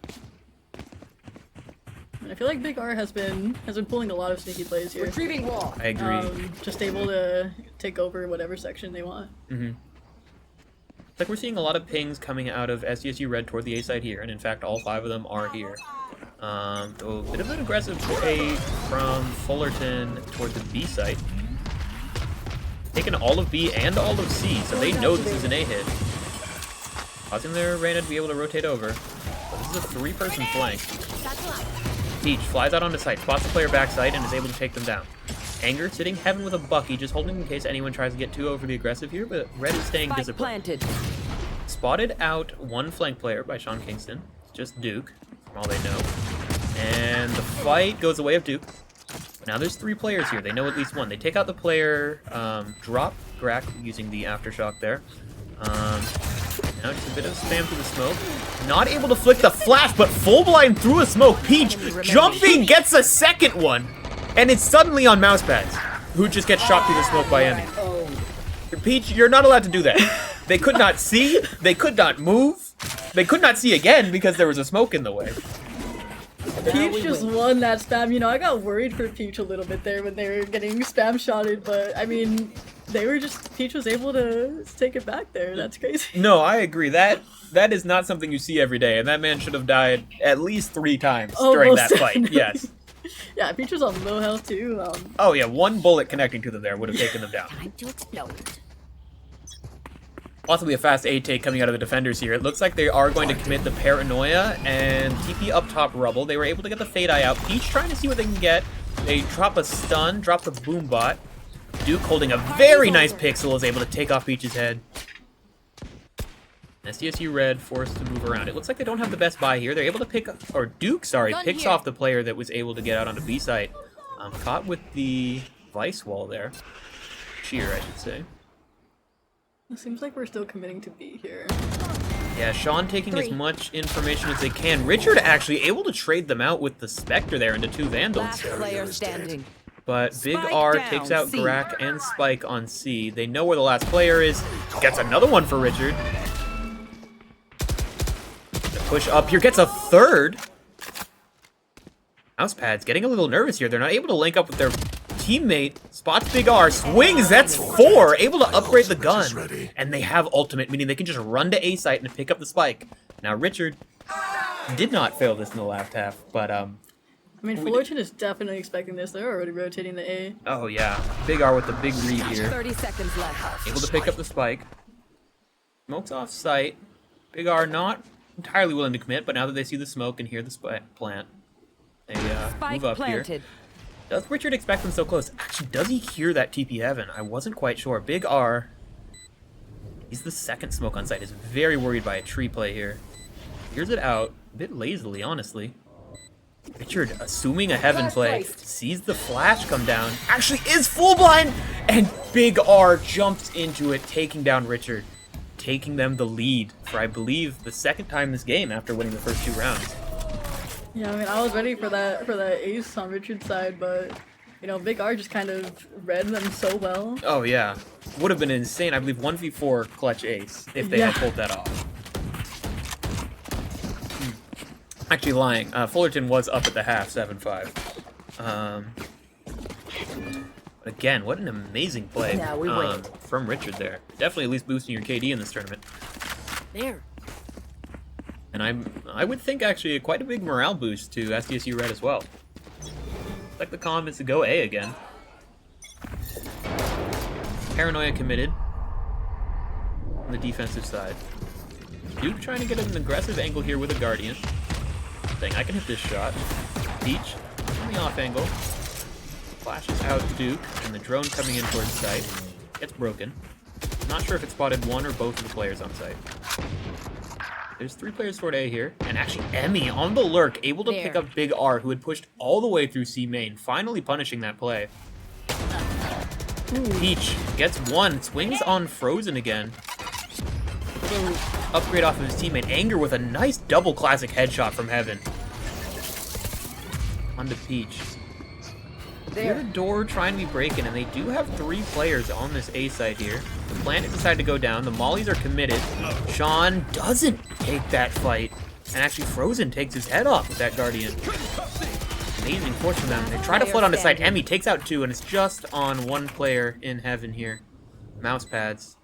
I feel like Big R has been pulling a lot of sneaky plays here. Retrieving wall. I agree. Just able to take over whatever section they want. It's like we're seeing a lot of pings coming out of SDSU Red toward the A side here, and in fact all 5 of them are here. A bit of an aggressive play from Fullerton toward the B site. Taking all of B and all of C, so they know this is an A hit. Causing their Reyna to be able to rotate over. But this is a 3-person flank. Peach flies out onto site, spots the player backside, and is able to take them down. Anger sitting heaven with a Bucky, just holding in case anyone tries to get too overly aggressive here, but Red is staying disciplined. Planted. Spotted out one flank player by Sean Kingston. It's just Duke, from all they know. And the fight goes the way of Duke. But now there's 3 players here. They know at least one. They take out the player, drop Grak using the aftershock there. Now just a bit of spam through the smoke. Not able to flick the flash, but full blind through a smoke. Peach jumping gets a second one. And it's suddenly on Mousepads, who just gets shot through the smoke by Emmy. Peach, you're not allowed to do that. They could not see. They could not move. They could not see again because there was a smoke in the way. Peach just won that spam. You know, I got worried for Peach a little bit there when they were getting spam shotted, but I mean, Peach was able to take it back there. That's crazy. No, I agree. That is not something you see every day, and that man should have died at least 3 times during that fight. Yes. Yeah, Peach was on low health too. Oh yeah, 1 bullet connecting to them there would have taken them down. Time to explode. Possibly a fast A take coming out of the defenders here. It looks like they are going to commit the Paranoia and TP up top Rubble. They were able to get the Fade Eye out. Peach trying to see what they can get. They drop a stun, drop the Boom Bot. Duke holding a very nice pixel is able to take off Peach's head. SDSU Red forced to move around. It looks like they don't have the best buy here. They're able to pick up, or Duke, sorry, picks off the player that was able to get out onto B site. Caught with the Vice Wall there. Cheer, I should say. It seems like we're still committing to B here. Yeah, Sean taking as much information as they can. Richard actually able to trade them out with the Spectre there into 2 Vandals. Last player standing. But Big Spike R down, takes out C. Grak and Spike on C. They know where the last player is. Gets another one for Richard. The push up here gets a 3rd. Mousepads getting a little nervous here. They're not able to link up with their teammate. Spots Big R, swings, that's 4. Able to upgrade the gun. And they have ultimate, meaning they can just run to A site and pick up the Spike. Now Richard did not fail this in the last half, but I mean, Fullerton is definitely expecting this. They're already rotating the A. oh yeah, Big R with the big read here. 30 seconds left. Able to pick up the Spike. Smokes off site. Big R not entirely willing to commit, but now that they see the smoke and hear the plant, they move up here. Does Richard expect them so close? Actually, does he hear that TP Heaven? I wasn't quite sure. Big R, he's the 2nd smoke on site, is very worried by a tree play here. Hears it out, a bit lazily, honestly. Richard, assuming a Heaven play, sees the flash come down, actually is full blind, and Big R jumps into it, taking down Richard, taking them the lead for, I believe, the 2nd time this game after winning the first 2 rounds. Yeah, I mean, I was ready for that ace on Richard's side, but you know, Big R just kind of read them so well. Oh yeah, would have been insane. I believe 1v4 clutch ace if they had pulled that off. Actually lying. Fullerton was up at the half, 7-5. Again, what an amazing play from Richard there. Definitely at least boosting your KD in this tournament. There. And I would think actually quite a big morale boost to SDSU Red as well. Like the comm is to go A again. Paranoia committed on the defensive side. Duke trying to get an aggressive angle here with a Guardian. Saying, I can hit this shot. Peach on the off angle. Flashes out Duke, and the drone coming in towards site. Gets broken. Not sure if it spotted one or both of the players on site. There's 3 players toward A here, and actually Emmy on the lurk, able to pick up Big R, who had pushed all the way through C main, finally punishing that play. Peach gets 1, swings on Frozen again. little upgrade off of his teammate. Anger with a nice double classic headshot from Heaven. Onto Peach. Their door trying to be breaking, and they do have 3 players on this A site here. The Planet decided to go down. The Mollies are committed. Sean doesn't take that fight. And actually Frozen takes his head off with that Guardian. Amazing force from them. They try to float onto site. Emmy takes out 2, and it's just on 1 player in Heaven here. Mouse pads.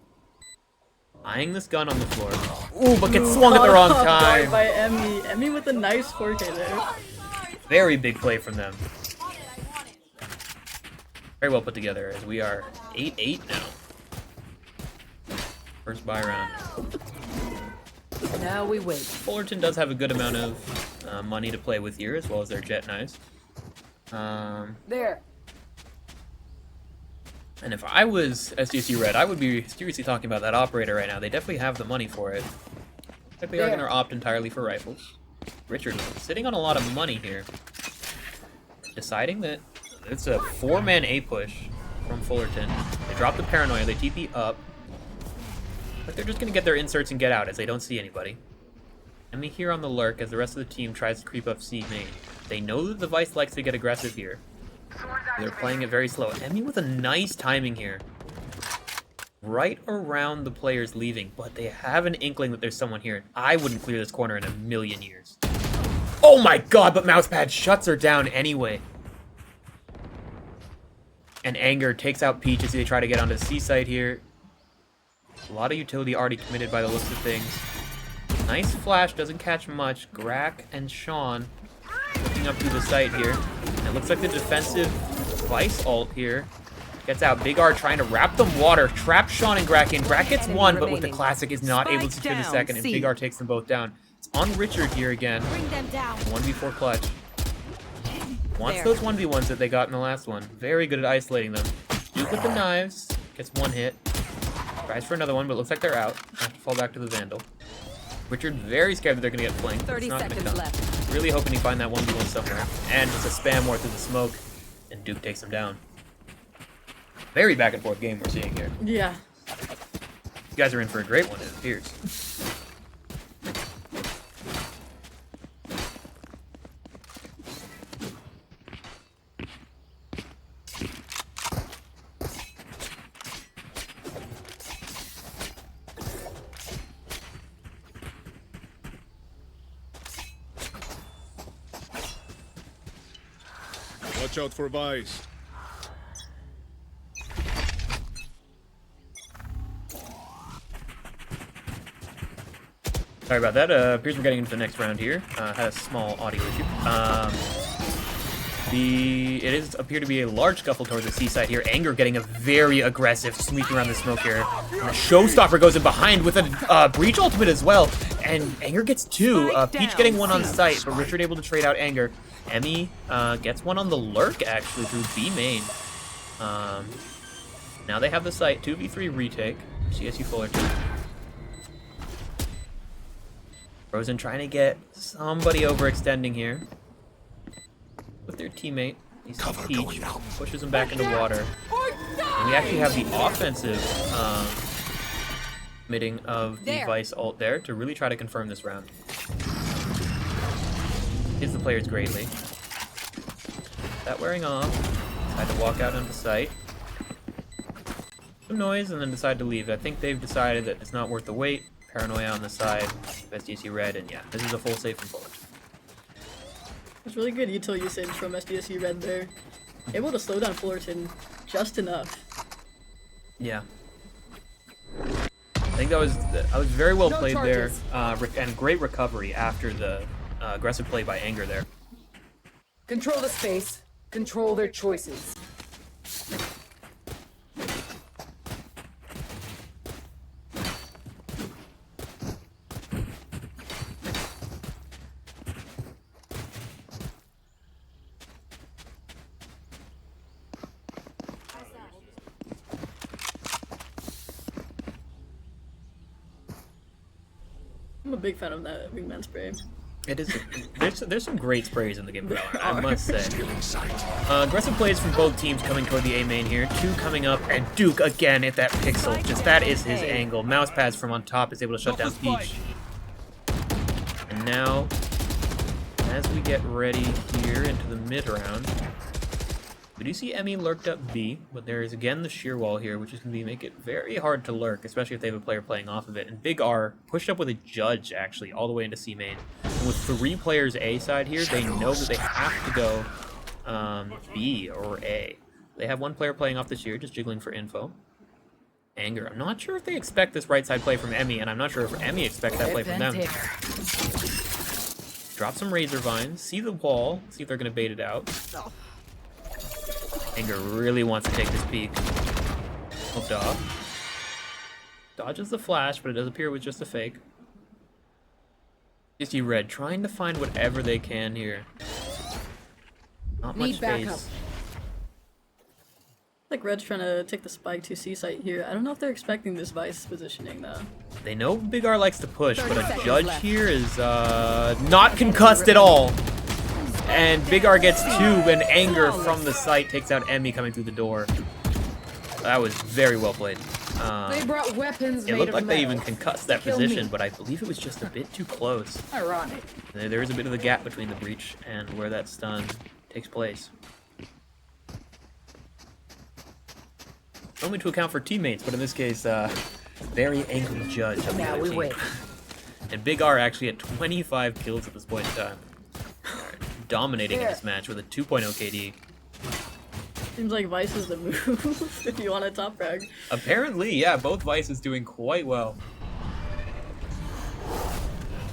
Eyeing this gun on the floor. Ooh, but gets swung at the wrong time. By Emmy. Emmy with a nice 4K there. Very big play from them. Very well put together, as we are 8-8 now. First buy round. Now we wait. Fullerton does have a good amount of money to play with here, as well as their Jet Knives. There. And if I was SDSU Red, I would be seriously talking about that operator right now. They definitely have the money for it. But they are going to opt entirely for rifles. Richard sitting on a lot of money here. Deciding that it's a 4-man A push from Fullerton. They drop the Paranoia, they TP up. But they're just going to get their inserts and get out as they don't see anybody. Emmy here on the lurk as the rest of the team tries to creep up C main. They know that the Vice likes to get aggressive here. They're playing it very slow. Emmy with a nice timing here. Right around the players leaving, but they have an inkling that there's someone here. I wouldn't clear this corner in a million years. Oh my god, but Mousepad shuts her down anyway. And Anger takes out Peach as they try to get onto the C site here. A lot of utility already committed by the looks of things. Nice flash, doesn't catch much. Grack and Sean looking up through the site here. And it looks like the defensive Vice ult here gets out. Big R trying to wrap them water. Trap Sean and Grack in. Grack gets 1, but with the classic is not able to secure the second. And Big R takes them both down. It's on Richard here again. Bring them down. 1v4 clutch. Wants those 1v1s that they got in the last one. Very good at isolating them. Duke with the knives. Gets 1 hit. Tries for another one, but looks like they're out. Have to fall back to the Vandal. Richard very scared that they're going to get flanked. 30 seconds left. Really hoping he find that 1v1 somewhere. And just a spam war through the smoke. And Duke takes him down. Very back and forth game we're seeing here. Yeah. You guys are in for a great one, it appears. Watch out for Vice. Sorry about that. Appears we're getting into the next round here. Had a small audio issue. It is appear to be a large scuffle towards the C side here. Anger getting a very aggressive sweep around the smoke here. And the Showstopper goes in behind with a breach ultimate as well. And Anger gets 2. Peach getting 1 on site, but Richard able to trade out Anger. Emmy gets 1 on the lurk actually through B main. Now they have the site. 2v3 retake. CSU Fullerton. Frozen trying to get somebody overextending here with their teammate. He's Peach, pushes him back into water. And we actually have the offensive committing of the Vice ult there to really try to confirm this round. Hits the players greatly. That wearing off. Decide to walk out onto site. Some noise and then decide to leave. I think they've decided that it's not worth the wait. Paranoia on the side, SDSU Red, and yeah, this is a full save from Fullerton. It's really good util usage from SDSU Red there. Able to slow down Fullerton just enough. Yeah. I think that was very well played there, and great recovery after the aggressive play by Anger there. Control the space. Control their choices. I'm a big fan of that wingman spray. It is. There's some great sprays in the game, I must say. Aggressive plays from both teams coming toward the A main here. 2 coming up, and Duke again at that pixel. Just that is his angle. Mousepads from on top is able to shut down Peach. And now, as we get ready here into the mid round, we do see Emmy lurked up B, but there is again the shear wall here, which is going to make it very hard to lurk, especially if they have a player playing off of it. And Big R pushed up with a judge, actually, all the way into C main. And with 3 players A side here, they know that they have to go B or A. They have 1 player playing off the shear, just jiggling for info. Anger. I'm not sure if they expect this right side play from Emmy, and I'm not sure if Emmy expects that play from them. Drop some Razor Vines, see the wall, see if they're going to bait it out. Anger really wants to take this peek. Hooked off. Dodges the flash, but it does appear it was just a fake. You see Red trying to find whatever they can here. Not much space. Like Red's trying to take the spike to C site here. I don't know if they're expecting this Vice positioning though. They know Big R likes to push, but a judge here is not concussed at all. And Big R gets 2, and Anger from the site takes out Emmy coming through the door. That was very well played. They brought weapons. It looked like they even concussed that position, but I believe it was just a bit too close. Ironic. There is a bit of a gap between the breach and where that stun takes place. Only to account for teammates, but in this case, very angry judge of the other team. And Big R actually at 25 kills at this point in time. Dominating in this match with a 2.0 KD. Seems like Vice is the move if you want a top frag. Apparently, yeah, both Vice is doing quite well.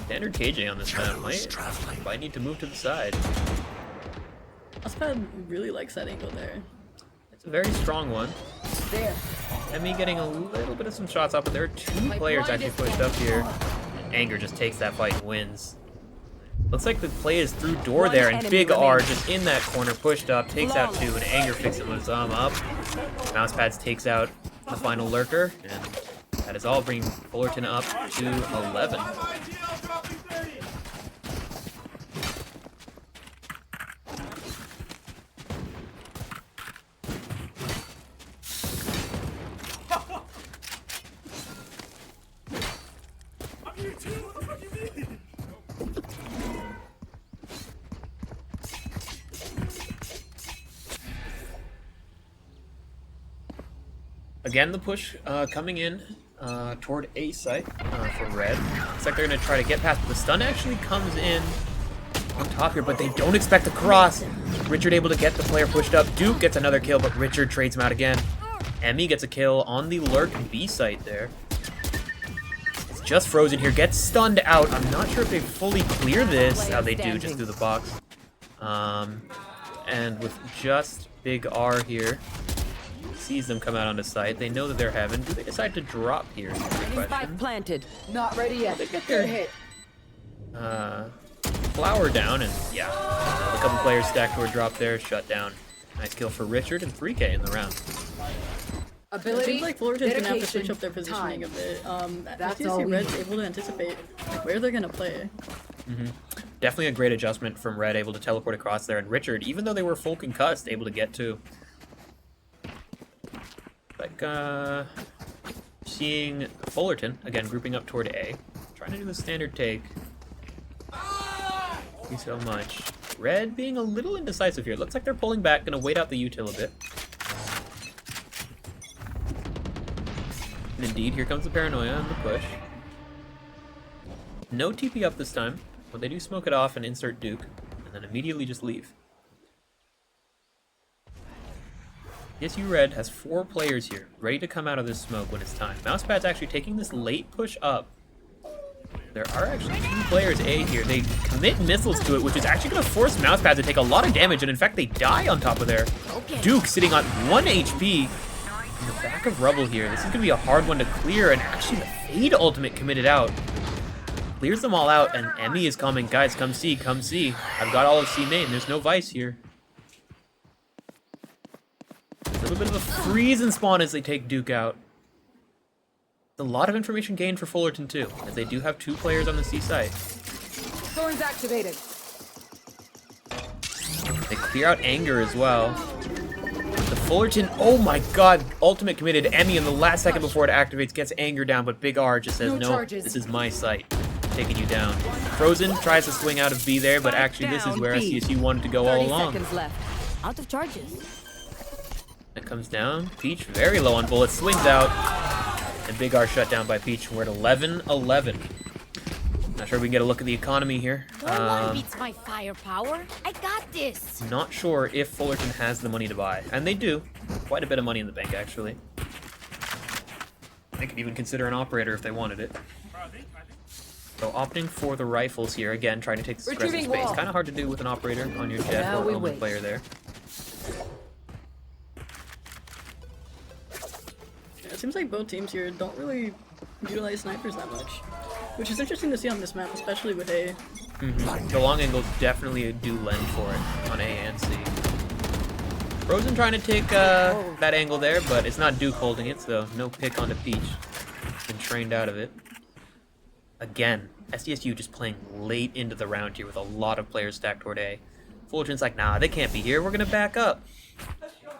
Standard KJ on this map might need to move to the side. Mousepad really likes that angle there. It's a very strong one. Emmy getting a little bit of some shots up, but there are 2 players actually pushed up here. And Anger just takes that fight and wins. Looks like the play is through door there, and Big R just in that corner, pushed up, takes out 2, and Anger picks it with Zom up. Mousepads takes out the final lurker, and that is all bringing Fullerton up to 11. Again, the push coming in toward A site for Red. Looks like they're going to try to get past, but the stun actually comes in on top here, but they don't expect the cross. Richard able to get the player pushed up. Duke gets another kill, but Richard trades him out again. Emmy gets a kill on the lurk B site there. It's just frozen here, gets stunned out. I'm not sure if they fully clear this. How they do, just through the box. And with just Big R here, sees them come out onto site. They know that they're heaven. Do they decide to drop here? Spike planted. Not ready yet. They get their hit. Flower down, and yeah, a couple players stacked toward drop there. Shut down. Nice kill for Richard, and 3K in the round. It seems like Fullerton's gonna have to switch up their positioning a bit. That's all. Red's able to anticipate where they're gonna play. Definitely a great adjustment from Red, able to teleport across there, and Richard, even though they were full concussed, able to get to. Like, seeing Fullerton, again, grouping up toward A. Trying to do the standard take. See so much. Red being a little indecisive here. Looks like they're pulling back, gonna wait out the util a bit. And indeed, here comes the paranoia and the push. No TP up this time, but they do smoke it off and insert Duke, and then immediately just leave. DSU Red has 4 players here, ready to come out of this smoke when it's time. Mousepad's actually taking this late push up. There are actually 2 players A here. They commit missiles to it, which is actually going to force Mousepad to take a lot of damage, and in fact, they die on top of there. Duke sitting on 1 HP. In the back of Rubble here. This is going to be a hard one to clear, and actually the Fade ultimate committed out. Clears them all out, and Emmy is coming. Guys, come see, come see. I've got all of C main. There's no Vice here. A little bit of a freeze and spawn as they take Duke out. A lot of information gained for Fullerton too, as they do have 2 players on the C site. Thorns activated. They clear out Anger as well. The Fullerton, oh my god, ultimate committed. Emmy in the last second before it activates gets Anger down, but Big R just says, no, this is my site. Taking you down. Frozen tries to swing out of B there, but actually this is where SDSU wanted to go all along. Out of charges. It comes down. Peach very low on bullets, swings out. And Big R shut down by Peach. We're at 11-11. Not sure we can get a look at the economy here. No one beats my firepower. I got this. Not sure if Fullerton has the money to buy. And they do. Quite a bit of money in the bank, actually. They could even consider an operator if they wanted it. So opting for the rifles here, again, trying to take this aggressive space. Kind of hard to do with an operator on your Jet or Omen player there. Yeah, it seems like both teams here don't really utilize snipers that much, which is interesting to see on this map, especially with A. The long angles definitely do lend for it on A and C. Frozen trying to take that angle there, but it's not Duke holding it, so no pick onto Peach. Been trained out of it. Again, SDSU just playing late into the round here with a lot of players stacked toward A. Fullerton's like, nah, they can't be here, we're gonna back up.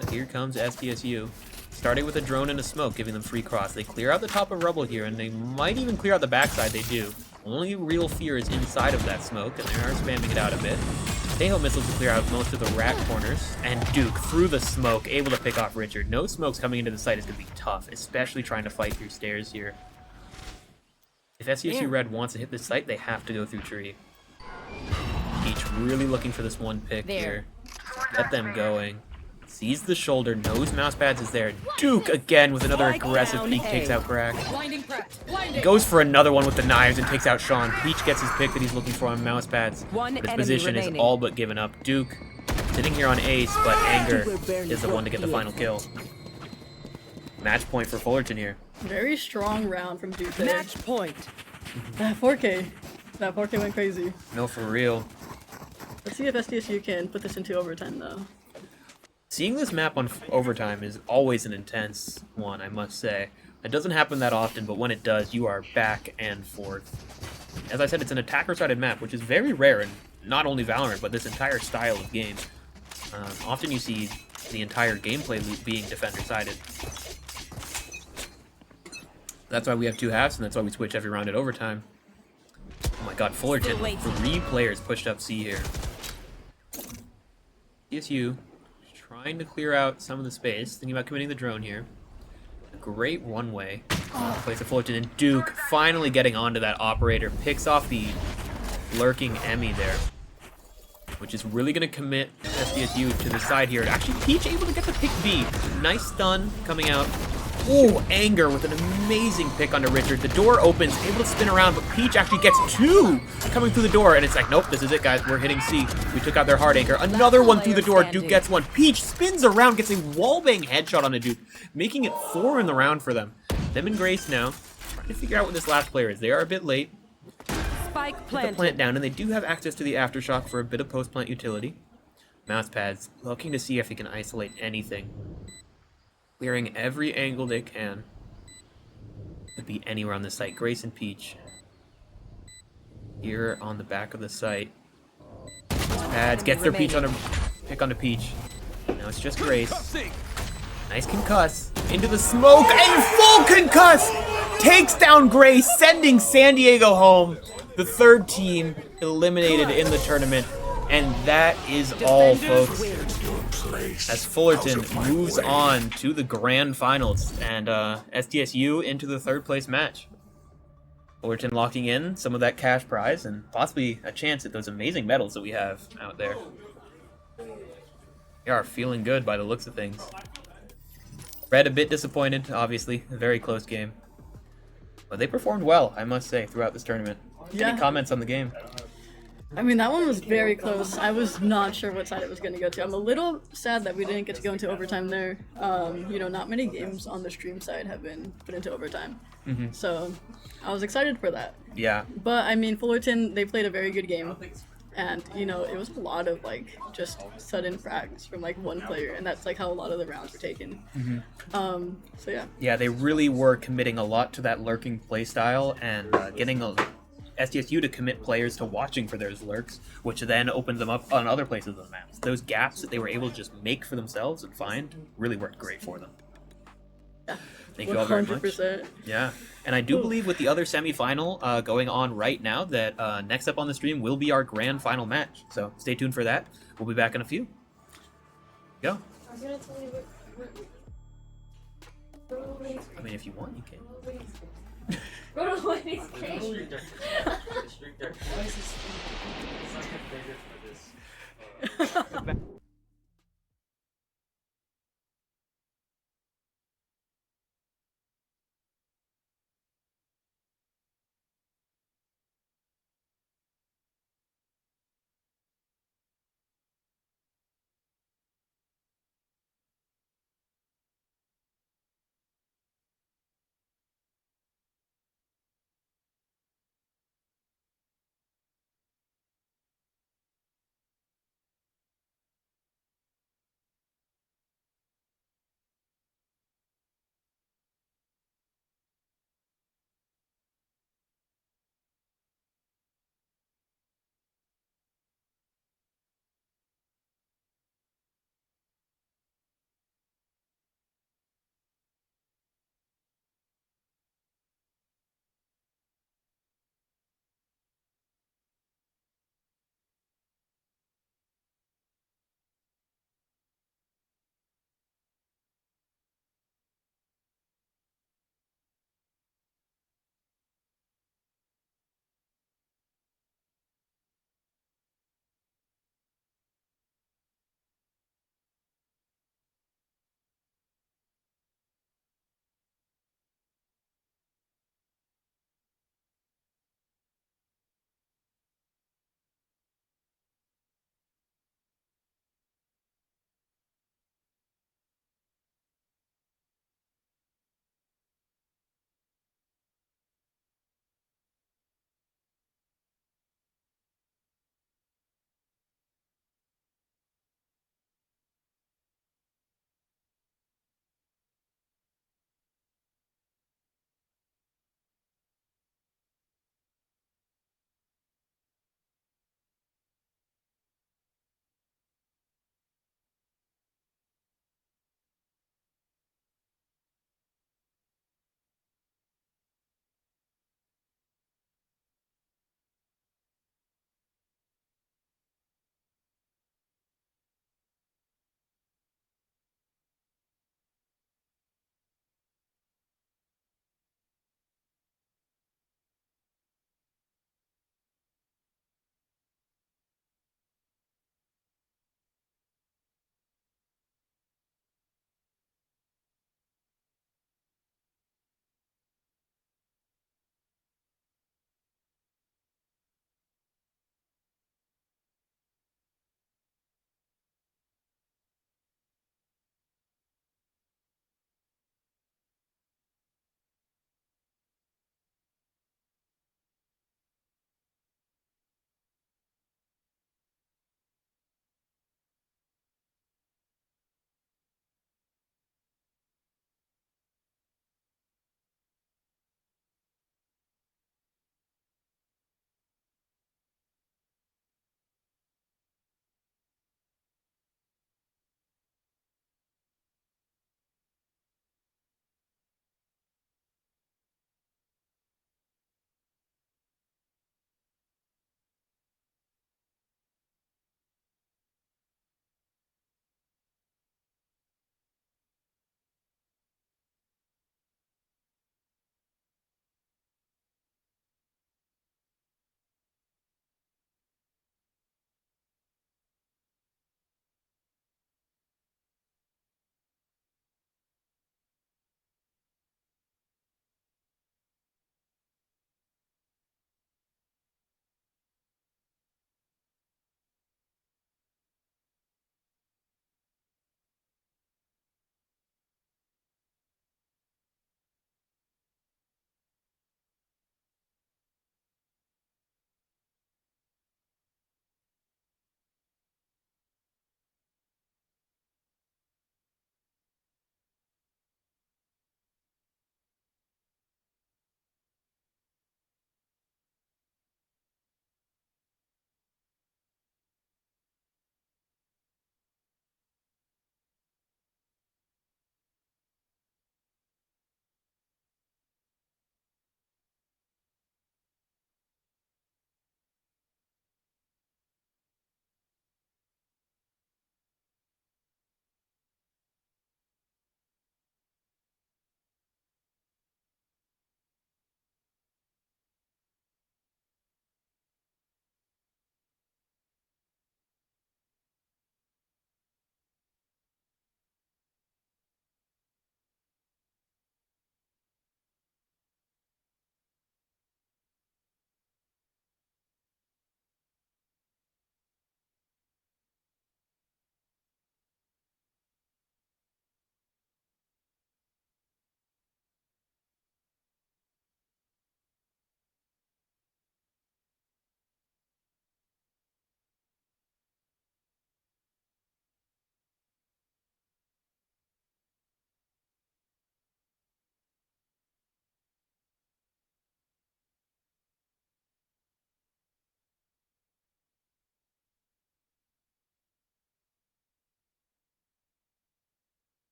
But here comes SDSU. Starting with a drone and a smoke, giving them free cross. They clear out the top of rubble here, and they might even clear out the backside, they do. Only real fear is inside of that smoke, and they are spamming it out a bit. Tail missiles to clear out most of the rack corners, and Duke through the smoke, able to pick off Richard. No smokes coming into the site is going to be tough, especially trying to fight through stairs here. If SDSU Red wants to hit this site, they have to go through tree. Peach really looking for this one pick here. Get them going. Sees the shoulder, knows mouse pads is there. Duke again with another aggressive peek, takes out Crack. Goes for another one with the knives and takes out Sean. Peach gets his pick that he's looking for on mouse pads. But his position is all but given up. Duke sitting here on ace, but Anger is the one to get the final kill. Match point for Fullerton here. Very strong round from Duke there. Match point. That 4K. That 4K went crazy. No, for real. Let's see if SDSU can put this into overtime though. Seeing this map on overtime is always an intense one, I must say. It doesn't happen that often, but when it does, you are back and forth. As I said, it's an attacker-sided map, which is very rare in not only Valorant, but this entire style of game. Often you see the entire gameplay loop being defender-sided. That's why we have two halves, and that's why we switch every round at overtime. Oh my god, Fullerton, 3 players pushed up C here. CSU trying to clear out some of the space, thinking about committing the drone here. A great one-way. Place of Fullerton, and Duke finally getting onto that operator. Picks off the lurking Emmy there, which is really going to commit SDSU to the side here. Actually, Peach able to get the pick B. Nice stun coming out. Ooh, Anger with an amazing pick onto Richard. The door opens, able to spin around, but Peach actually gets 2 coming through the door, and it's like, nope, this is it, guys. We're hitting C. We took out their hard anchor. Another one through the door. Duke gets one. Peach spins around, gets a wallbang headshot on a Duke, making it 4 in the round for them. Them and Grace now, trying to figure out what this last player is. They are a bit late. Spike Put the plant down, and they do have access to the aftershock for a bit of post-plant utility. Mouse pads, looking to see if he can isolate anything. Clearing every angle they can. Could be anywhere on the site. Grace and Peach. Here on the back of the site. Pads, gets their Peach on a pick onto Peach. Now it's just Grace. Nice concuss. Into the smoke and full concuss! Takes down Grace, sending San Diego home. The 3rd team eliminated in the tournament. And that is all, folks. As Fullerton moves on to the grand finals and SDSU into the 3rd place match. Fullerton locking in some of that cash prize and possibly a chance at those amazing medals that we have out there. They are feeling good by the looks of things. Red a bit disappointed, obviously. A very close game. But they performed well, I must say, throughout this tournament. Yeah. Any comments on the game? I mean, that one was very close. I was not sure what side it was going to go to. I'm a little sad that we didn't get to go into overtime there. You know, not many games on the stream side have been put into overtime. So I was excited for that. Yeah. But, I mean, Fullerton, they played a very good game. And, you know, it was a lot of, like, just sudden frags from, like, one player. And that's, like, how a lot of the rounds were taken. So, yeah. Yeah, they really were committing a lot to that lurking playstyle and getting SDSU to commit players to watching for those lurks, which then opened them up on other places on the maps. Those gaps that they were able to just make for themselves and find really worked great for them. Thank you all very much. 100%. Yeah, and I do believe with the other semifinal going on right now that next up on the stream will be our grand final match. So stay tuned for that. We'll be back in a few. Go. I mean, if you want, you can. Go to Wendy's cake.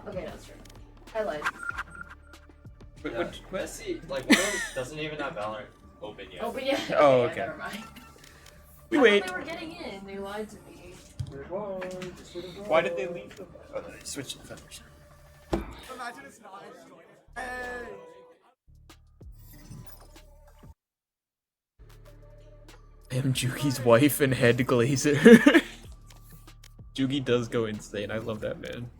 Okay, that's true. I lied. What? See, like one of them doesn't even have Valorant open yet. Oh, but yeah. Oh, okay. Never mind. We wait. They were getting in. They lied to me. Why did they leave them? Oh, they switched defenders. Imagine it's not. Hey. I am Jugi's wife and head glazer. Jugi does go insane. I love that man.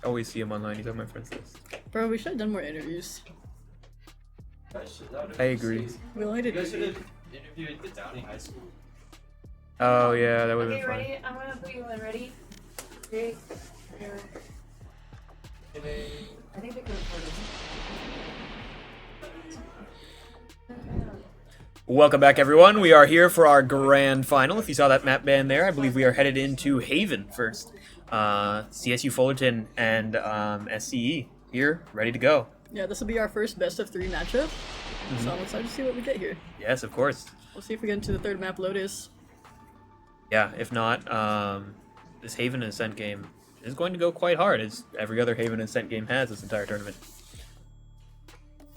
I always see him online. He's on my friends list. Bro, we should have done more interviews. I agree. We only did. Interviewed the Downey High School. Oh yeah, that would have Okay, been fun. ready? I'm gonna put you in. Ready? 3, 2. I think they could afford it. Welcome back, everyone. We are here for our grand final. If you saw that map band there, I believe we are headed into Haven first. CSU Fullerton and SCE here, ready to go. Yeah, this will be our first best of 3 matchup. So I'm excited to see what we get here. Yes, of course. We'll see if we get into the third map, Lotus. Yeah, if not, this Haven Ascent game is going to go quite hard, as every other Haven Ascent game has this entire tournament.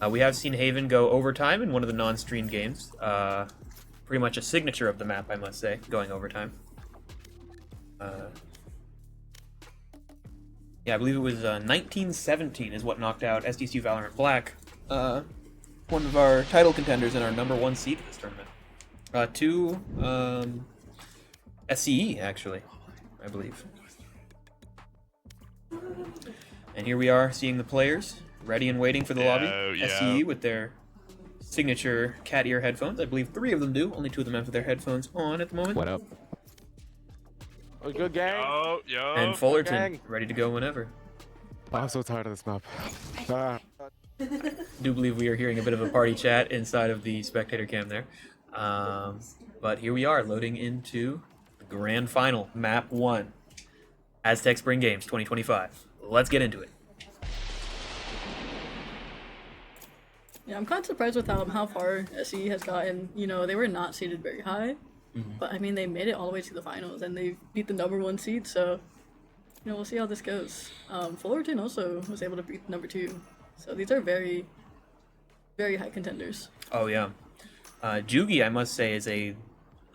We have seen Haven go overtime in one of the non-streamed games. Pretty much a signature of the map, I must say, going overtime. Yeah, I believe it was 1917 is what knocked out SDSU Valorant Black, one of our title contenders and our #1 seed in this tournament. To SCE, actually, I believe. And here we are seeing the players ready and waiting for the lobby. SCE with their signature cat ear headphones. I believe 3 of them do. Only 2 of them have their headphones on at the moment. What up? Oh, good gang. Yo. And Fullerton gang. ready to go whenever. I'm so tired of this map. Ah. Do believe we are hearing a bit of a party chat inside of the spectator cam there. But here we are loading into the grand final, map 1. Aztec Spring Games 2025. Let's get into it. Yeah, I'm kind of surprised with how far SE has gotten. You know, they were not seeded very high, but I mean, they made it all the way to the finals and they beat the #1 seed. So, you know, we'll see how this goes. Fullerton also was able to beat #2. So these are very, very high contenders. Oh yeah, Jugi, I must say, is a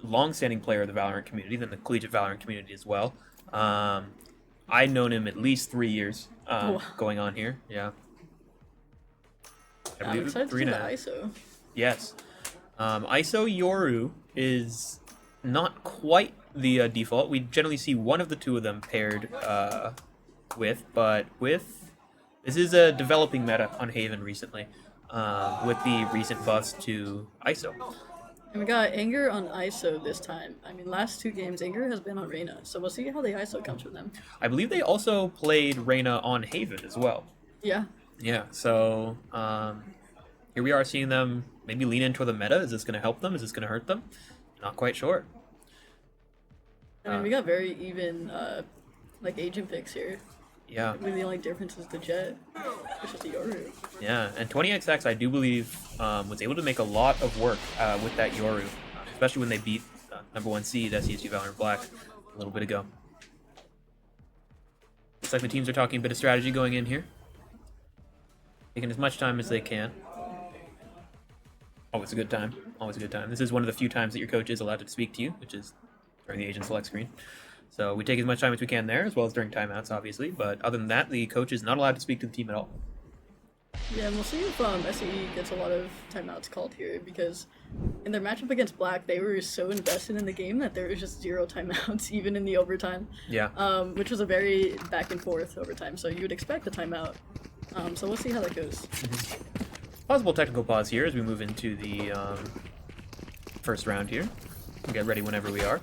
long-standing player of the Valorant community, then the collegiate Valorant community as well. I've known him at least 3 years going on here. Yeah. I I'm believe excited to see the ISO. Yes. ISO Yoru is not quite the default. We generally see one of the 2 of them paired with. This is a developing meta on Haven recently with the recent buffs to ISO. And we got Anger on ISO this time. I mean, last 2 games, Anger has been on Reyna. So we'll see how the ISO comes from them. I believe they also played Reyna on Haven as well. Yeah. Yeah, so here we are seeing them maybe lean into the meta. Is this going to help them? Is this going to hurt them? Not quite sure. I mean, we got very even, like, agent picks here. Yeah. Maybe the only difference is the Jet. It's just the Yoru. Yeah, and 20XX, I do believe, was able to make a lot of work with that Yoru, especially when they beat #1 seed SCSU Valorant Black a little bit ago. Looks like the teams are talking a bit of strategy going in here. Taking as much time as they can. Always a good time. Always a good time. This is one of the few times that your coach is allowed to speak to you, which is during the agent select screen. So we take as much time as we can there, as well as during timeouts, obviously. But other than that, the coach is not allowed to speak to the team at all. Yeah, and we'll see if SE gets a lot of timeouts called here, because in their matchup against Black, they were so invested in the game that there was just 0 timeouts, even in the overtime. Yeah. Which was a very back and forth overtime, so you would expect a timeout. So we'll see how that goes. Possible technical pause here as we move into the first round here. We'll get ready whenever we are.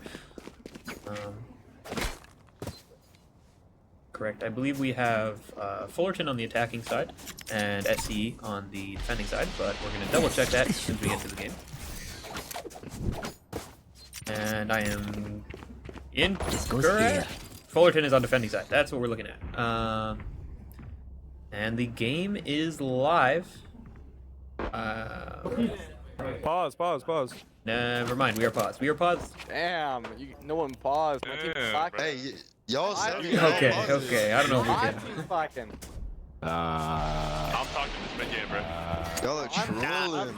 Correct. I believe we have Fullerton on the attacking side and SE on the defending side, but we're going to double check that as soon as we get to the game. And I am incorrect. Fullerton is on defending side. That's what we're looking at. And the game is live. Pause. Never mind. We are paused. We are paused. Damn, no one paused. My team's slacking. Hey, y'all said we Okay. I don't know if we My can. team's slacking. I'm talking this mid game, bro. Y'all are trolling.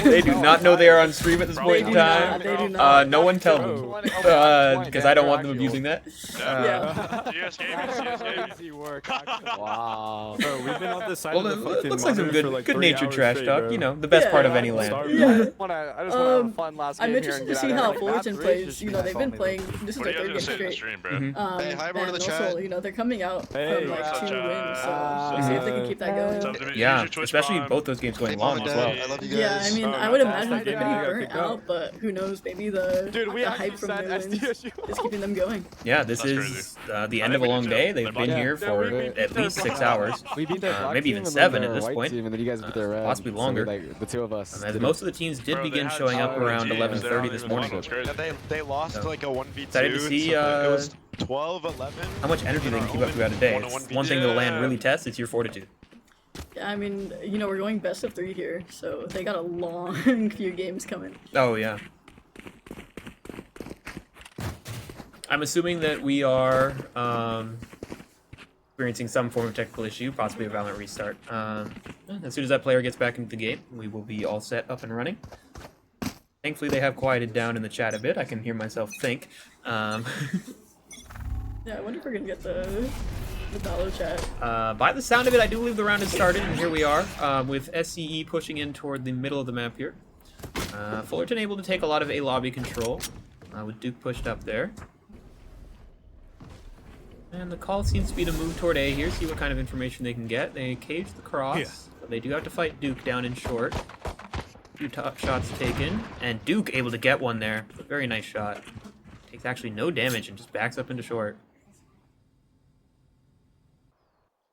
They do not know they are on stream at this point in time. They do not. No one tell them. Because I don't want them abusing that. CS game. Easy work. Wow. Bro, we've been on this side Well, of the fucking it looks like some monitor for like good-natured 3 trash hours talk. straight, You bro. know, the best part of any I'm land. sorry, Yeah. I just want to have a fun last game I'm here interested and to get see out how of here. Fullerton Like, plays. You know, they've been playing. This is What their are you third guys game gonna say in the straight. stream, bro? Hey, hi, everyone in And the also, chat. you know, they're coming out Hey. from like What's up, 2 wins, so chat? we'll see if they can keep that going. Yeah, especially both those games going long as well. I love you guys. Yeah, I mean, I would imagine they're pretty burnt out, but who knows? Maybe the hype from their wins is keeping them going. Yeah, this is the end of a long day. They've been here for at least 6 hours. We beat their black Maybe team even and 7 then at this their white point. team, and then you guys beat their red. Possibly So, longer. like, the 2 of us. As did most it. of the teams did Bro, they begin had showing up solid around teams. 11:30 They're this not morning. even close. Yeah, they lost So, like a 1v2. excited to see, it was 12-11. How much energy they can keep up throughout a day. It's one thing the land really tests, it's your fortitude. Yeah, I mean, you know, we're going best of 3 here, so they got a long few games coming. Oh, yeah. I'm assuming that we are experiencing some form of technical issue, possibly a Valorant restart. As soon as that player gets back into the game, we will be all set up and running. Thankfully, they have quieted down in the chat a bit. I can hear myself think. Yeah, I wonder if we're gonna get the Valor chat. By the sound of it, I do believe the round has started, and here we are, with SCE pushing in toward the middle of the map here. Fullerton able to take a lot of A lobby control, with Duke pushed up there. And the call seems to be to move toward A here, see what kind of information they can get. They cage the cross, but they do have to fight Duke down in short. A few top shots taken, and Duke able to get one there. A very nice shot. Takes actually no damage and just backs up into short.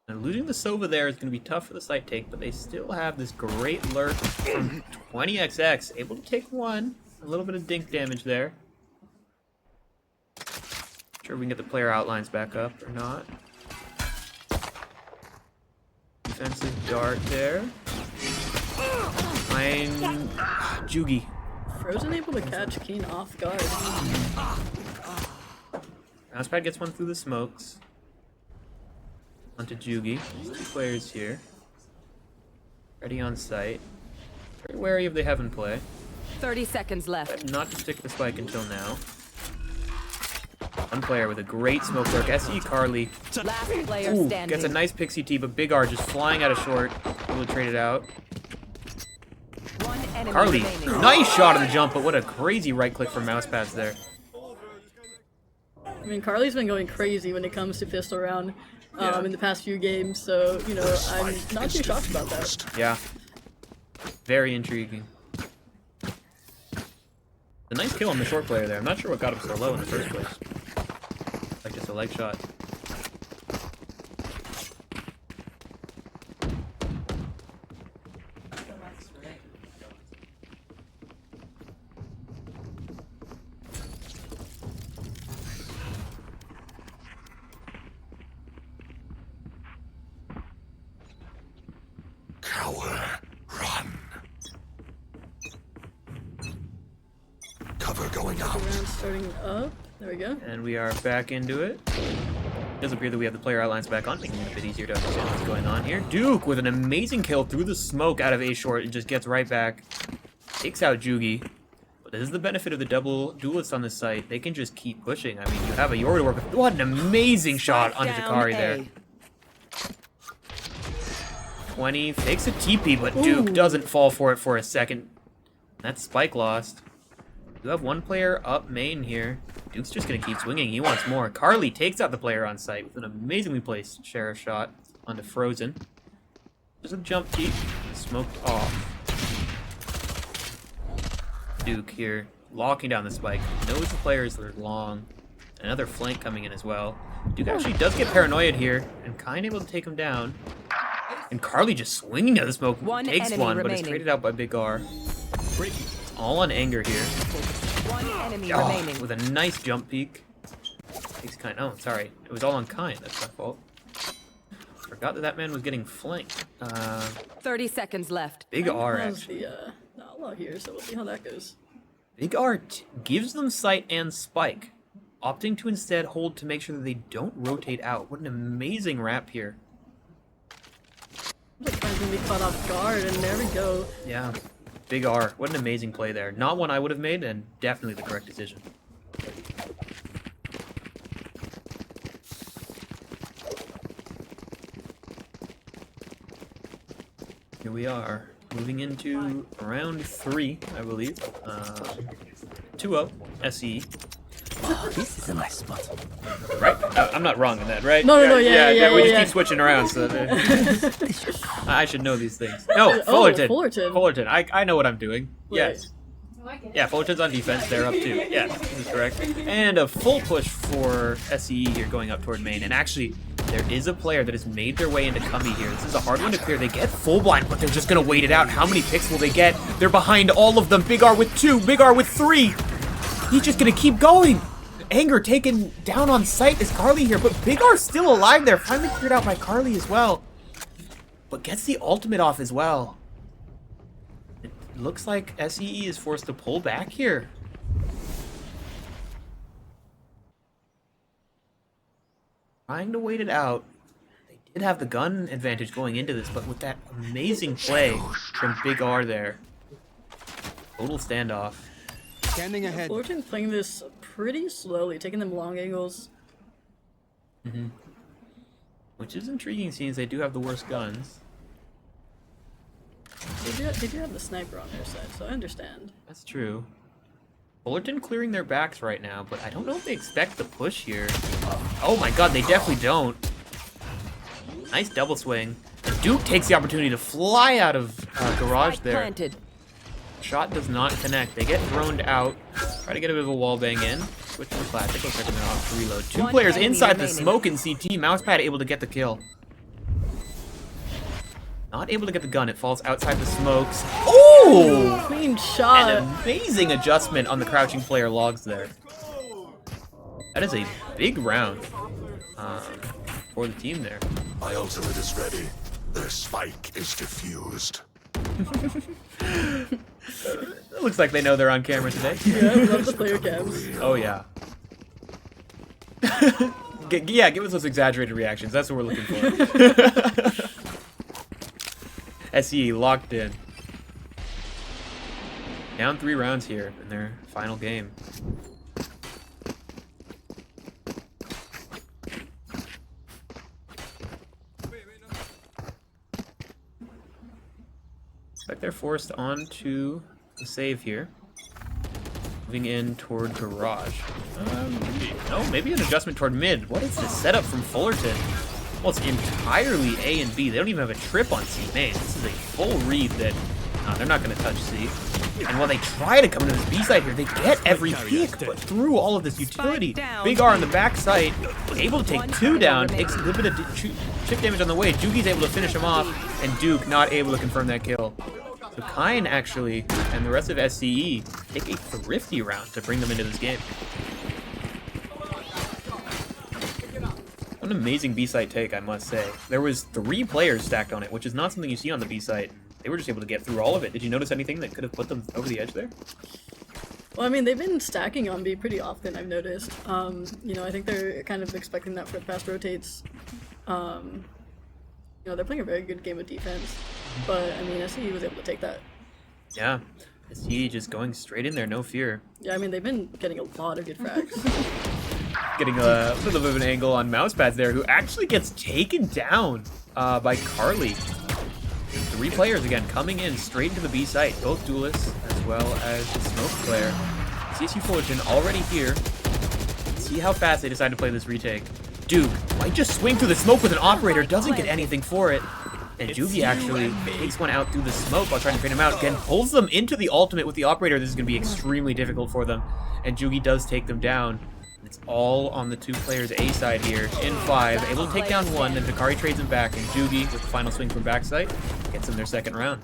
And losing the Sova there is going to be tough for the site take, but they still have this great lurk from 20XX. Able to take one. A little bit of dink damage there. Sure we can get the player outlines back up or not. Defensive dart there. Fine. Jugi. Frozen able to catch Keen off guard. Mousepad gets one through the smokes. Onto Jugi. There's 2 players here. Ready on site. Very wary if they have in play. 30 seconds left. But not to stick the spike until now. One player with a great smoke lurk. SE Carly. Last player Ooh, standing. gets a nice pixie tee, but Big R just flying out of short. Able to trade it out. One enemy Carly, remaining. nice shot on the jump, but what a crazy right click from Mousepads there. I mean, Carly's been going crazy when it comes to pistol round in the past few games, so, you know, I'm not too shocked about that. Yeah. Very intriguing. A nice kill on the short player there. I'm not sure what got him so low in the first place. Like just a leg shot. Cower, run. Cover going out. Round starting up. There we go. And we are back into it. Does appear that we have the player outlines back on, making it a bit easier to understand what's going on here. Duke with an amazing kill through the smoke out of A short and just gets right back. Takes out Jugi. But this is the benefit of the double duelists on this site. They can just keep pushing. I mean, you have a Yor to work with. What an amazing shot onto Jakari there. 20, fakes a TP, but Duke doesn't fall for it for a second. That's spike lost. You have one player up main here. Duke's just gonna keep swinging. He wants more. Carly takes out the player on site with an amazingly placed sheriff shot onto Frozen. There's a jump peek. Smoked off. Duke here, locking down the spike. Knows the players are long. Another flank coming in as well. Duke actually does get paranoid here and kind of able to take him down. And Carly just swinging at the smoke. Takes one, but it's traded out by Big R. All on anger here. One enemy remaining. With a nice jump peek. Takes Kind. Oh, sorry. It was all on Kind. That's my fault. Forgot that man was getting flanked. 30 seconds left. Big R How's actually. the outlaw here, so we'll see how that goes. Big Art gives them sight and spike, opting to instead hold to make sure that they don't rotate out. What an amazing wrap here. Like trying to be caught off guard, and there we go. Yeah, Big R. What an amazing play there. Not one I would have made, and definitely the correct decision. Here we are, moving into round 3, I believe. 2-0, SE. This is a nice spot. Right? I'm not wrong in that, right? No, We yeah. just keep switching around, so I should know these things. No, Fullerton. Fullerton. I know what I'm doing. Yes. Yeah, Fullerton's on defense. They're up too. Yes, this is correct. And a full push for SE here going up toward main. And actually, there is a player that has made their way into Cumby here. This is a hard one to clear. They get full blind, but they're just going to wait it out. How many picks will they get? They're behind all of them. Big R with 2. Big R with 3. He's just going to keep going. Anger taken down on sight is Carly here, but Big R's still alive there. Finally cleared out by Carly as well. But gets the ultimate off as well. It looks like SEE is forced to pull back here. Trying to wait it out. They did have the gun advantage going into this, but with that amazing play from Big R there. Total standoff. Standing ahead. Fullerton playing this pretty slowly, taking them long angles. Which is intriguing, seeing as they do have the worst guns. They do have the sniper on their side, so I understand. That's true. Fullerton clearing their backs right now, but I don't know if they expect the push here. Oh my god, they definitely don't. Nice double swing. And Duke takes the opportunity to fly out of garage there. Planted. Shot does not connect. They get thrown out. Try to get a bit of a wall bang in. Switch to the classic. Looks like they're off to reload. 2 players inside the smoke in CT. Mousepad able to get the kill. Not able to get the gun. It falls outside the smokes. Oh! Clean shot. An amazing adjustment on the crouching player logs there. That is a big round for the team there. My ultimate is ready. Their spike is diffused. It looks like they know they're on camera today. Yeah, I love the player cams. Oh yeah. Yeah, give us those exaggerated reactions. That's what we're looking for. SE locked in. Down 3 rounds here in their final game. Looks like they're forced onto the save here. Moving in toward garage. Maybe an adjustment toward mid. What is this setup from Fullerton? Well, it's entirely A and B. They don't even have a trip on C main. This is a full read that they're not going to touch C. And while they try to come into this B side here, they get every peek, but through all of this utility. Big R on the back side, able to take 2 down, takes a good bit of chip damage on the way. Jugi's able to finish him off, and Duke not able to confirm that kill. So Kine actually, and the rest of SCE, take a thrifty round to bring them into this game. What an amazing B-site take, I must say. There was 3 players stacked on it, which is not something you see on the B-site. They were just able to get through all of it. Did you notice anything that could have put them over the edge there? Well, I mean, they've been stacking on B pretty often, I've noticed. You know, I think they're kind of expecting that for fast rotates. You know, they're playing a very good game of defense, but, I mean, SCE was able to take that. Yeah, SCE just going straight in there, no fear. Yeah, I mean, they've been getting a lot of good frags. Getting a little bit of an angle on Mousepads there, who actually gets taken down by Carly. 3 players again coming in straight into the B site, both duelists as well as the smoke player. CSU Fullerton already here. See how fast they decide to play this retake. Duke might just swing through the smoke with an operator, doesn't get anything for it. And Jugi actually takes one out through the smoke while trying to train him out. Again, pulls them into the ultimate with the operator. This is going to be extremely difficult for them. And Jugi does take them down. It's all on the 2 players A side here in 5. Able to take down 1, then Dakari trades him back, and Jugi with the final swing from backside gets them their 2nd round.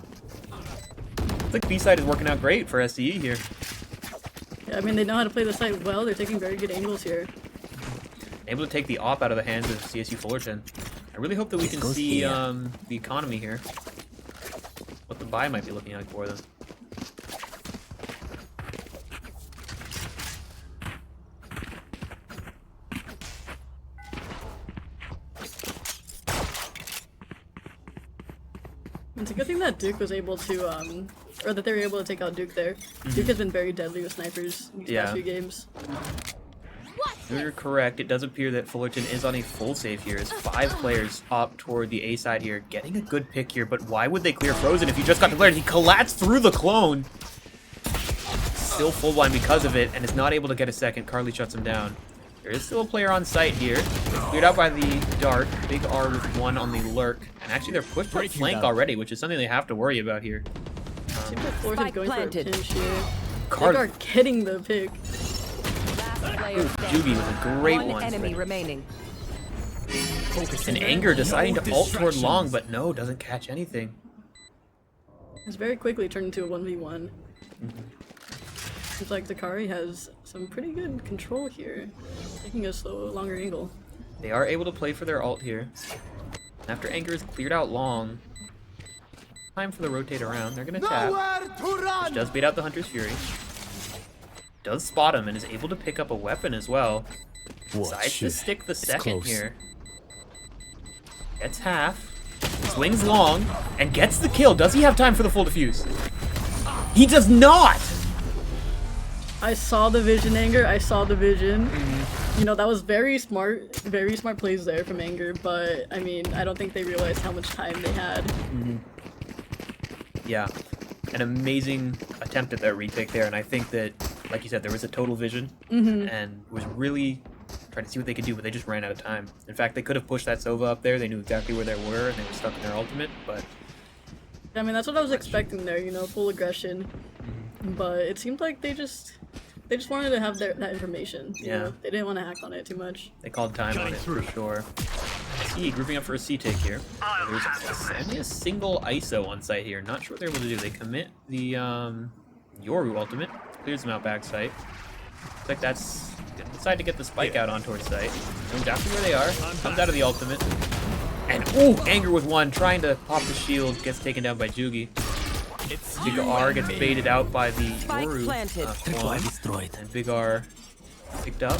Looks like B side is working out great for SCE here. Yeah, I mean, they know how to play the site well. They're taking very good angles here. Able to take the op out of the hands of CSU Fullerton. I really hope that we can see the economy here. What the buy might be looking like for them. It's a good thing that Duke was able to, or that they were able to take out Duke there. Duke has been very deadly with snipers these past few games. You're correct. It does appear that Fullerton is on a full save here as 5 players opt toward the A side here, getting a good pick here, but why would they clear Frozen if he just got declared? He collapsed through the clone. Still full blind because of it and is not able to get a second. Carly shuts him down. There is still a player on site here. Cleared out by the dart. Big R with 1 on the lurk. And actually they're pushed to flank already, which is something they have to worry about here. Seems like Fullerton's going for a pinch here. Carly Big R getting the pick. Jugi with a great one. Enemy remaining. And Anger deciding to ult toward long, but no, doesn't catch anything. It's very quickly turned into a 1v1. Seems like Dakari has some pretty good control here, taking a slow, longer angle. They are able to play for their ult here. After Anger is cleared out long, time for the rotate around. They're going to tap, which does bait out the Hunter's Fury. Does spot him and is able to pick up a weapon as well. Decides to stick the second here. Gets half, swings long, and gets the kill. Does he have time for the full defuse? He does not! I saw the vision, Anger. I saw the vision. You know, that was very smart plays there from Anger, but I mean, I don't think they realized how much time they had. Yeah, an amazing attempt at that retake there, and I think that, like you said, there was a total vision, and was really trying to see what they could do, but they just ran out of time. In fact, they could have pushed that Sova up there. They knew exactly where they were, and they were stuck in their ultimate, but... I mean, that's what I was expecting there, you know, full aggression. But it seemed like they just wanted to have that information. You know? They didn't want to act on it too much. They called time on it for sure. C grouping up for a C take here. There's only a single ISO on site here. Not sure what they're able to do. They commit the Yoru ultimate, clears them out back site. Looks like that's gonna decide to get the spike out on towards site. Knows exactly where they are. Comes out of the ultimate. And ooh, Anger with 1, trying to pop the shield, gets taken down by Jugi. Big R gets baited out by the Yoru clone, and Big R picked up.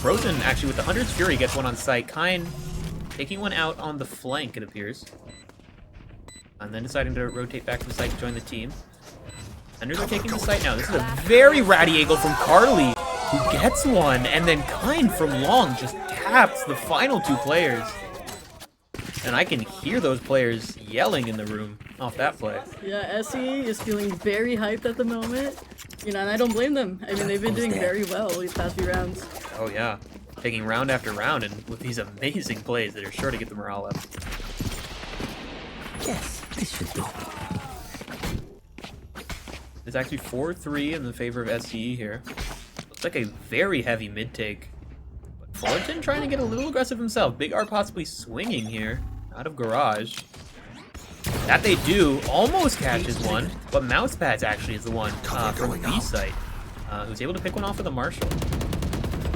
Frozen, actually, with the Hunter's Fury, gets 1 on site. Kine taking 1 out on the flank, it appears. And then deciding to rotate back to the site to join the team. Defenders are taking the site now. This is a very ratty angle from Carly, who gets 1, and then Kine from long just taps the final 2 players. And I can hear those players yelling in the room off that play. Yeah, SE is feeling very hyped at the moment. You know, and I don't blame them. I mean, they've been doing very well these past few rounds. Oh yeah, taking round after round, and with these amazing plays that are sure to get the morale up. Yes, this should do. It's actually 4-3 in the favor of SCE here. Looks like a very heavy mid take. But Fullerton trying to get a little aggressive himself. Big R possibly swinging here out of garage. That they do, almost catches 1, but Mousepads actually is the one from B site who's able to pick 1 off of the Marshall.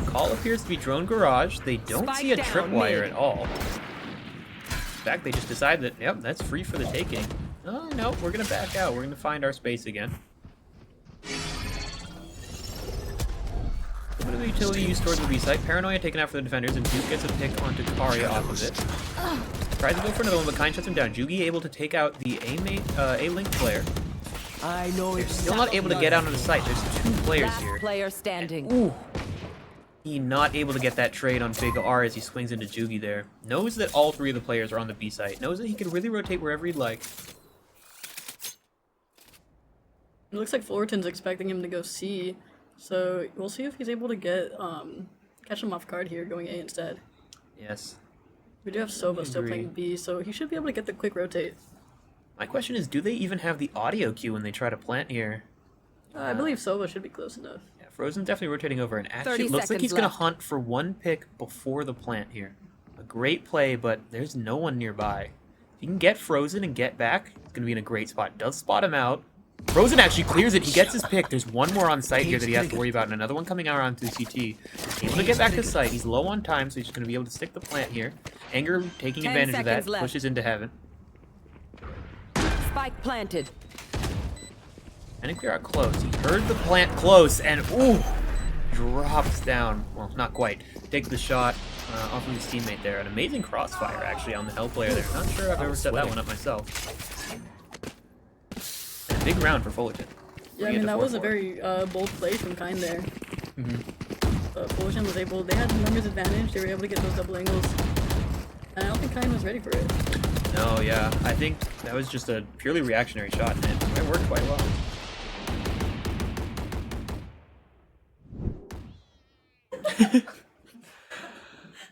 Call appears to be drone garage. They don't see a tripwire at all. In fact, they just decide that, yep, that's free for the taking. Oh, no, we're going to back out. We're going to find our space again. A bit of utility used towards the B site. Paranoia taken out for the defenders, and Duke gets a pick onto Karia off of it. Tries to go for another one, but Kine shuts him down. Jugi able to take out the A-Link player. I know They're still not able to get out on the site. There's 2 players here. Player standing. Ooh. He not able to get that trade on Big R as he swings into Jugi there. Knows that all 3 of the players are on the B site. Knows that he can really rotate wherever he'd like. It looks like Fullerton's expecting him to go C, so we'll see if he's able to get catch him off guard here, going A instead. Yes. We do have Sova still playing B, so he should be able to get the quick rotate. My question is, do they even have the audio cue when they try to plant here? I believe Sova should be close enough. Yeah, Frozen's definitely rotating over, and actually it looks like he's going to hunt for 1 pick before the plant here. A great play, but there's no one nearby. If he can get Frozen and get back, it's going to be in a great spot. Does spot him out. Frozen actually clears it. He gets his pick. There's 1 more on site here that he has to worry about, and another one coming out onto CT. Able to get back to site. He's low on time, so he's just going to be able to stick the plant here. Anger taking advantage of that. Left. Pushes into heaven. Spike planted. And clear out close. He heard the plant close, and ooh, drops down. Well, not quite. Takes the shot off of his teammate there. An amazing crossfire, actually, on the Hell player there. Not sure I've ever set that one up myself. big round for Fullerton. Yeah, I mean, that was a very bold play from Kind there. Fullerton was able, they had the numbers advantage, they were able to get those double angles. And I don't think Kind was ready for it. No, yeah. I think that was just a purely reactionary shot, and it worked quite well.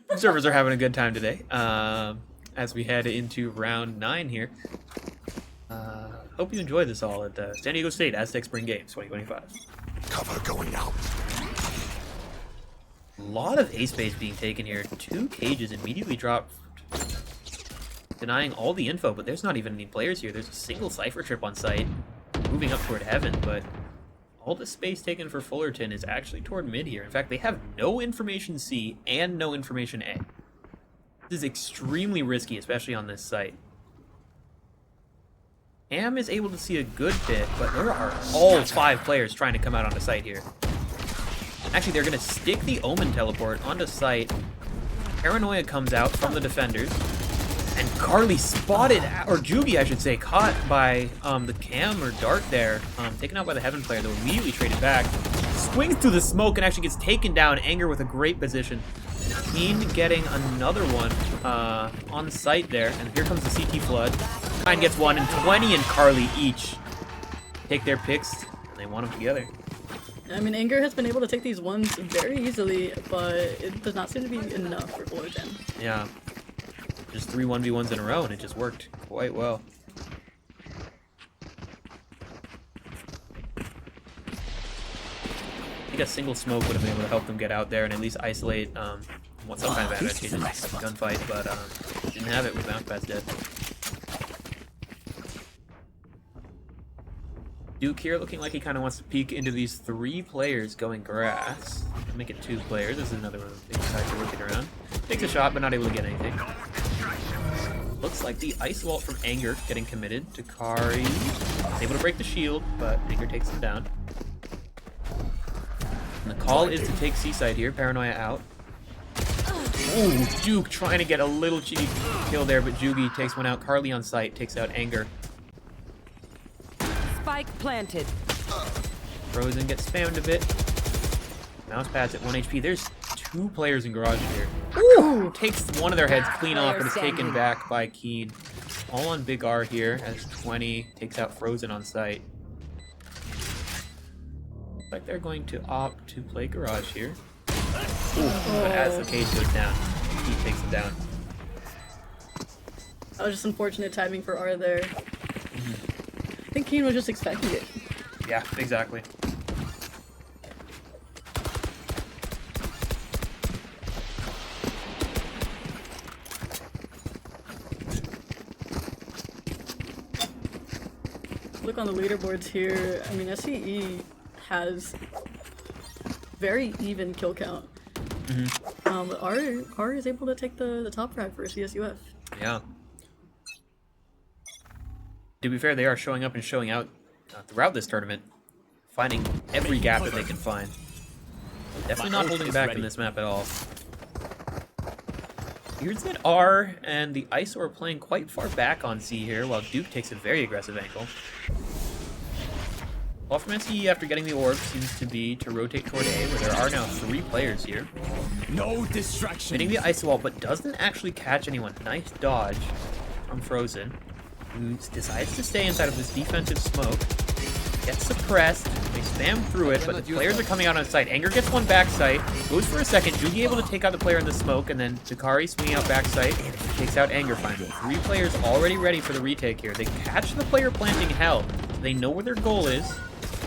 Observers are having a good time today as we head into round 9 here. Hope you enjoyed this all at San Diego State Aztec Spring Games 2025. Cover going out. A lot of A space being taken here. 2 cages immediately dropped, denying all the info, but there's not even any players here. There's a single Cypher trip on site, moving up toward heaven, but all the space taken for Fullerton is actually toward mid here. In fact, they have no information C and no information A. This is extremely risky, especially on this site. Am is able to see a good bit, but there are all 5 players trying to come out onto site here. Actually, they're going to stick the Omen teleport onto site. Paranoia comes out from the defenders. And Carly spotted, or Jugi, I should say, caught by the Cam or Dart there. Taken out by the Heaven player, though immediately traded back. Swings through the smoke and actually gets taken down. Anger with a great position. Keen getting another one on site there. And here comes the CT flood. Kind gets 1, and 20 and Carly each take their picks, and they want them together. I mean, Anger has been able to take these ones very easily, but it does not seem to be enough for Fullerton. Yeah. Just 3 1v1s in a row, and it just worked quite well. I think a single smoke would have been able to help them get out there and at least isolate some kind of advantageous gunfight, but didn't have it with Bounce Pass dead. Duke here looking like he kind of wants to peek into these 3 players going grass. Make it 2 players. This is another one of the big sides are working around. Takes a shot, but not able to get anything. Looks like the ice vault from Anger getting committed to Kari. Able to break the shield, but Anger takes him down. And the call is to take Seaside here. Paranoia out. Ooh, Duke trying to get a little cheeky kill there, but Jugi takes one out. Carly on site takes out Anger. Spike planted. Frozen gets spammed a bit. Mouse pads at 1 HP. There's 2 players in garage here. Ooh! Takes one of their heads clean off, but is taken back by Keen. All on Big R here as 20 takes out Frozen on site. Looks like they're going to opt to play garage here. Ooh, but as the cage goes down, he takes it down. That was just unfortunate timing for R there. I think Keen was just expecting it. Yeah, exactly. Look on the leaderboards here. I mean, SCE has very even kill count. But R is able to take the top frag for CSUF. Yeah. To be fair, they are showing up and showing out throughout this tournament, finding every gap that they can find. Definitely not holding back in this map at all. Here's that R and the ISO are playing quite far back on C here, while Duke takes a very aggressive angle. Well, from SCE after getting the orb seems to be to rotate toward A, where there are now 3 players here. No distraction. Hitting the ice wall, but doesn't actually catch anyone. Nice dodge from Frozen, who decides to stay inside of this defensive smoke. Gets suppressed. They spam through it, but the players are coming out on site. Anger gets one back site. Goes for a second. Jugi able to take out the player in the smoke, and then Dakari swinging out back site. Takes out Anger finally. 3 players already ready for the retake here. They catch the player planting Hell. They know where their goal is.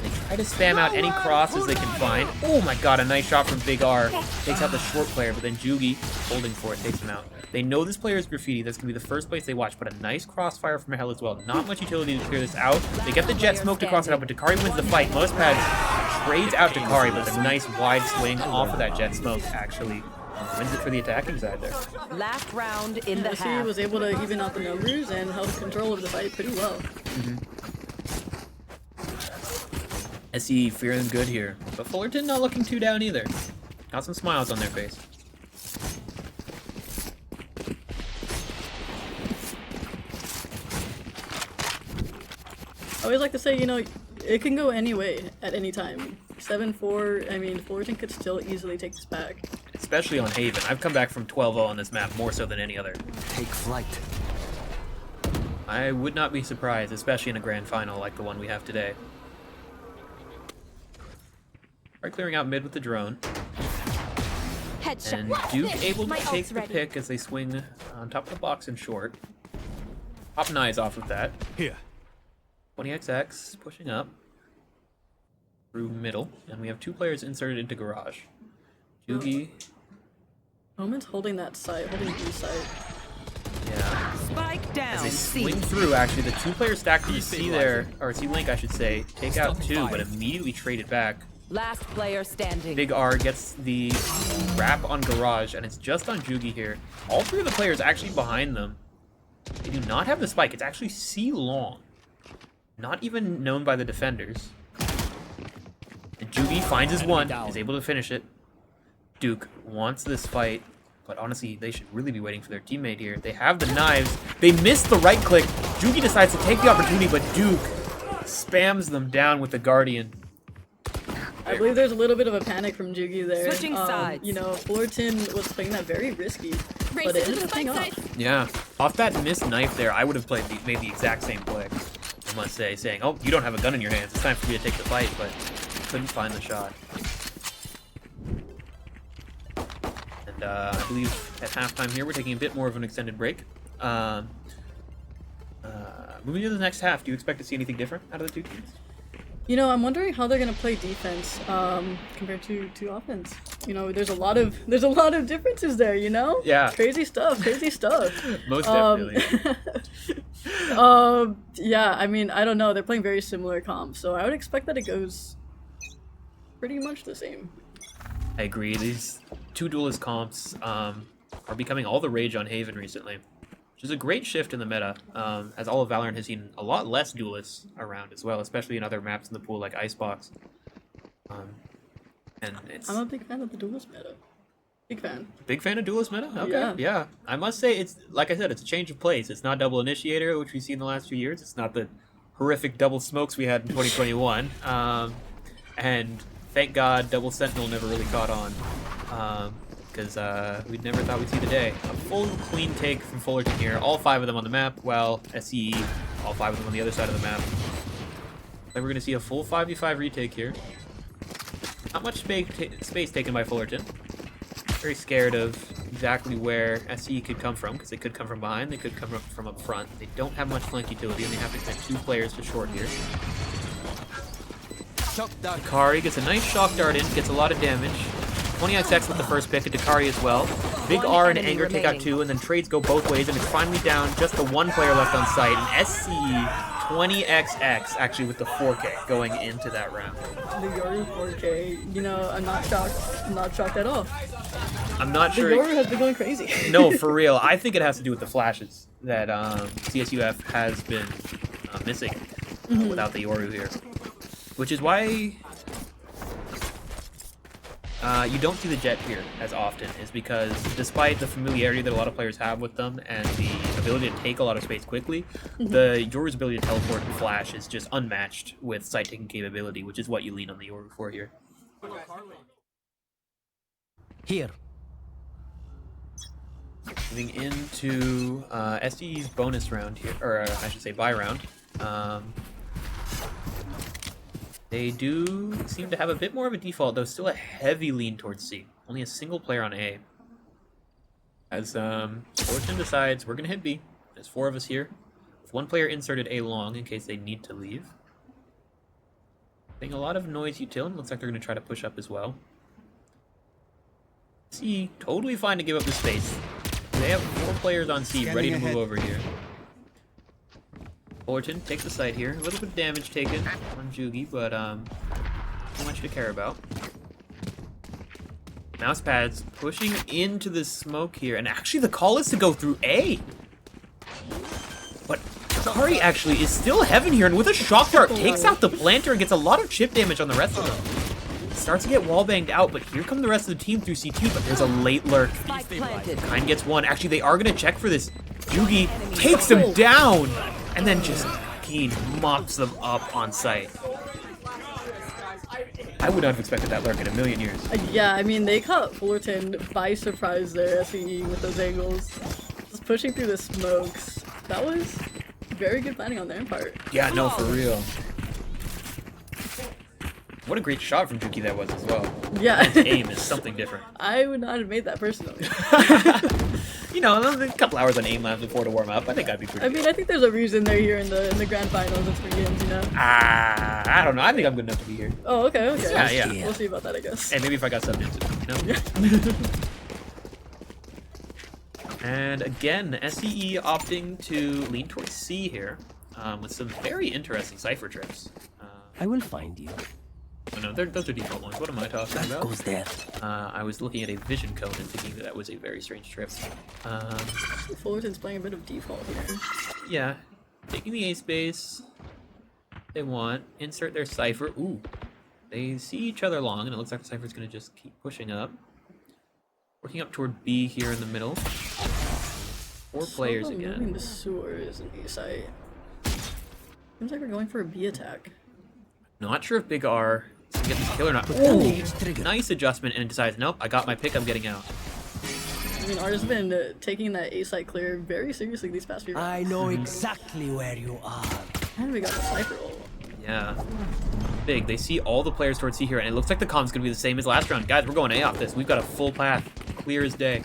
They try to spam out any crosses they can find. Oh my god, a nice shot from Big R. Takes out the short player, but then Jugi, holding for it, takes him out. They know this player is Graffiti. That's going to be the first place they watch, but a nice crossfire from Hell as well. Not much utility to clear this out. They get the jet smoked across it out, but Dakari wins the fight. Mousepad trades out Dakari, but a nice wide swing off of that jet smoke actually wins it for the attacking side there. Last round in the half. was able to even out the numbers and held control of the fight pretty well. SE feeling good here, but Fullerton not looking too down either. Got some smiles on their face. always like to say, you know, it can go any way at any time. 7-4, I mean, Fullerton could still easily take this back. Especially on Haven. I've come back from 12-0 on this map more so than any other. Take flight. I would not be surprised, especially in a grand final like the one we have today. Right, clearing out mid with the drone. Headshot. And Watch Duke this. able to My take ult's the ready. pick as they swing on top of the box and short. Pop Knives off of that. Here. 20XX pushing up through middle, and we have 2 players inserted into garage. Jugi, Omen's holding that site, holding B site. yeah. Spike down. As they swing through, actually, the 2-player stack that you see there, or C-Link, I should say, take out 2, but immediately trade it back. Last player standing. Big R gets the wrap on garage, and it's just on Jugi here. All 3 of the players actually behind them. They do not have the spike. It's actually C long. Not even known by the defenders. And Jugi finds his one, is able to finish it. Duke wants this fight, but honestly, they should really be waiting for their teammate here. They have the knives. They miss the right click. Jugi decides to take the opportunity, but Duke spams them down with the Guardian. I believe there's a little bit of a panic from Jugi there. Switching sides. You know, Fullerton was playing that very risky, Race but it into ended the up paying spike off. side. Yeah, off that missed knife there, I would have made the exact same play. I must say, saying, "Oh, you don't have a gun in your hands. It's time for me to take the fight," but couldn't find the shot. And I believe at halftime here, we're taking a bit more of an extended break. Moving to the next half, do you expect to see anything different out of the 2 teams? You know, I'm wondering how they're gonna play defense compared to offense. You know, there's a lot of differences there. You know, Yeah. crazy stuff. Most definitely. Yeah, I mean, I don't know. They're playing very similar comps, so I would expect that it goes pretty much the same. I agree. These 2 duelist comps are becoming all the rage on Haven recently, which is a great shift in the meta, as all of Valorant has seen a lot less duelists around as well, especially in other maps in the pool like Icebox. And it's I'm a big fan of the duelist meta. Big fan. big fan of duelist meta. Okay, yeah. I must say, it's like I said, it's a change of pace. It's not double initiator, which we've seen in the last few years. It's not the horrific double smokes we had in 2021. And thank God, double sentinel never really caught on. Because we never thought we'd see the day. A full clean take from Fullerton here. All 5 of them on the map, while SCE, all 5 of them on the other side of the map. Then we're going to see a full 5v5 retake here. Not much space taken by Fullerton. Very scared of exactly where SCE could come from, because they could come from behind, they could come from up front. They don't have much flank utility, and they have to commit 2 players to short here. Dakari gets a nice shock dart in, gets a lot of damage. 20XX with the first pick, and Dakari as well. Big R and Anger take out 2, and then trades go both ways, and it's finally down just the 1 player left on site. And SCE 20XX actually with the 4K going into that round. The Yoru 4K, you know, I'm not shocked. I'm not shocked at all. I'm not The sure. Yoru has been going crazy. No, for real. I think it has to do with the flashes that CSUF has been missing without the Yoru here. Which is why you don't see the Jet here as often, is because despite the familiarity that a lot of players have with them and the ability to take a lot of space quickly, the Yoru's ability to teleport and flash is just unmatched with sight-taking capability, which is what you lean on the Yoru for here. Here. Moving into SDE's bonus round here, or I should say bye round. They do seem to have a bit more of a default, though still a heavy lean towards C. Only a single player on A. As Fortune decides we're gonna hit B. There's 4 of us here. With 1 player inserted A long in case they need to leave. Getting a lot of noise util, and looks like they're gonna try to push up as well. C totally fine to give up the space. They have 4 players on C ready to move over here. Fullerton takes the site here. A little bit of damage taken on Jugi, but not much to care about. Mouse pads pushing into the smoke here, and actually the call is to go through A. But Dakari actually is still heaven here, and with a shock dart takes out the planter and gets a lot of chip damage on the rest of them. Starts to get wall banged out, but here come the rest of the team through CT, but there's a late lurk. Kind gets 1. Actually, they are going to check for this. Jugi takes him down, and then just Keen mops them up on site. I would not have expected that lurk in a million years. Yeah, I mean, they caught Fullerton by surprise there, SEE, with those angles. Just pushing through the smokes. That was very good planning on their part. Yeah, no, for real. What a great shot from Juki that was as well. Yeah. His aim is something different. I would not have made that personally. You know, a couple hours on aim labs before to warm up. I think I'd be pretty I mean, I think there's a reason they're here in the grand finals of Spring Games, you know? I don't know. I think I'm good enough to be here. Oh, okay, okay. Yeah, yeah. We'll see about that, I guess. And maybe if I got subbed into it, you know? And again, SEE opting to lean towards C here, with some very interesting cipher trips. I will find you. Oh no, those are default ones. What am I talking about? Goes there. I was looking at a vision code and thinking that was a very strange trip. Fullerton's playing a bit of default here. Yeah, taking the A space. They want insert their cipher. Ooh, they see each other long, and it looks like the cipher's gonna just keep pushing up. Working up toward B here in the middle. 4 players again. Moving the sewers in B site. Seems like we're going for a B attack. Not sure if Big R is gonna get this kill or not. Ooh, nice adjustment, and decides, nope, I got my pick, I'm getting out. I mean, Ar's been taking that A site clear very seriously these past few rounds. I know exactly where you are. And we got the sniper roll. Yeah. Big, they see all the players towards C here, and it looks like the com's gonna be the same as last round. Guys, we're going A off this. We've got a full path, clear as day.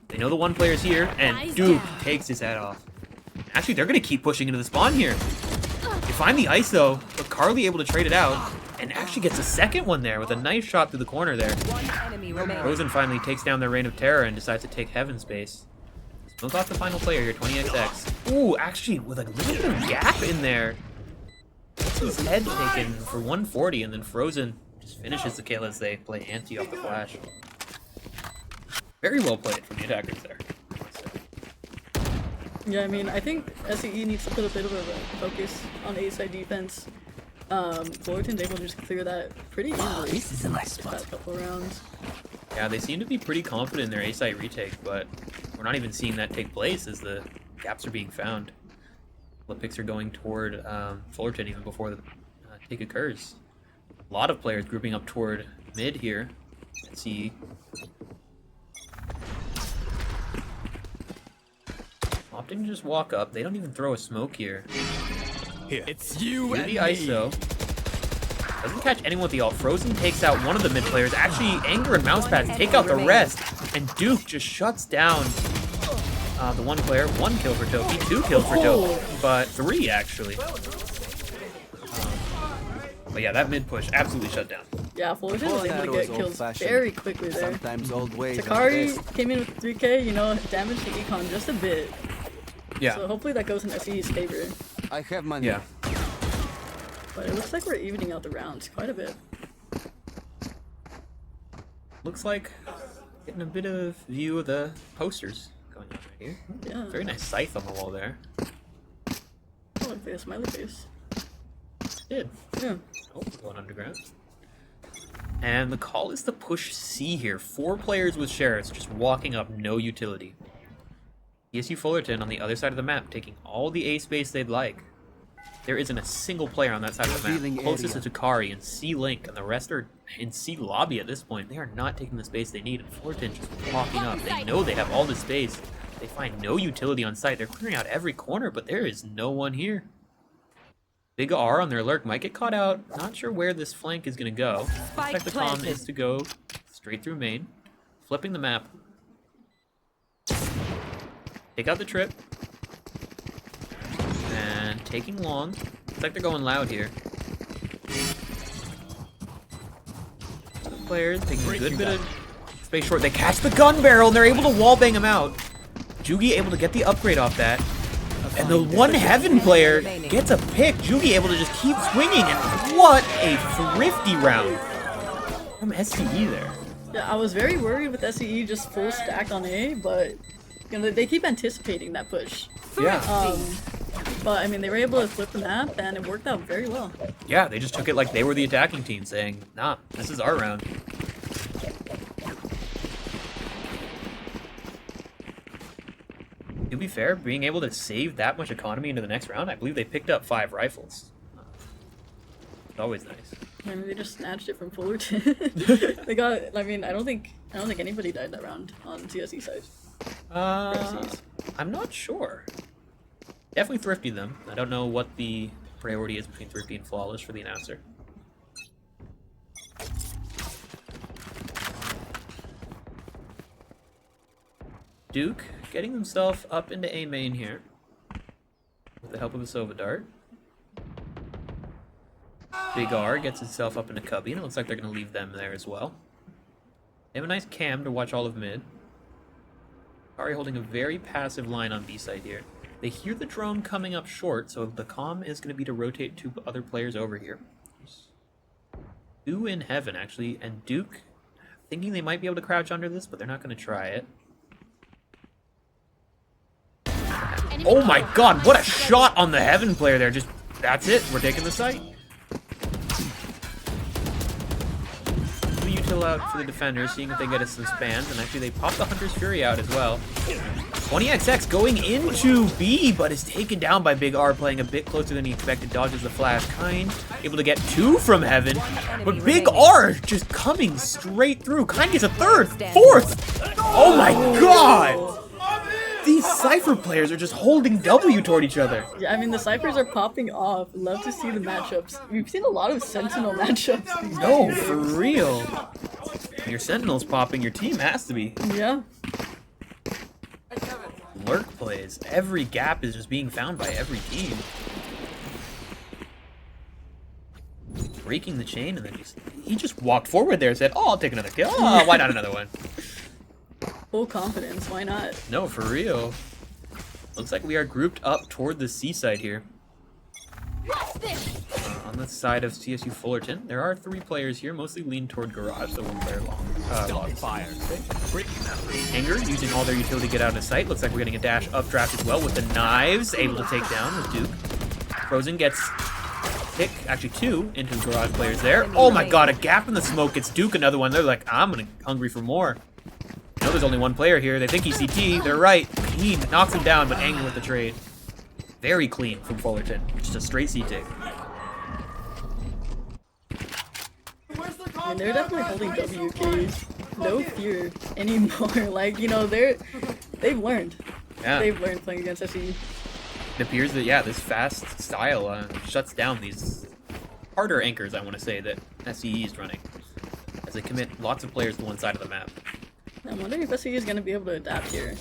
They know the one player's here, and Duke takes his head off. Actually, they're gonna keep pushing into the spawn here. They find the ISO, but Carly able to trade it out, and actually gets a second one there with a nice shot through the corner there. Rosen finally takes down their reign of terror and decides to take Heaven's base. Smoke off the final player here, 20XX. Ooh, actually, with a little bit of gap in there. Gets his head taken for 140, and then Frozen just finishes the kill as they play anti off the flash. Very well played from the attackers there. Yeah, I mean, I think SEE needs to put a bit of a focus on A side defense. Fullerton's able to just clear that pretty easily. This is a nice spot. Past couple of rounds. Yeah, they seem to be pretty confident in their A site retake, but we're not even seeing that take place as the gaps are being found. The picks are going toward Fullerton even before the take occurs. A lot of players grouping up toward mid here. Let's see. Opting to just walk up. They don't even throw a smoke here. Here. It's you and the me. ISO. Doesn't catch anyone with the ult. Frozen takes out one of the mid players. Actually, Anger and Mousepads take out the rest. And Duke just shuts down the one player. 1 kill for Toki, 2 kills for Toki, but 3 actually. But yeah, that mid push absolutely shut down. Yeah, Fullerton was able to get kills very quickly there. Sometimes old ways. Takari came in with 3k, you know, damaged the econ just a bit. Yeah. So hopefully that goes in SE's favor. I have money. Yeah. But it looks like we're evening out the rounds quite a bit. Looks like getting a bit of view of the posters going on right here. Yeah. Very nice scythe on the wall there. Oh, look, a smiley face. Did. Yeah. Oh, we're going underground. And the call is to push C here. 4 players with sheriffs just walking up, no utility. ESU Fullerton on the other side of the map, taking all the A space they'd like. There isn't a single player on that side of the map. Closest to Takari and C Link, and the rest are in C lobby at this point. They are not taking the space they need, and Fullerton just walking up. They know they have all the space. They find no utility on site. They're clearing out every corner, but there is no one here. Big R on their lurk might get caught out. Not sure where this flank is going to go. Looks like the comm is to go straight through main. Flipping the map. Take out the trip. And taking long. Looks like they're going loud here. The players taking a good bit of space short. They catch the gun barrel and they're able to wallbang him out. Jugi able to get the upgrade off that. And the one Heaven player gets a pick. Jugi able to just keep swinging, and what a thrifty round from SCE there. Yeah, I was very worried with SCE just full stacked on A, but you know they keep anticipating that push. Yeah. But I mean they were able to flip the map, and it worked out very well. Yeah, they just took it like they were the attacking team, saying, "Nah, this is our round." To be fair, being able to save that much economy into the next round, I believe they picked up 5 rifles. It's always nice. I mean, they just snatched it from Fullerton. They got. I mean, I don't think anybody died that round on CSE side. I'm not sure. Definitely Thrifty them. I don't know what the priority is between Thrifty and Flawless for the announcer. Duke getting himself up into A main here with the help of a Sova Dart. Big R gets himself up into Cubby, and it looks like they're going to leave them there as well. They have a nice cam to watch all of mid. Kari holding a very passive line on B side here. They hear the drone coming up short, so the comm is going to be to rotate 2 other players over here. 2 in heaven, actually, and Duke thinking they might be able to crouch under this, but they're not going to try it. Oh my god, what a shot on the heaven player there. Just, that's it, we're taking the site. The util out for the defenders, seeing if they get us some spans, and actually they pop the Hunter's Fury out as well. 20XX going into B, but is taken down by Big R, playing a bit closer than he expected. Dodges the flash. Kind able to get 2 from heaven, but Big R just coming straight through. Kind gets a 3rd, 4th. Oh my god! These Cypher players are just holding W toward each other. Yeah, I mean, the Cyphers are popping off. Love to see the matchups. We've seen a lot of Sentinel matchups. No, for real. When your Sentinel's popping, your team has to be. Yeah. Lurk plays. Every gap is just being found by every team. Breaking the chain, and then he just walked forward there and said, oh, I'll take another kill. Oh, why not another one? Full confidence, why not? No, for real. Looks like we are grouped up toward the seaside here. On the side of CSU Fullerton, there are 3 players here, mostly lean toward Garage, so 1 player long. Fire. Anger using all their utility to get out of sight. Looks like we're getting a dash updraft as well with the knives, able to take down with Duke. Frozen gets pick, actually 2 into Garage players there. Oh my god, a gap in the smoke gets Duke another one. They're like, I'm hungry for more. No, there's only 1 player here. They think he's CT. They're right. He knocks him down, but Anger with the trade. Very clean from Fullerton. Just a straight CT. And they're definitely holding WK. No fear anymore. Like, you know, they've learned. Yeah. They've learned playing against SE. It appears that, yeah, this fast style shuts down these harder anchors, I want to say, that SE is running. As they commit lots of players to one side of the map. I'm wondering if SE is going to be able to adapt here.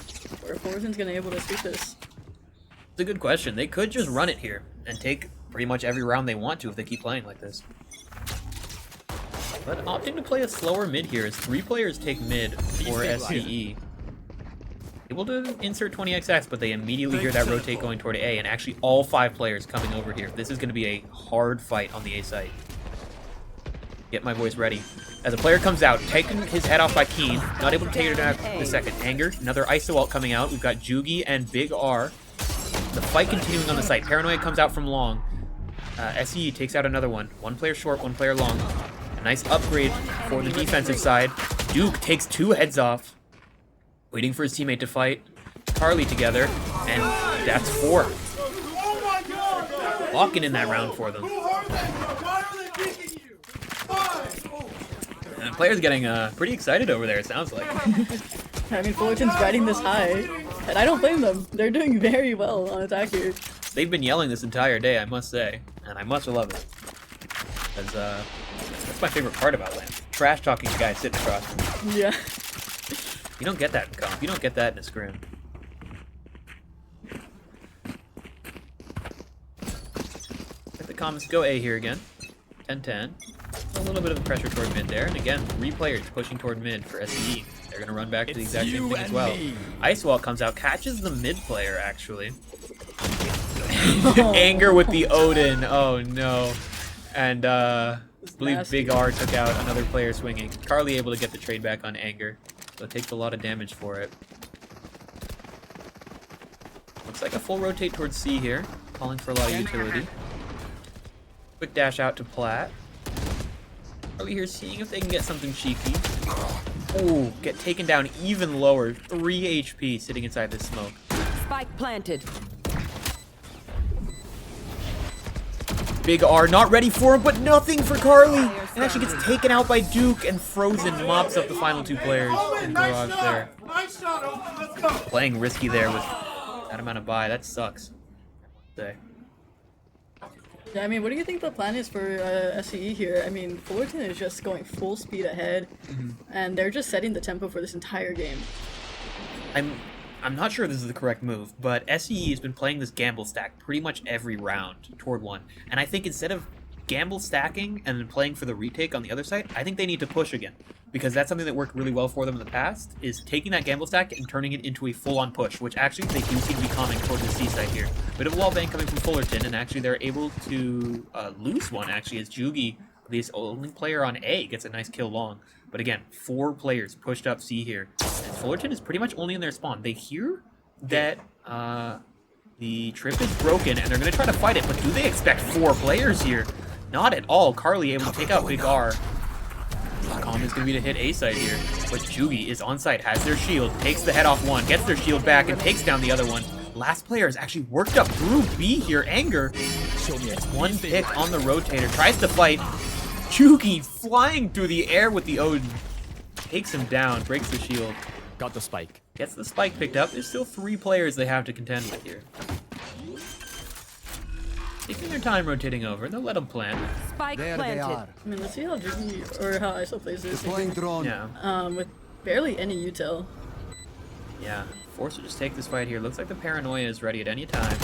Or if Fullerton's going to be able to sweep this. It's a good question. They could just run it here and take pretty much every round they want to if they keep playing like this. But opting to play a slower mid here as 3 players take mid for SCE. Able to insert 20XX, but they immediately hear that rotate going toward A, and actually all 5 players coming over here. This is going to be a hard fight on the A site. Get my voice ready. As a player comes out, taking his head off by Keen, not able to take it down the second. Anger, another ISO ult coming out. We've got Jugi and Big R. The fight continuing on the site. Paranoia comes out from long. SE takes out another one. 1 player short, 1 player long. A nice upgrade for the defensive side. Duke takes 2 heads off. Waiting for his teammate to fight. Carly together, and that's 4. Locking in that round for them. And the player's getting pretty excited over there, it sounds like. I mean, Fullerton's riding this high, and I don't blame them. They're doing very well on attack here. They've been yelling this entire day, I must say, and I must love it. Because that's my favorite part about LAN. Trash talking the guy sitting across from me. Yeah. You don't get that in comp. You don't get that in a scrim. Let the comments go A here again. 10-10. A little bit of pressure toward mid there, and again, 3 players pushing toward mid for SE. They're gonna run back to the exact same thing as well. Icewall comes out, catches the mid player actually. Anger with the Odin. Oh no. And I believe Big R took out another player swinging. Carly able to get the trade back on Anger, so it takes a lot of damage for it. Looks like a full rotate towards C here, calling for a lot of utility. Quick dash out to Plat. Carly here seeing if they can get something cheeky. Ooh, get taken down even lower. 3 HP sitting inside this smoke. Spike planted. Big R not ready for him, but nothing for Carly. And actually gets taken out by Duke, and Frozen mobs up the final two players in Garage there. Playing risky there with that amount of buy. That sucks. Yeah, I mean, what do you think the plan is for SCE here? I mean, Fullerton is just going full speed ahead, and they're just setting the tempo for this entire game. I'm not sure this is the correct move, but SCE has been playing this gamble stack pretty much every round toward one. And I think instead of gamble stacking and then playing for the retake on the other side, I think they need to push again. Because that's something that worked really well for them in the past, is taking that gamble stack and turning it into a full-on push, which actually they do seem to be coming toward the C side here. Bit of a wall bang coming from Fullerton, and actually they're able to lose one, actually, as Jugi, the only player on A, gets a nice kill long. But again, 4 players pushed up C here. And Fullerton is pretty much only in their spawn. They hear that the trip is broken, and they're going to try to fight it, but do they expect 4 players here? Not at all. Carly able to take out Big R. Calm is going to be to hit A side here, but Jugi is on site, has their shield, takes the head off one, gets their shield back, and takes down the other one. Last player is actually worked up through B here. Anger gets one pick on the rotator, tries to fight. Jugi flying through the air with the Odin. Takes him down, breaks the shield. Got the spike. Gets the spike picked up. There's still 3 players they have to contend with here. Taking their time rotating over. They'll let them plant. Spike planted. I mean, let's see how Jugi, or how ISO plays this. Yeah. With barely any util. Yeah. Forced to just take this fight here. Looks like the paranoia is ready at any time.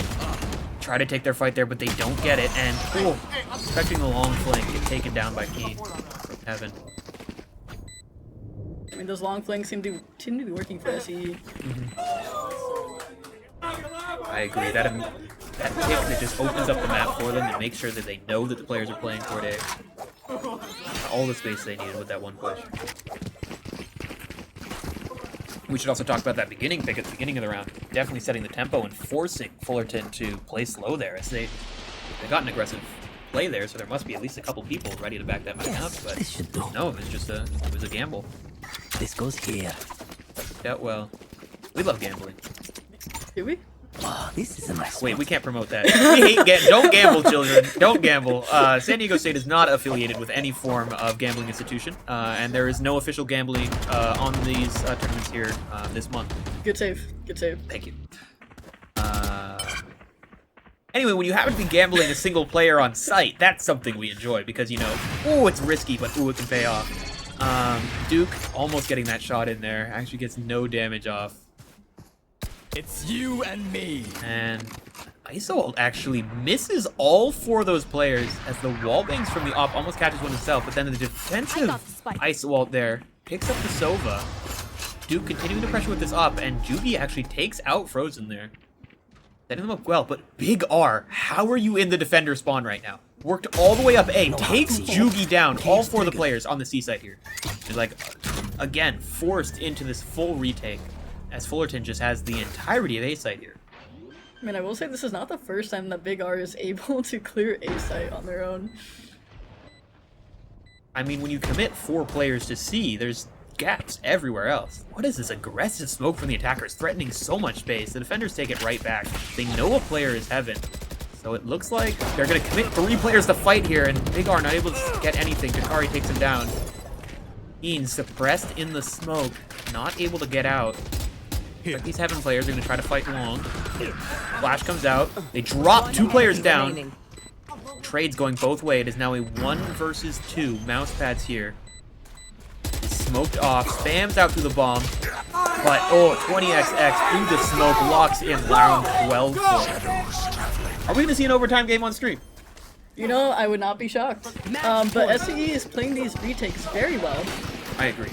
Try to take their fight there, but they don't get it. And, expecting the long flank, get taken down by Keen. Heaven. I mean, those long flanks seem to be working for SE. I agree. That tick that just opens up the map for them and makes sure that they know that the players are playing toward A. All the space they needed with that one push. We should also talk about that beginning pick at the beginning of the round. Definitely setting the tempo and forcing Fullerton to play slow there, as they got an aggressive play there, so there must be at least a couple people ready to back that man up. But no, it was just a gamble. This goes here. Yeah, well, we love gambling. Do we? Oh, this is a nice Wait, we can't promote that. We hate don't gamble, children. Don't gamble. San Diego State is not affiliated with any form of gambling institution, and there is no official gambling on these tournaments here this month. Good save. Good save. Thank you. Anyway, when you happen to be gambling a single player on site, that's something we enjoy because, you know, ooh, it's risky, but ooh, it can pay off. Duke almost getting that shot in there. Actually gets no damage off. It's you and me. And ISO actually misses all 4 of those players as the wall bangs from the op almost catches one himself, but then the defensive ISO ult there picks up the Sova. Duke continuing to pressure with this op, and Jugi actually takes out Frozen there. Setting them up well, but Big R, how are you in the defender spawn right now? Worked all the way up A, takes Jugi down, all 4 of the players on the C side here. They're like, again, forced into this full retake, as Fullerton just has the entirety of A site here. I mean, I will say this is not the first time that Big R is able to clear A site on their own. I mean, when you commit 4 players to C, there's gaps everywhere else. What is this aggressive smoke from the attackers, threatening so much space? The defenders take it right back. They know a player is Heaven, so it looks like they're going to commit 3 players to fight here, and Big R not able to get anything. Dakari takes him down. Ian suppressed in the smoke, not able to get out. But these Heaven players are going to try to fight long. Flash comes out. They drop 2 players down. Trade's going both ways. It is now a 1 versus 2. Mouse pads here. Smoked off. Spams out through the bomb. But, 20XX through the smoke. Locks in round 12 for him. Are we going to see an overtime game on stream? You know, I would not be shocked. But SCE is playing these retakes very well. I agree.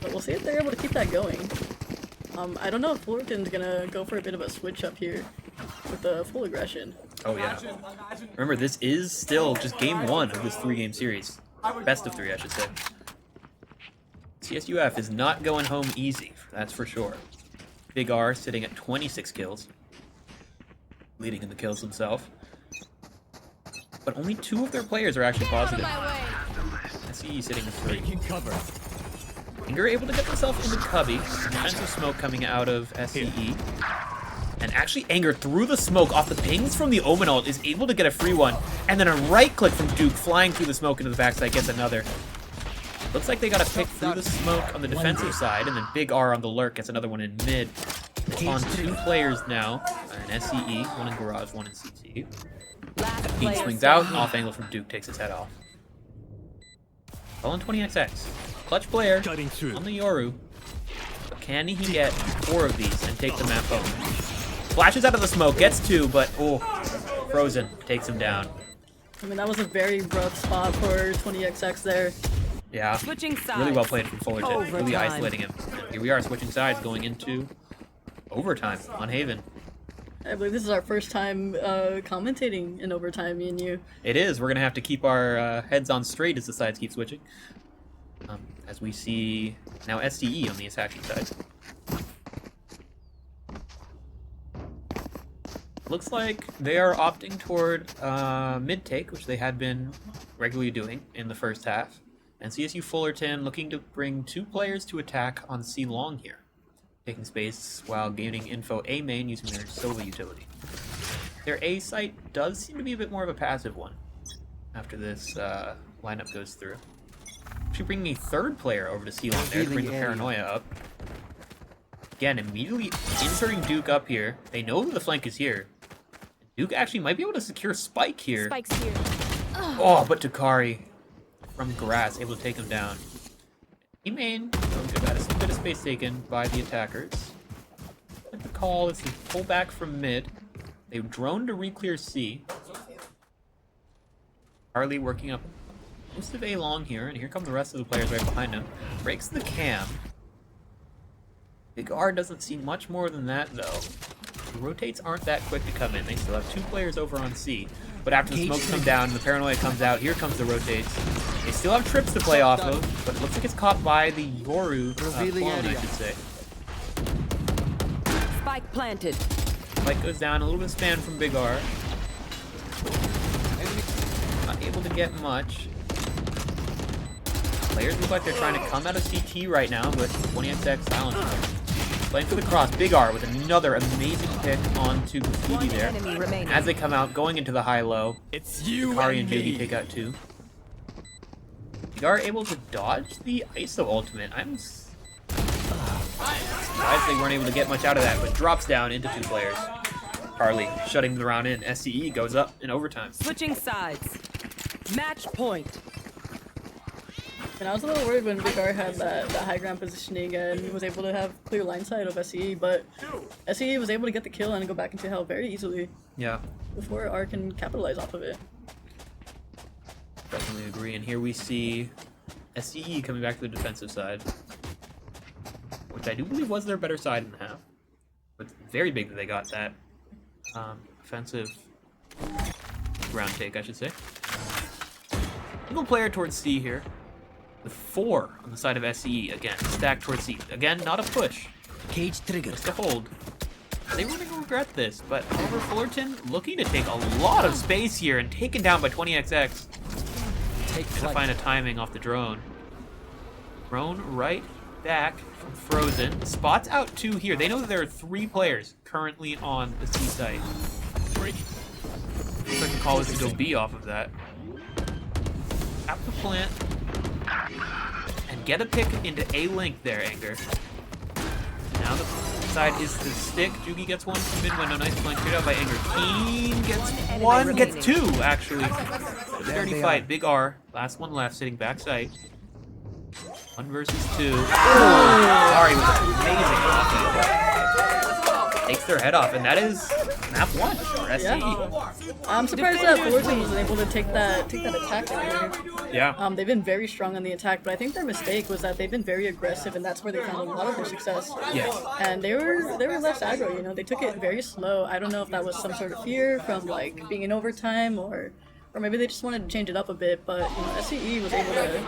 But we'll see if they're able to keep that going. I don't know if Fullerton's gonna go for a bit of a switch up here with the full aggression. Oh yeah. Remember, this is still just game 1 of this 3-game series. Best of 3, I should say. CSUF is not going home easy, that's for sure. Big R sitting at 26 kills. Leading in the kills himself. But only 2 of their players are actually positive. SCE sitting at 3. Anger able to get himself into Cubby. Defensive smoke coming out of SCE. And actually, Anger through the smoke off the pings from the Omen ult is able to get a free one. And then a right click from Duke flying through the smoke into the backside gets another. Looks like they got a pick through the smoke on the defensive side, and then Big R on the lurk gets another one in mid. It's on 2 players now, an SCE, one in Garage, one in CT. He swings out, off angle from Duke, takes his head off. Well on 20XX. Clutch player on the Yoru. But can he get 4 of these and take the map home? Flashes out of the smoke, gets 2, but oh, Frozen takes him down. I mean, that was a very rough spot for 20XX there. Yeah, really well played from Fullerton, really isolating him. And here we are switching sides going into overtime on Haven. I believe this is our first time commentating in overtime, me and you. It is. We're going to have to keep our heads on straight as the sides keep switching. As we see now SCE on the attacking side. Looks like they are opting toward mid-take, which they had been regularly doing in the first half. And CSU Fullerton looking to bring 2 players to attack on C long here. Taking space while gaining info A main using their Sova utility. Their A site does seem to be a bit more of a passive one after this lineup goes through. Actually bringing a 3rd player over to C long there to bring the paranoia up. Again, immediately inserting Duke up here. They know that the flank is here. Duke actually might be able to secure Spike here. Spike's here. Oh, but Takari from grass able to take him down. E main, about a bit of space taken by the attackers. But the call is to pull back from mid. They drone to re-clear C. Harley working up most of A long here, and here come the rest of the players right behind him. Breaks the cam. Big R doesn't see much more than that though. The rotates aren't that quick to come in. They still have 2 players over on C. But after the smokes come down and the paranoia comes out, here comes the rotates. They still have trips to play off of, but it looks like it's caught by the Yoru clone, I should say. Spike planted. Spike goes down, a little bit of spam from Big R. Not able to get much. Players look like they're trying to come out of CT right now, but 20XX silenced. Playing for the cross, Big R with another amazing pick onto Graffiti there. As they come out, going into the high-low, Kari and Jugi take out 2. Big R able to dodge the ISO ultimate. I'm surprised they weren't able to get much out of that, but drops down into 2 players. Harley shutting the round in. SCE goes up in overtime. Switching sides. Match point. And I was a little worried when Big R had that high ground positioning and was able to have clear line sight of SCE, but SCE was able to get the kill and go back into hell very easily. Yeah. Before R can capitalize off of it. Definitely agree. And here we see SCE coming back to the defensive side, which I do believe was their better side in the half. But very big that they got that offensive ground take, I should say. Single player towards C here. With 4 on the side of SCE, again, stacked towards C. Again, not a push. Cage trigger. Just a hold. They were going to regret this, but however, Fullerton looking to take a lot of space here and taken down by 20XX. Gonna find a timing off the drone. Drone right back from Frozen. Spots out 2 here. They know that there are 3 players currently on the C site. Looks like the call is to go B off of that. Tap the plant. And get a pick into A link there, Anger. Now the side is to stick. Jugi gets 1 from mid window. Nice flank straight out by Anger. Keen gets 1, gets 2 actually. Dirty fight. Big R. Last one left, sitting backside. 1 versus 2. Sorry, was amazing offense. Takes their head off, and that is map 1 for SCE. Yeah. I'm surprised that Fullerton wasn't able to take that attack earlier. Yeah. They've been very strong on the attack, but I think their mistake was that they've been very aggressive, and that's where they found a lot of their success. Yes. And they were less aggro, you know. They took it very slow. I don't know if that was some sort of fear from like being in overtime, or maybe they just wanted to change it up a bit. But you know, SCE was able to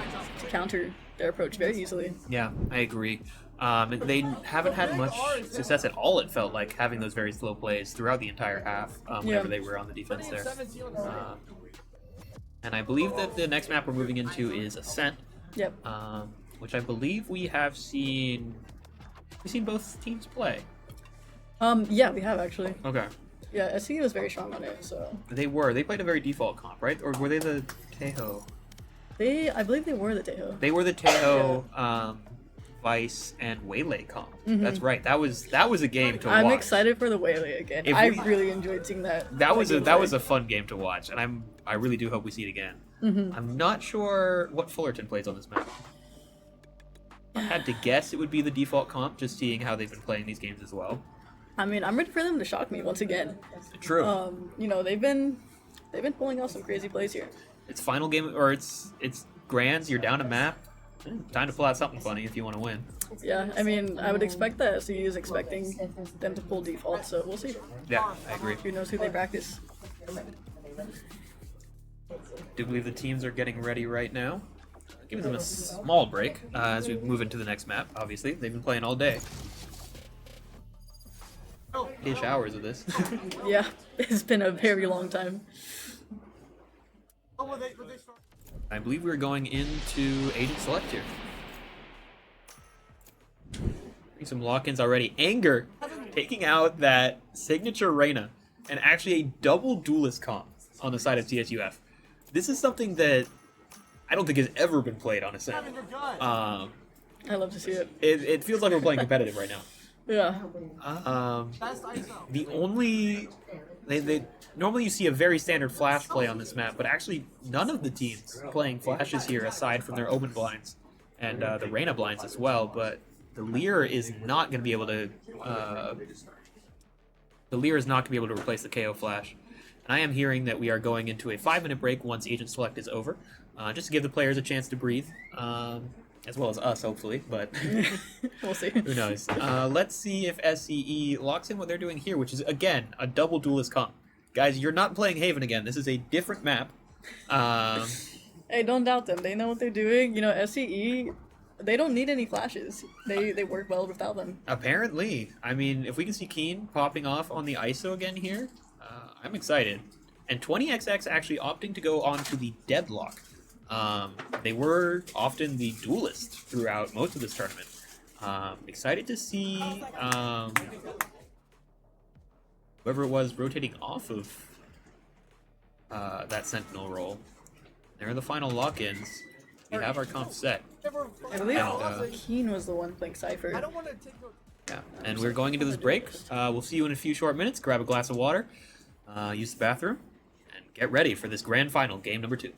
counter their approach very easily. Yeah, I agree. They haven't had much success at all, it felt like, having those very slow plays throughout the entire half, whenever they were on the defense there. And I believe that the next map we're moving into is Ascent. Yep. Which I believe we've seen both teams play. Yeah, we have actually. Okay. Yeah, SE was very strong on it, so. They were. They played a very default comp, right? Or were they the Tejo? I believe they were the Tejo. They were the Tejo, Vice, and Waylay comp. That's right. That was a game to watch. I'm excited for the Waylay again. I really enjoyed seeing that. That was a fun game to watch, and I really do hope we see it again. I'm not sure what Fullerton plays on this map. I had to guess it would be the default comp, just seeing how they've been playing these games as well. I mean, I'm ready for them to shock me once again. True. You know, they've been pulling off some crazy plays here. It's final game, or it's grands. You're down a map. Time to pull out something funny if you want to win. Yeah, I mean, I would expect that SE is expecting them to pull default, so we'll see. Yeah, I agree. Who knows who they practice? Do believe the teams are getting ready right now. Giving them a small break as we move into the next map. Obviously, they've been playing all day. 8 hours of this. Yeah, it's been a very long time. I believe we're going into Agent Select here. Some lock-ins already. Anger taking out that signature Reyna and actually a double duelist comp on the side of TSUF. This is something that I don't think has ever been played on a set. I love to see it. It feels like we're playing competitive right now. Yeah. The only they normally you see a very standard flash play on this map, but actually none of the teams playing flashes here aside from their open blinds and the Reyna blinds as well. But the Lear is not going to be able to. The Lear is not going to be able to replace the KO flash. And I am hearing that we are going into a 5-minute break once Agent Select is over, just to give the players a chance to breathe. As well as us, hopefully, but we'll see. Who knows? Let's see if SCE locks in what they're doing here, which is, again, a double duelist comp. Guys, you're not playing Haven again. This is a different map. Hey, don't doubt them. They know what they're doing. You know, SCE, they don't need any flashes. They work well without them. Apparently. I mean, if we can see Keen popping off on the ISO again here, I'm excited. And 20XX actually opting to go on to the Deadlock. They were often the duelist throughout most of this tournament. Excited to see whoever it was rotating off of that Sentinel role. There are the final lock-ins. We have our comp set. I believe Keen was the one playing Cypher. Yeah, and we're going into this break. We'll see you in a few short minutes. Grab a glass of water, use the bathroom, and get ready for this grand final, game number 2.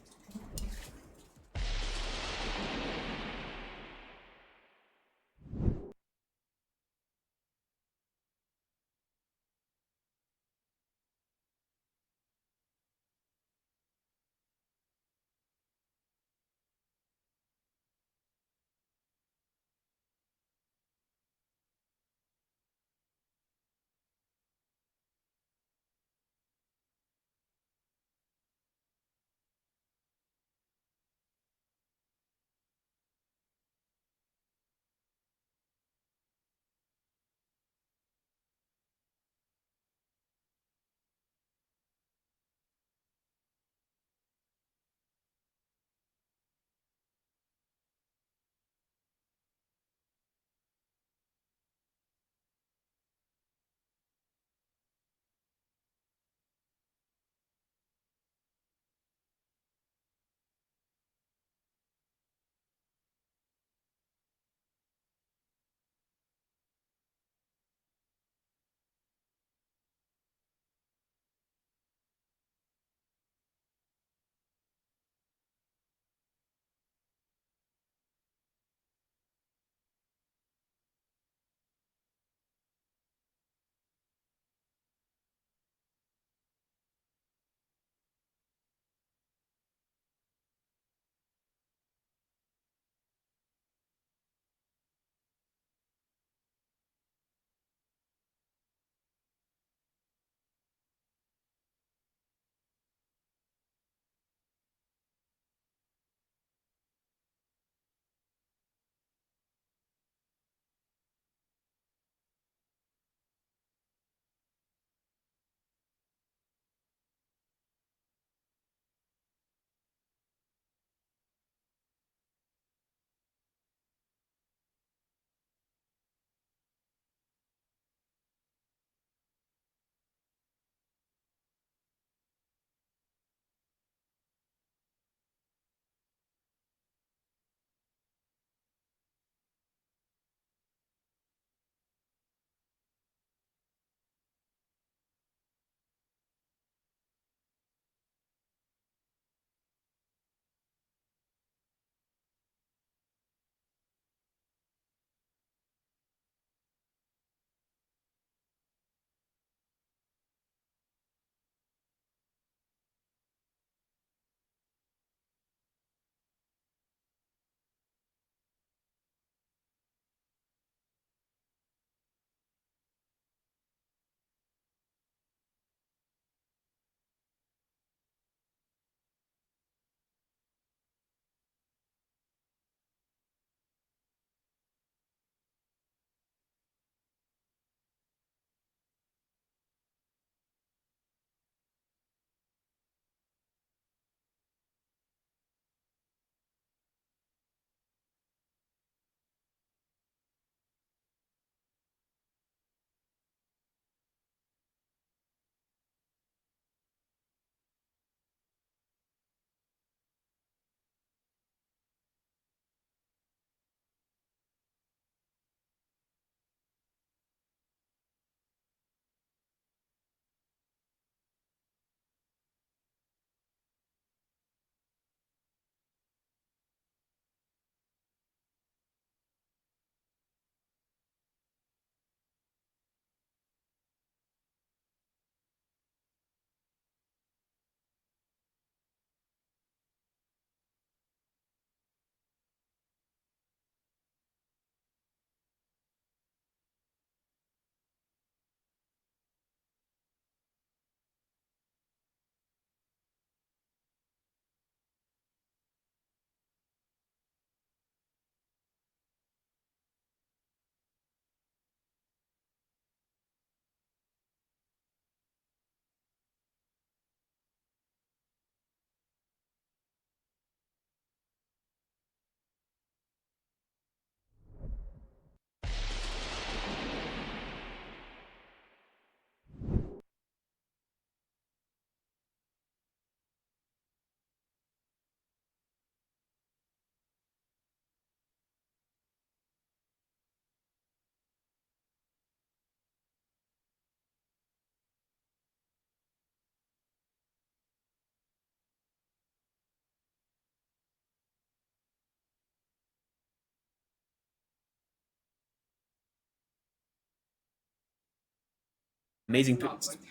Amazing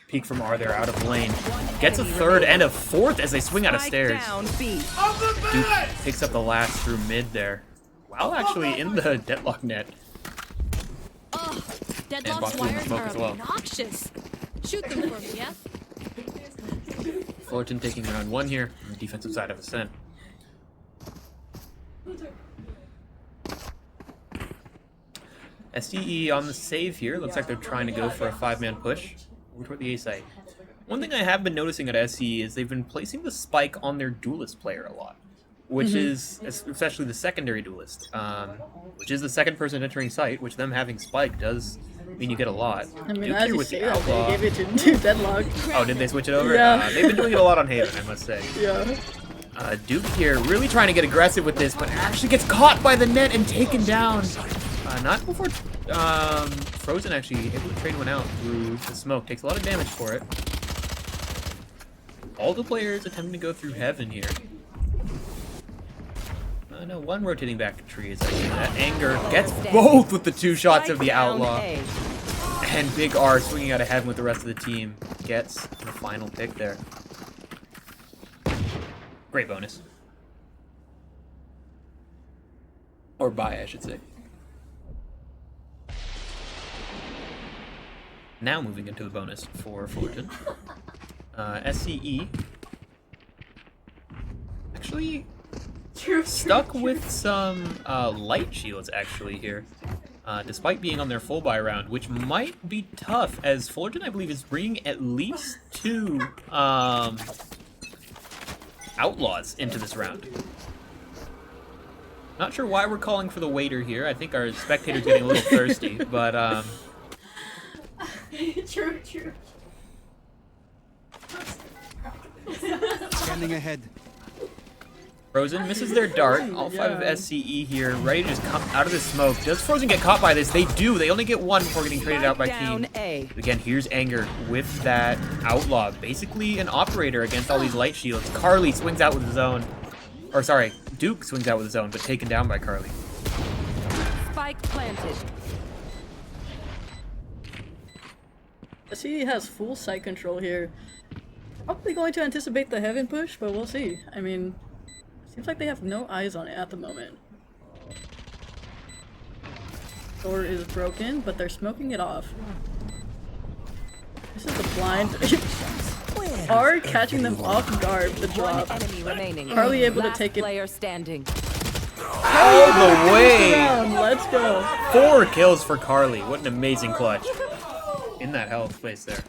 peek from R there out of lane. Gets a third and a fourth as they swing out of stairs. Duke picks up the last through mid there. While actually in the deadlock net. Deadlock's wires are obnoxious. Shoot them for me, yeah? Fullerton taking round 1 here on the defensive side of Ascent. SDE on the save here. Looks like they're trying to go for a 5-man push over toward the A site. One thing I have been noticing at SDE is they've been placing the spike on their duelist player a lot, which is especially the secondary duelist, which is the second person entering site, which them having spike does mean you get a lot. I mean, Duke as here you with say the that, they Outlaw. gave it to Deadlock. Oh, did they switch it over? Yeah. They've been doing it a lot on Haven, I must say. Yeah. Duke here really trying to get aggressive with this, but actually gets caught by the net and taken down. Not before Frozen actually able to trade one out through the smoke. Takes a lot of damage for it. All the players attempting to go through Heaven here. No, one rotating back tree is actually that. Anger gets both with the 2 shots of the Outlaw. And Big R swinging out of Heaven with the rest of the team gets the final pick there. Great bonus. Or buy, I should say. Now moving into the bonus for Fullerton. SCE actually stuck with some light shields actually here, despite being on their full buy round, which might be tough as Fullerton, I believe, is bringing at least 2 Outlaws into this round. Not sure why we're calling for the waiter here. I think our spectator's getting a little thirsty, but True. Scanning ahead. Frozen misses their dart. All 5 of SCE here, ready to just come out of the smoke. Does Frozen get caught by this? They do. They only get 1 before getting traded out by Team. Again, here's Anger with that Outlaw. Basically an operator against all these light shields. Carly swings out with his own. Or sorry, Duke swings out with his own, but taken down by Carly. Spike planted. SCE has full site control here. Probably going to anticipate the Heaven push, but we'll see. I mean, seems like they have no eyes on it at the moment. Door is broken, but they're smoking it off. This is a blind. R catching them off guard with the drop. Carly able to take it. Player standing. All the way! Let's go. 4 kills for Carly. What an amazing clutch. In that health place there.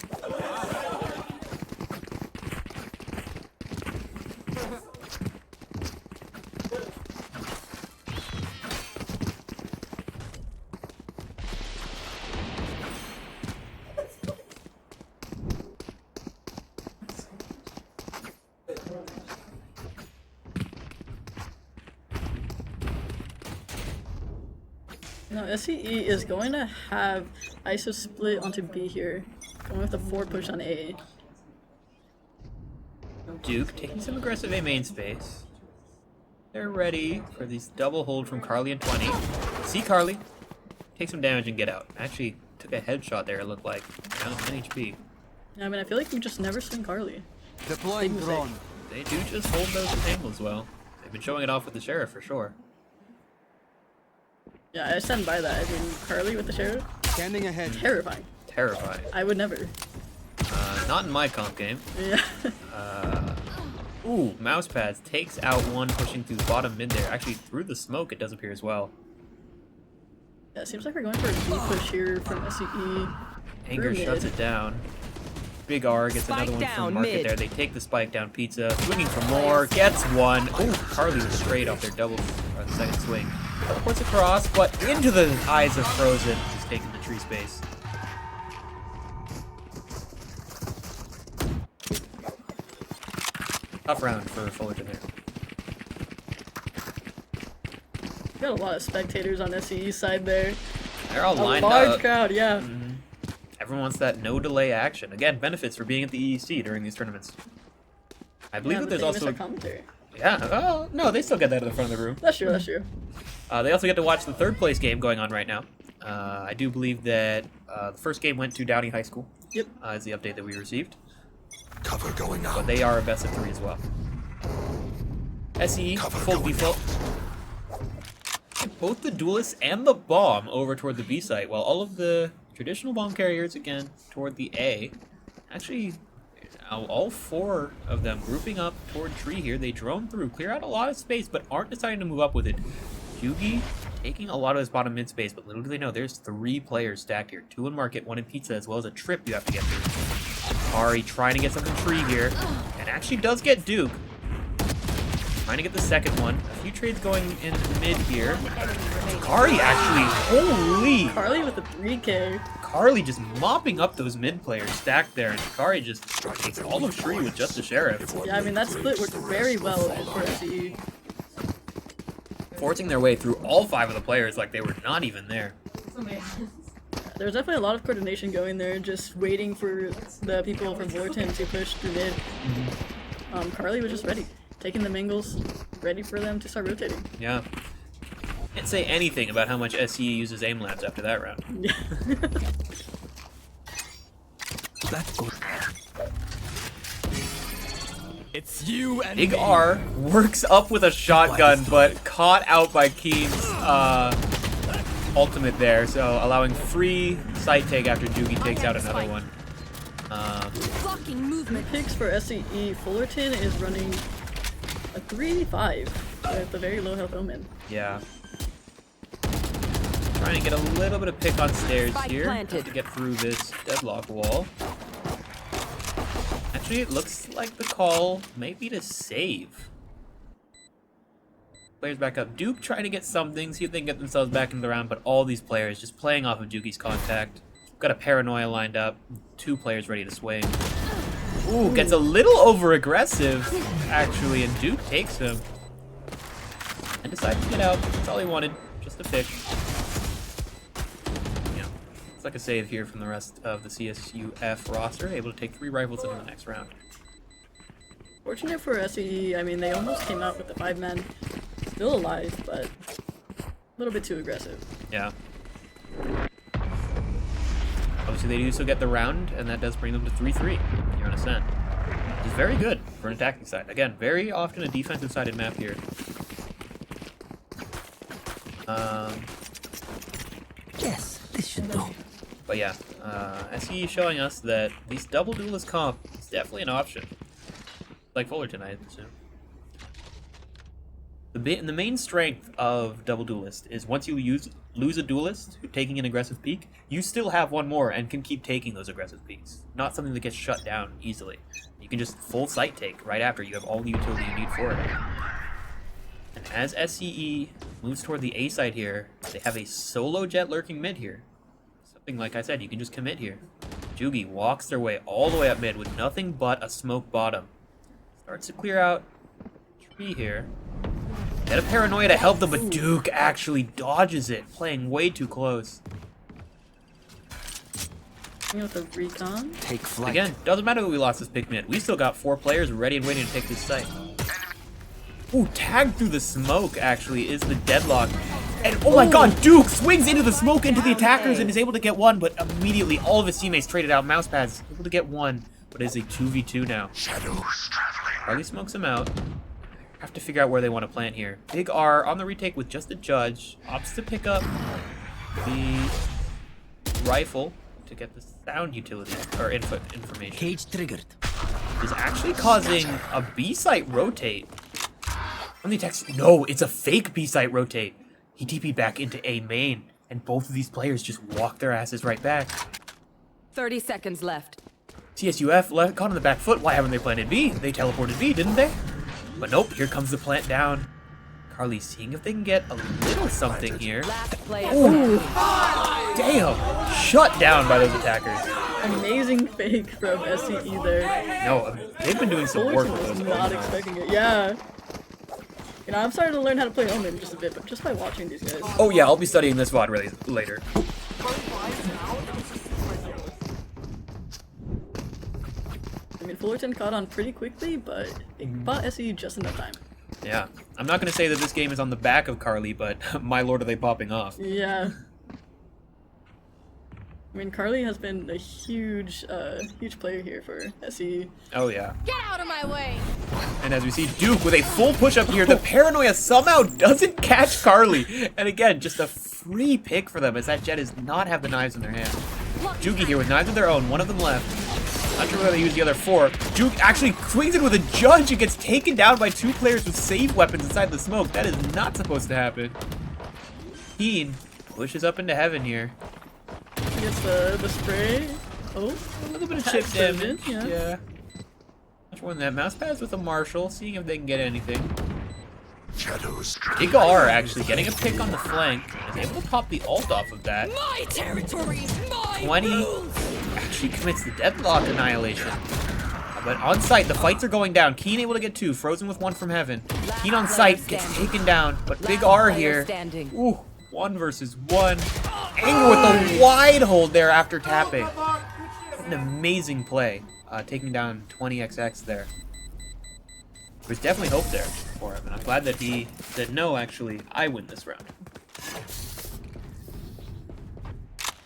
No, SCE is going to have ISO split onto B here. Going with the 4 push on A. Duke taking some aggressive A main space. They're ready for these double hold from Carly and 20. See Carly. Take some damage and get out. Actually took a headshot there, it looked like. Down 10 HP. Yeah, I mean, I feel like we just never seen Carly. Deploying drone. They do just hold those angles well. They've been showing it off with the Sheriff for sure. Yeah, I stand by that. I mean, Carly with the Sheriff? Scanning ahead. Terrifying. Terrifying. I would never. Not in my comp game. Yeah. Ooh, mouse pads takes out one pushing through the bottom mid there. Actually, through the smoke, it does appear as well. Yeah, it seems like we're going for a B push here from SCE. Anger shuts it down. Big R gets another one from Market there. They take the spike down Pizza. Swinging for more. Gets one. Ooh, Carly was straight off their double second swing. Teleports across, but into the eyes of Frozen. Who's taking the tree space. Tough round for Fullerton there. Got a lot of spectators on SCE's side there. They're all lined up. A large up. crowd, yeah. Everyone wants that no delay action. Again, benefits for being at the EEC during these tournaments. I believe that there's also commentary. Yeah. Oh no, they still get that at the front of the room. That's true. That's true. They also get to watch the 3rd place game going on right now. I do believe that the first game went to Downey High School. Yep. Is the update that we received. Cover going out. But they are a best of 3 as well. SE, full default. Both the duelists and the bomb over toward the B site, while all of the traditional bomb carriers, again, toward the A. Actually, all 4 of them grouping up toward tree here. They drone through, clear out a lot of space, but aren't deciding to move up with it. Jugi taking a lot of his bottom mid space, but little do they know, there's 3 players stacked here. 2 in market, 1 in pizza, as well as a trip you have to get through. Ari trying to get something tree here, and actually does get Duke. Trying to get the second one. A few trades going in mid here. Kari actually, holy! Carly with the 3K. Carly just mopping up those mid players stacked there, and Kari just takes all of Shri with just the sheriff. Yeah, I mean, that split worked very well for SE. Forcing their way through all 5 of the players like they were not even there. There's definitely a lot of coordination going there, just waiting for the people from Fullerton to push through mid. Carly was just ready. Taking the mingles, ready for them to start rotating. Yeah. Can't say anything about how much SE uses aim labs after that round. Yeah. It's you and Big me. R works up with a shotgun, but caught out by Keen's ultimate there, so allowing free sight take after Jugi takes out another one. Blocking movement. Picks for SCE, Fullerton is running a 3-5 with a very low health Omen. Yeah. Trying to get a little bit of pick on stairs here to get through this deadlock wall. Actually, it looks like the call may be to save. Players back up. Duke trying to get something, see if they can get themselves back in the round, but all these players just playing off of Juki's contact. Got a paranoia lined up. 2 players ready to swing. Ooh, gets a little over-aggressive, actually, and Duke takes him. And decides to get out. That's all he wanted. Just a pick. Yeah. It's like a save here from the rest of the CSUF roster. Able to take 3 rifles into the next round. Fortunate for SCE, I mean, they almost came out with the 5-man. Still alive, but a little bit too aggressive. Yeah. Obviously, they do still get the round, and that does bring them to 3-3 here on Ascent. Which is very good for an attacking side. Again, very often a defensive-sided map here. Yes, this should do. But yeah, SE showing us that these double duelist comp is definitely an option. Like Fullerton, I assume. The main strength of double duelist is once you lose a duelist taking an aggressive peek, you still have one more and can keep taking those aggressive peeks. Not something that gets shut down easily. You can just full sight take right after you have all the utility you need for it. And as SCE moves toward the A side here, they have a solo jet lurking mid here. Something like I said, you can just commit here. Jugi walks their way all the way up mid with nothing but a smoke bottom. Starts to clear out tree here. Get a paranoia to help them, but Duke actually dodges it, playing way too close. With the recon. Take flight. Again, doesn't matter that we lost this pick mid. We still got 4 players ready and waiting to take this site. Ooh, tagged through the smoke, actually, is the deadlock. And oh my god, Duke swings into the smoke into the attackers and is able to get one, but immediately all of his teammates traded out mouse pads. Able to get one, but it is a 2v2 now. Harley smokes him out. Have to figure out where they want to plant here. Big R on the retake with just a judge. Opts to pick up the rifle to get the sound utility, or information. Cage triggered. Is actually causing a B site rotate. On the attacks, no, it's a fake B site rotate. He TP'd back into A main, and both of these players just walk their asses right back. 30 seconds left. CSUF caught on the back foot. Why haven't they planted B? They teleported B, didn't they? But nope, here comes the plant down. Carly seeing if they can get a little something here. Ooh, damn! Shut down by those attackers. Amazing fake from SCE there. No, they've been doing some work with was those. not expecting it. Yeah. You know, I'm starting to learn how to play Omen just a bit, but just by watching these guys. Oh yeah, I'll be studying this VOD really later. I mean, Fullerton caught on pretty quickly, but it bought SE just enough time. Yeah, I'm not gonna say that this game is on the back of Carly, but my lord, are they popping off? Yeah. I mean, Carly has been a huge player here for SE. Oh yeah. Get out of my way! And as we see Duke with a full push up here, the paranoia somehow doesn't catch Carly. And again, just a free pick for them as that Jet does not have the knives in their hand. Juki here with knives of their own, one of them left. Not sure whether they use the other 4. Duke actually swings it with a judge and gets taken down by 2 players with safe weapons inside the smoke. That is not supposed to happen. Keen pushes up into heaven here. He gets the spray. Oh, a little bit of chip damage. Yeah. Much more than that. Mouse pads with a Marshal, seeing if they can get anything. Shadows. Big R actually getting a pick on the flank. Is able to pop the ult off of that. My territory, my 20 rules. actually commits the deadlock annihilation. But on site, the fights are going down. Keen able to get 2. Frozen with 1 from heaven. Keen on site gets taken down. But Big R here. Ooh, 1 versus 1. Anger with a wide hold there after tapping. An amazing play. Taking down 20XX there. There's definitely hope there for him. And I'm glad that he said, no, actually, I win this round.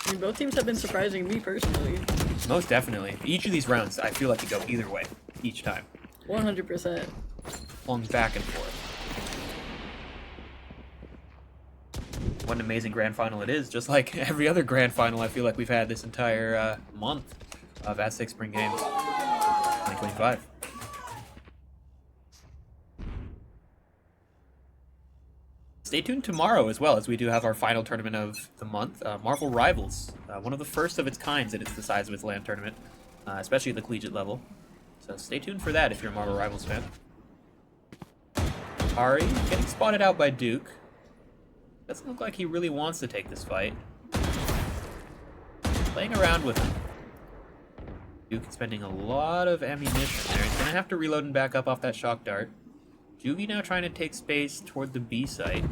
I mean, both teams have been surprising me personally. Most definitely. Each of these rounds, I feel like could go either way. Each time. 100%. Flung back and forth. What an amazing grand final it is. Just like every other grand final I feel like we've had this entire month of Aztec Spring Games 2025. Stay tuned tomorrow as well, as we do have our final tournament of the month, Marvel Rivals. One of the first of its kinds, and it's the size of its LAN tournament, especially at the collegiate level. So stay tuned for that if you're a Marvel Rivals fan. Ari getting spotted out by Duke. Doesn't look like he really wants to take this fight. Playing around with him. Duke spending a lot of ammunition there. He's gonna have to reload and back up off that shock dart. Jugi now trying to take space toward the B site.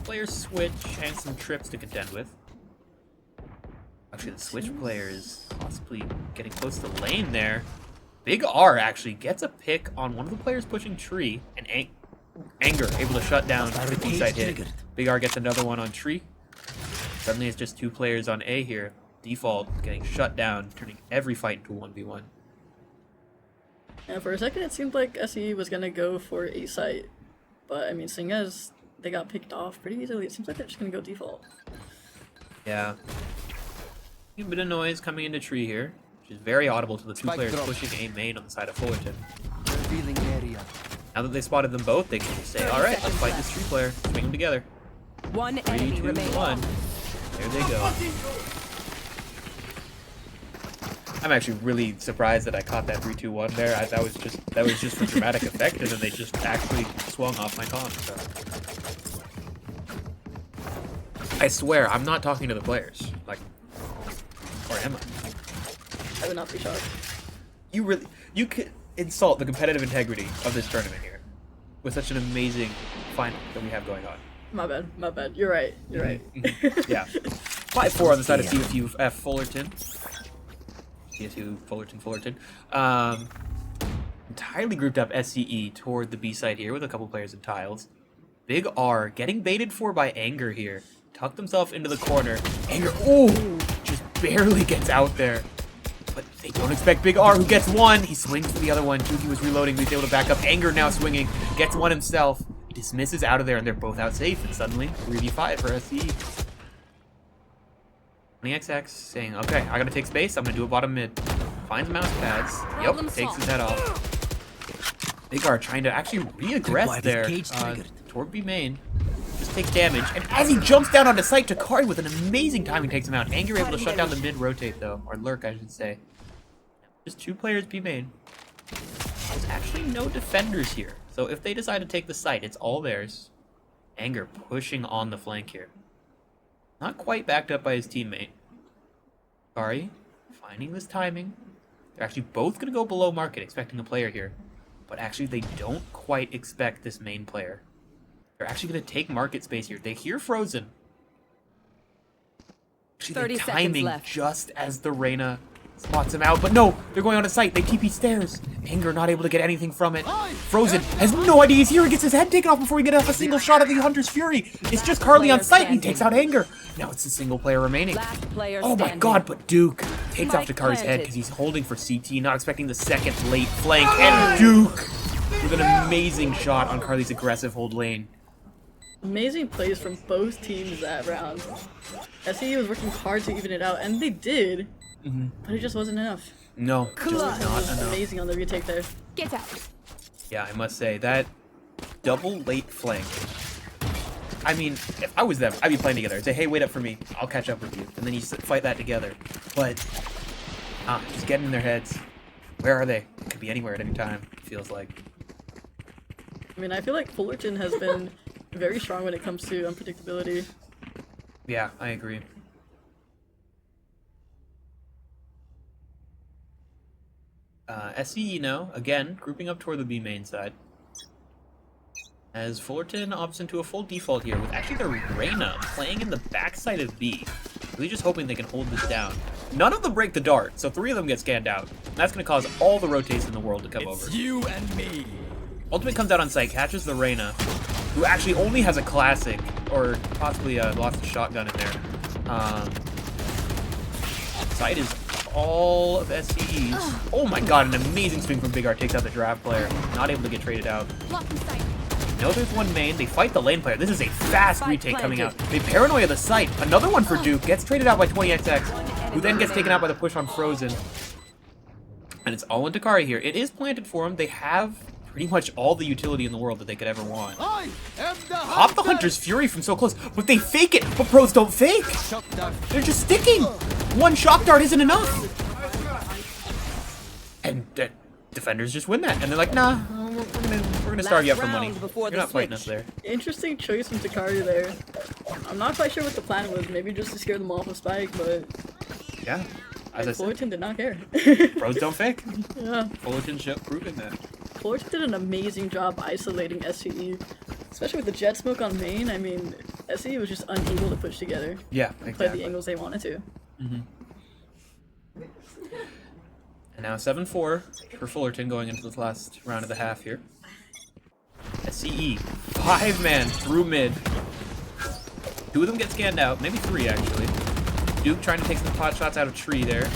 Players switch and some trips to contend with. Actually, the switch player is possibly getting close to lane there. Big R actually gets a pick on one of the players pushing tree, and Anger able to shut down the B site hit. Big R gets another one on tree. Suddenly it's just 2 players on A here. Default getting shut down, turning every fight into a 1v1. Yeah, for a second it seemed like SE was gonna go for A site, but I mean, seeing as they got picked off pretty easily, it seems like they're just gonna go default. Yeah. A bit of noise coming into tree here, which is very audible to the 2 players pushing A main on the side of Fullerton. Now that they spotted them both, they can just say, alright, let's fight this tree player. Swing them together. 1 3, enemy 2, remaining. 1. There they go. I'm actually really surprised that I caught that 3-2-1 there. That was just for dramatic effect, and then they just actually swung off my con. So. I swear, I'm not talking to the players. Like, or am I? I would not be shocked. You could insult the competitive integrity of this tournament here with such an amazing final that we have going on. My bad. You're right. Yeah. 5-4 on the side of CFU Fullerton. CSU Fullerton. Entirely grouped up SCE toward the B side here with a couple players in tiles. Big R getting baited for by Anger here. Tucked himself into the corner. Anger, ooh, just barely gets out there. But they don't expect Big R, who gets 1. He swings for the other one. Juki was reloading, he's able to back up. Anger now swinging, gets 1 himself. Dismisses out of there, and they're both out safe. And suddenly, 3v5 for SCE. 20XX saying, okay, I gotta take space. I'm gonna do a bottom mid. Finds mouse pads. Yep, takes his head off. Big R trying to actually re-aggress there toward B main. Just take damage. And as he jumps down onto site, Takari with an amazing timing takes him out. Anger able to shut down the mid rotate though, or lurk I should say. Just 2 players B main. There's actually no defenders here. So if they decide to take the site, it's all theirs. Anger pushing on the flank here. Not quite backed up by his teammate. Takari finding this timing. They're actually both going to go below market, expecting a player here. But actually, they don't quite expect this main player. They're actually going to take market space here. They hear Frozen. Actually, 30 the timing seconds left. just as the Reyna Spots him out, but no, they're going on a site. They TP stairs. Anger not able to get anything from it. Frozen has no idea he's here. He gets his head taken off before he gets a single shot at the Hunter's Fury. It's just Carly on site. He takes out Anger. Now it's a single player remaining. Oh my god, but Duke takes off Dakari's head because he's holding for CT, not expecting the second late flank. And Duke with an amazing shot on Carly's aggressive hold lane. Amazing plays from both teams that round. SE was working hard to even it out, and they did, but it just wasn't enough. No, just not enough. Amazing on the retake there. Get out. Yeah, I must say, that double late flank. I mean, if I was them, I'd be playing together. I'd say, hey, wait up for me. I'll catch up with you. And then you fight that together. But, just get in their heads. Where are they? It could be anywhere at any time, it feels like. I mean, I feel like Fullerton has been very strong when it comes to unpredictability. Yeah, I agree. SE, you know, again, grouping up toward the B main side. As Fullerton opts into a full default here, with actually their Reyna playing in the backside of B. Really just hoping they can hold this down. None of them break the dart, so 3 of them get scanned out. And that's going to cause all the rotates in the world to come over. It's you and me. Ultimate comes out on site, catches the Reyna, who actually only has a classic, or possibly lost a shotgun in there. Site is all of SCEs. Oh my god, an amazing swing from Big R takes out the draft player. Not able to get traded out. No, there's one main. They fight the lane player. This is a fast retake coming out. They paranoia the site. Another one for Duke. Gets traded out by 20XX, who then gets taken out by the push on Frozen. And it's all in Dakari here. It is planted for him. They have pretty much all the utility in the world that they could ever want. Pop the Hunter's Fury from so close, but they fake it. But pros don't fake. They're just sticking. One shock dart isn't enough. And defenders just win that, and they're like, nah, we're gonna starve you up for money. You're not fighting us there. Interesting choice from Dakari there. I'm not quite sure what the plan was. Maybe just to scare them off of Spike, but yeah, as I said, Fullerton did not care. Pros don't fake. Yeah, Fullerton proving that. Fullerton did an amazing job isolating SCE, especially with the jet smoke on main. I mean, SCE was just unable to push together. Yeah, exactly. Play the angles they wanted to. And now 7-4 for Fullerton going into the last round of the half here. SCE, 5-man through mid. 2 of them get scanned out, maybe 3 actually. Duke trying to take some pot shots out of tree there.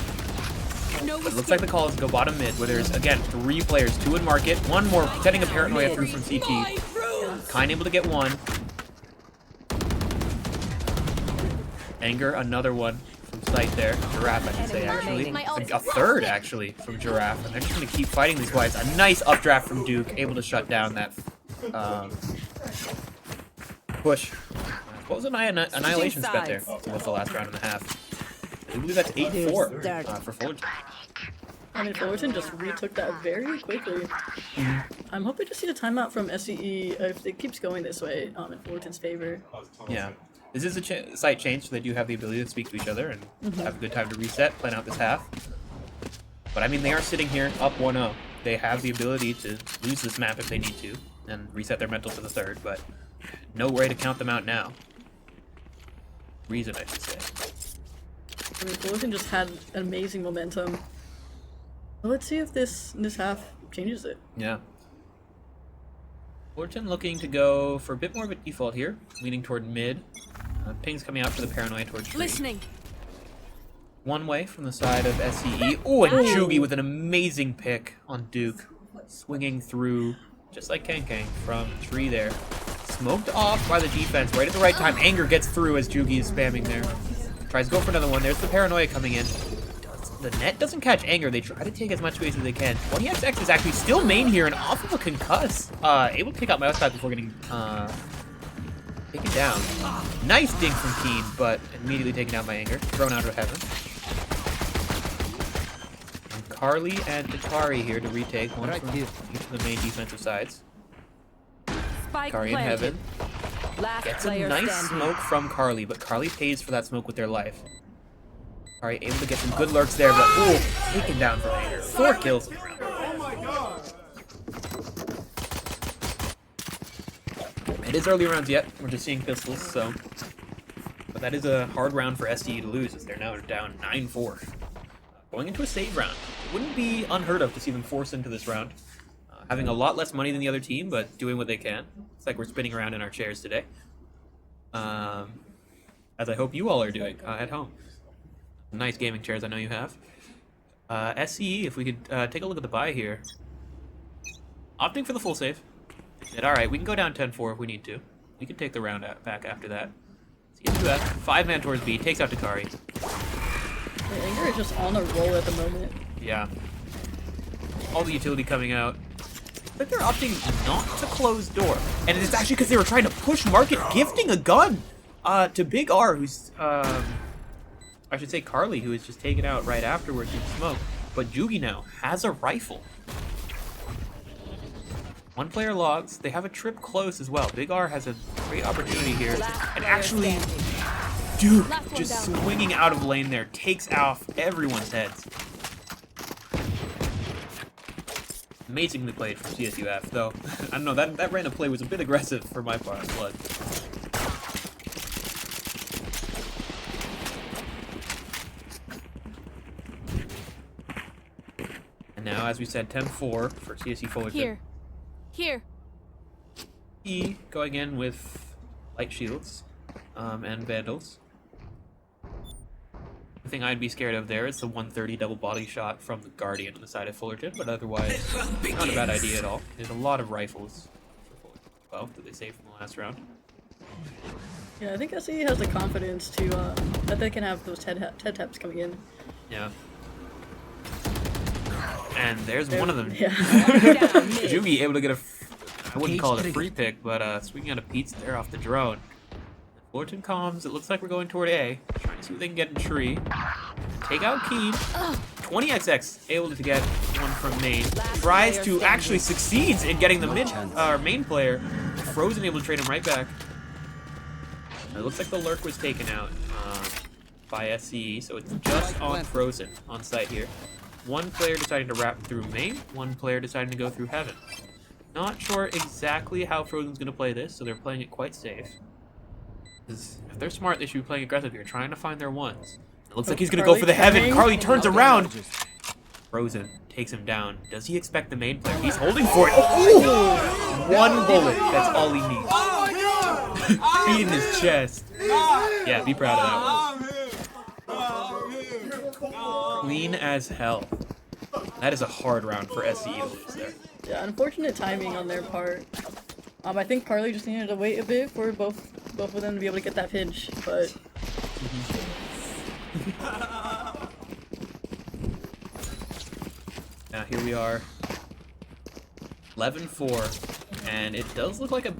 But it looks like the call is to go bottom mid, where there's, again, 3 players, 2 in market, 1 more setting a paranoia through from CT. Kind able to get 1. Anger, another one from site there. Giraffe, I should say, actually. A third, actually, from Giraffe. And they're just going to keep fighting these guys. A nice updraft from Duke, able to shut down that push. What was an annihilation spec there? What's the last round and a half? I believe that's 8-4 for Fullerton. I mean, Fullerton just retook that very quickly. I'm hoping to see a timeout from SCE if it keeps going this way in Fullerton's favor. Yeah. This is a site change, so they do have the ability to speak to each other and have a good time to reset, plan out this half. But I mean, they are sitting here up 1-0. They have the ability to lose this map if they need to, and reset their mental for the third, but no way to count them out now. Reason, I should say. I mean, Fullerton just had amazing momentum. Well, let's see if this half changes it. Yeah. Fullerton looking to go for a bit more of a default here, leaning toward mid. Ping's coming out for the paranoia towards tree. Listening. One way from the side of SCE. Oh, and Jugi with an amazing pick on Duke. Swinging through, just like Kankang, from tree there. Smoked off by the defense right at the right time. Anger gets through as Jugi is spamming there. Tries to go for another one. There's the paranoia coming in. The net doesn't catch Anger. They try to take as much space as they can. 20XX is actually still main here and off of a concuss. Able to take out Mousepad before getting taken down. Nice dink from Keen, but immediately taken out by Anger. Thrown out of heaven. And Carly and Dakari here to retake one from each of the main defensive sides. Dakari in heaven. Gets a nice smoke from Carly, but Carly pays for that smoke with their life. Alright, able to get some good lurks there, but ooh, taken down from Anger. 4 kills in the round. It is early rounds yet. We're just seeing pistols, so. But that is a hard round for SDE to lose, as they're now down 9-4. going into a save round. Wouldn't be unheard of to see them force into this round. Having a lot less money than the other team, but doing what they can. It's like we're spinning around in our chairs today. As I hope you all are doing at home. Nice gaming chairs I know you have. SCE, if we could take a look at the buy here. Opting for the full save. Said, alright, we can go down 10-4 if we need to. We can take the round back after that. CSUF, 5-man towards B, takes out Takari. Anger is just on a roll at the moment. Yeah. All the utility coming out. But they're opting not to close door. And it's actually because they were trying to push market, gifting a gun to Big R, who's, I should say Carly, who was just taken out right afterwards in smoke. But Jugi now has a rifle. One player logs. They have a trip close as well. Big R has a great opportunity here. And actually, dude, just swinging out of lane there, takes off everyone's heads. Amazingly played from CSUF, though. I don't know, that random play was a bit aggressive for my part, blood. And now, as we said, 10-4 for CSU Fullerton. Here. E going in with light shields and vandals. The thing I'd be scared of there is the 130 double body shot from the Guardian on the side of Fullerton, but otherwise, not a bad idea at all. There's a lot of rifles for Fullerton as well that they saved from the last round. Yeah, I think SE has the confidence to that they can have those TED taps coming in. Yeah. And there's one of them. Yeah. Jugi able to get I wouldn't call it a free pick, but swinging out a Pete's there off the drone. Fullerton comms, it looks like we're going toward A. Trying to see what they can get in tree. Take out Keen. 20XX able to get one from main. Tries to actually succeeds in getting the main player. Frozen able to trade him right back. It looks like the lurk was taken out by SCE, so it's just on Frozen on site here. One player deciding to wrap through main, one player deciding to go through heaven. Not sure exactly how Frozen's going to play this, so they're playing it quite safe. If they're smart, they should be playing aggressive here, trying to find their ones. It looks like he's going to go for the heaven. Carly turns around. Frozen takes him down. Does he expect the main player? He's holding for it. Oh! One bullet. That's all he needs. Feet in his chest. Yeah, be proud of that one. Clean as hell. That is a hard round for SCE to lose there. Yeah, unfortunate timing on their part. I think Carly just needed to wait a bit for both of them to be able to get that pinch, but... Now here we are. 11-4, and it does look like a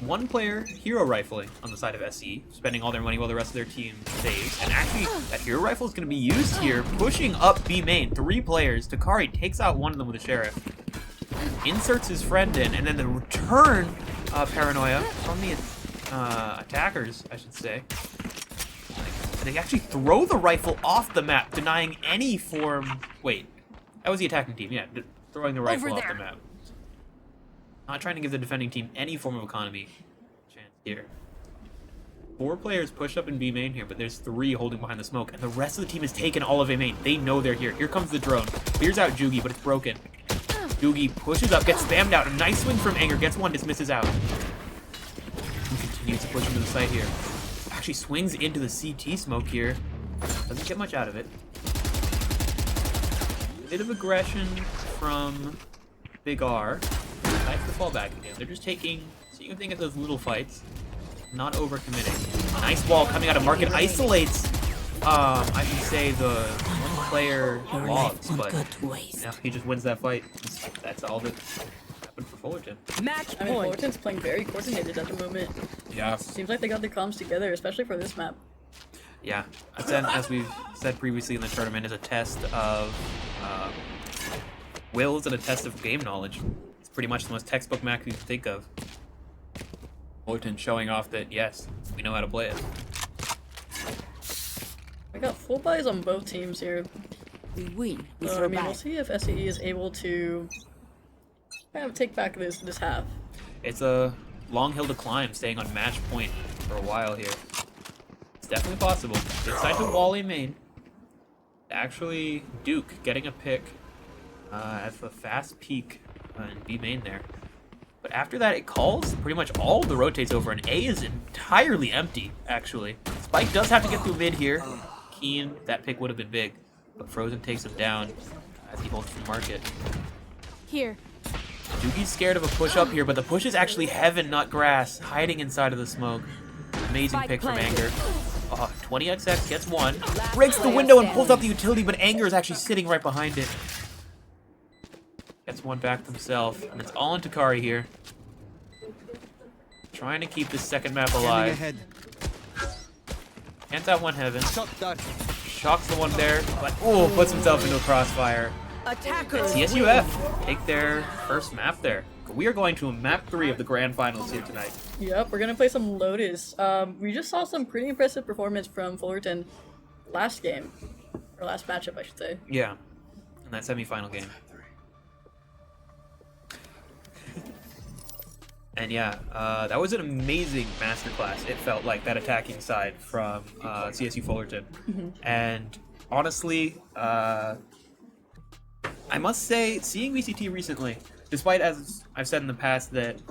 one-player hero rifling on the side of SE, spending all their money while the rest of their team saves. And actually, that hero rifle is going to be used here, pushing up B main. 3 players. Takari takes out one of them with a sheriff. Inserts his friend in, and then the return paranoia from the attackers, I should say. They actually throw the rifle off the map, denying any form... Wait, that was the attacking team, yeah. Throwing the rifle off the map. Not trying to give the defending team any form of economy chance here. 4 players push up in B main here, but there's 3 holding behind the smoke, and the rest of the team has taken all of A main. They know they're here. Here comes the drone. Clears out Jugi, but it's broken. Jugi pushes up, gets spammed out. A nice swing from Anger, gets one, dismisses out. He continues to push into the site here. Actually swings into the CT smoke here. Doesn't get much out of it. Bit of aggression from Big R. Nice to fall back again. They're just seeing if they can get those little fights. Not overcommitting. Nice ball coming out of market. Isolates, I should say, the one player logs, but yeah, he just wins that fight. That's all that happened for Fullerton. I mean, Fullerton's playing very coordinated at the moment. Yeah. Seems like they got the comms together, especially for this map. Yeah, Ascent, as we've said previously in the tournament, is a test of wills and a test of game knowledge. It's pretty much the most textbook map you can think of. Fullerton showing off that, yes, we know how to play it. I got full buys on both teams here. We win. I mean, we'll see if SCE is able to kind of take back this half. It's a long hill to climb, staying on match point for a while here. It's definitely possible. They decide to wall A main. Actually, Duke getting a pick at the fast peak in B main there. But after that, it calls pretty much all the rotates over, and A is entirely empty, actually. Spike does have to get through mid here. Keen, that pick would have been big, but Frozen takes him down as he holds the market. Here. Doogie's scared of a push up here, but the push is actually heaven, not grass, hiding inside of the smoke. Amazing pick from Anger. 20XX gets one, breaks the window and pulls out the utility, but Anger is actually sitting right behind it. Gets one back to himself, and it's all on Takari here. Trying to keep this second map alive. Hands out one heaven. Shocks the one there, but puts himself into a crossfire. CSUF take their first map there. We are going to map 3 of the grand finals here tonight. Yep, we're gonna play some Lotus. We just saw some pretty impressive performance from Fullerton last game, or last matchup, I should say. Yeah, in that semifinal game. And yeah, that was an amazing masterclass. It felt like that attacking side from CSU Fullerton. And honestly, I must say, seeing VCT recently, despite as I've said in the past that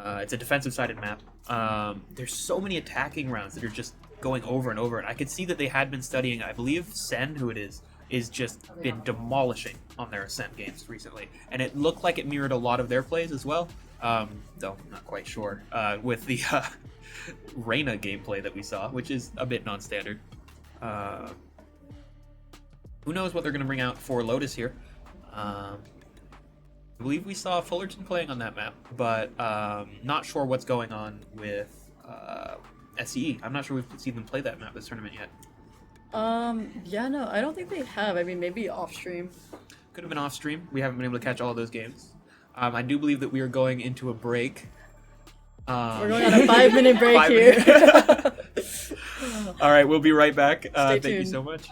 it's a defensive-sided map, there's so many attacking rounds that are just going over and over. And I could see that they had been studying, I believe Sen, who it is just been demolishing on their Ascent games recently. And it looked like it mirrored a lot of their plays as well. Though I'm not quite sure with the Reyna gameplay that we saw, which is a bit non-standard. Who knows what they're going to bring out for Lotus here. I believe we saw Fullerton playing on that map, but not sure what's going on with SCE. I'm not sure we've seen them play that map this tournament yet. Yeah, no, I don't think they have. I mean, maybe off stream. Could have been off stream. We haven't been able to catch all of those games. I do believe that we are going into a break. We're going on a 5-minute break here. All right, we'll be right back. Stay Thank you tuned. so much.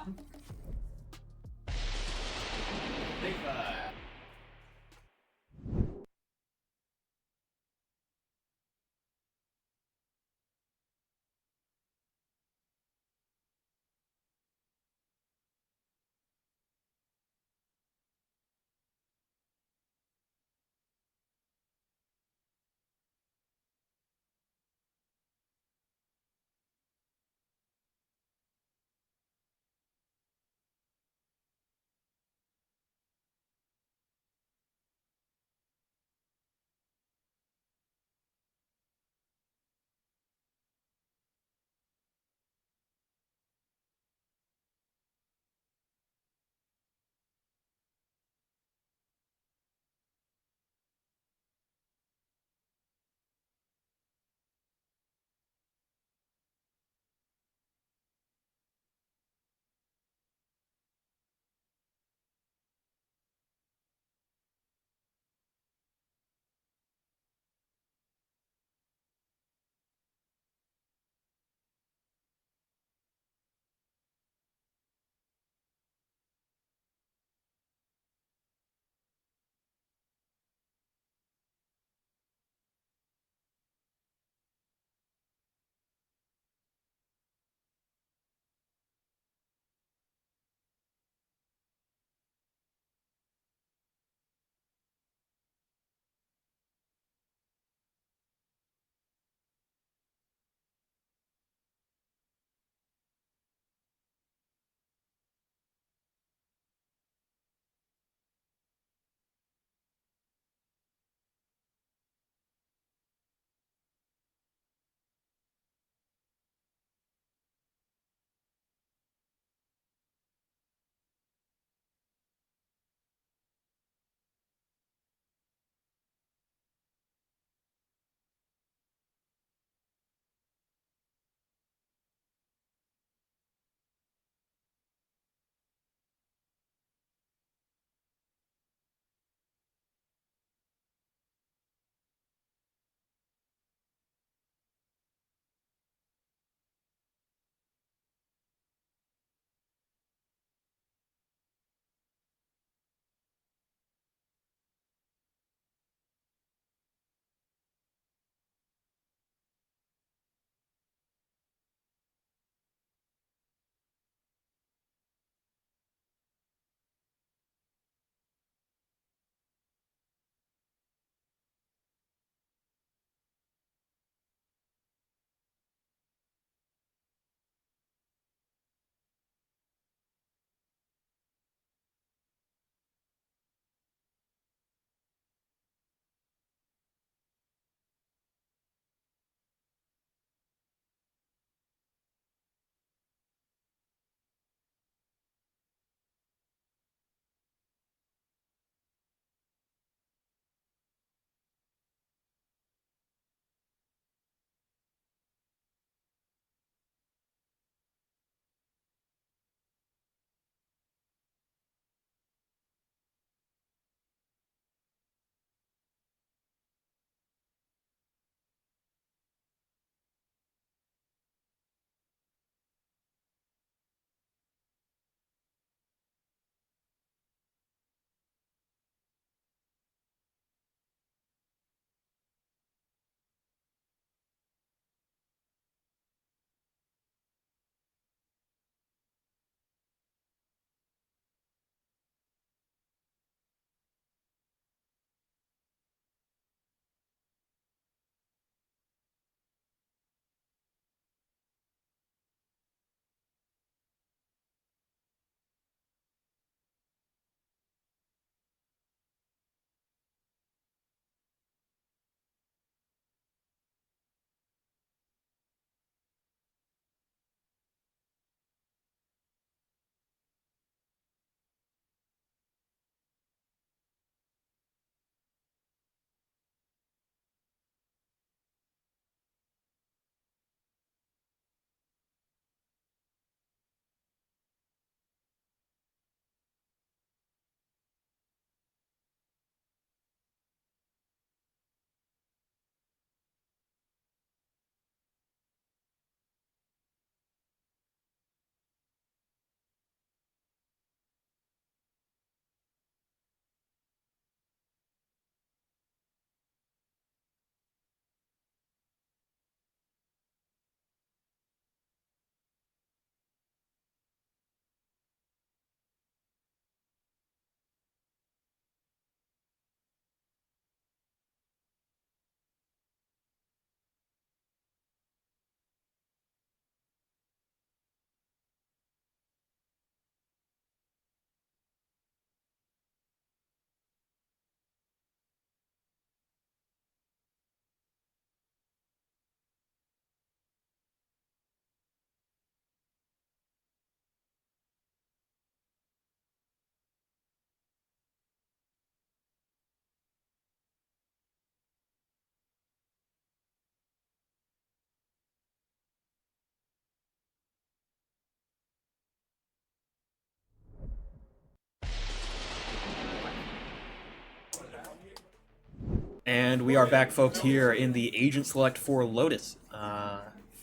And we are back, folks, here in the Agent Select for Lotus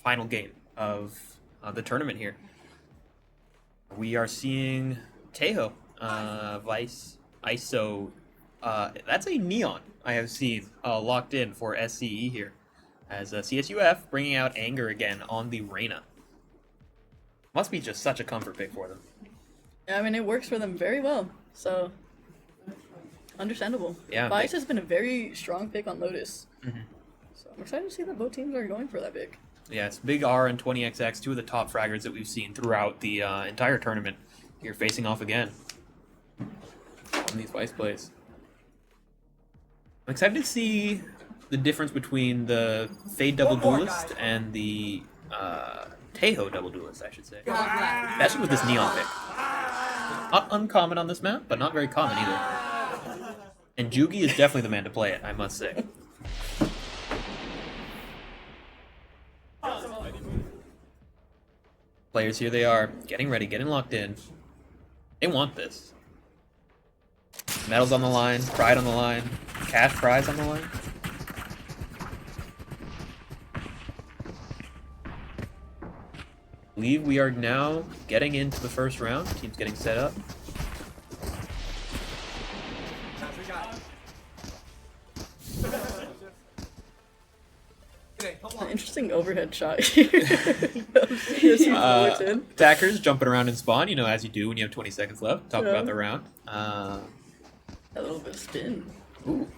final game of the tournament here. We are seeing Tejo, Vice, ISO. That's a Neon I have seen locked in for SCE here. As CSUF bringing out Anger again on the Reyna. Must be just such a comfort pick for them. Yeah, I mean, it works for them very well, so understandable. Yeah, Vice has been a very strong pick on Lotus. Mm-hmm. So I'm excited to see that both teams are going for that pick. Yes, Big R and 20XX, two of the top fraggers that we've seen throughout the entire tournament. Here facing off again on these Vice plays. I'm excited to see the difference between the Fade Double Duelist and the Tejo Double Duelist, I should say. Especially with this Neon pick. Not uncommon on this map, but not very common either. And Jugi is definitely the man to play it, I must say. Players, here they are, getting ready, getting locked in. They want this. Medals on the line, pride on the line, cash prize on the line. I believe we are now getting into the first round. Team's getting set up. An interesting overhead shot here. Attackers jumping around in spawn, you know, as you do when you have 20 seconds left. Talk about the round. A little bit of spin. Ooh.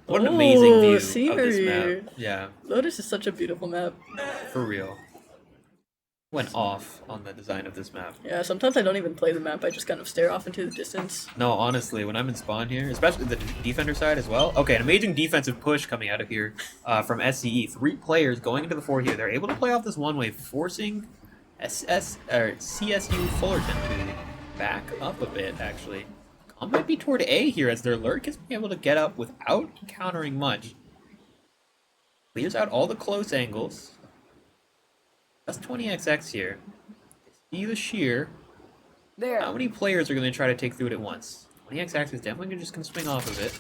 What an amazing view scenery. of this map. Yeah. Lotus is such a beautiful map. For real. Went off on the design of this map. Yeah, sometimes I don't even play the map, I just kind of stare off into the distance. No, honestly, when I'm in spawn here, especially the defender side as well. Okay, an amazing defensive push coming out of here from SCE. 3 players going into the 4 here. They're able to play off this one wave, forcing CSU Fullerton to back up a bit, actually. Might be toward A here, as their lurk is being able to get up without countering much. Clears out all the close angles. That's 20XX here. See the shear. There. How many players are going to try to take through it at once? 20XX is definitely just going to swing off of it.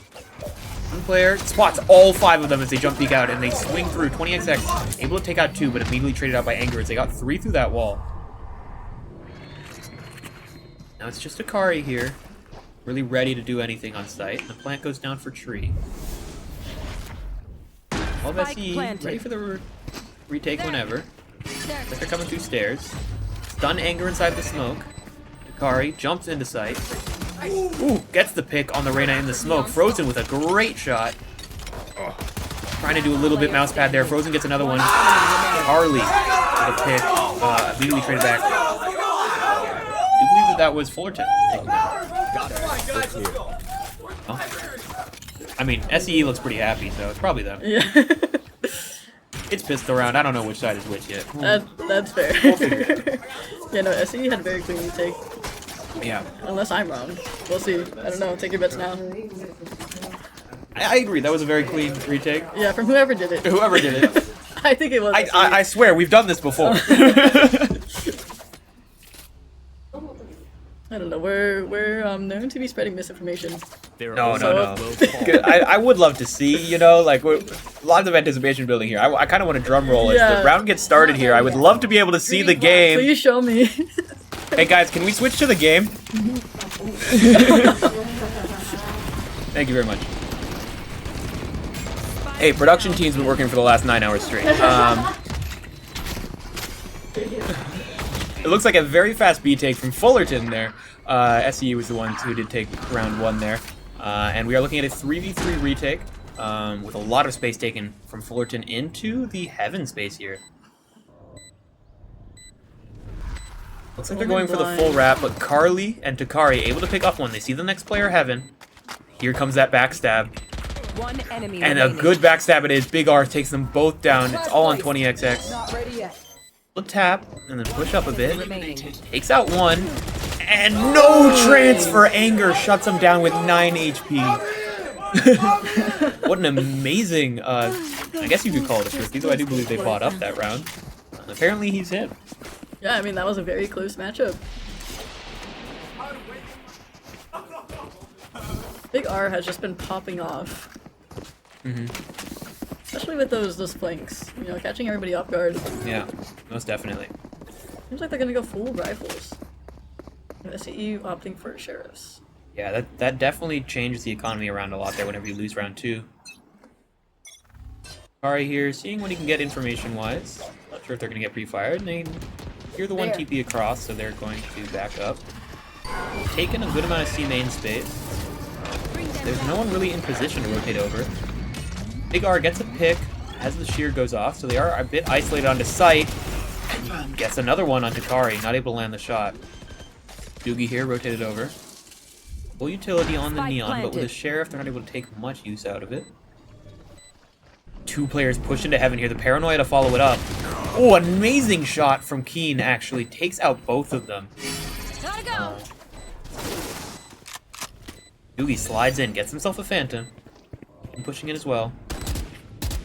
One player spots all 5 of them as they jump peek out, and they swing through. 20XX able to take out 2, but immediately traded out by Anger as they got 3 through that wall. Now it's just Akari here. Really ready to do anything on site. The plant goes down for tree. All of SE ready for the retake whenever. Like they're coming through stairs. Stun Anger inside the smoke. Akari jumps into sight. Ooh, gets the pick on the Reyna in the smoke. Frozen with a great shot. Trying to do a little bit mouse pad there. Frozen gets another one. Harley with a pick. Immediately traded back. I do believe that was Fullerton. Oh. I mean, SCE looks pretty happy, so it's probably them. Yeah. It's pistol round. I don't know which side is which yet. That's fair. Yeah, no, SCE had a very clean retake. Yeah. Unless I'm wrong. We'll see. I don't know. Take your bets now. I agree. That was a very clean retake. Yeah, from whoever did it. Whoever did it. I think it was. I swear, we've done this before. I don't know. We're known to be spreading misinformation. No. I would love to see, you know, like lots of anticipation building here. I kind of want a drum roll as the round gets started here. I would love to be able to see the game. Please show me. Hey guys, can we switch to the game? Thank you very much. Hey, production team's been working for the last 9 hours straight. It looks like a very fast B take from Fullerton there. SCE was the one who did take round 1 there. And we are looking at a 3v3 retake with a lot of space taken from Fullerton into the Heaven space here. Looks like they're going for the full wrap, but Carly and Takari able to pick up one. They see the next player, Heaven. Here comes that backstab. One enemy and a good backstab it is. Big R takes them both down. It's all on 20XX. Tap and then push up a bit. Takes out 1. And no transfer. Anger shuts him down with 9 HP. What an amazing, I guess you could call it a twisty, though I do believe they fought up that round. Apparently he's him. Yeah, I mean, that was a very close matchup. Big R has just been popping off. Especially with those flanks, you know, catching everybody off guard. Yeah, most definitely. Seems like they're gonna go full rifles. SCE opting for sheriffs. Yeah, that definitely changes the economy around a lot there whenever you lose round 2. Kari here, seeing what he can get information-wise. Not sure if they're going to get pre-fired. And they hear the one TP across, so they're going to back up. Taken a good amount of C main space. There's no one really in position to rotate over. Big R gets a pick as the shear goes off, so they are a bit isolated onto site. And he gets another one onto Kari, not able to land the shot. Doogie here rotated over. Full utility on the Neon, but with a Sheriff, they're not able to take much use out of it. 2 players push into heaven here. The Paranoia to follow it up. Oh, amazing shot from Keen, actually. Takes out both of them. Gotta go. Doogie slides in, gets himself a Phantom. And pushing in as well.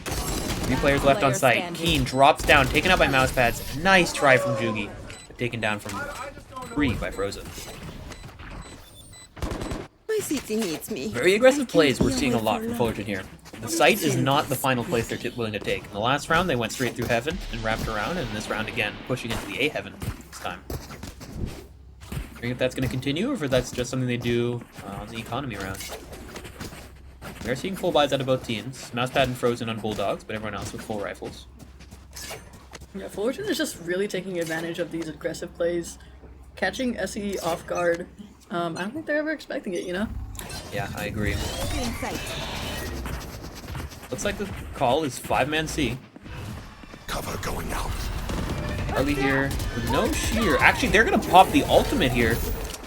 3 players left on site. Keen drops down, taken out by Mousepads. Nice try from Doogie. But taken down from 3 by Frozen. My city needs me. Very aggressive plays we're seeing a lot from Fullerton here. The site is not the final place they're willing to take. In the last round, they went straight through heaven and wrapped around, and this round again, pushing into the A heaven this time. Wondering if that's going to continue, or if that's just something they do on the economy round. We are seeing full buys out of both teams. Mousepad and Frozen on Bulldogs, but everyone else with full rifles. Yeah, Fullerton is just really taking advantage of these aggressive plays, catching SE off guard. I don't think they're ever expecting it, you know? Yeah, I agree. Looks like the call is 5-man C. Cover going out. Harley here with no shear. Actually, they're going to pop the ultimate here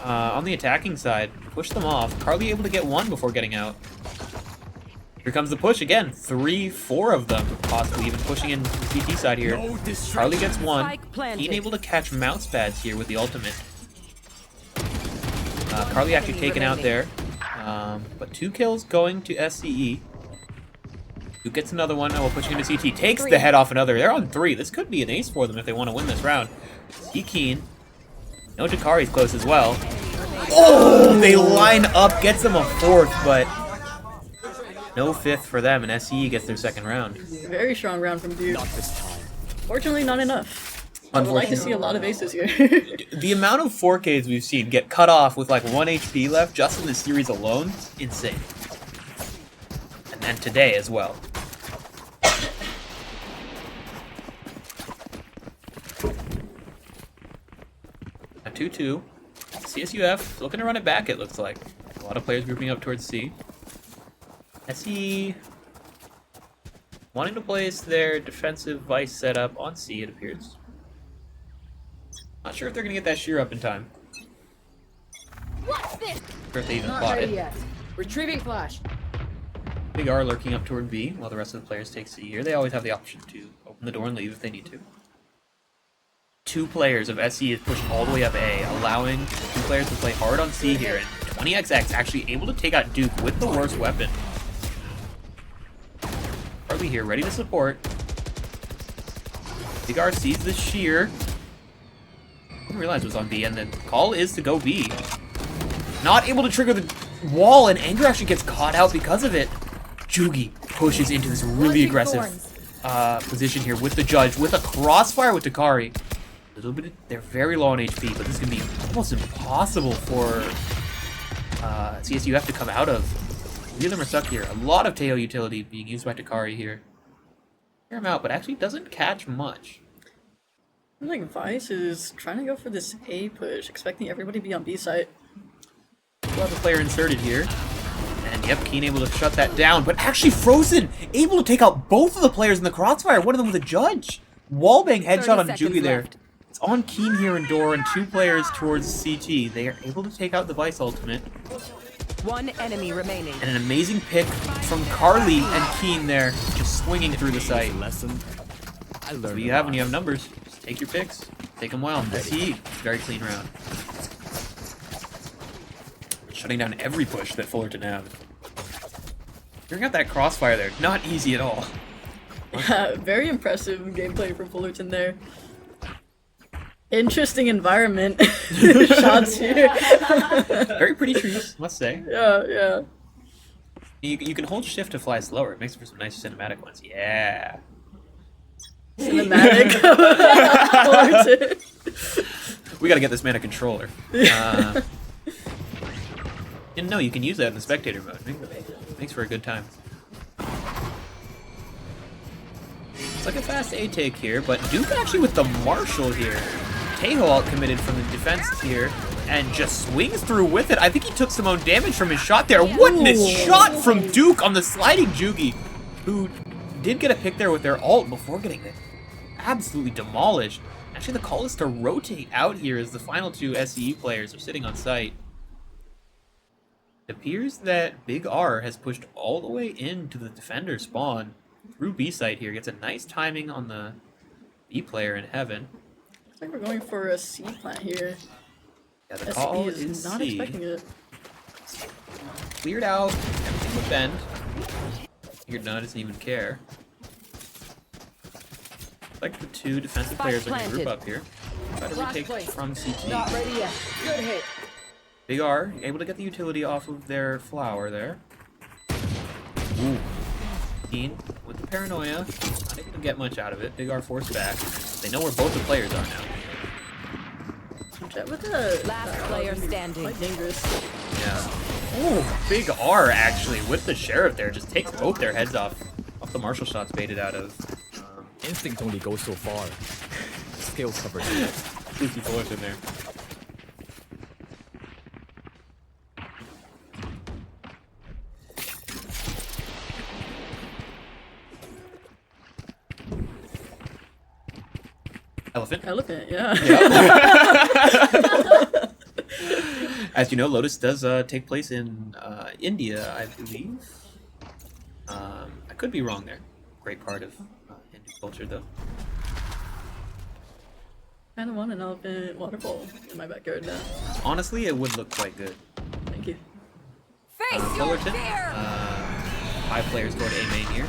on the attacking side. Push them off. Carly able to get 1 before getting out. Here comes the push again. 3, 4 of them, possibly even pushing in the CT side here. Carly gets 1. Keen able to catch Mousepads here with the ultimate. Carly actually taken out there. But 2 kills going to SCE. Who gets another one? Oh, pushing into CT. Takes the head off another. They're on 3. This could be an ace for them if they want to win this round. He Keen. No, Jakari's close as well. Oh, they line up. Gets them a 4th, but no 5th for them, and SCE gets their 2nd round. Very strong round from Duke. Fortunately, not enough. I would like to see a lot of aces here. The amount of 4Ks we've seen get cut off with like 1 HP left just in this series alone, insane. And today as well. A 2-2. CSUF looking to run it back, it looks like. A lot of players grouping up towards C. SE wanting to place their defensive vice setup on C, it appears. Not sure if they're going to get that shear up in time. What's this? Not sure if they even Not plot ready it. yet. Retrieving flash. Big R lurking up toward B, while the rest of the players take C here. They always have the option to open the door and leave if they need to. 2 players of SC is pushed all the way up A, allowing 2 players to play hard on C here, and 20XX actually able to take out Duke with the worst weapon. Harley here, ready to support. Big R sees the shear. Didn't realize it was on B, and the call is to go B. Not able to trigger the wall, and Anger actually gets caught out because of it. Jugi pushes into this really aggressive position here with the Judge, with a crossfire with Takari. They're very low on HP, but this is going to be almost impossible for CSUF to come out of. 3 of them are stuck here. A lot of Teo utility being used by Takari here. Hear him out, but actually doesn't catch much. I think Vice is trying to go for this A push, expecting everybody to be on B site. We'll have a player inserted here. And yep, Keen able to shut that down, but actually Frozen able to take out both of the players in the crossfire, one of them with a Judge. Wallbang headshot on Jugi there. It's on Keen here and Door and 2 players towards CT. They are able to take out the Vice ultimate. 1 enemy remaining. And an amazing pick from Carly and Keen there, just swinging through the site. So you have when you have numbers. Just take your picks. Take them well. SE, very clean round. Shutting down every push that Fullerton has. Figuring out that crossfire there, not easy at all. Very impressive gameplay from Fullerton there. Interesting environment. Shots here. Very pretty trees, must say. Yeah, yeah. You can hold shift to fly slower. It makes for some nice cinematic ones. Yeah. Cinematic. We gotta get this man a controller. And no, you can use that in the spectator mode. Makes for a good time. It's like a fast A take here, but Duke actually with the Marshall here. Tejo alt committed from the defense here and just swings through with it. I think he took some own damage from his shot there. What a shot from Duke on the sliding Jugi, who did get a pick there with their ult before getting it absolutely demolished. Actually, the call is to rotate out here as the final two SCE players are sitting on site. It appears that Big R has pushed all the way into the defender spawn through B site here. Gets a nice timing on the B player in heaven. I think we're going for a C plant here. Yeah, the call SCE is not C. expecting it. Cleared out everything with Bend. Figured no, doesn't even care. Like the two defensive players are going to group up here. Try to retake from CT. Not ready yet. Good hit. Big R able to get the utility off of their flower there. Ooh. Keen with the paranoia. Not able to get much out of it. Big R forced back. They know where both the players are now. Jet with the Last player standing. quite dangerous. Yeah. Ooh, Big R actually with the sheriff there just takes both their heads off the Marshall shots baited out of. Instinct only goes so far. Skill covered. Lucy Fullerton there. Elephant. Elephant, yeah. As you know, Lotus does take place in India, I believe. I could be wrong there. Great part of Hindu culture, though. Kind of want an elephant waterfall in my backyard now. Honestly, it would look quite good. Thank you. Fullerton, 5 players toward A main here.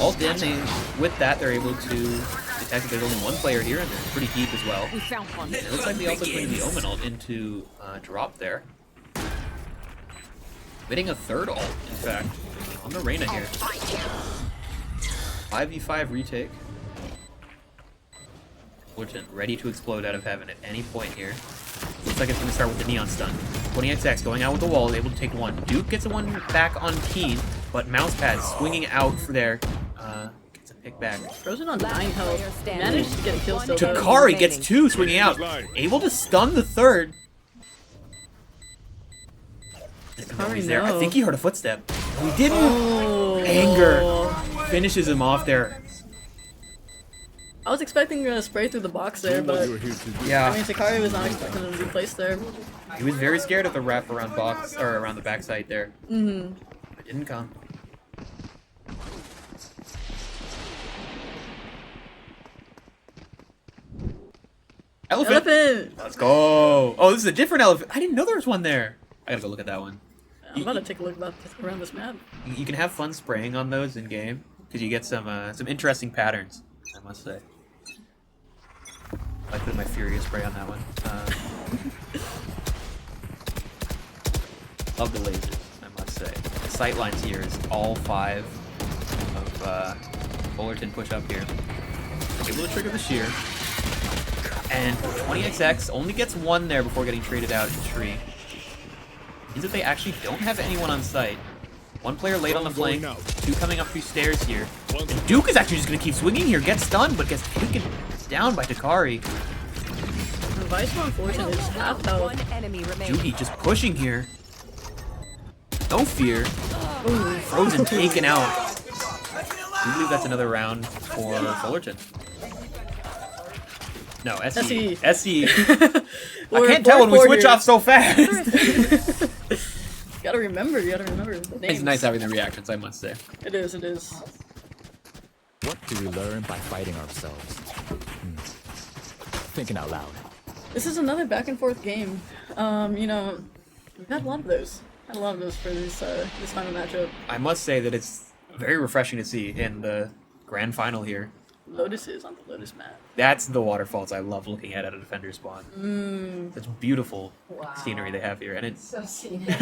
Ult in, with that they're able to detect that there's only one player here, and they're pretty deep as well. We found one. It looks like they also put the Omen ult into drop there. Hitting a third ult, in fact, on the Reyna here. 5v5 retake. Fullerton ready to explode out of heaven at any point here. Looks like it's going to start with the Neon Stun. 20XX going out with the wall, able to take one. Duke gets a one back on Keen, but Mousepad swinging out for there. Gets a pick back. Frozen on 9 health. Managed to get a kill still. Takari gets 2 swinging out. Able to stun the third. Takari, there. no. I think he heard a footstep. He didn't. Anger finishes him off there. I was expecting a spray through the box there, but yeah. I mean, Takari was not expecting him to be placed there. He was very scared of the wrap around box or around the backside there. Mm-hmm. It didn't come. Elephant. Let's go. Oh, this is a different elephant. I didn't know there was one there. I gotta go look at that one. I'm about to take a look around this map. You can have fun spraying on those in game because you get some interesting patterns, I must say. I put my Furious spray on that one. Love the lasers, I must say. The sight lines here is all 5 of Fullerton push up here. Able to trigger the shear. And 20XX only gets 1 there before getting traded out in the tree. Means that they actually don't have anyone on site. 1 player late on the flank, 2 coming up through stairs here. And Duke is actually just going to keep swinging here, gets stunned, but gets taken down by Takari. Vice on Fullerton is half health. Jugi just pushing here. No fear. Ooh, Frozen taken out. I believe that's another round for Fullerton. No, SE. SE. I can't tell when we switch off so fast. You gotta remember the names. It's nice having the reactions, I must say. It is, it is. What do we learn by fighting ourselves? Thinking out loud. This is another back and forth game. You know, we've had a lot of those. Had a lot of those for this final matchup. I must say that it's very refreshing to see in the grand final here. Lotuses on the Lotus map. That's the waterfalls I love looking at a defender spawn. That's beautiful scenery they have here, and it's so scenic.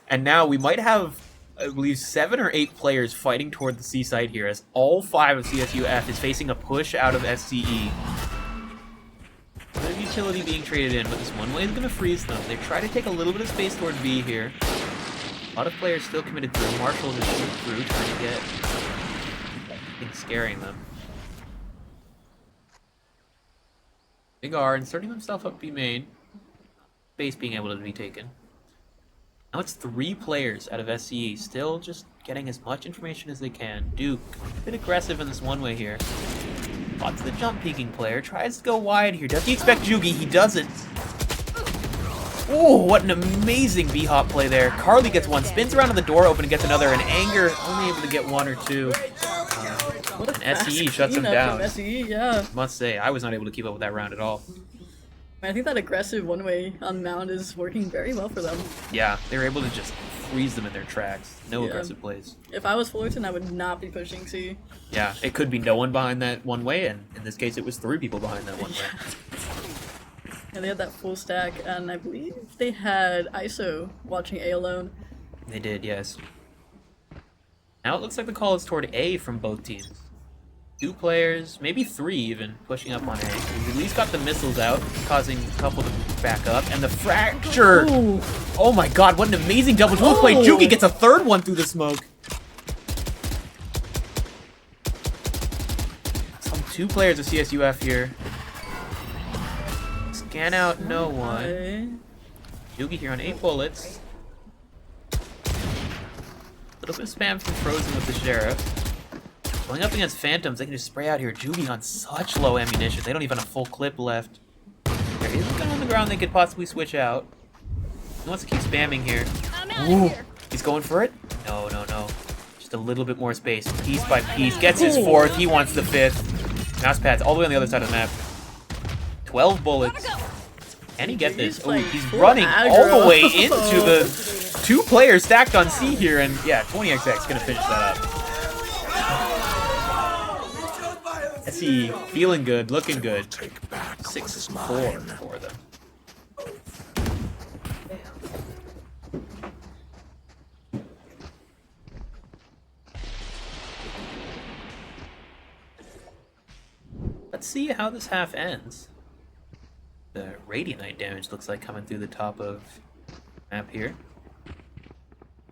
And now we might have, I believe, 7 or 8 players fighting toward the C side here, as all 5 of CSUF is facing a push out of SCE. There's utility being traded in, but this one way is going to freeze them. They try to take a little bit of space toward B here. A lot of players still committed through. Marshall just shoot through, trying to get things scaring them. Big R inserting himself up B main. Base being able to be taken. Now it's 3 players out of SCE, still just getting as much information as they can. Duke, a bit aggressive in this one way here. Lots of the jump peeking player, tries to go wide here. Does he expect Jugi? He doesn't. Oh, what an amazing B-hop play there. Carly gets one, spins around to the door open and gets another, and Anger only able to get 1 or 2. And SCE shuts him down. SCE, yeah. Must say, I was not able to keep up with that round at all. I think that aggressive one-way on Mound is working very well for them. Yeah, they were able to just freeze them in their tracks. No aggressive plays. If I was Fullerton, I would not be pushing C. Yeah, it could be no one behind that one way, and in this case it was 3 people behind that one way. And they had that full stack, and I believe they had ISO watching A alone. They did, yes. Now it looks like the call is toward A from both teams. 2 players, maybe 3 even, pushing up on A. We've at least got the missiles out, causing a couple to back up, and the fracture! Ooh. Oh my god, what an amazing double twist play! Jugi gets a 3rd one through the smoke! Some 2 players of CSUF here. Scan out no one. Jugi here on 8 bullets. A little bit of spam from Frozen with the Sheriff. Going up against Phantoms, they can just spray out here. Jugi on such low ammunition. They don't even have a full clip left. There is a gun on the ground they could possibly switch out. He wants to keep spamming here. Ooh, he's going for it? No, no, no. Just a little bit more space. Piece by piece. Gets his 4th. He wants the 5th. Mouse pads all the way on the other side of the map. 12 bullets. Can he get this? Oh, he's running all the way into the 2 players stacked on C here. And yeah, 20XX going to finish that up. SE feeling good, looking good. 6-4 for them. Let's see how this half ends. The Radianite damage looks like coming through the top of map here.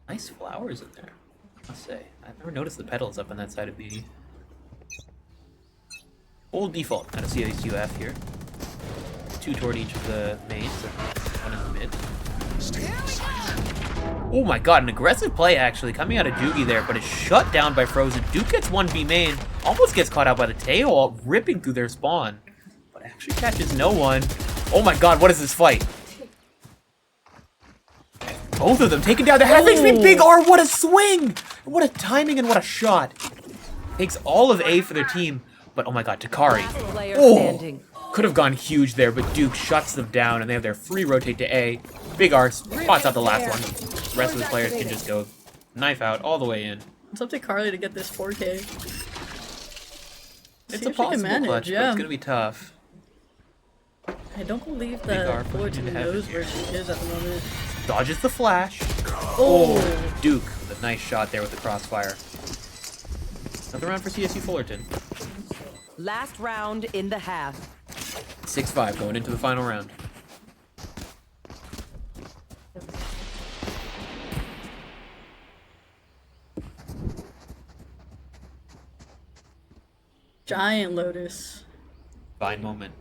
Nice flowers in there, I must say. I've never noticed the petals up on that side of the old default out of CSUF here. 2 toward each of the mains, and 1 in the mid. Oh my god, an aggressive play actually coming out of Jugi there, but it's shut down by Frozen. Duke gets 1 B main, almost gets caught out by the Teo, all ripping through their spawn, but actually catches no one. Oh my god, what is this fight? Both of them taken down. The half HP Big R, what a swing! What a timing and what a shot. Takes all of A for their team. But oh my god, Takari. Oh, could have gone huge there, but Duke shuts them down and they have their free rotate to A. Big R spots out the last one. The rest of the players can just go knife out all the way in. It's up to Carly to get this 4K. It's a possible clutch, but it's going to be tough. I don't believe that Fullerton knows where she is at the moment. Dodges the flash. Oh, Duke with a nice shot there with the crossfire. Another round for CSU Fullerton. Last round in the half. 6-5 going into the final round. Giant Lotus. Fine moment.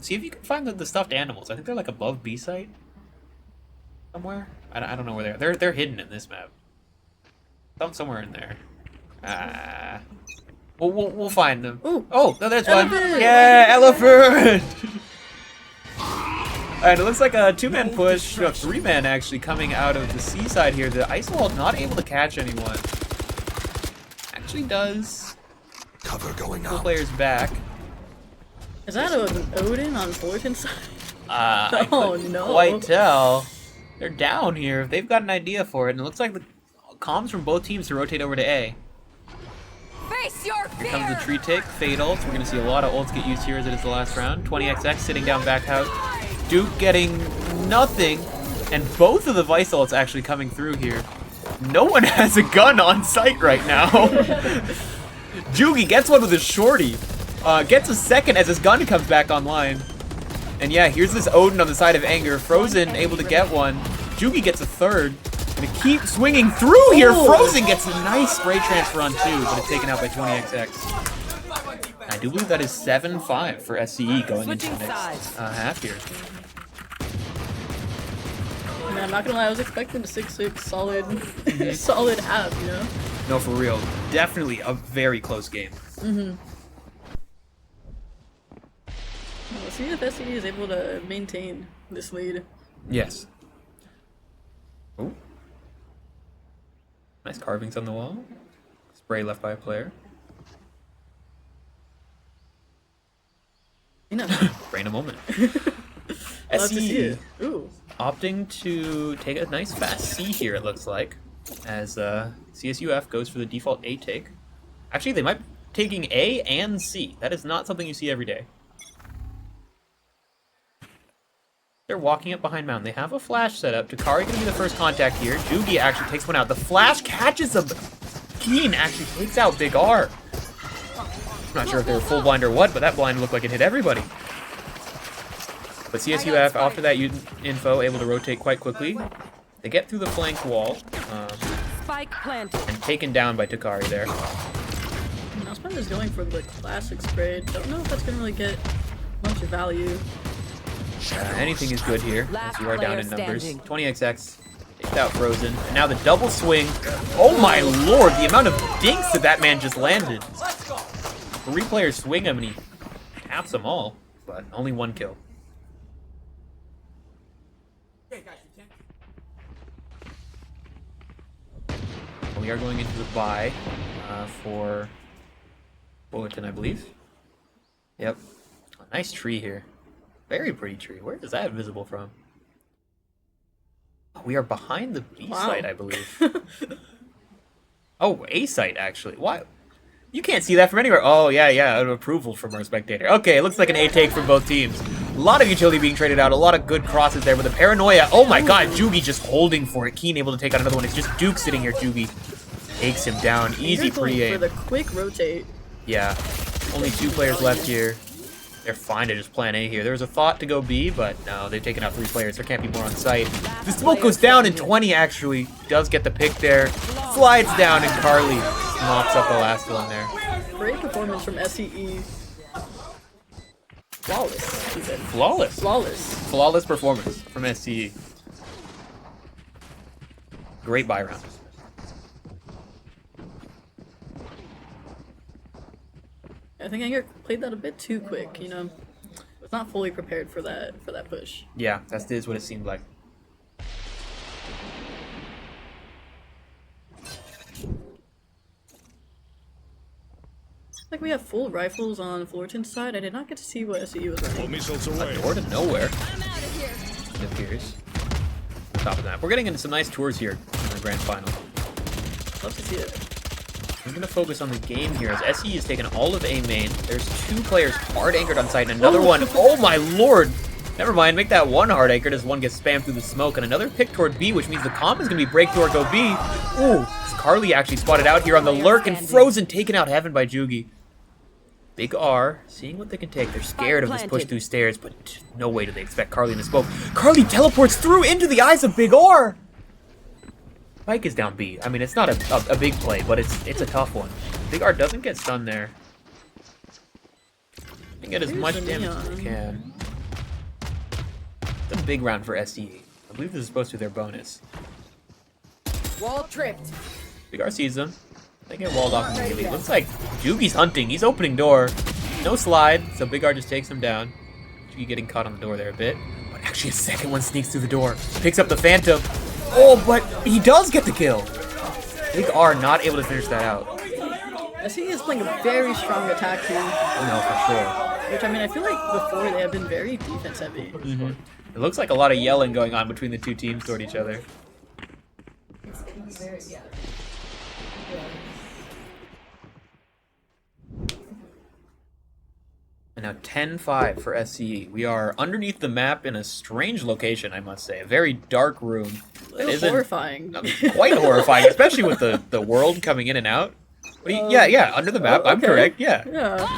See if you can find the stuffed animals. I think they're like above B site somewhere. I don't know where they are. They're hidden in this map. Somewhere in there. We'll find them. Ooh. Oh, no, there's one. Yeah, elephant. Alright, it looks like a 2-man push, no, 3-man actually coming out of the C side here. The ice wall not able to catch anyone. Actually does. Cover going out. Players back. Is that an Odin on Fullerton's side? I couldn't quite tell. They're down here. They've got an idea for it, and it looks like the comms from both teams to rotate over to A. Face your fear. Here comes the tree tick, fatal. So we're gonna see a lot of ults get used here as it is the last round. 20XX sitting down back out. Duke getting nothing, And both of the Vice ults actually coming through here. No one has a gun on site right now. Jugi gets one with his shorty. Gets a second as his gun comes back online. And yeah, here's this Odin on the side of Anger. Frozen able to get one. Jugi gets a third. Gonna keep swinging through here. Frozen gets a nice spray transfer on 2, but it's taken out by 20XX. I do believe that is 7-5 for SCE going into the next half here. Man, I'm not gonna lie, I was expecting a 6-6 solid, solid half, you know? No, for real. Definitely a very close game. Let's see if SCE is able to maintain this lead. Yes. Ooh. Nice carvings on the wall. Spray left by a player. Brain a moment. Love to see SCE it. Ooh. opting to take a nice fast C here, it looks like, as CSUF goes for the default A take. Actually, they might be taking A and C. That is not something you see every day. They're walking up behind mountain. They have a flash set up. Takari going to be the first contact here. Jugi actually takes one out. The flash catches him. Keen actually takes out Big R. I'm not sure if they were full blind or what, but that blind looked like it hit everybody. But CSUF, after that info, able to rotate quite quickly. They get through the flank wall. Spike planted. And taken down by Takari there. Mousepad is going for the classic spray. Don't know if that's going to really get much value. Anything is good here, as you are down in numbers. 20XX, takes out Frozen. And now the double swing. Oh my lord, the amount of dinks that that man just landed. 3 players swing him and he taps them all, but only 1 kill. We are going into the bye for Bulletin, I believe. Yep. A nice tree here. Very pretty tree. Where is that visible from? Oh, we are behind the B site, I believe. Oh, A site, actually. Why? You can't see that from anywhere. Oh, yeah, an approval from our spectator. Okay, it looks like an A take from both teams. A lot of utility being traded out, a lot of good crosses there, but the paranoia. Oh my god, Jugi just holding for it. Keen able to take out another one. It's just Duke sitting here. Jugi takes him down. Easy pre-aim. For the quick rotate. Yeah, only 2 players left here. They're fine to just plan A here. There was a thought to go B, but no, they've taken out 3 players. There can't be more on site. The smoke goes down, and 20 actually does get the pick there. Slides down, and Carly knocks up the last one there. Great performance from SCE. Flawless, he said. Flawless. Flawless. Flawless performance from SCE. Great buy round. I think Anger played that a bit too quick, you know. Was not fully prepared for that push. Yeah, that is what it seemed like. Like we have full rifles on Fullerton's side. I did not get to see what SCE was running. A door to nowhere. It appears. Top of that. We're getting into some nice tours here in the grand final. Love to see it. I'm going to focus on the game here as SE has taken all of A main. There's 2 players hard anchored on site and another one. Oh my lord! Never mind, make that 1 hard anchored as one gets spammed through the smoke. And another pick toward B, which means the comp is going to be break door, go B. Ooh, Carly actually spotted out here on the lurk and Frozen taken out heaven by Jugi. Big R, seeing what they can take. They're scared of this push through stairs, but no way do they expect Carly in the smoke. Carly teleports through into the eyes of Big R! Mike is down B. I mean, it's not a big play, but it's a tough one. Big R doesn't get stunned there. They get as much damage as they can. It's a big round for SCE. I believe this is supposed to be their bonus. Wall tripped. Big R sees them. They get walled off immediately. Looks like Jugi's hunting. He's opening door. No slide, so Big R just takes him down. Jugi getting caught on the door there a bit. But actually a second one sneaks through the door. Picks up the Phantom. Oh, but he does get the kill. Big R not able to finish that out. SCE is playing a very strong attack here. No, for sure. Which, I mean, I feel like before they have been very defense heavy. It looks like a lot of yelling going on between the 2 teams toward each other. And now 10-5 for SCE. We are underneath the map in a strange location, I must say. A very dark room. It's horrifying. Quite horrifying, especially with the world coming in and out. Yeah, under the map. I'm correct, yeah.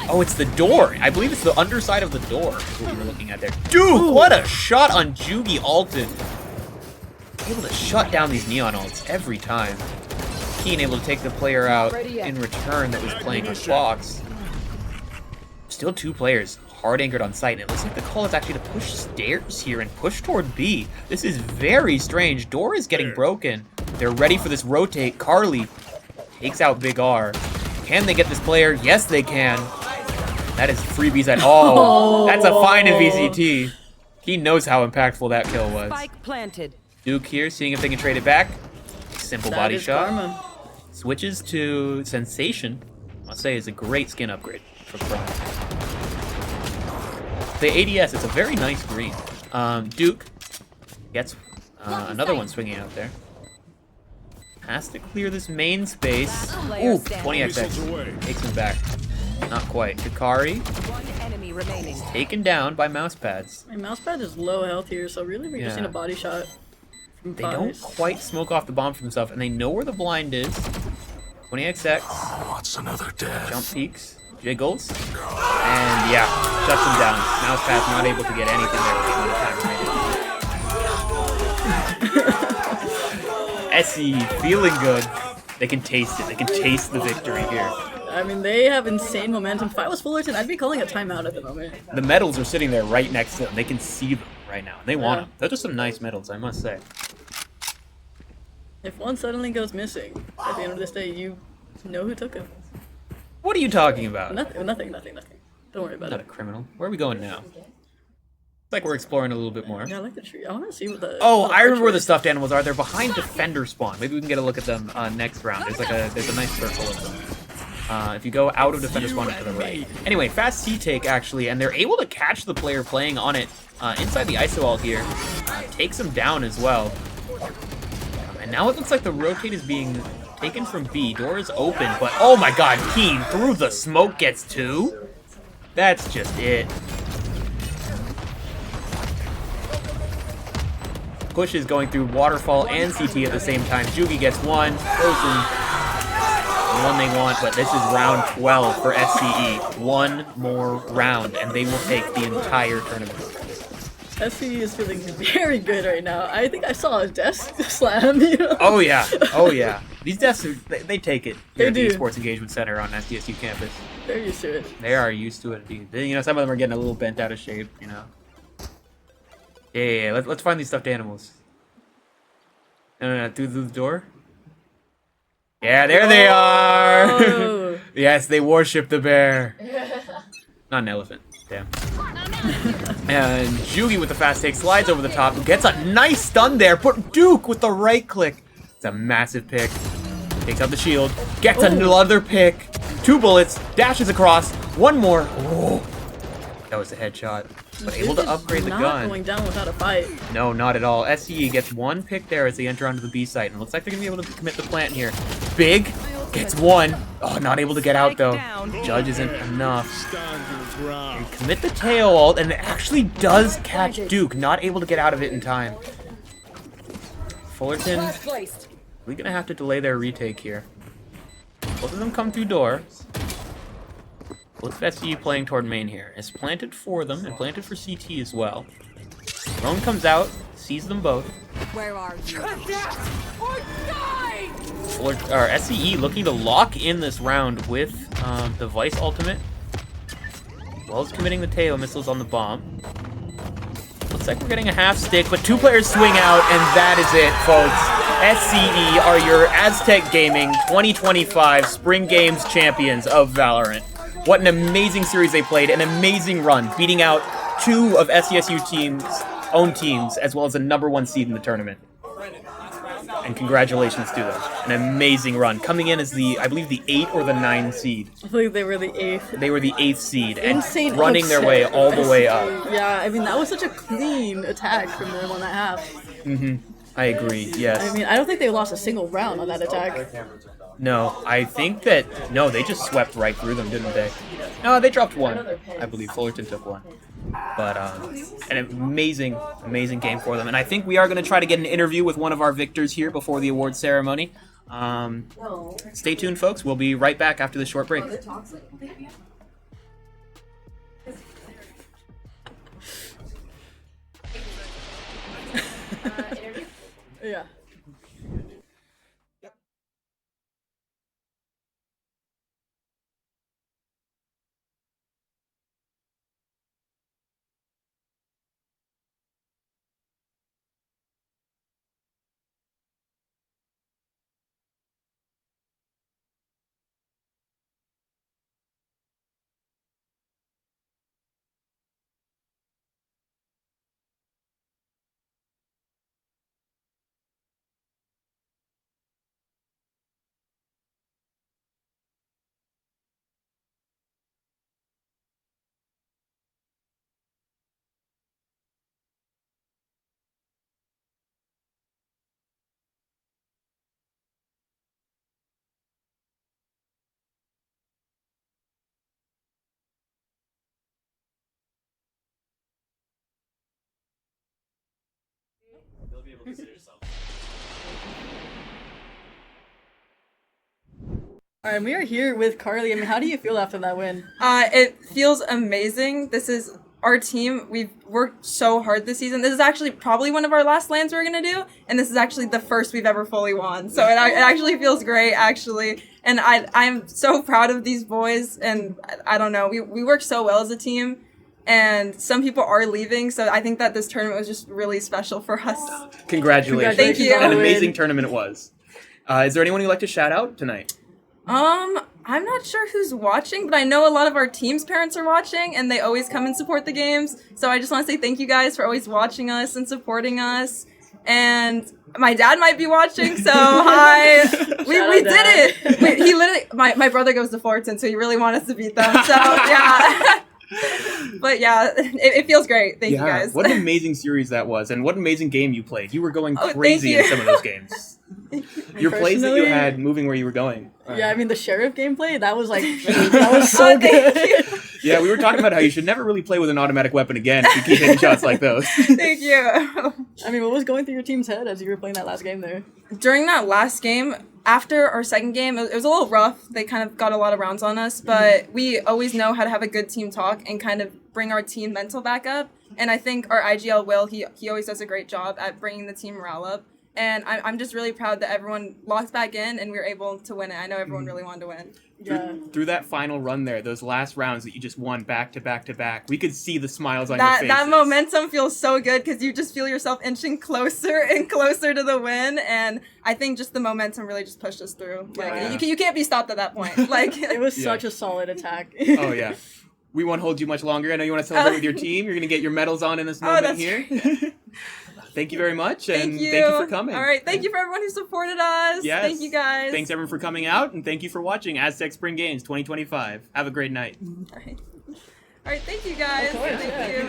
Oh, it's the door. I believe it's the underside of the door is what we were looking at there. Dude, what a shot on Jugi ulted. Able to shut down these neon ults every time. Keen able to take the player out in return that was playing with Fox. Still 2 players hard anchored on site, and it looks like the call is actually to push stairs here and push toward B. This is very strange. Door is getting broken. They're ready for this rotate. Carly takes out Big R. Can they get this player? Yes, they can. That is freebies at all. That's a fine in VCT. He knows how impactful that kill was. Spike planted. Duke here, seeing if they can trade it back. Simple body shot. Karma. Switches to Sensation. I'll say is a great skin upgrade for Prime. The ADS is a very nice green. Duke gets another one swinging out there. Has to clear this main space. Ooh, 20XX. Takes him back. Not quite. Hikari is taken down by Mousepads. My mousepad is low health here, so really we're just in a body shot. They don't quite smoke off the bomb for themselves, and they know where the blind is. 20XX. What's another death? Jump peaks. Jiggles. And yeah, shuts them down. Mousepad's not able to get anything there with the amount of time remaining. SE feeling good. They can taste it. They can taste the victory here. I mean, they have insane momentum. If I was Fullerton, I'd be calling a timeout at the moment. The medals are sitting there right next to them. They can see them right now. They want them. Those are some nice medals, I must say. If one suddenly goes missing, at the end of this day, you know who took him. What are you talking about? Nothing. Don't worry about Not it. a criminal. Where are we going now? It's like we're exploring a little bit more. Yeah, I like the tree. I want to see what the... Oh, I remember where the stuffed animals are. They're behind Defender spawn. Maybe we can get a look at them next round. There's a nice circle of them. If you go out of Defender spawn to the right. Anyway, fast C-take actually, and they're able to catch the player playing on it inside the ISO ult here. Takes him down as well. And now it looks like the rotate is being taken from B. Door is open, but oh my god, Keen through the smoke gets 2? That's just it. Push is going through Waterfall and CT at the same time. Jugi gets 1. Frozen. The one they want, but this is round 12 for SCE. 1 more round, and they will take the entire tournament. SCE is feeling very good right now. I think I saw a desk slam, you know? Oh yeah, oh yeah. These desks, they take it here They at the do. Esports Engagement Center on SDSU campus. They're used to it. They are used to it, indeed. You know, some of them are getting a little bent out of shape, you know. Yeah. Let's find these stuffed animals. No, through the door? Yeah, there they are! Yes, they worship the bear. Not an elephant. Damn. And Jugi with the fast take slides over the top. Gets a nice stun there. Put Duke with the right click. It's a massive pick. Takes out the shield. Gets another pick. 2 bullets. Dashes across. 1 more. Oh, that was a headshot. But able to upgrade the not gun. going down without a fight. No, not at all. SCE gets 1 pick there as they enter onto the B site. And it looks like they're going to be able to commit the plant here. Big gets 1. Oh, not able to get out though. Judge isn't enough. They commit the tail ult, and it actually does catch Duke. Not able to get out of it in time. Fullerton, we're going to have to delay their retake here. Both of them come through door. Both of SCE playing toward main here. It's planted for them and planted for CT as well. Lone comes out, sees them both. Where are you? SCE looking to lock in this round with the Vice ultimate. As well as committing the Teo missiles on the bomb. Looks like we're getting a half stick, but 2 players swing out, and that is it, folks. SCE are your Aztec Gaming 2025 Spring Games champions of Valorant. What an amazing series they played, an amazing run, beating out 2 of SCSU teams' own teams, as well as the #1 seed in the tournament. And congratulations to them. An amazing run. Coming in as I believe the 8 or the 9 seed. I believe they were the 8th. They were the 8th seed, and Insane running their way upset. all the way up. Yeah, I mean, that was such a clean attack from them on that half. I agree, yes. I mean, I don't think they lost a single round on that attack. No, I think that no, they just swept right through them, didn't they? No, they dropped one. I believe Fullerton took one. But an amazing game for them. And I think we are going to try to get an interview with one of our victors here before the award ceremony. Stay tuned, folks. We'll be right back after this short break. Yeah. You'll be able to see yourself. All right, we are here with Carly. I mean, how do you feel after that win? It feels amazing. This is our team. We've worked so hard this season. This is actually probably one of our last lands we're gonna do, and this is actually the first we've ever fully won. So it actually feels great, actually. And I'm so proud of these boys. And I don't know, we work so well as a team. And some people are leaving, so I think that this tournament was just really special for us. Congratulations. Thank you. An amazing tournament it was. Is there anyone you'd like to shout out tonight? I'm not sure who's watching, but I know a lot of our team's parents are watching, and they always come and support the games. So I just want to say thank you guys for always watching us and supporting us. And my dad might be watching, so hi. we did it. He literally, my brother goes to Fullerton, so he really wanted us to beat them. So yeah. But yeah, it feels great. Thank you guys. What an amazing series that was, and what an amazing game you played. You were going crazy in some of those games. Your plays that you had moving where you were going. Yeah, I mean, the Sheriff gameplay, that was like, that was so good. Yeah, we were talking about how you should never really play with an automatic weapon again if you keep hitting shots like those. Thank you. I mean, what was going through your team's head as you were playing that last game there? During that last game, after our second game, it was a little rough. They kind of got a lot of rounds on us, but we always know how to have a good team talk and kind of bring our team mental back up. And I think our IGL Will, he always does a great job at bringing the team morale up. And I'm just really proud that everyone locked back in and we were able to win it. I know everyone really wanted to win. Yeah. Through that final run there, those last rounds that you just won back to back to back, we could see the smiles on your faces. That momentum feels so good because you just feel yourself inching closer and closer to the win. And I think just the momentum really just pushed us through. Like, you can't be stopped at that point. Like it was such a solid attack. Oh, yeah. We won't hold you much longer. I know you want to celebrate with your team. You're going to get your medals on in this moment here. Thank you very much, and thank you for coming. All right, thank you for everyone who supported us. Yes. Thank you guys. Thanks everyone for coming out, and thank you for watching Aztec Spring Games 2025. Have a great night. All right, thank you guys. Thank you.